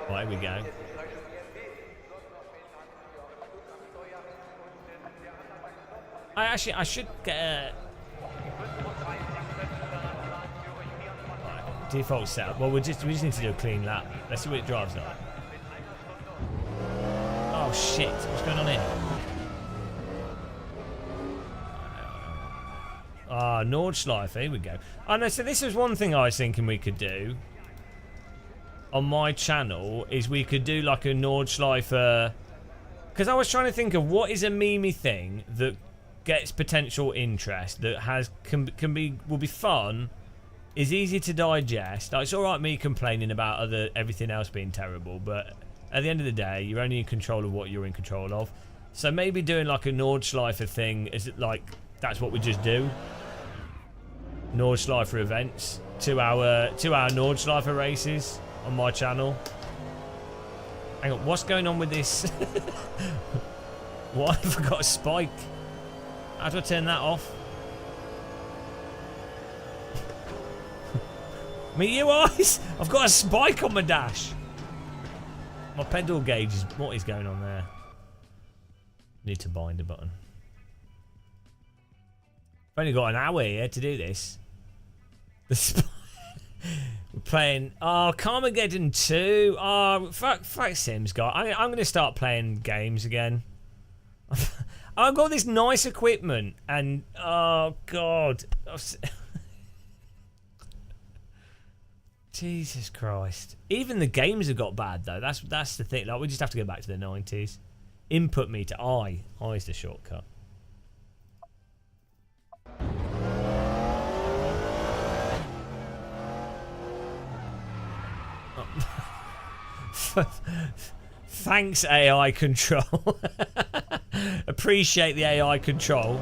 Right, here we go. I should get a... Right, default setup. Well, we just need to do a clean lap. Let's see what it drives like. Oh shit! What's going on here? Ah, Nordschleife. Here we go. Oh no! So this is one thing I was thinking we could do on my channel is we could do like a Nordschleife. Because I was trying to think of what is a memey thing that gets potential interest, that will be fun, is easy to digest. Like, it's all right me complaining about everything else being terrible, but at the end of the day, you're only in control of what you're in control of. So maybe doing like a Nordschleife thing, is it like that's what we just do? Nordschleife events, 2 hour Nordschleife races on my channel. Hang on, what's going on with this? What? I forgot a spike. How do I turn that off? Me, you eyes! I've got a spike on my dash. My pedal gauge is... What is going on there? Need to bind a button. I've only got an hour here to do this. We're playing. Oh, Carmageddon 2. Oh, fuck Sims, guy. I'm going to start playing games again. I've got this nice equipment, and oh god, Jesus Christ! Even the games have got bad though. That's the thing. Like, we just have to go back to the 90s. Input meter. I is the shortcut. Thanks, AI control. Appreciate the AI control.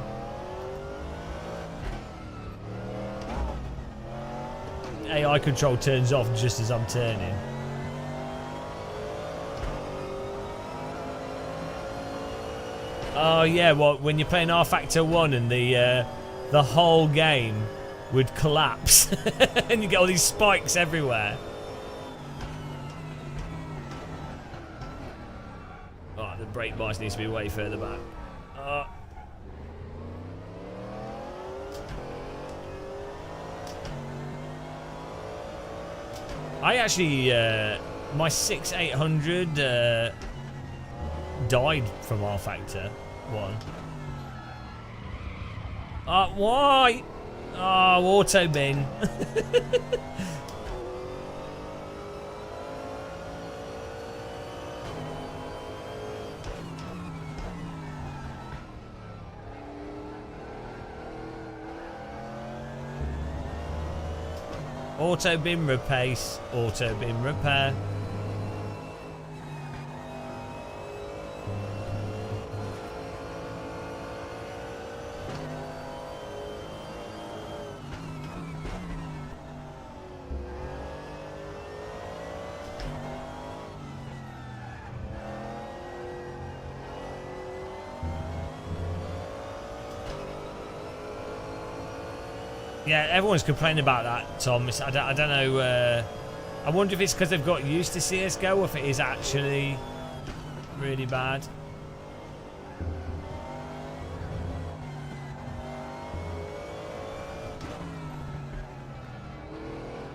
AI control turns off just as I'm turning. Oh yeah, well, when you're playing R Factor 1 and the whole game would collapse and you get all these spikes everywhere. Oh, the brake bias needs to be way further back. I actually, my 6800 died from R Factor 1. Why? Oh, auto bin. Auto bin replace, auto bin repair. Yeah, everyone's complaining about that, Tom. I don't know. I wonder if it's because they've got used to CSGO or if it is actually really bad.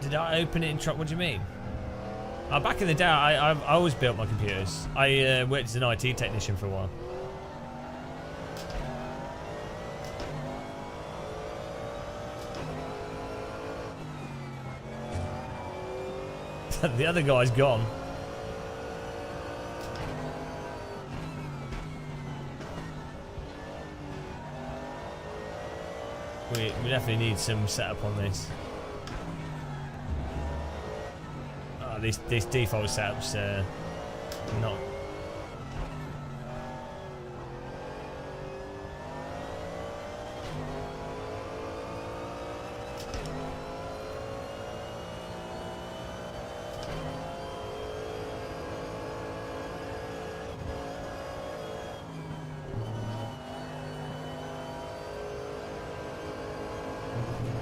Did I open it in truck? What do you mean? Back in the day, I always built my computers. I worked as an IT technician for a while. The other guy's gone. We definitely need some setup on this. Oh, this default setup's not.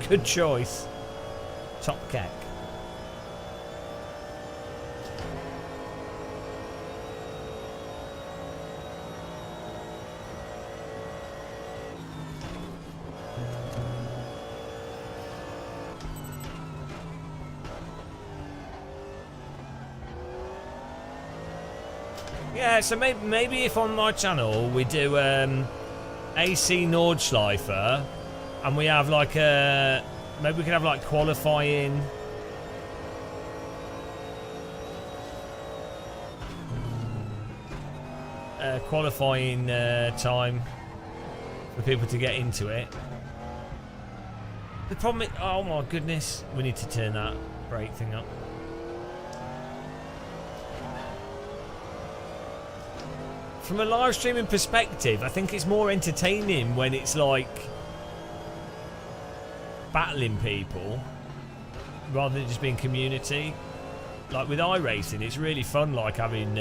Good choice. Top Keck. Yeah, so maybe if on my channel we do AC Nordschleifer, and we have like a, maybe we can have like qualifying. Qualifying time for people to get into it. The problem is, oh my goodness, we need to turn that brake thing up. From a live streaming perspective, I think it's more entertaining when it's like battling people rather than just being community. Like with iRacing, it's really fun, like having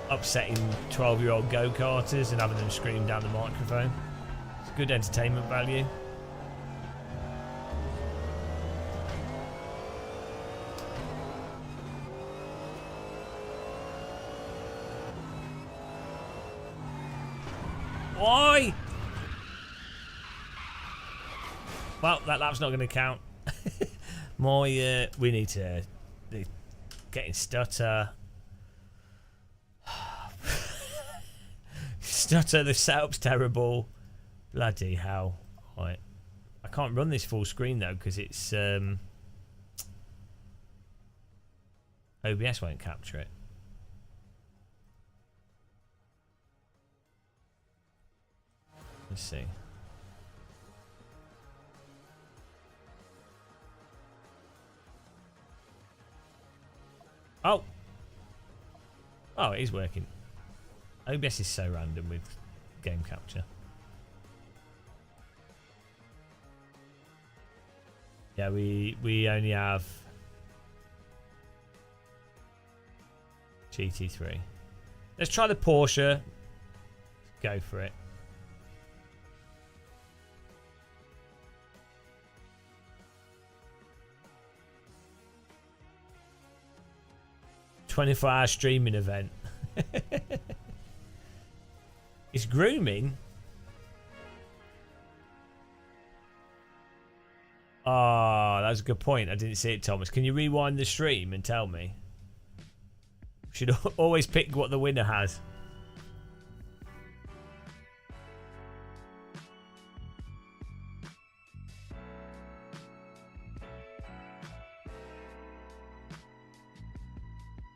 upsetting 12-year-old go-karters and having them scream down the microphone. It's good entertainment value. Why? Well, that lap's not going to count. We need to getting stutter. Stutter, the setup's terrible. Bloody hell. Right. I can't run this full screen though because it's OBS won't capture it. Let's see. Oh! Oh, it is working. OBS is so random with game capture. Yeah, we only have GT3. Let's try the Porsche. Go for it. "24-hour streaming event." It's grooming. Oh, that's a good point. I didn't see it, Thomas. Can you rewind the stream and tell me? Should always pick what the winner has.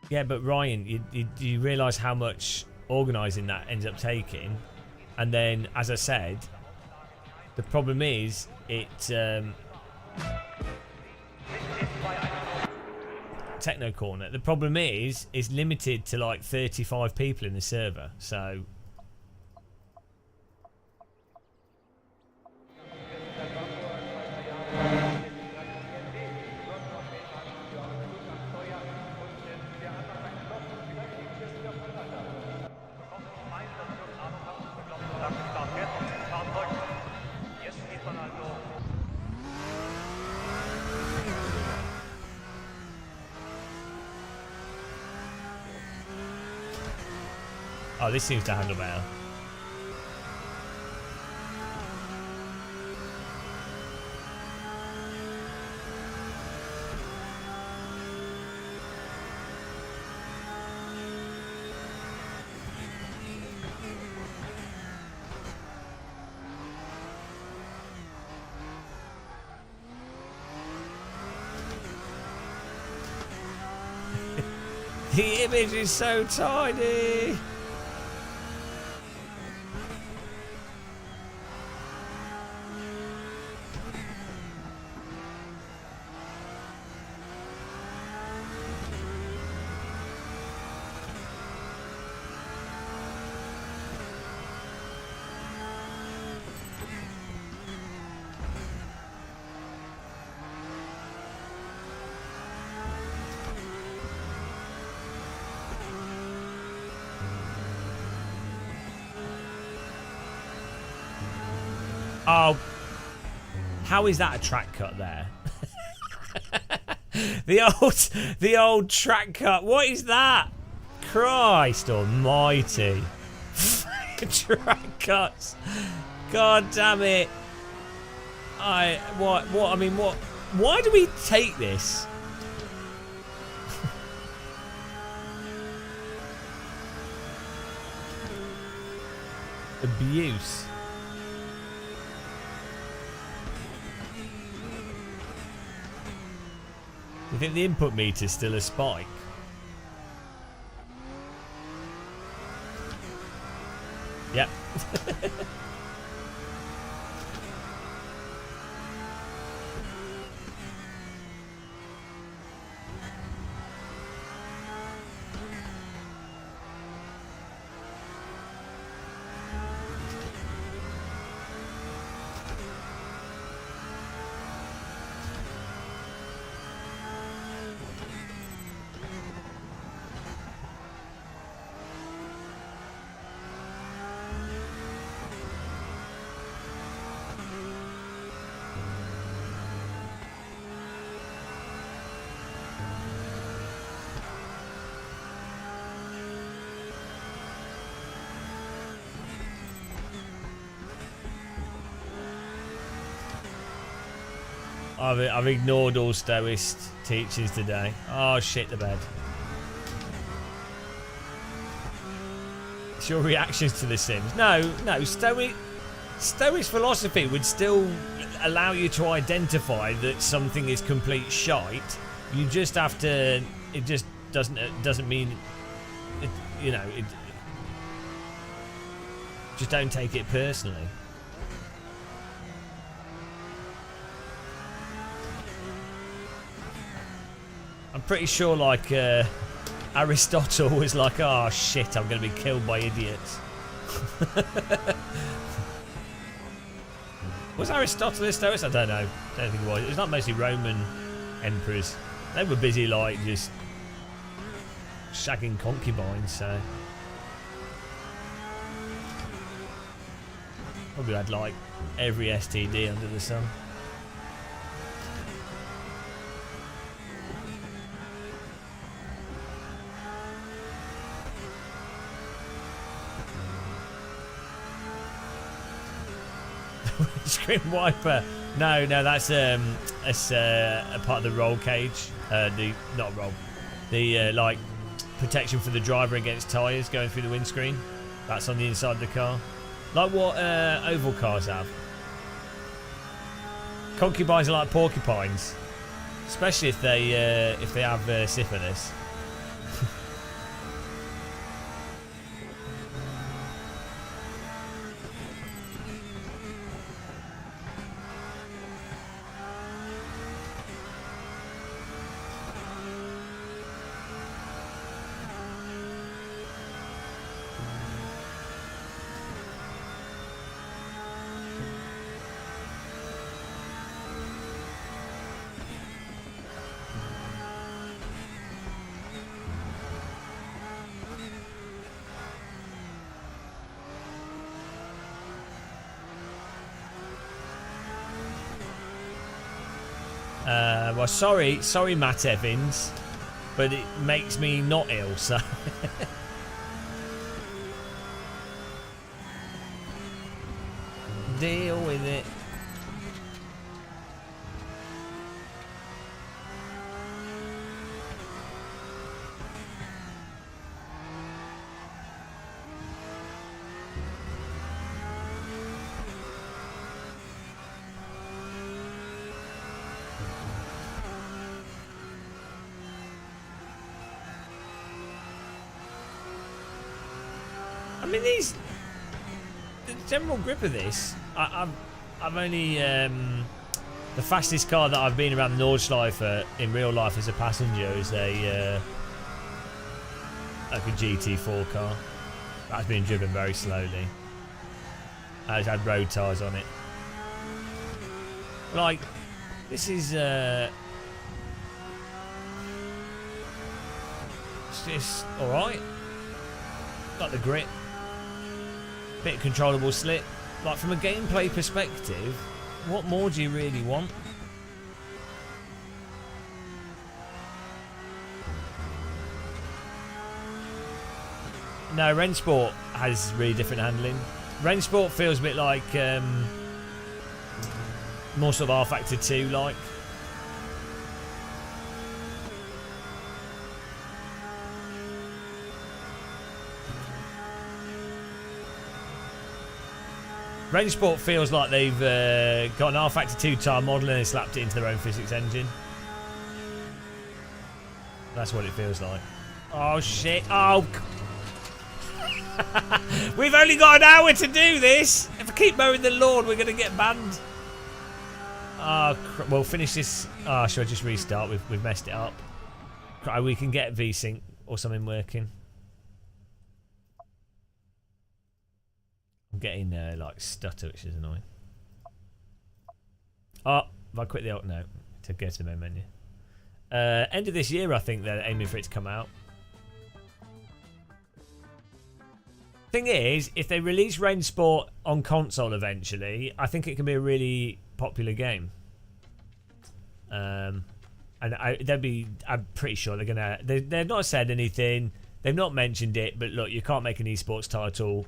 Yeah, but Ryan, you realise how much organising that ends up taking, and then, as I said, the problem is Techno Corner. The problem is it's limited to like 35 people in the server, so. Oh, this seems to handle better. The image is so tiny. Oh, how is that a track cut there? the old track cut. What is that? Christ almighty. Track cuts. God damn it. Why do we take this? Abuse. You think the input meter's still a spike? Yep. I've ignored all Stoist teachings today. Oh, shit the bed. It's your reactions to The Sims. No, Stoist philosophy would still allow you to identify that something is complete shite. You just have to. It just doesn't mean. It, you know. It, just don't take it personally. I'm pretty sure, like, Aristotle was like, oh shit, I'm going to be killed by idiots. Was Aristotle a Stoic? I don't know. I don't think it was. It was not mostly Roman emperors. They were busy, like, just shagging concubines, so. Probably had, like, every STD under the sun. Screen wiper. No, that's a part of the roll cage. Not roll. The like protection for the driver against tyres going through the windscreen. That's on the inside of the car. Like what oval cars have. Concubines are like porcupines, especially if they have syphilis. Well, sorry, Matt Evans, but it makes me not ill, so. Deal with it. I mean, the general grip of this, I've only the fastest car that I've been around the Nordschleife in real life as a passenger is a like a GT4 car. That's been driven very slowly. It's had road tyres on it. Like, this is it's just all right. Like the grip. Bit of controllable slip. Like, from a gameplay perspective, what more do you really want? No, Rennsport has really different handling. Rennsport feels a bit like more sort of R Factor 2 like. Rennsport feels like they've got an R Factor 2 tyre model and they slapped it into their own physics engine. That's what it feels like. Oh shit! Oh, we've only got an hour to do this. If I keep mowing the lawn, we're going to get banned. We'll finish this. Should I just restart? We've messed it up. We can get VSync or something working. I'm getting like stutter, which is annoying. Oh, if I quit the alt, no, to go to the main menu. End of this year, I think they're aiming for it to come out. Thing is, if they release Rennsport on console eventually, I think it can be a really popular game. And I'm pretty sure they're gonna. They've not said anything. They've not mentioned it. But look, you can't make an esports title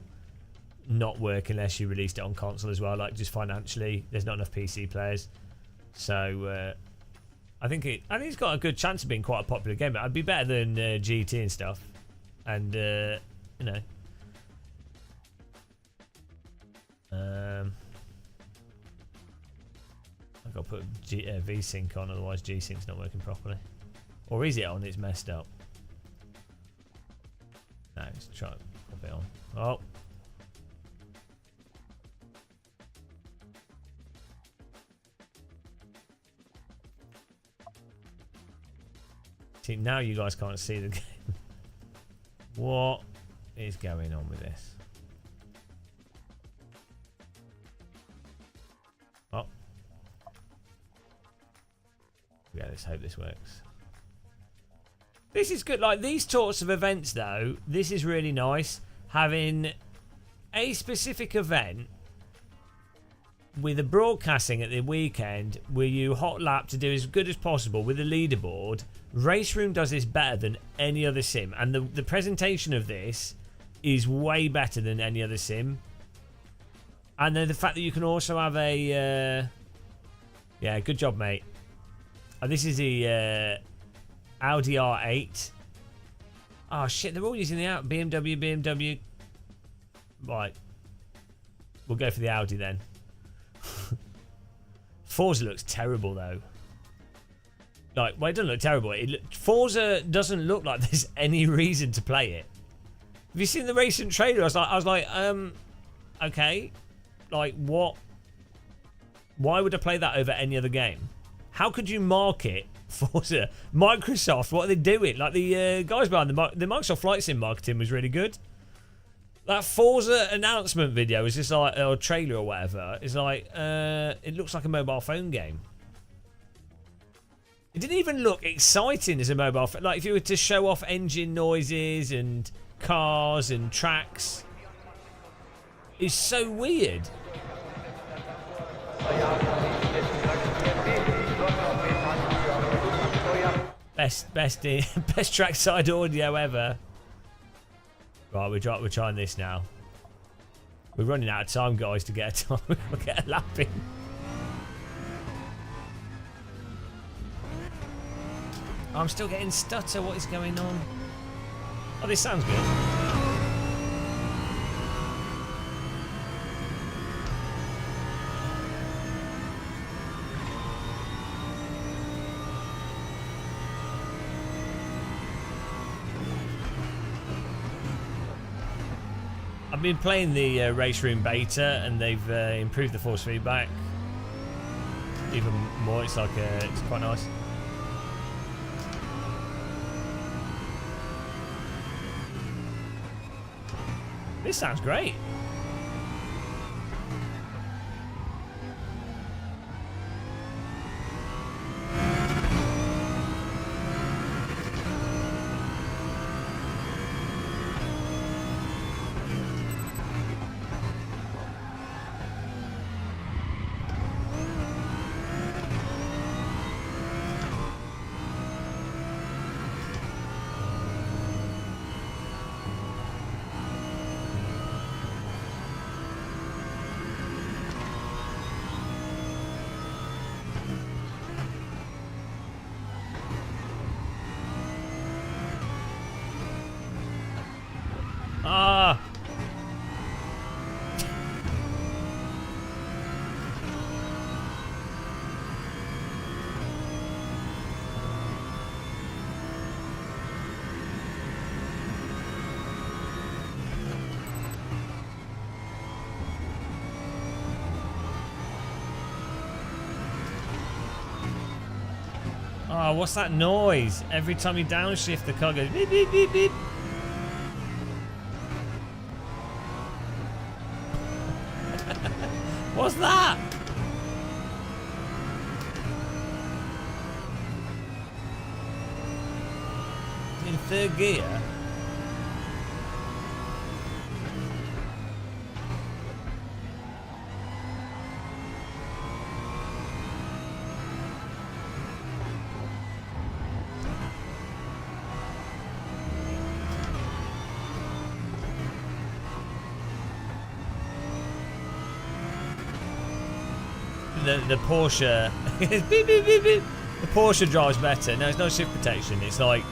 not work unless you released it on console as well. Like, just financially, there's not enough PC players. So I think it's got a good chance of being quite a popular game. It'd be better than GT and stuff, and you know. I've got to put V-Sync on, otherwise G-Sync's not working properly. Or is it on? It's messed up. No, let's try to pop it on. Oh. See, now you guys can't see the game. What is going on with this? Oh. Yeah, let's hope this works. This is good. Like, these sorts of events, though, this is really nice. Having a specific event with a broadcasting at the weekend where you hot lap to do as good as possible with a leaderboard. Race Room does this better than any other sim. And the presentation of this is way better than any other sim. And then the fact that you can also have a... yeah, good job, mate. This is the Audi R8. Oh, shit, they're all using the BMW. Right. We'll go for the Audi then. Forza looks terrible, though. Like, well, it doesn't look terrible. Forza doesn't look like there's any reason to play it. Have you seen the recent trailer? I was like, okay. Like, what? Why would I play that over any other game? How could you market Forza? Microsoft, what are they doing? Like, the guys behind the Microsoft Flight Sim marketing was really good. That Forza announcement video is just like, or trailer or whatever, is like, it looks like a mobile phone game. It didn't even look exciting as a mobile phone. Like, if you were to show off engine noises and cars and tracks, it's so weird. Best trackside audio ever. Right, we're trying this now. We're running out of time, guys, to get a time. We'll get a lap in. I'm still getting stutter. What is going on? Oh, this sounds good. I've been playing the Race Room beta, and they've improved the force feedback even more. It's like it's quite nice. This sounds great. Ah! Oh, what's that noise? Every time you downshift, the car goes beep, beep, beep, beep. What's that? In third gear? the Porsche. Beep, beep, beep, beep. The Porsche drives better. No, it's no shift protection. It's like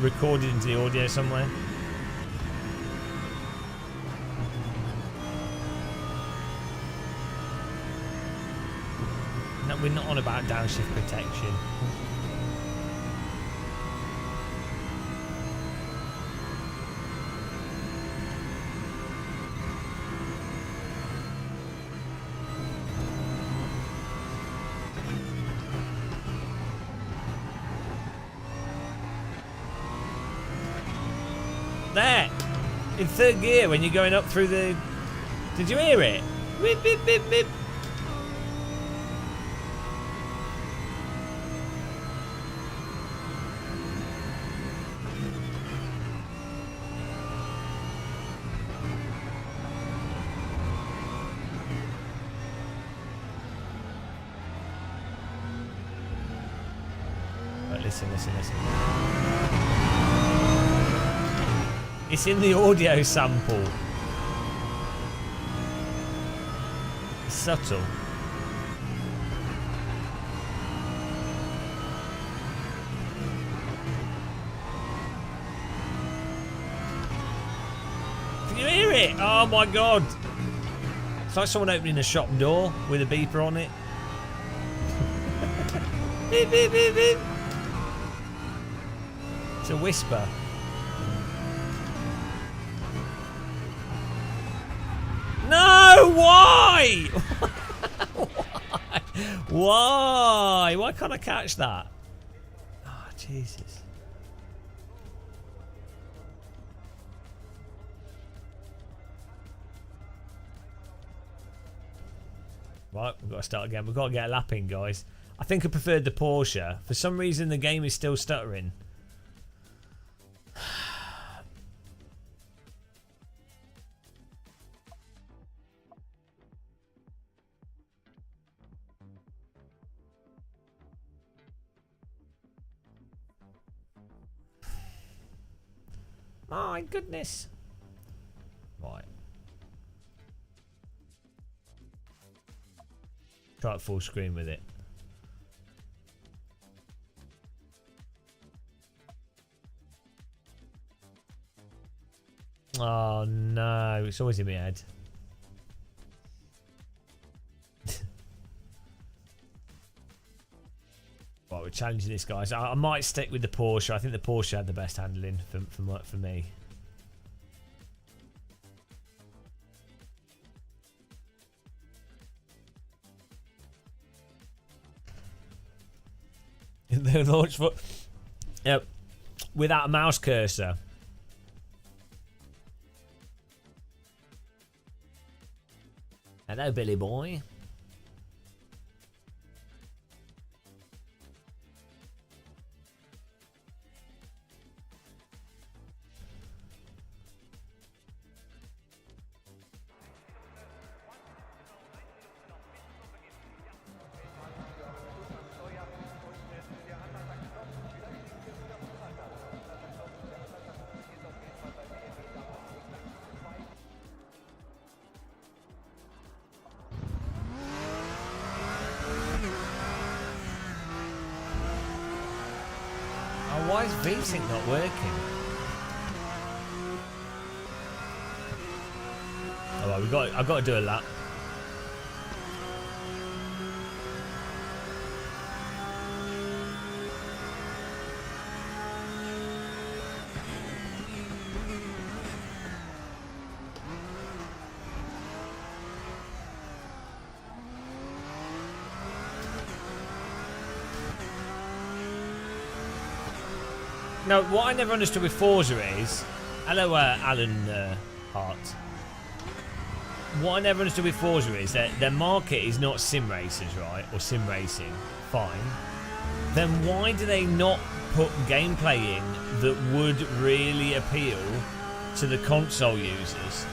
recorded into the audio somewhere. No, we're not on about downshift protection. There! In third gear when you're going up through the... Did you hear it? Beep, beep, beep, beep. Right, listen, listen, listen. It's in the audio sample. It's subtle. Can you hear it? Oh my god. It's like someone opening a shop door with a beeper on it. Beep, beep, beep, beep. It's a whisper. No, why? Why? Why? Why can't I catch that? Oh, Jesus. Right, we've got to start again. We've got to get a lap in, guys. I think I preferred the Porsche. For some reason, the game is still stuttering. My goodness. Right. Try it full screen with it. Oh no, it's always in my head. Right, we're challenging this, guys. I might stick with the Porsche. I think the Porsche had the best handling for me. The launch foot. Yep. Without a mouse cursor. Hello, Billy boy. Why is VSync not working? Alright, I've got to do a lap. No, what I never understood with Forza is... Hello, Alan Hart. What I never understood with Forza is that their market is not sim racers, right? Or sim racing. Fine. Then why do they not put gameplay in that would really appeal to the console users?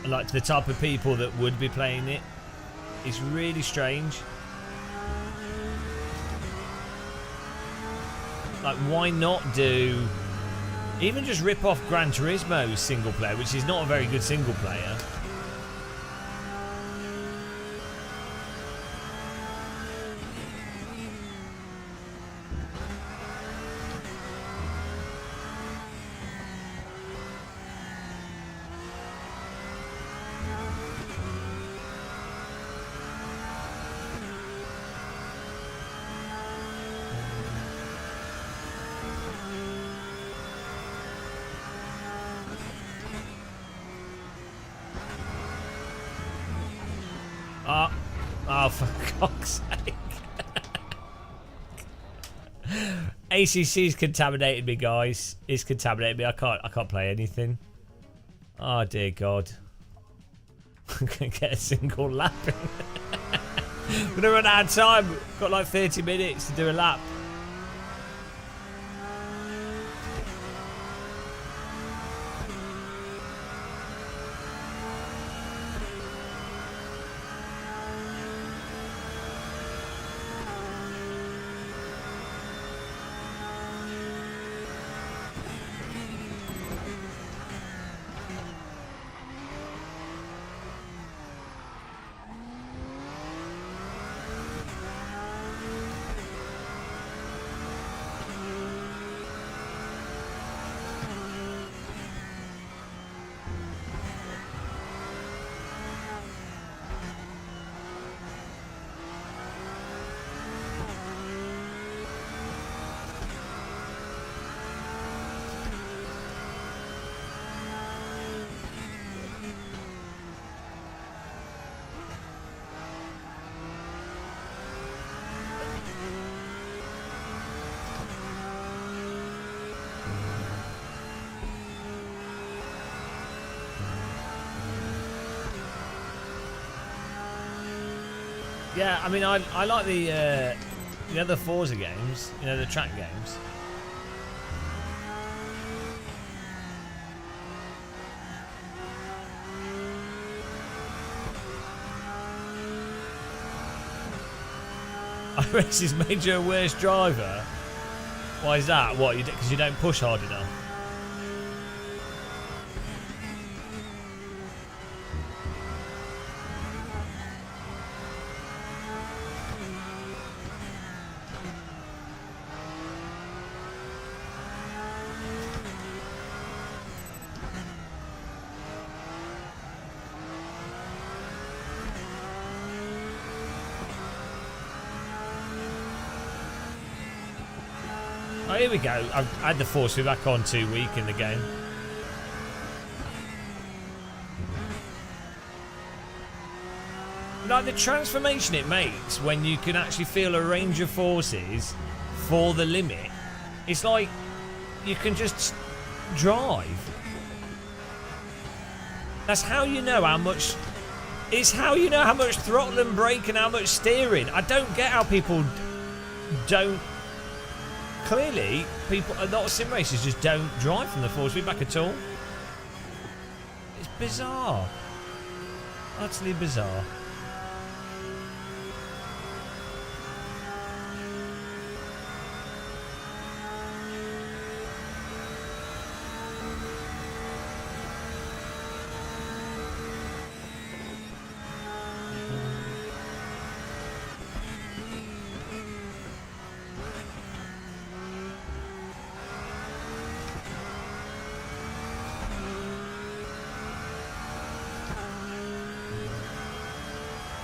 Like, to the type of people that would be playing it? It's really strange. Like, why not do... Even just rip off Gran Turismo's single player, which is not a very good single player. Oh, for God's sake. ACC's contaminated me, guys. It's contaminated me. I can't play anything. Oh dear God. I'm gonna get a single lap in. I'm gonna run out of time. Got like 30 minutes to do a lap. Yeah, I mean, I like the other Forza games, you know, the track games. iRace's made you a worse driver. Why is that? What? Because you don't push hard enough? Oh, here we go. I've had the force back on too weak in the game. Like the transformation it makes when you can actually feel a range of forces for the limit. It's like you can just drive. That's how you know how much. It's how you know how much throttle and brake and how much steering. I don't get how people don't. Clearly, a lot of sim racers just don't drive from the force feedback at all. It's bizarre. Utterly bizarre.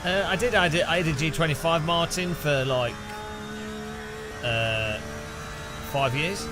I did a G25 Martin for like 5 years.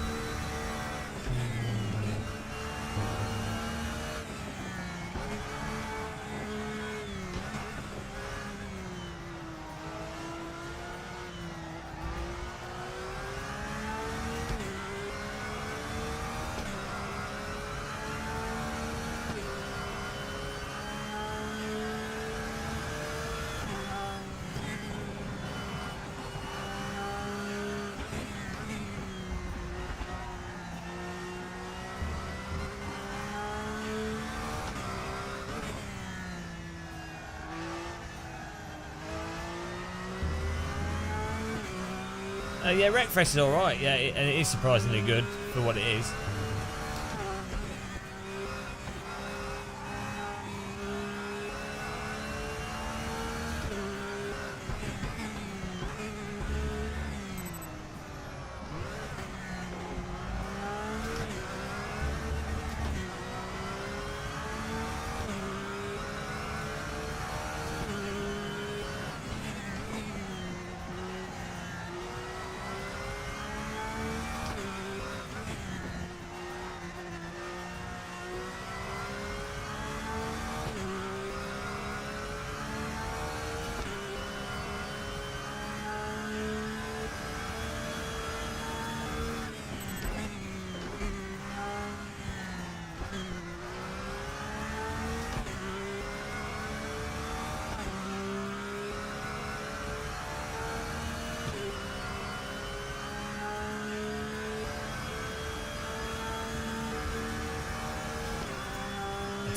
Yeah, Wreckfest is alright, yeah, and it is surprisingly good for what it is.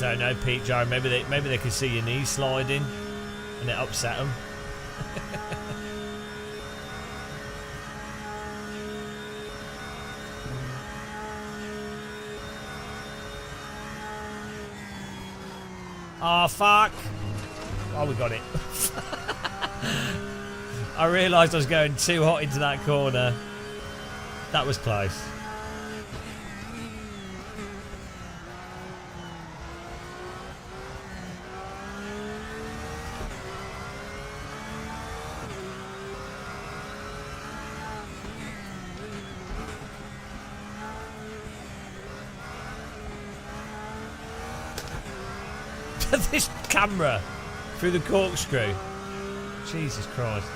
don't know, Pete Jar. Maybe they could see your knees sliding, and it upset them. Oh fuck! Oh, we got it. I realised I was going too hot into that corner. That was close. This camera through the corkscrew. Jesus Christ.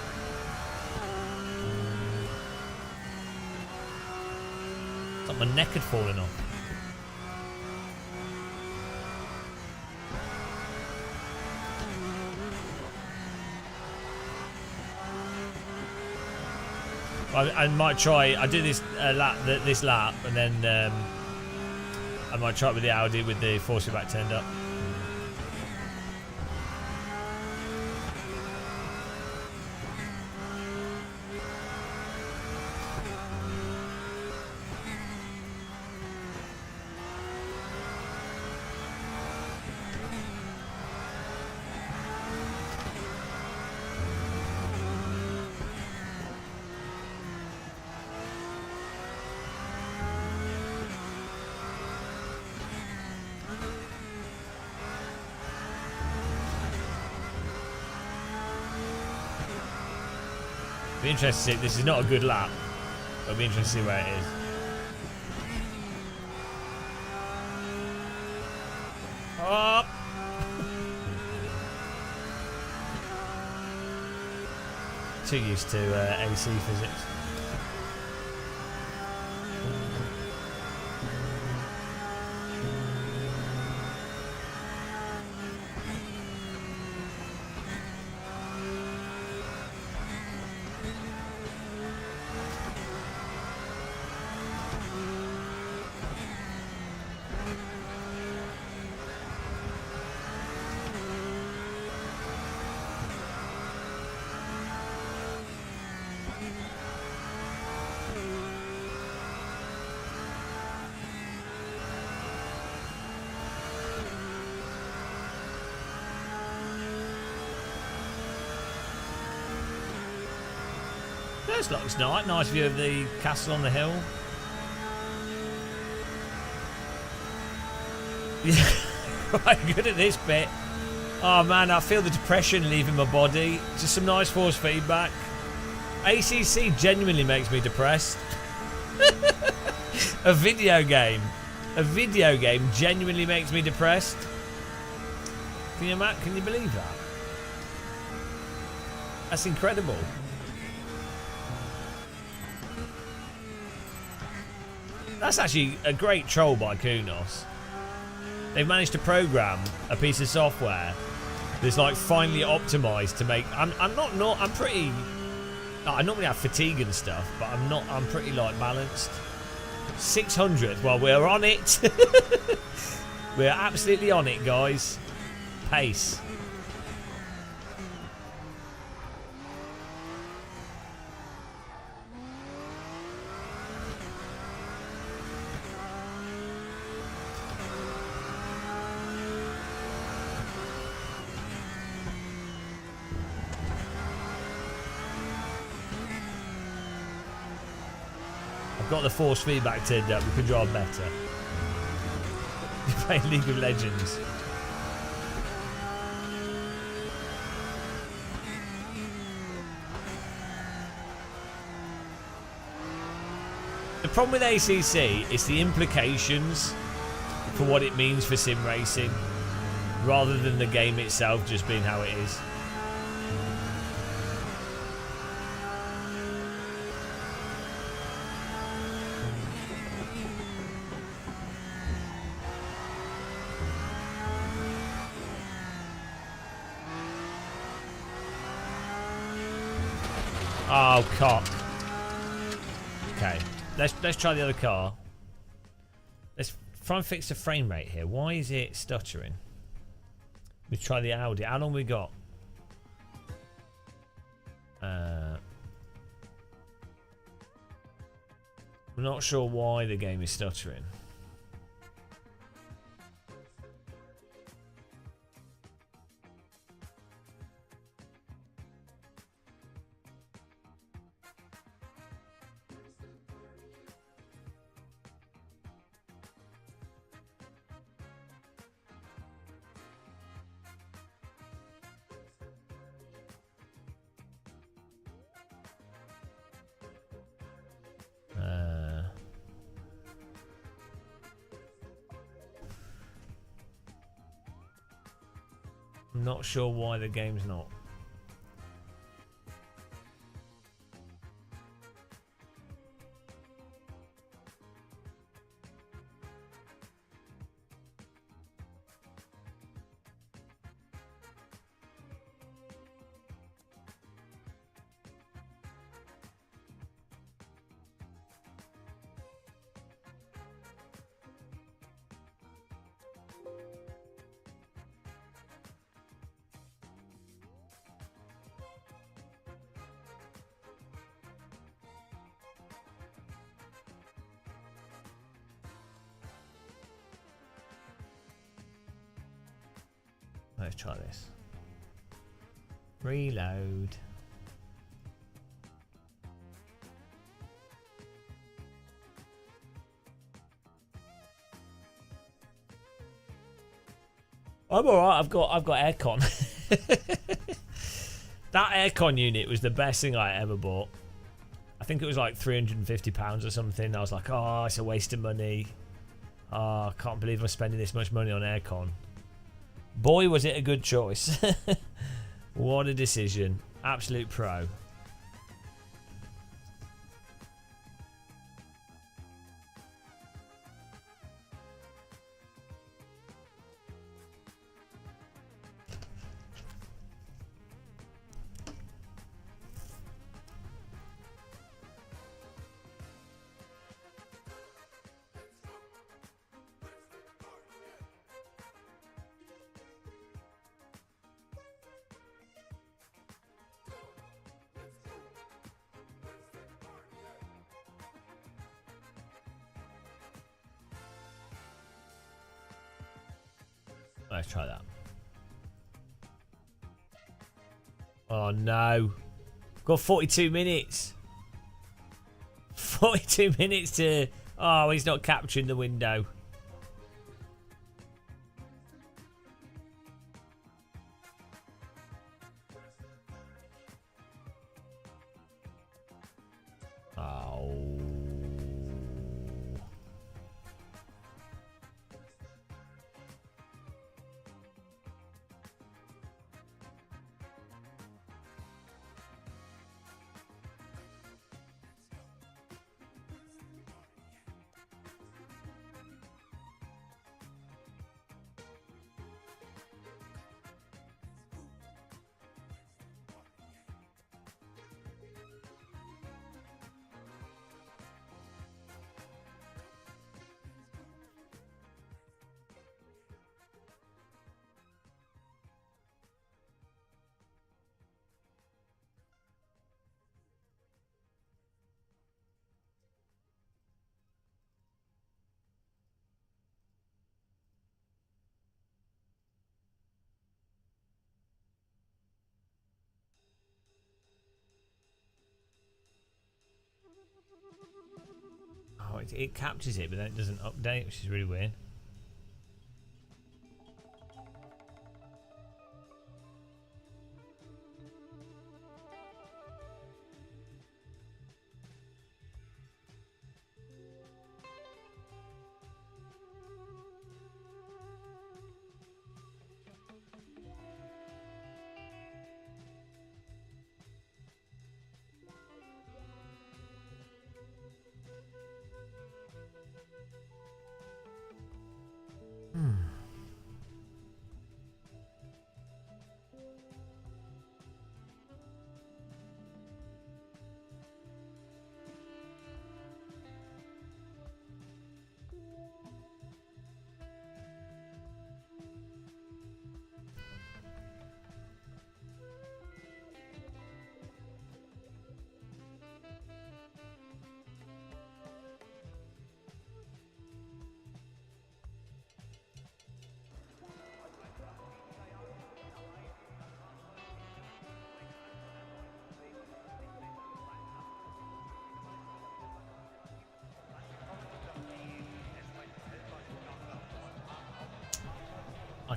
It's like my neck had fallen off. I might try. I do this lap, and then I might try it with the Audi with the force feedback turned up. Be interested to see. This is not a good lap. It'll be interesting to see where it is. Up. Too used to AC physics. This looks nice. Nice view of the castle on the hill. Yeah, quite good at this bit. Oh man, I feel the depression leaving my body. Just some nice force feedback. ACC genuinely makes me depressed. A video game genuinely makes me depressed. Can you believe that? That's incredible. That's actually a great troll by Kunos. They've managed to program a piece of software that's like finally optimized to make. I'm pretty. I normally have fatigue and stuff, but I'm pretty like balanced. 600. Well, we're on it. We're absolutely on it, guys. Pace. I've got the force feedback turned up. We can drive better. You're playing League of Legends. The problem with ACC is the implications for what it means for sim racing, rather than the game itself just being how it is. Oh, cock. Okay, let's try the other car. Let's Try and fix the frame rate here. Why is it stuttering? We try the Audi. How long we got? I'm not sure why the game is stuttering. I'm not sure why the game's not. Let's try this. Reload. I'm alright, I've got aircon. That aircon unit was the best thing I ever bought. I think it was like £350 or something. I was like, oh, it's a waste of money. Oh, I can't believe I'm spending this much money on aircon. Boy, was it a good choice. What a decision. Absolute pro. Let's try that. Oh no. Got 42 minutes. 42 minutes to... Oh, he's not capturing the window. Oh. Oh, it captures it, but then it doesn't update, which is really weird.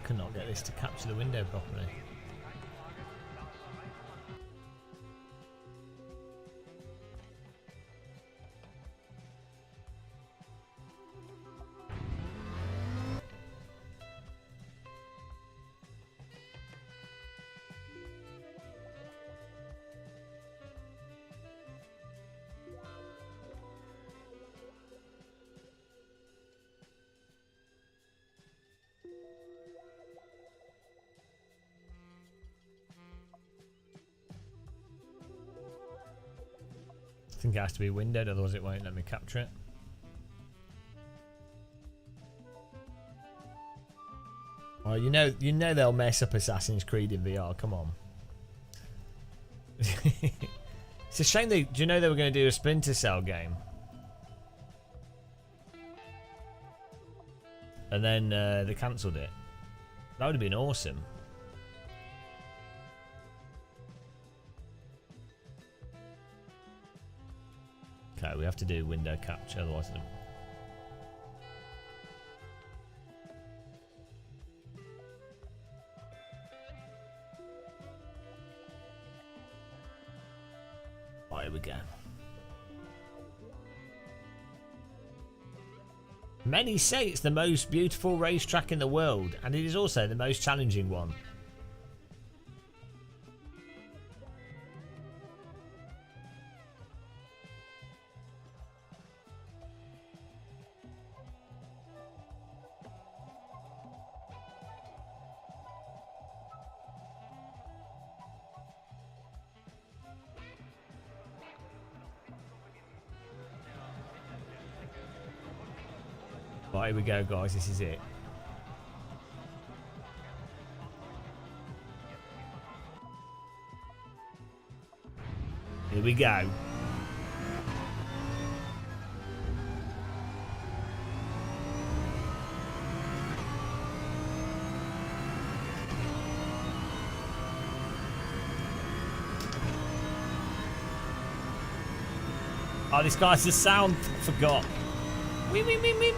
cannot get this to capture the window properly. I think it has to be windowed, otherwise it won't let me capture it. Oh, you know they'll mess up Assassin's Creed in VR. Come on. It's a shame do you know they were going to do a Splinter Cell game? And then they cancelled it. That would have been awesome. Okay, we have to do window capture, otherwise it... Oh, here we go. Many say it's the most beautiful racetrack in the world, and it is also the most challenging one. Right, here we go, guys. This is it. Here we go. Oh, this guy's the sound. Forgot. Wee, wee, wee, wee.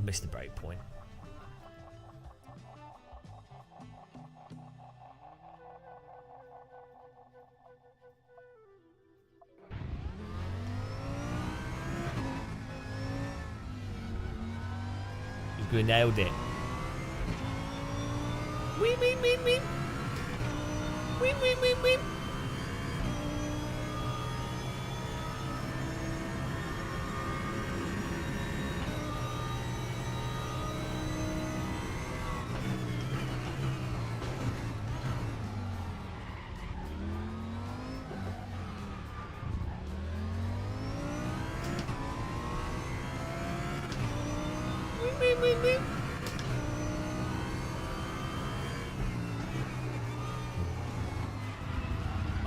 Missed the break point. We nailed it. Wee wee wee wee. Wee wee wee wee.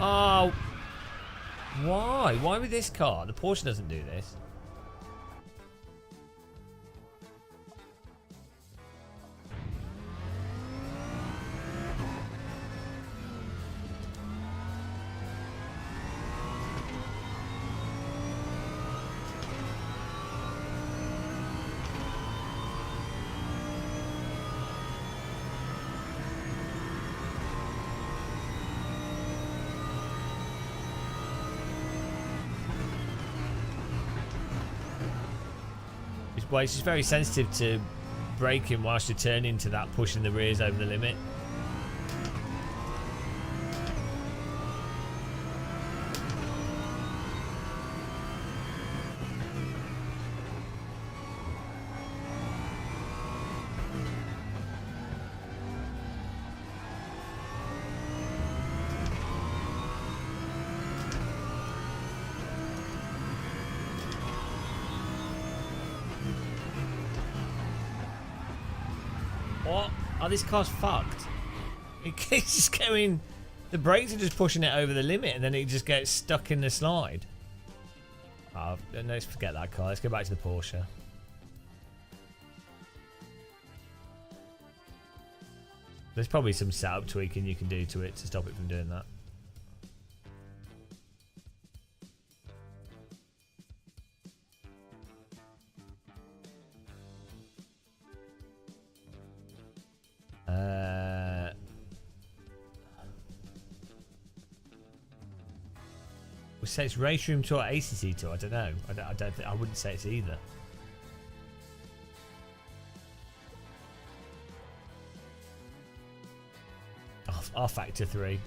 Oh, why? Why with this car? The Porsche doesn't do this. Well, it's just very sensitive to braking whilst you're turning to that, pushing the rears over the limit. What? Oh, this car's fucked. It keeps just going... The brakes are just pushing it over the limit and then it just gets stuck in the slide. Oh, let's forget that car. Let's go back to the Porsche. There's probably some setup tweaking you can do to it to stop it from doing that. say it's Race Room Tour, ACC Tour. I don't know. I don't think, I wouldn't say it's either. R Factor 3.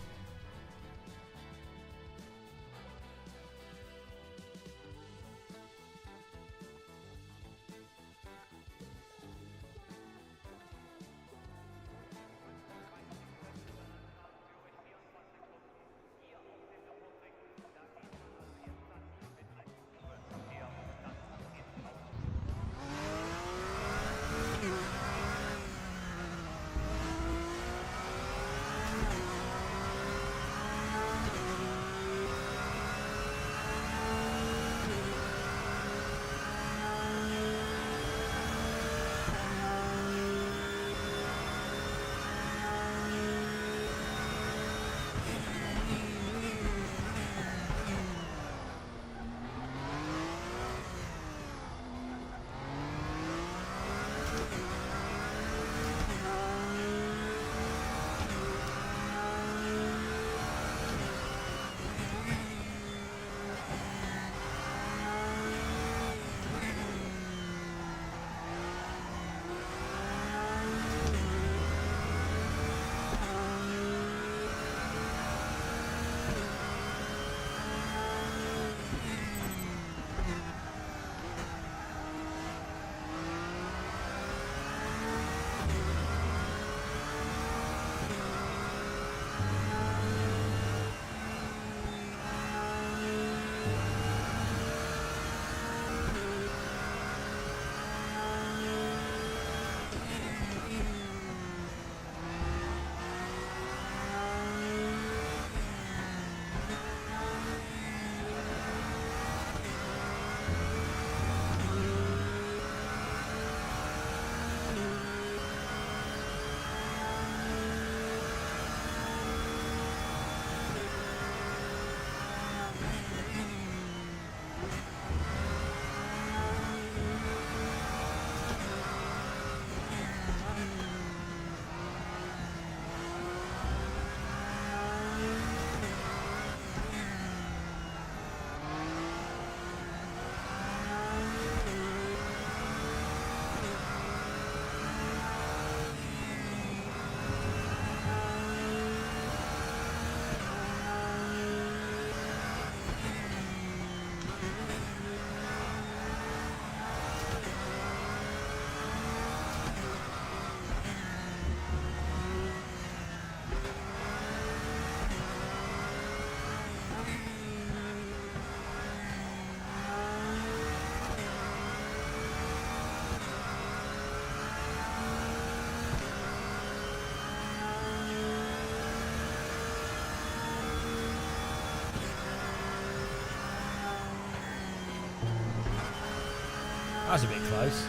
That was a bit close.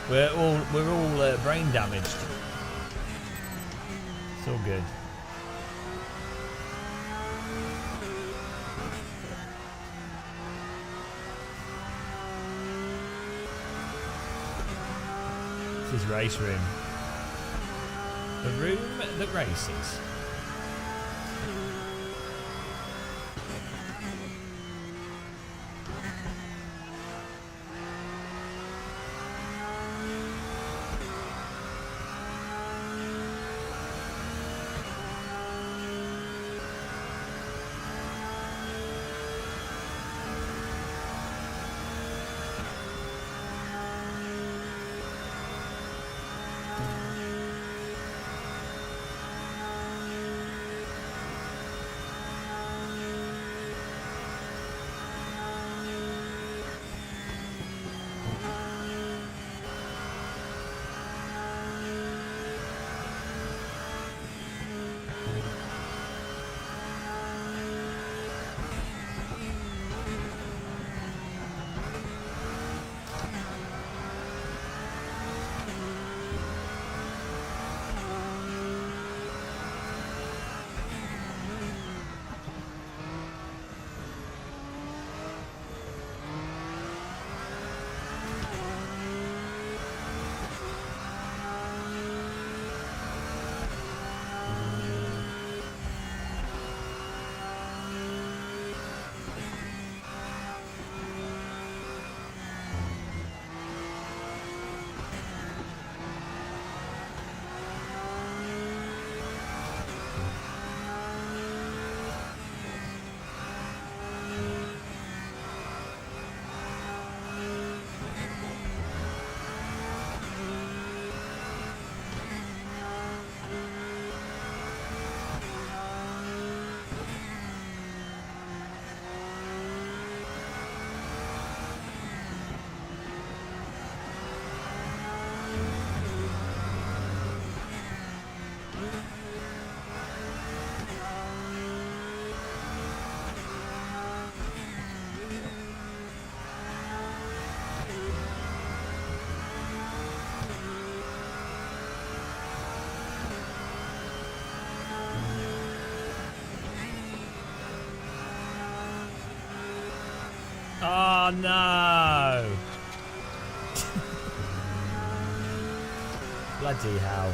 we're all brain damaged. It's all good. This is race room. The room that races. Oh no! Bloody hell.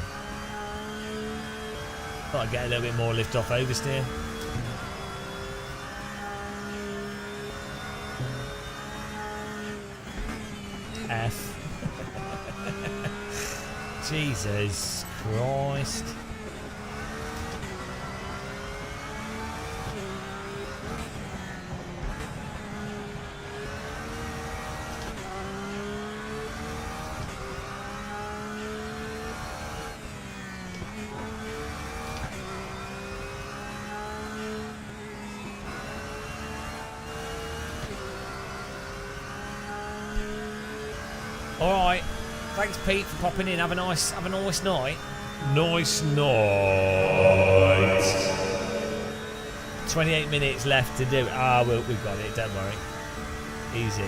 Thought I'd get a little bit more lift off oversteer. F. Jesus Christ. Alright. Thanks Pete for popping in. Have a nice night. Nice night. 28 minutes left to do it. Ah, we've got it, don't worry. Easy.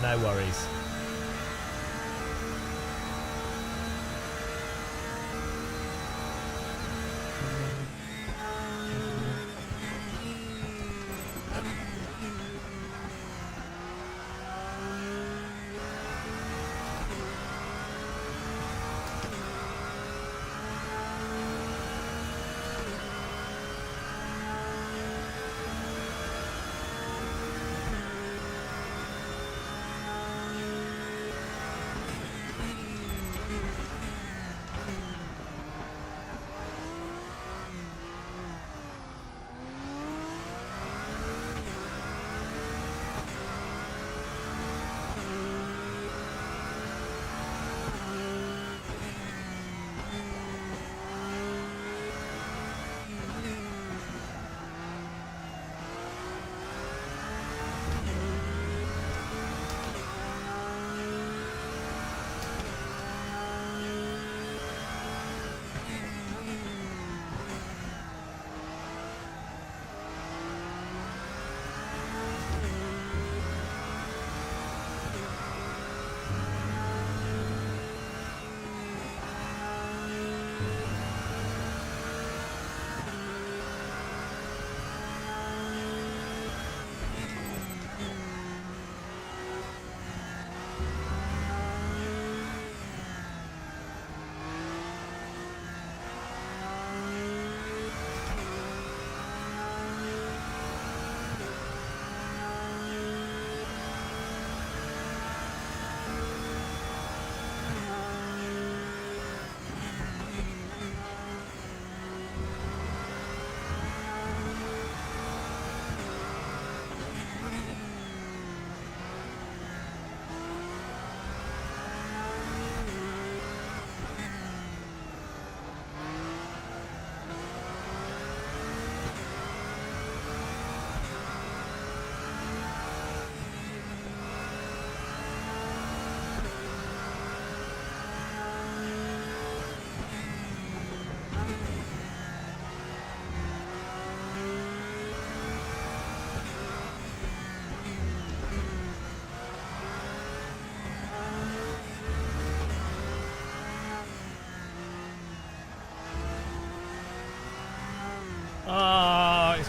No worries.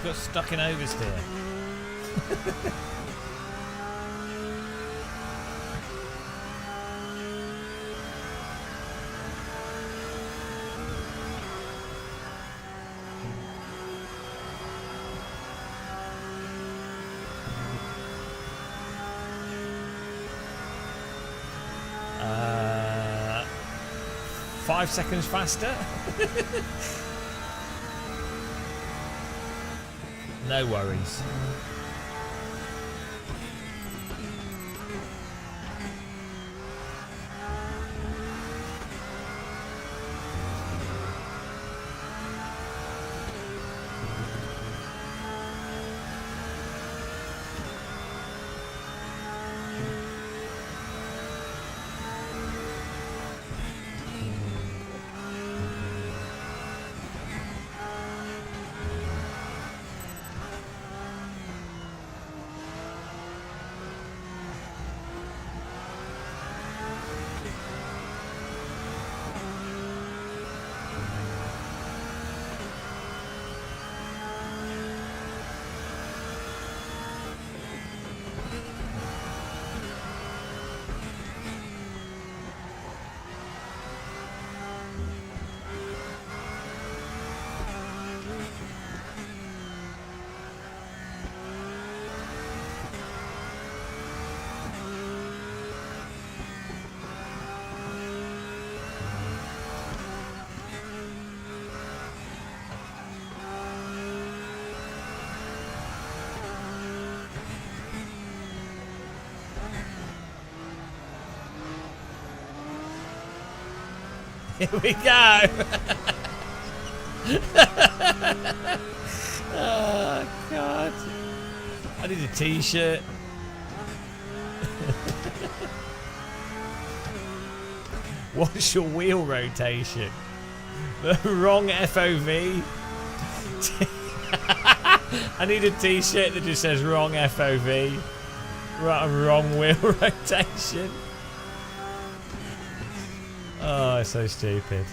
got stuck in oversteer. Uh, 5 seconds faster. No worries. Here we go. Oh, God. I need a t-shirt. What's your wheel rotation? The wrong FOV. I need a t-shirt that just says wrong FOV. Wrong wheel rotation. Oh, it's so stupid.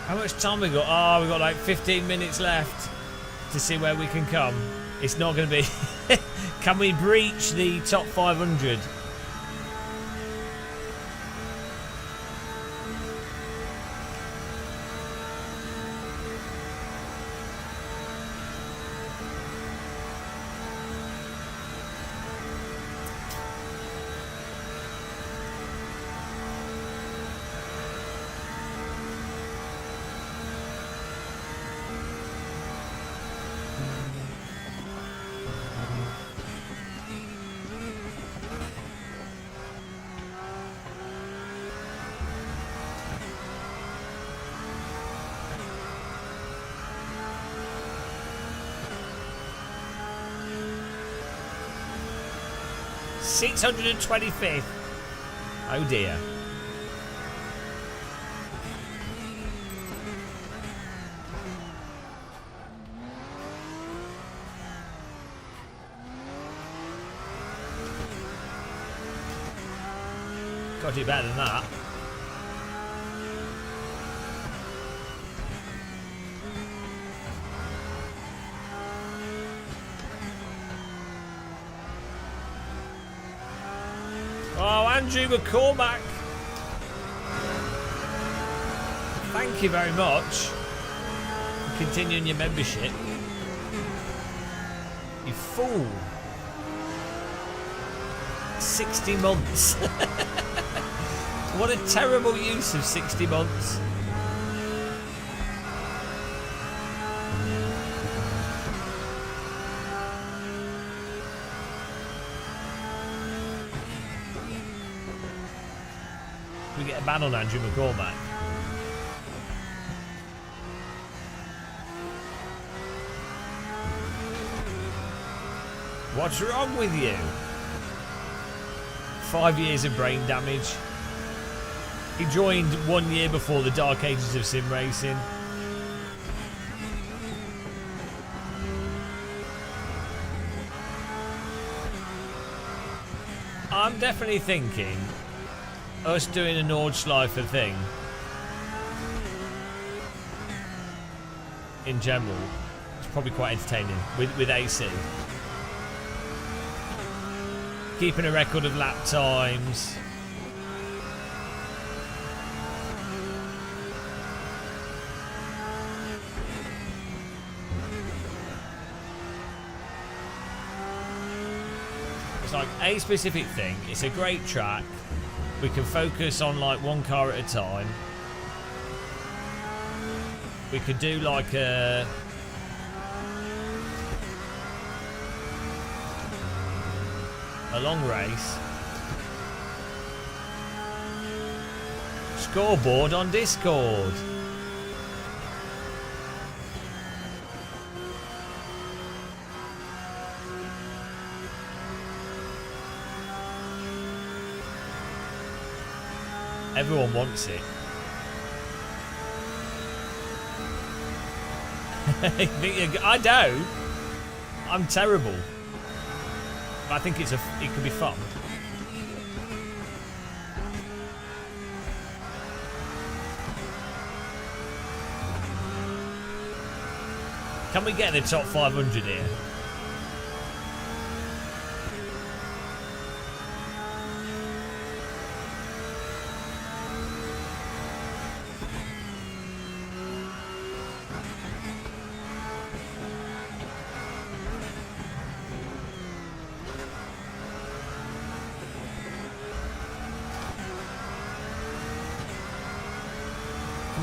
How much time we got? Oh, we got like 15 minutes left to see where we can come. It's not going to be... Can we breach the top 500? $625th. Oh dear. Got to do better than that. Oh, Andrew McCormack. Thank you very much for continuing your membership. You fool. 60 months. What a terrible use of 60 months. We get a ban on Andrew McCormack. What's wrong with you? 5 years of brain damage. He joined 1 year before the dark ages of sim racing. I'm definitely thinking us doing a Nordschleifer thing in general is probably quite entertaining with AC. Keeping a record of lap times. It's like a specific thing. It's a great track. We can focus on like one car at a time. We could do like a long race. Scoreboard on Discord. Everyone wants it. I don't. I'm terrible. But I think it could be fun. Can we get in the top 500 here?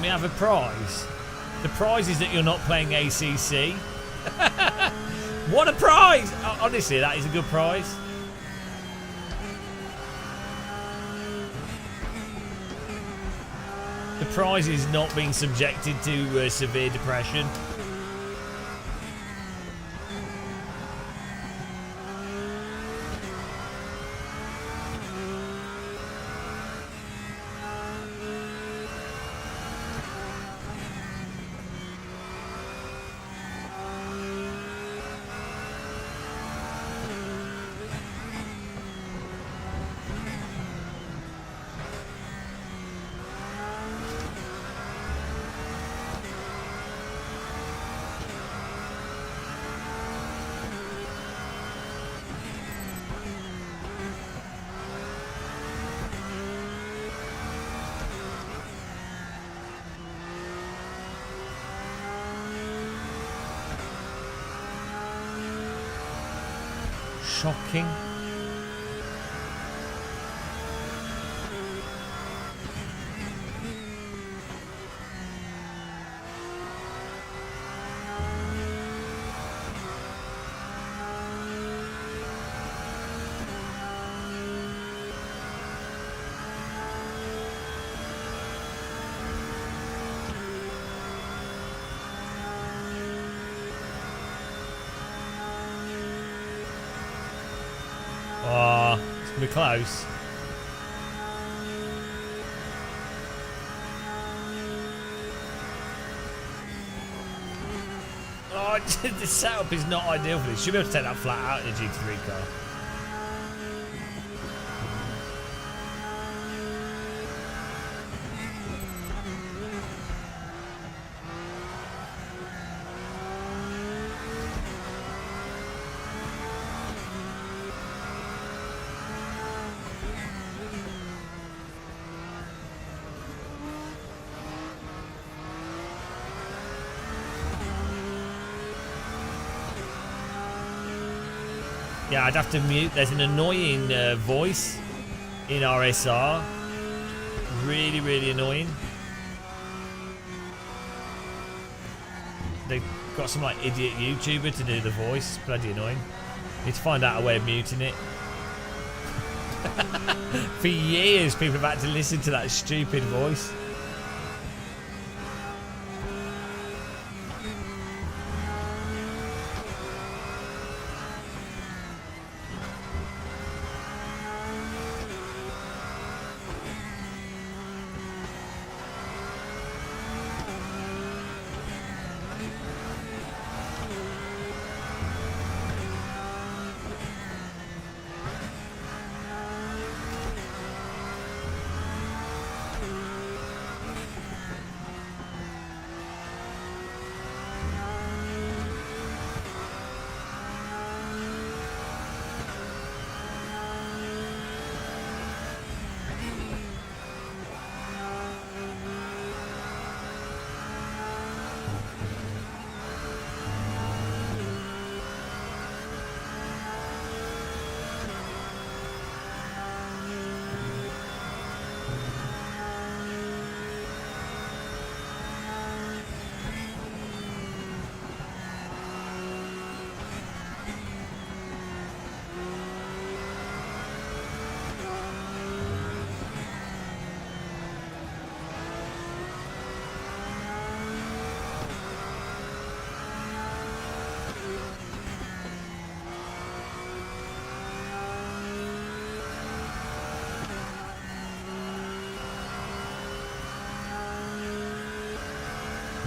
We have a prize. The prize is that you're not playing ACC. What a prize! Honestly, that is a good prize. The prize is not being subjected to severe depression. shocking. Oh, it's gonna be close. Oh, the setup is not ideal for this. Should be able to take that flat out in a GT3 car. Yeah, I'd have to mute. There's an annoying voice in RSR. Really, really annoying. They've got some like idiot YouTuber to do the voice. Bloody annoying. Need to find out a way of muting it. For years, people have had to listen to that stupid voice.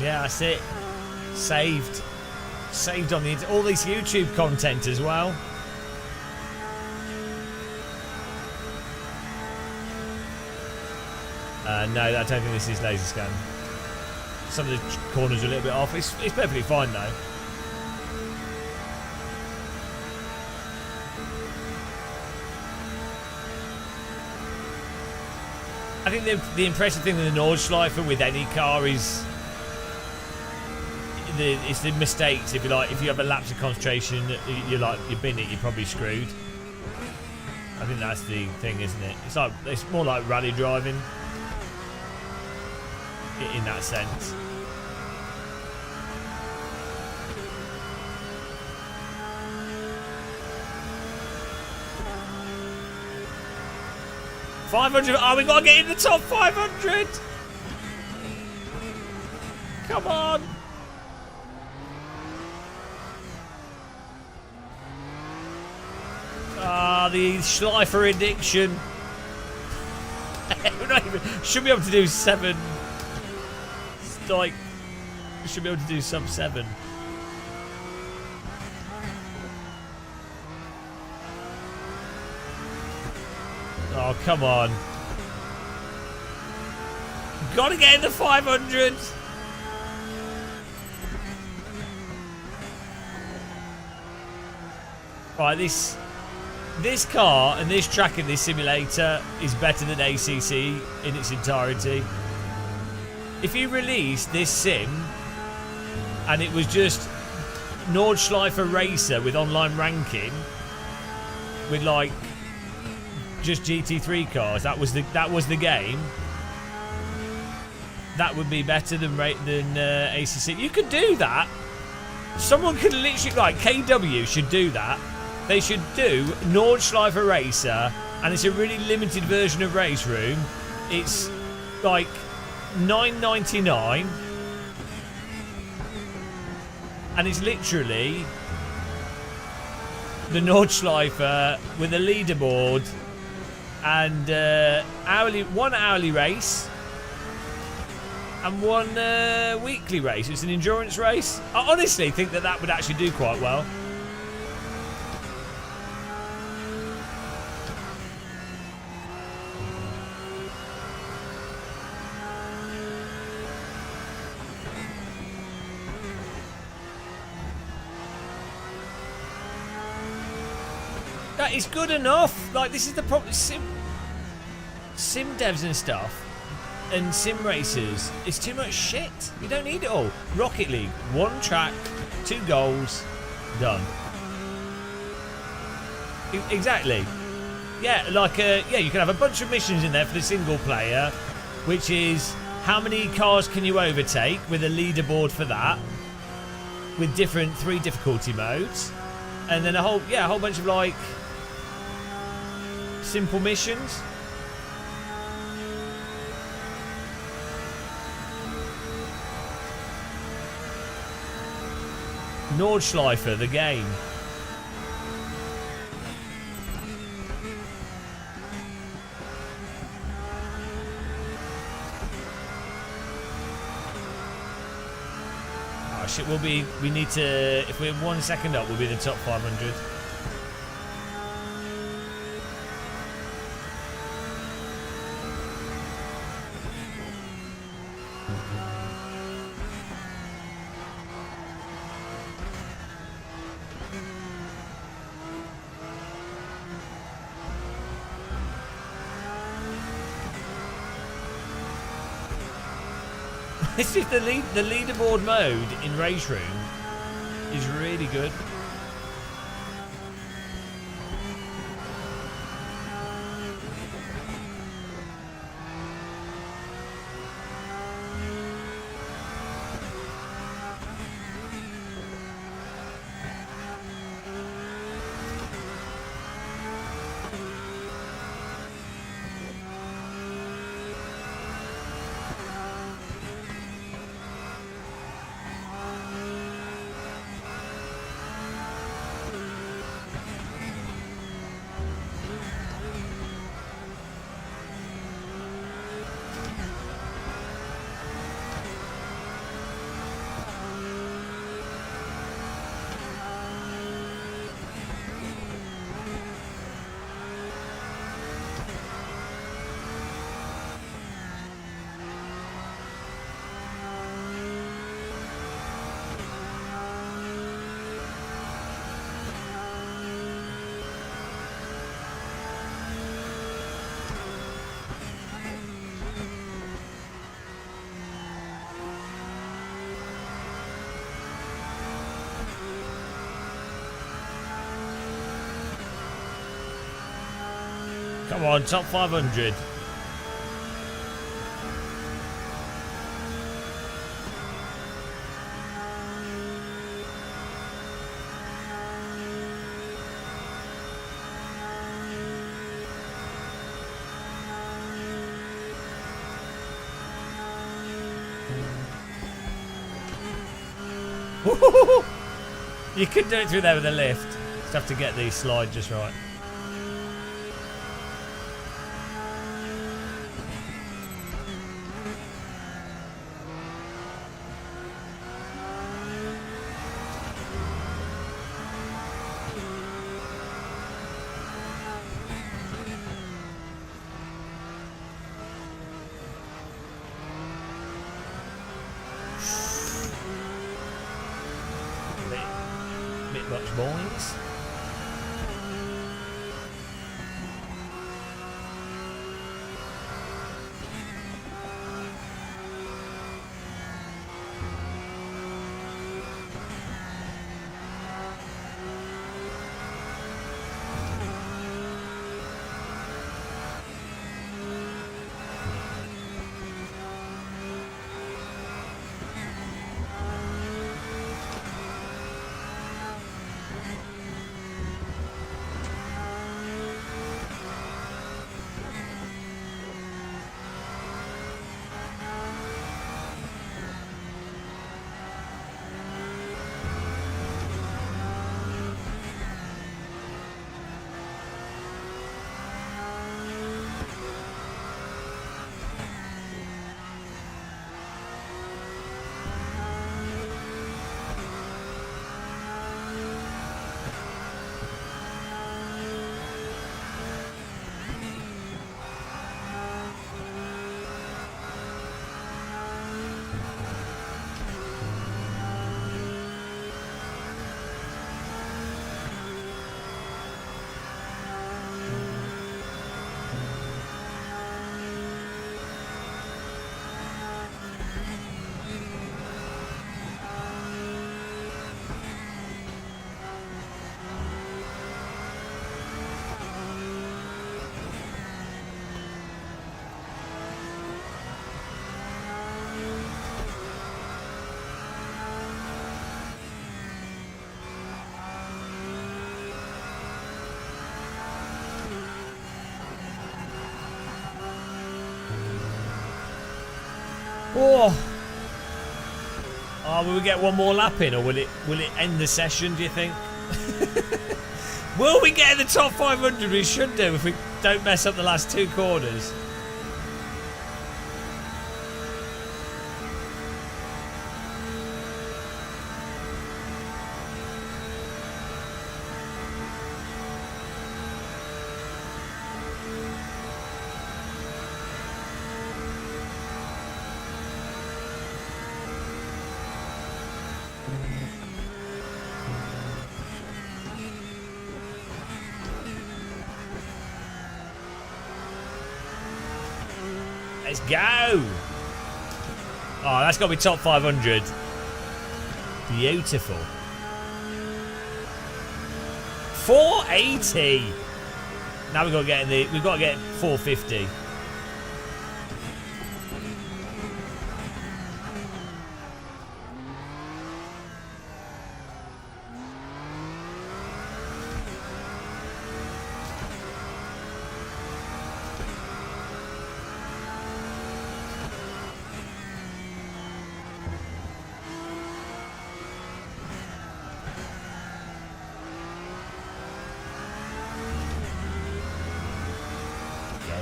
Yeah, that's it. Saved. Saved on the all this YouTube content as well. No, I don't think this is laser scan. Some of the corners are a little bit off. It's perfectly fine though. I think the impressive thing with the Nordschleifer with any car is it's the mistakes. If you like, if you have a lapse of concentration, you've been it, you're probably screwed. I think that's the thing, isn't it? It's more like rally driving in that sense. $500. Oh, we got to get in the top 500. Come on. Ah, the Schleifer addiction. Should be able to do 7. Like, should be able to do sub 7. Oh, come on. Gotta get in the 500. Right, this car and this track in this simulator is better than ACC in its entirety. If you released this sim and it was just Nordschleifer Racer with online ranking, with like just GT3 cars, that was the game, that would be better than ACC. You could do that. Someone could literally, like, KW should do that. They should do Nordschleife Racer, and it's a really limited version of Race Room. It's like $9.99, and it's literally the Nordschleife with a leaderboard and one hourly race and one weekly race. It's an endurance race. I honestly think that would actually do quite well. That is good enough. Like, this is the problem. Sim devs and stuff and sim racers, it's too much shit. You don't need it all. Rocket League, 1 track, 2 goals, done. Exactly. Yeah, like yeah, you can have a bunch of missions in there for the single player, which is how many cars can you overtake, with a leaderboard for that, with 3 difficulty modes, and then a whole bunch of like simple missions. Nordschleife, the game. Oh shit, we need to, if we're 1 second up, we'll be in the top 500. It's just the leaderboard mode in Race Room is really good. Come on, top 500. You could do it through there with a lift. Just have to get the slide just right. Bit much, boys. Oh. Oh, will we get one more lap in, or will it end the session, do you think? Will we get in the top 500? We should do if we don't mess up the last 2 corners. Let's go! Oh, that's got to be top 500. Beautiful. 480. Now we've got to get 450.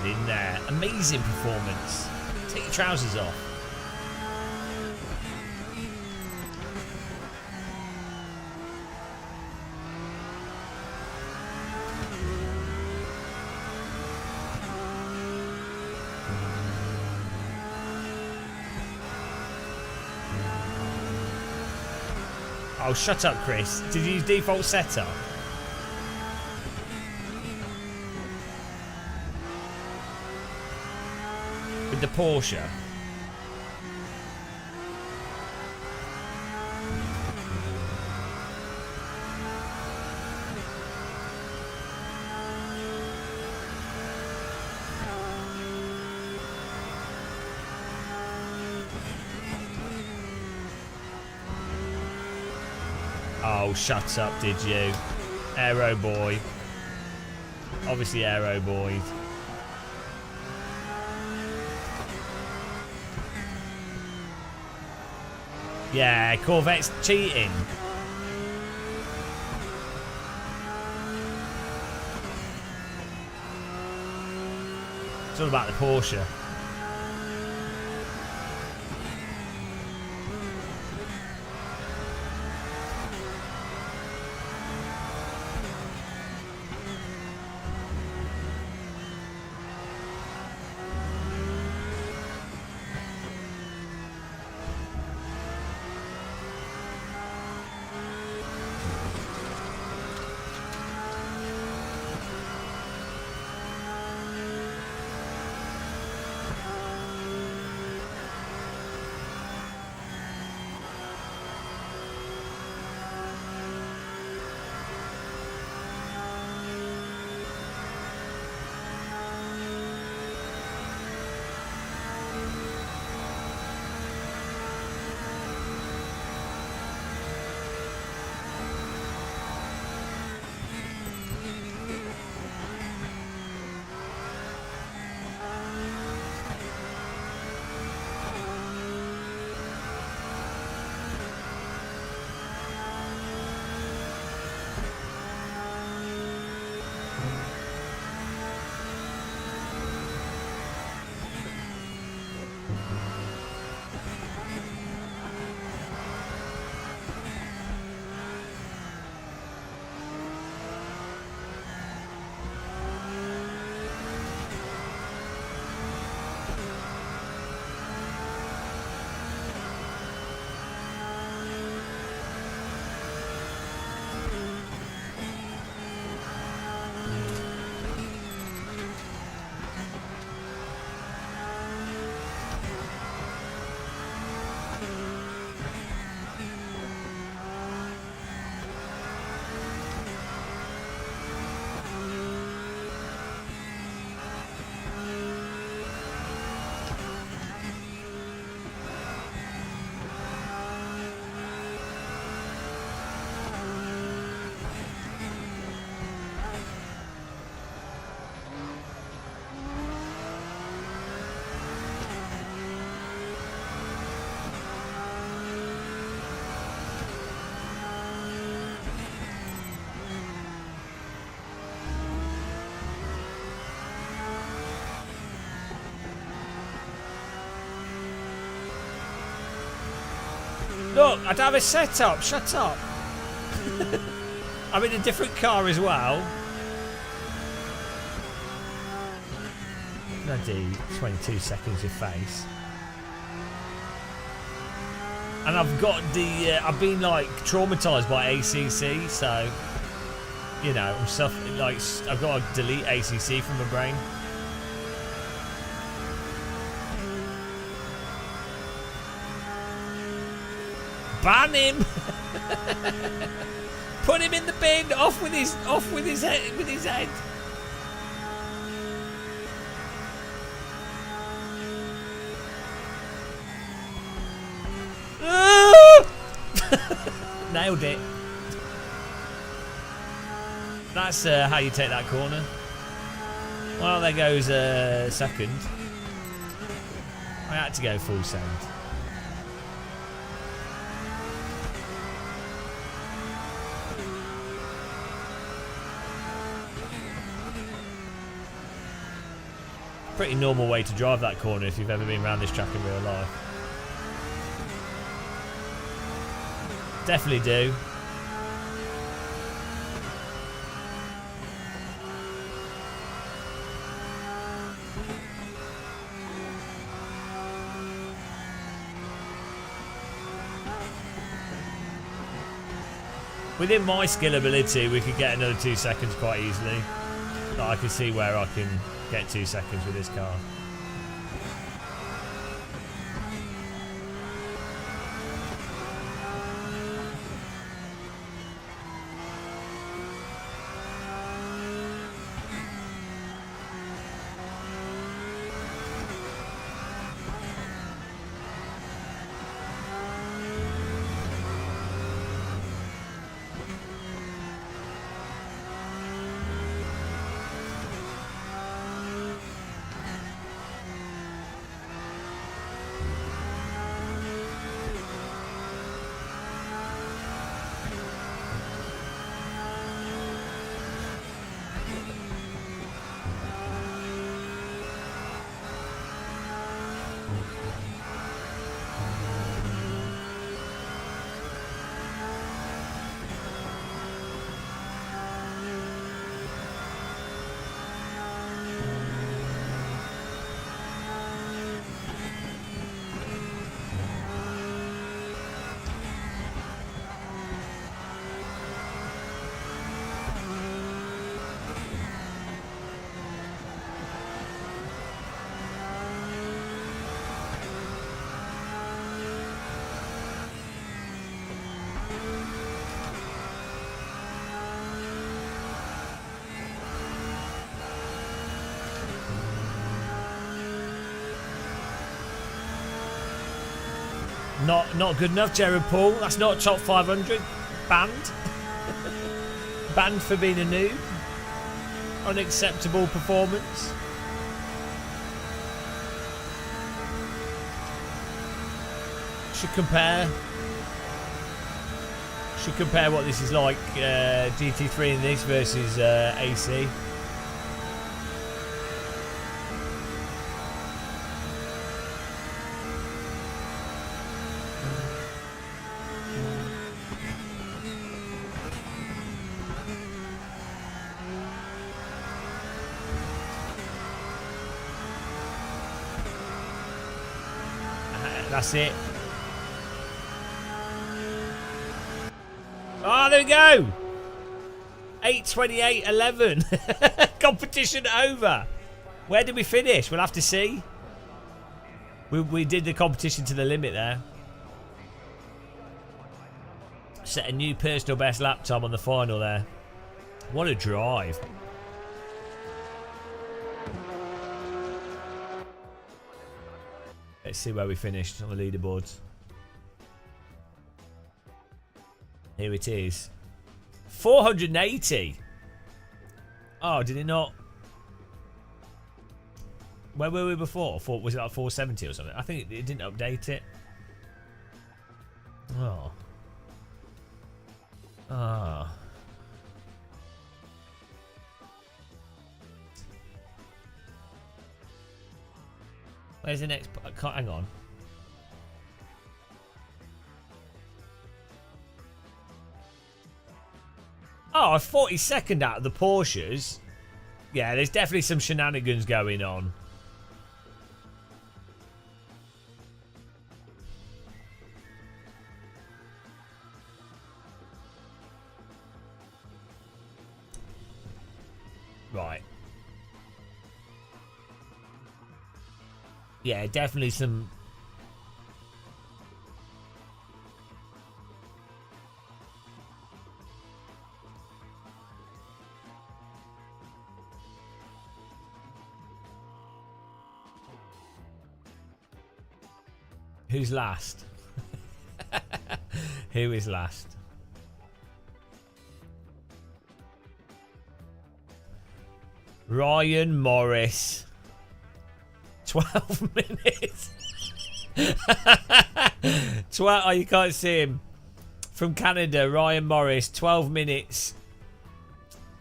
In there. Amazing performance. Take your trousers off. Oh, shut up, Chris. Did you use default setup? The Porsche. Oh, shut up, did you? Aero boy. Obviously aero boy. Yeah, Corvette's cheating. It's all about the Porsche. Look, I don't have a setup. Shut up. I'm in a different car as well. Bloody 22 seconds of face. And I've got the, I've been like traumatized by ACC, so, you know, I'm suffering, like, I've got to delete ACC from my brain. Ban him! Put him in the bin, off with his head. Nailed it. That's how you take that corner. Well, there goes second. I had to go full send. Pretty normal way to drive that corner if you've ever been around this track in real life. Definitely do. Within my skill ability, we could get another 2 seconds quite easily. But I can see where I can get 2 seconds with this car. Not good enough, Jared Paul. That's not top 500. Banned. Banned for being a noob. Unacceptable performance. Should compare what this is like, GT3 in this versus AC. That's it. Oh, there we go. 8:28.11. Competition over. Where did we finish? We'll have to see. We did the competition to the limit there. Set a new personal best lap time on the final there. What a drive. Let's see where we finished on the leaderboards. Here it is. 480. Oh, did it not? Where were we before? Was it like 470 or something? I think it didn't update it. Oh. Ah. Where's the next? Hang on. Oh, a 42nd out of the Porsches. Yeah, there's definitely some shenanigans going on. Right. Yeah, definitely some... Who's last? Who is last? Ryan Morris. 12 minutes. 12. Oh, you can't see him. From Canada, Ryan Morris. 12 minutes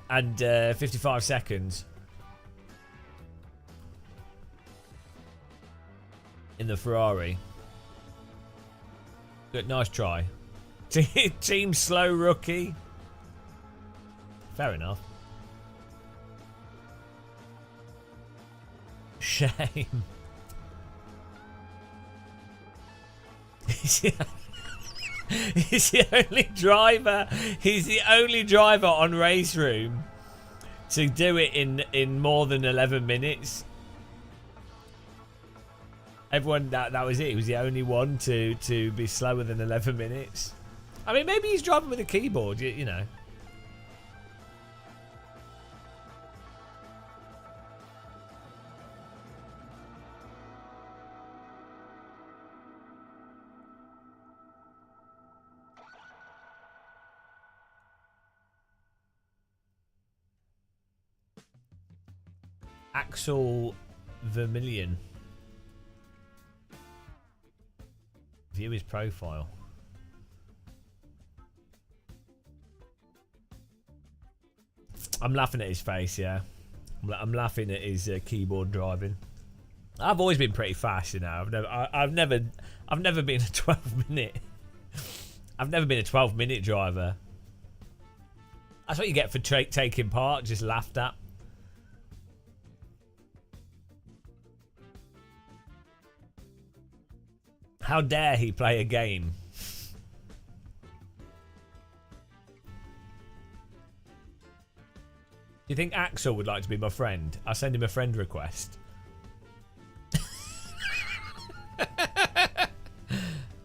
and 55 seconds. In the Ferrari. Good, nice try. Team slow rookie. Fair enough. Shame. He's the only driver. He's the only driver on Race Room to do it in more than 11 minutes. Everyone, that was it. He was the only one to be slower than 11 minutes. I mean, maybe he's driving with a keyboard, you know. Axel Vermillion. View his profile. I'm laughing at his face, yeah. I'm laughing at his keyboard driving. I've always been pretty fast, you know. I've never been a 12-minute. I've never been a 12-minute driver. That's what you get for taking part. Just laughed at. How dare he play a game? Do you think Axel would like to be my friend? I'll send him a friend request.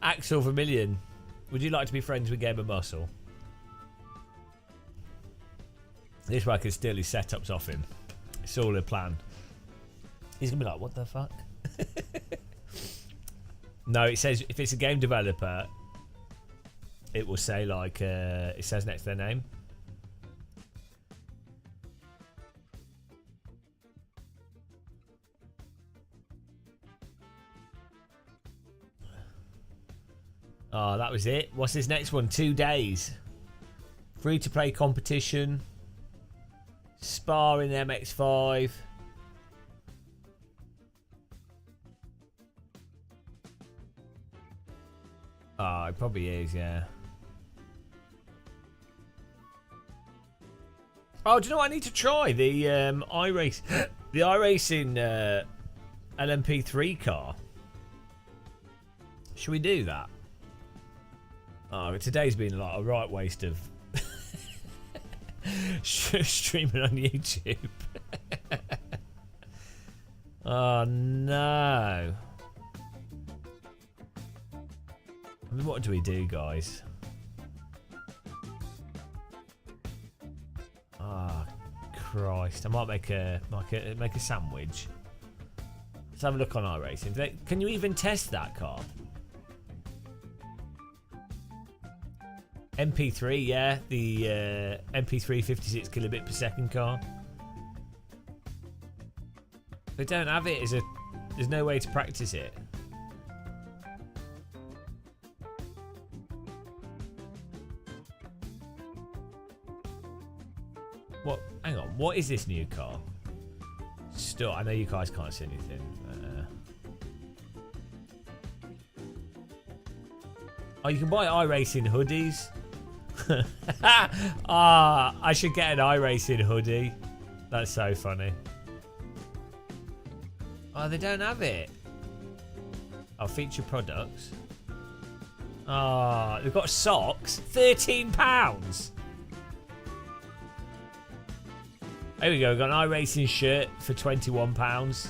Axel Vermillion, would you like to be friends with GAMERMUSCLE? This way I can steal his setups off him. It's all a plan. He's going to be like, what the fuck? No, it says if it's a game developer, it will say like, it says next to their name. Oh, that was it. What's this next one? 2 days. Free to play competition. Spa in MX5. Oh, it probably is, yeah. Oh, do you know what I need to try? The iRace, the iRacing LMP3 car. Should we do that? Oh, today's been like a right waste of streaming on YouTube. Oh no. I mean, what do we do, guys? Ah, oh, Christ! I might make a sandwich. Let's have a look on iRacing. Can you even test that car? MP3, yeah, the MP3 56 kilobit per second car. They don't have it. There's no way to practice it. What? Hang on. What is this new car? Still, I know you guys can't see anything. Oh, you can buy iRacing hoodies. I should get an iRacing hoodie. That's so funny. Oh, they don't have it. Oh, feature products. Oh, they've got socks. £13. There we go. We've got an iRacing shirt for £21.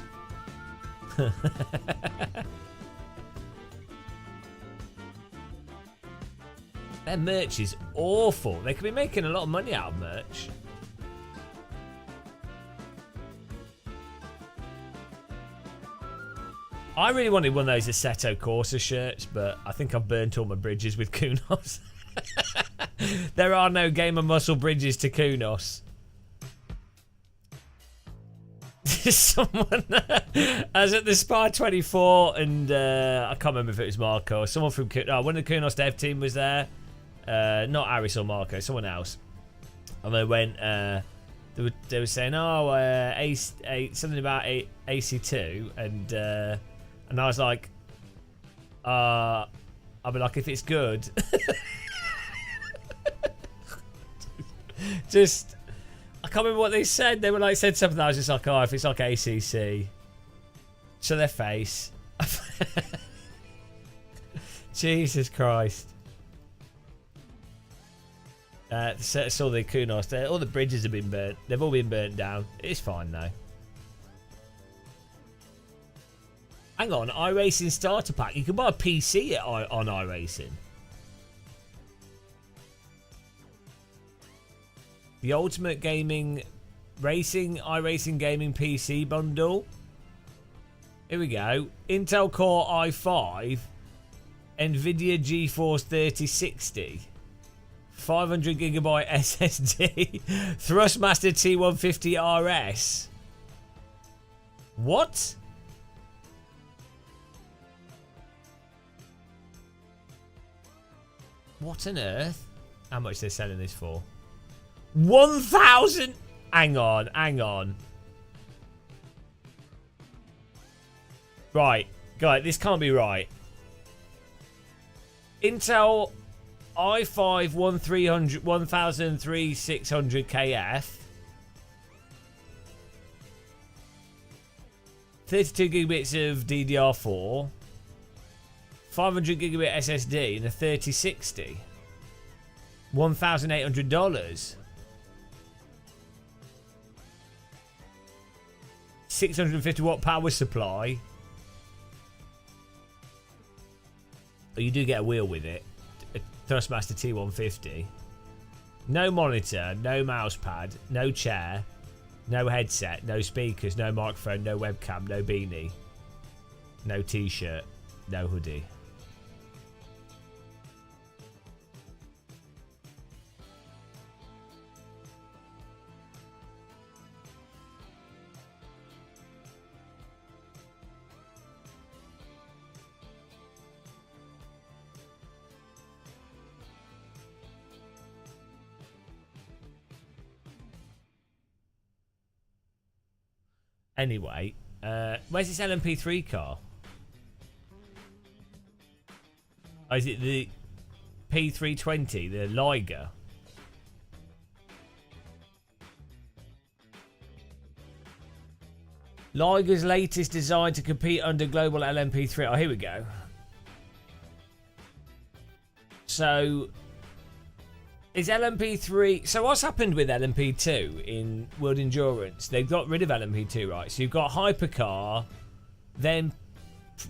Their merch is awful. They could be making a lot of money out of merch. I really wanted one of those Assetto Corsa shirts, but I think I've burnt all my bridges with Kunos. There are no Gamer Muscle bridges to Kunos. Someone I was at the Spa 24 and I can't remember if it was Marco or someone from one of the Kunos dev team was there. Not Aris or Marco, someone else. And they went they were saying, something about AC2 and I was like, I'll be like, if it's good. Just, I can't remember what they said. They were like, said something. I was just like, oh, if it's like ACC. Show their face. Jesus Christ. Saw the Kunos there. All the bridges have been burnt. They've all been burnt down. It's fine though. Hang on, iRacing starter pack. You can buy a PC on iRacing. The Ultimate Gaming Racing iRacing Gaming PC bundle. Here we go. Intel Core i5, Nvidia GeForce 3060, 500GB SSD, Thrustmaster T150 RS. What? What on earth? How much they're selling this for? 1,000. Hang on. Right, guys, this can't be right. Intel i5 13600KF, 32 gigabits of DDR4, 500 gigabit SSD, and a 3060. $1,800. 650 watt power supply. Oh, you do get a wheel with it. A Thrustmaster T150. No monitor, no mouse pad, no chair, no headset, no speakers, no microphone, no webcam, no beanie, no t-shirt, no hoodie. Anyway, where's this LMP3 car? Oh, is it the P320, the Liger? Liger's latest design to compete under global LMP3. Oh, here we go. So, is LMP3... So what's happened with LMP2 in World Endurance? They've got rid of LMP2, right? So you've got Hypercar, then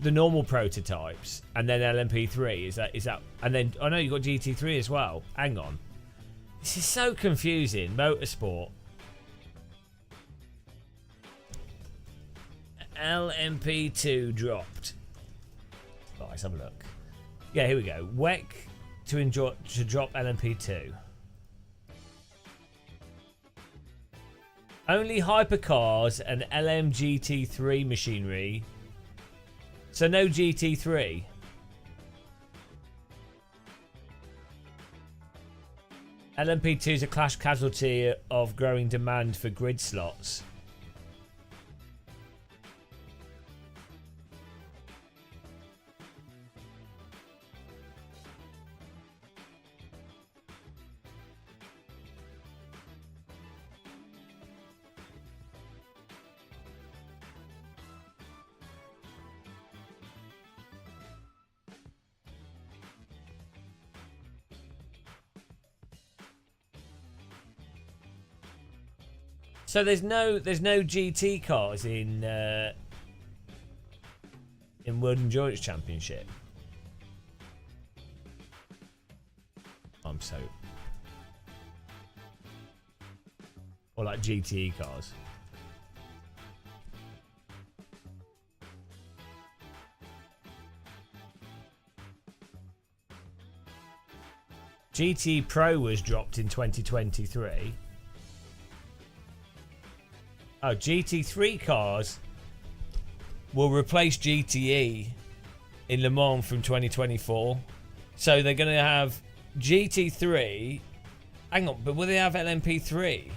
the normal prototypes, and then LMP3. Is that? And then, I know you've got GT3 as well. Hang on. This is so confusing. Motorsport. LMP2 dropped. Right, let's have a look. Yeah, here we go. WEC to drop LMP2. Only hypercars and LMGT3 machinery. So no GT3. LMP2 is a clash casualty of growing demand for grid slots. So there's no GT cars in World Endurance Championship. I'm so, or like GTE cars. GT Pro was dropped in 2023. Oh, GT3 cars will replace GTE in Le Mans from 2024. So they're going to have GT3. Hang on, but will they have LMP3?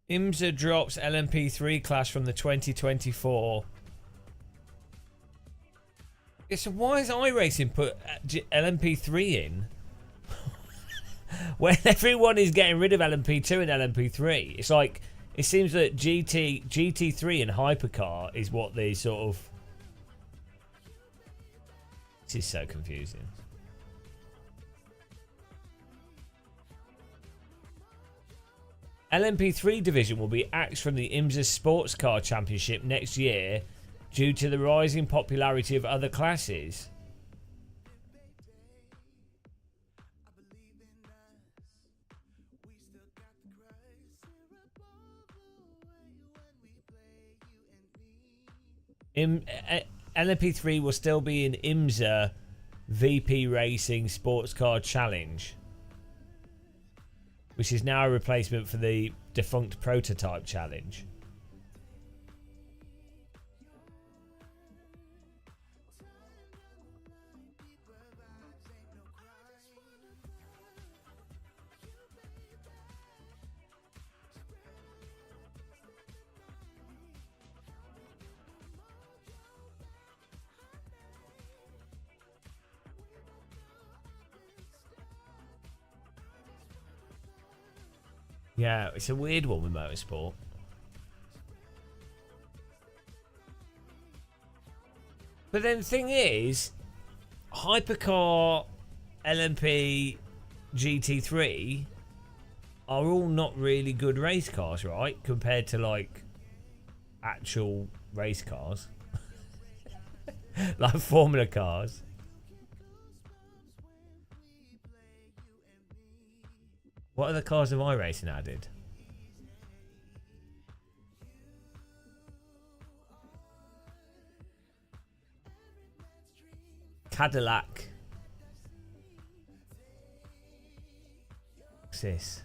IMSA drops LMP3 class from the 2024. Yeah, so why has iRacing put LMP3 in? When everyone is getting rid of LMP2 and LMP3. It's like, it seems that GT3 and Hypercar is what they sort of... This is so confusing. LMP3 division will be axed from the IMSA Sports Car Championship next year due to the rising popularity of other classes. LMP3 will still be in IMSA VP Racing Sports Car Challenge, which is now a replacement for the defunct Prototype Challenge. Yeah, it's a weird one with motorsport. But then the thing is, Hypercar, LMP, GT3 are all not really good race cars, right? Compared to like actual race cars. Like Formula cars. What other cars have iRacing added? Cadillac. What's this?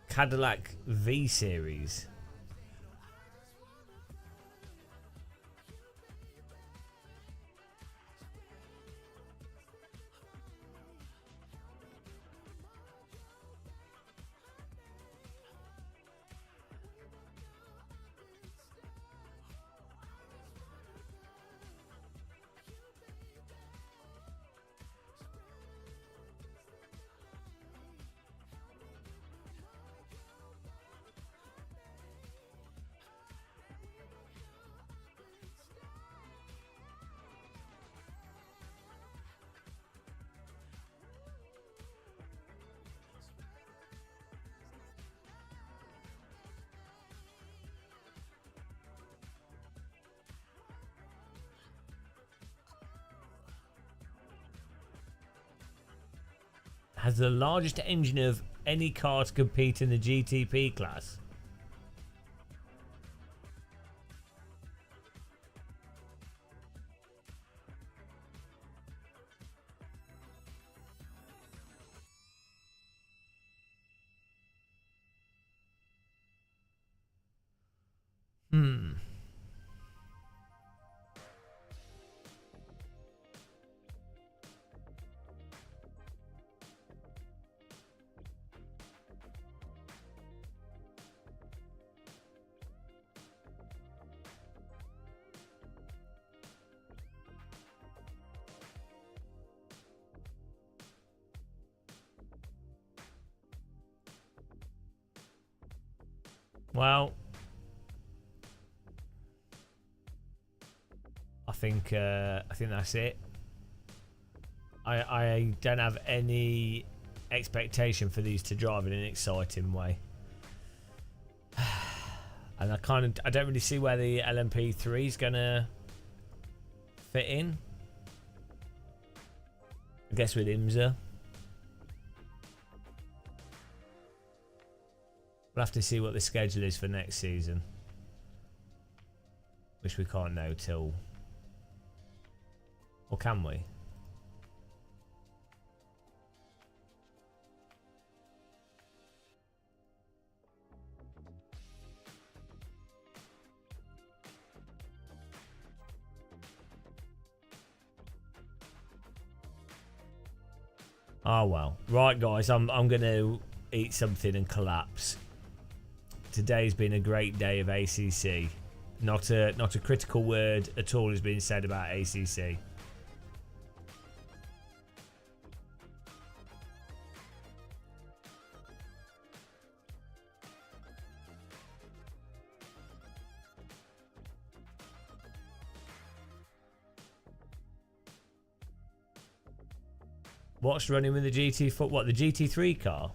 Cadillac V Series. Has the largest engine of any car to compete in the GTP class. Well, I think that's it. I don't have any expectation for these to drive in an exciting way. And I don't really see where the LMP3 is gonna fit in. I guess with IMSA. We'll have to see what the schedule is for next season. Which we can't know till... Or can we? Oh well. Right guys, I'm gonna eat something and collapse. Today's been a great day of ACC. Not a critical word at all has been said about ACC. What's running with the GT4? What, the GT3 car?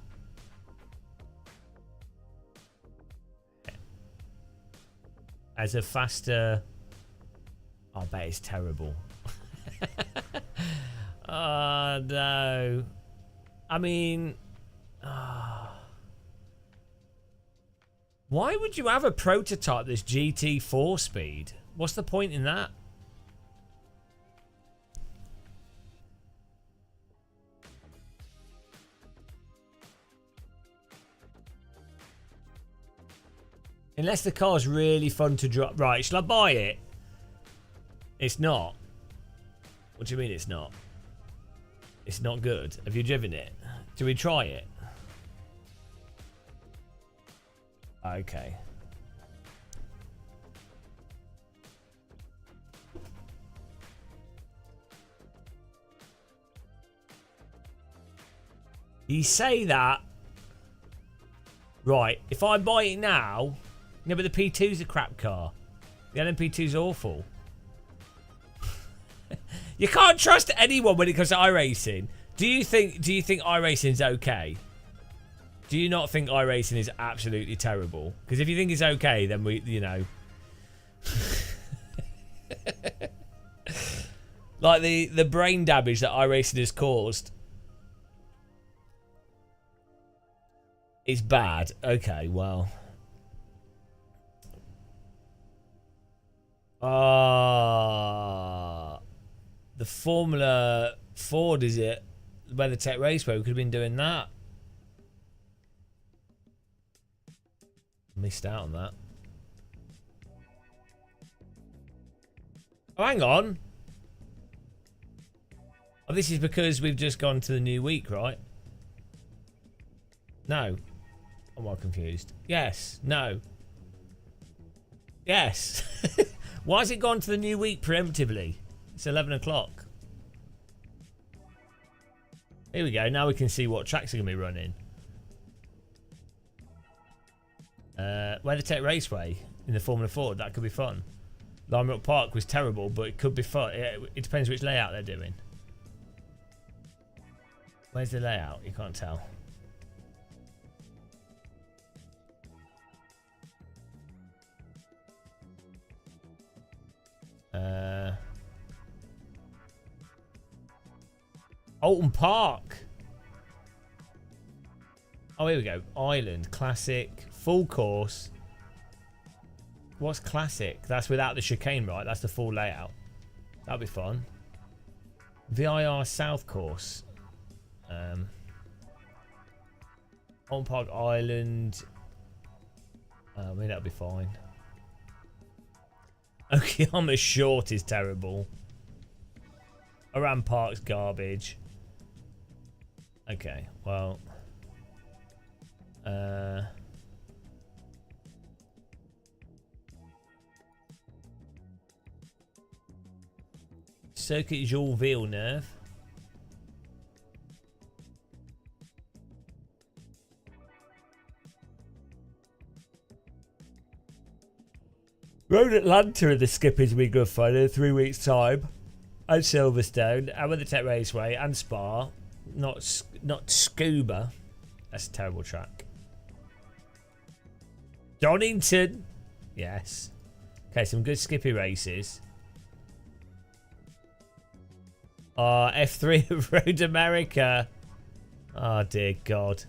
As a faster... I bet it's terrible. Oh, no. I mean... Why would you have a prototype that's GT4 speed? What's the point in that? Unless the car's really fun to drive. Right, shall I buy it? It's not. What do you mean it's not? It's not good. Have you driven it? Do we try it? Okay. You say that. Right, if I buy it now... No, but the P2's a crap car. The LMP2's awful. You can't trust anyone when it comes to iRacing. Do you think iRacing's okay? Do you not think iRacing is absolutely terrible? Because if you think it's okay, then we, you know. Like the brain damage that iRacing has caused. Is bad. Okay, well. The Formula Ford, is it? The WeatherTech Raceway, we could have been doing that. Missed out on that. Oh, hang on. Oh, this is because we've just gone to the new week, right? No. I'm all confused. Yes. No. Yes. Why has it gone to the new week preemptively? It's 11 o'clock. Here we go. Now we can see what tracks are going to be running. WeatherTech Raceway in the Formula Ford. That could be fun. Lime Rock Park was terrible, but it could be fun. It depends which layout they're doing. Where's the layout? You can't tell. Alton Park. Oh, here we go. Island, classic, full course. What's classic? That's without the chicane, right? That's the full layout. That'll be fun. VIR South course. Alton Park Island. I mean, that'll be fine. Okayama Short is terrible. Oran Park's garbage. Okay, well. Circuit Jules Villeneuve. Road Atlanta and the Skippers will be good fun in 3 weeks' time. And Silverstone, and with the Tech Raceway, and Spa. Not Scuba. That's a terrible track. Donington. Yes. Okay, some good Skippy races. F3 of Road America. Oh, dear God.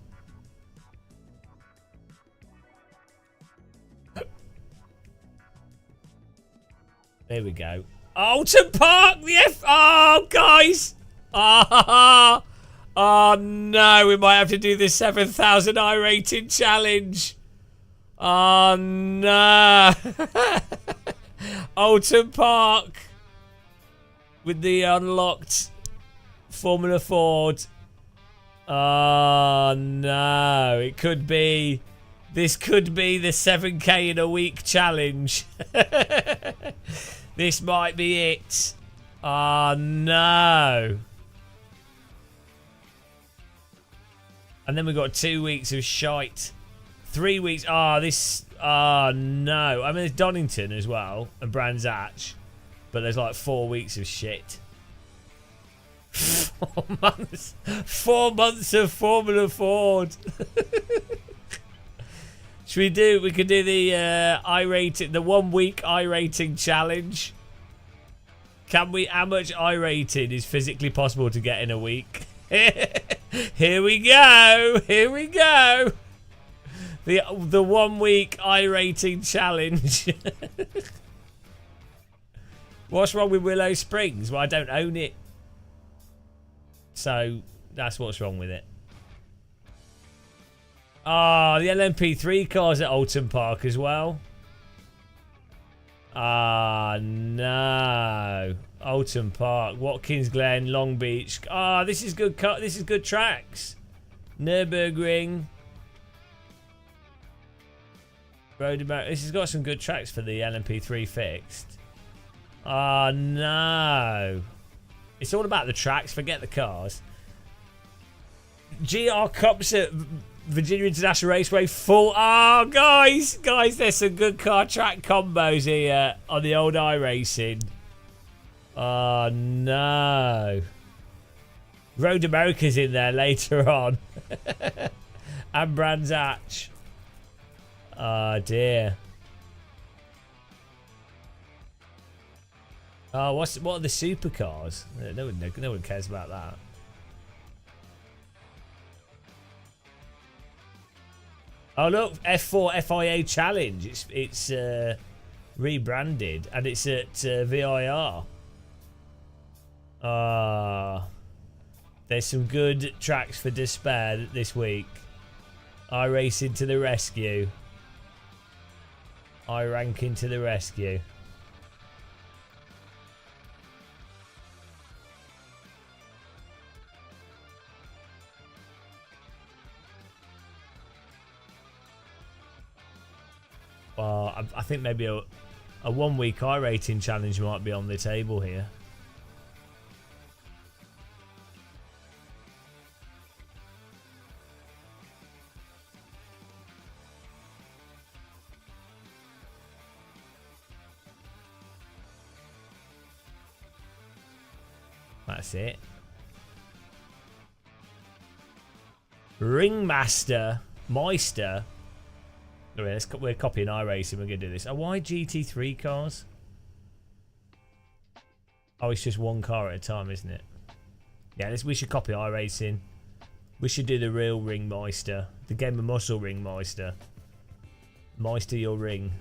There we go. Alton Park, the F. Oh, guys. Oh, oh, no. We might have to do this 7,000 I rating challenge. Oh, no. Alton Park with the unlocked Formula Ford. Oh, no. It could be. This could be the 7K in a week challenge. This might be it. Oh, no. And then we've got 2 weeks of shite. 3 weeks. Oh, this. Oh, no. I mean, there's Donington as well. And Brands Hatch. But there's like 4 weeks of shit. 4 months. 4 months of Formula Ford. Should we could do the I rating, the 1 week I rating challenge. Can we? How much I rating is physically possible to get in a week? Here we go. Here we go. The 1 week I rating challenge. What's wrong with Willow Springs? Well, I don't own it, so that's what's wrong with it. Ah, the LMP3 cars at Alton Park as well. Ah, no. Alton Park, Watkins Glen, Long Beach. Ah, this is good. This is good tracks. Nürburgring. Road America. This has got some good tracks for the LMP3 fixed. Ah, no. It's all about the tracks. Forget the cars. GR Cups at Virginia International Raceway full. Oh, guys, there's some good car track combos here on the old iRacing. Oh, no. Road America's in there later on. And Brands Hatch. Oh, dear. Oh, what are the supercars? No one cares about that. Oh look, F4 FIA Challenge. It's rebranded and it's at VIR. There's some good tracks for despair this week. iRacing to the rescue. iRanking to the rescue. I think maybe a 1 week iRating challenge might be on the table here. That's it. Ringmaster Meister. We're copying iRacing. We're going to do this. Why GT3 cars? Oh, it's just one car at a time, isn't it? Yeah, we should copy iRacing. We should do the real Ringmeister. The GAMERMUSCLE Ringmeister. Meister your ring.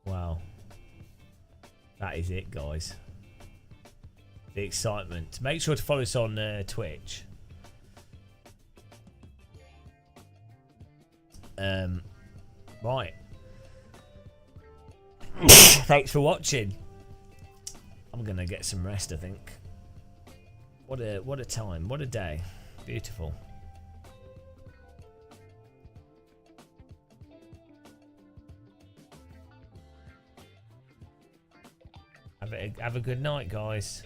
Wow. That is it, guys. The excitement. Make sure to follow us on Twitch. Right. Thanks for watching. I'm gonna get some rest, I think. What a time. What a day. Beautiful. Have a good night, guys.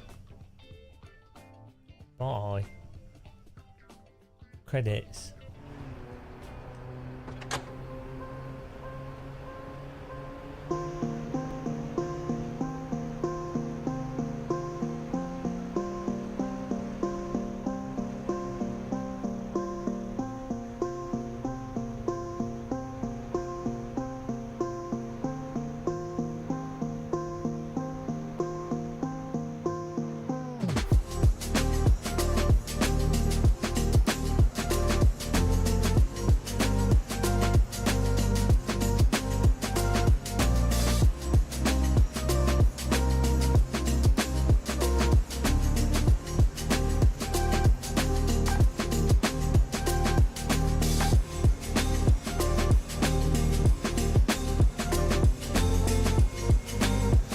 Bye. credits.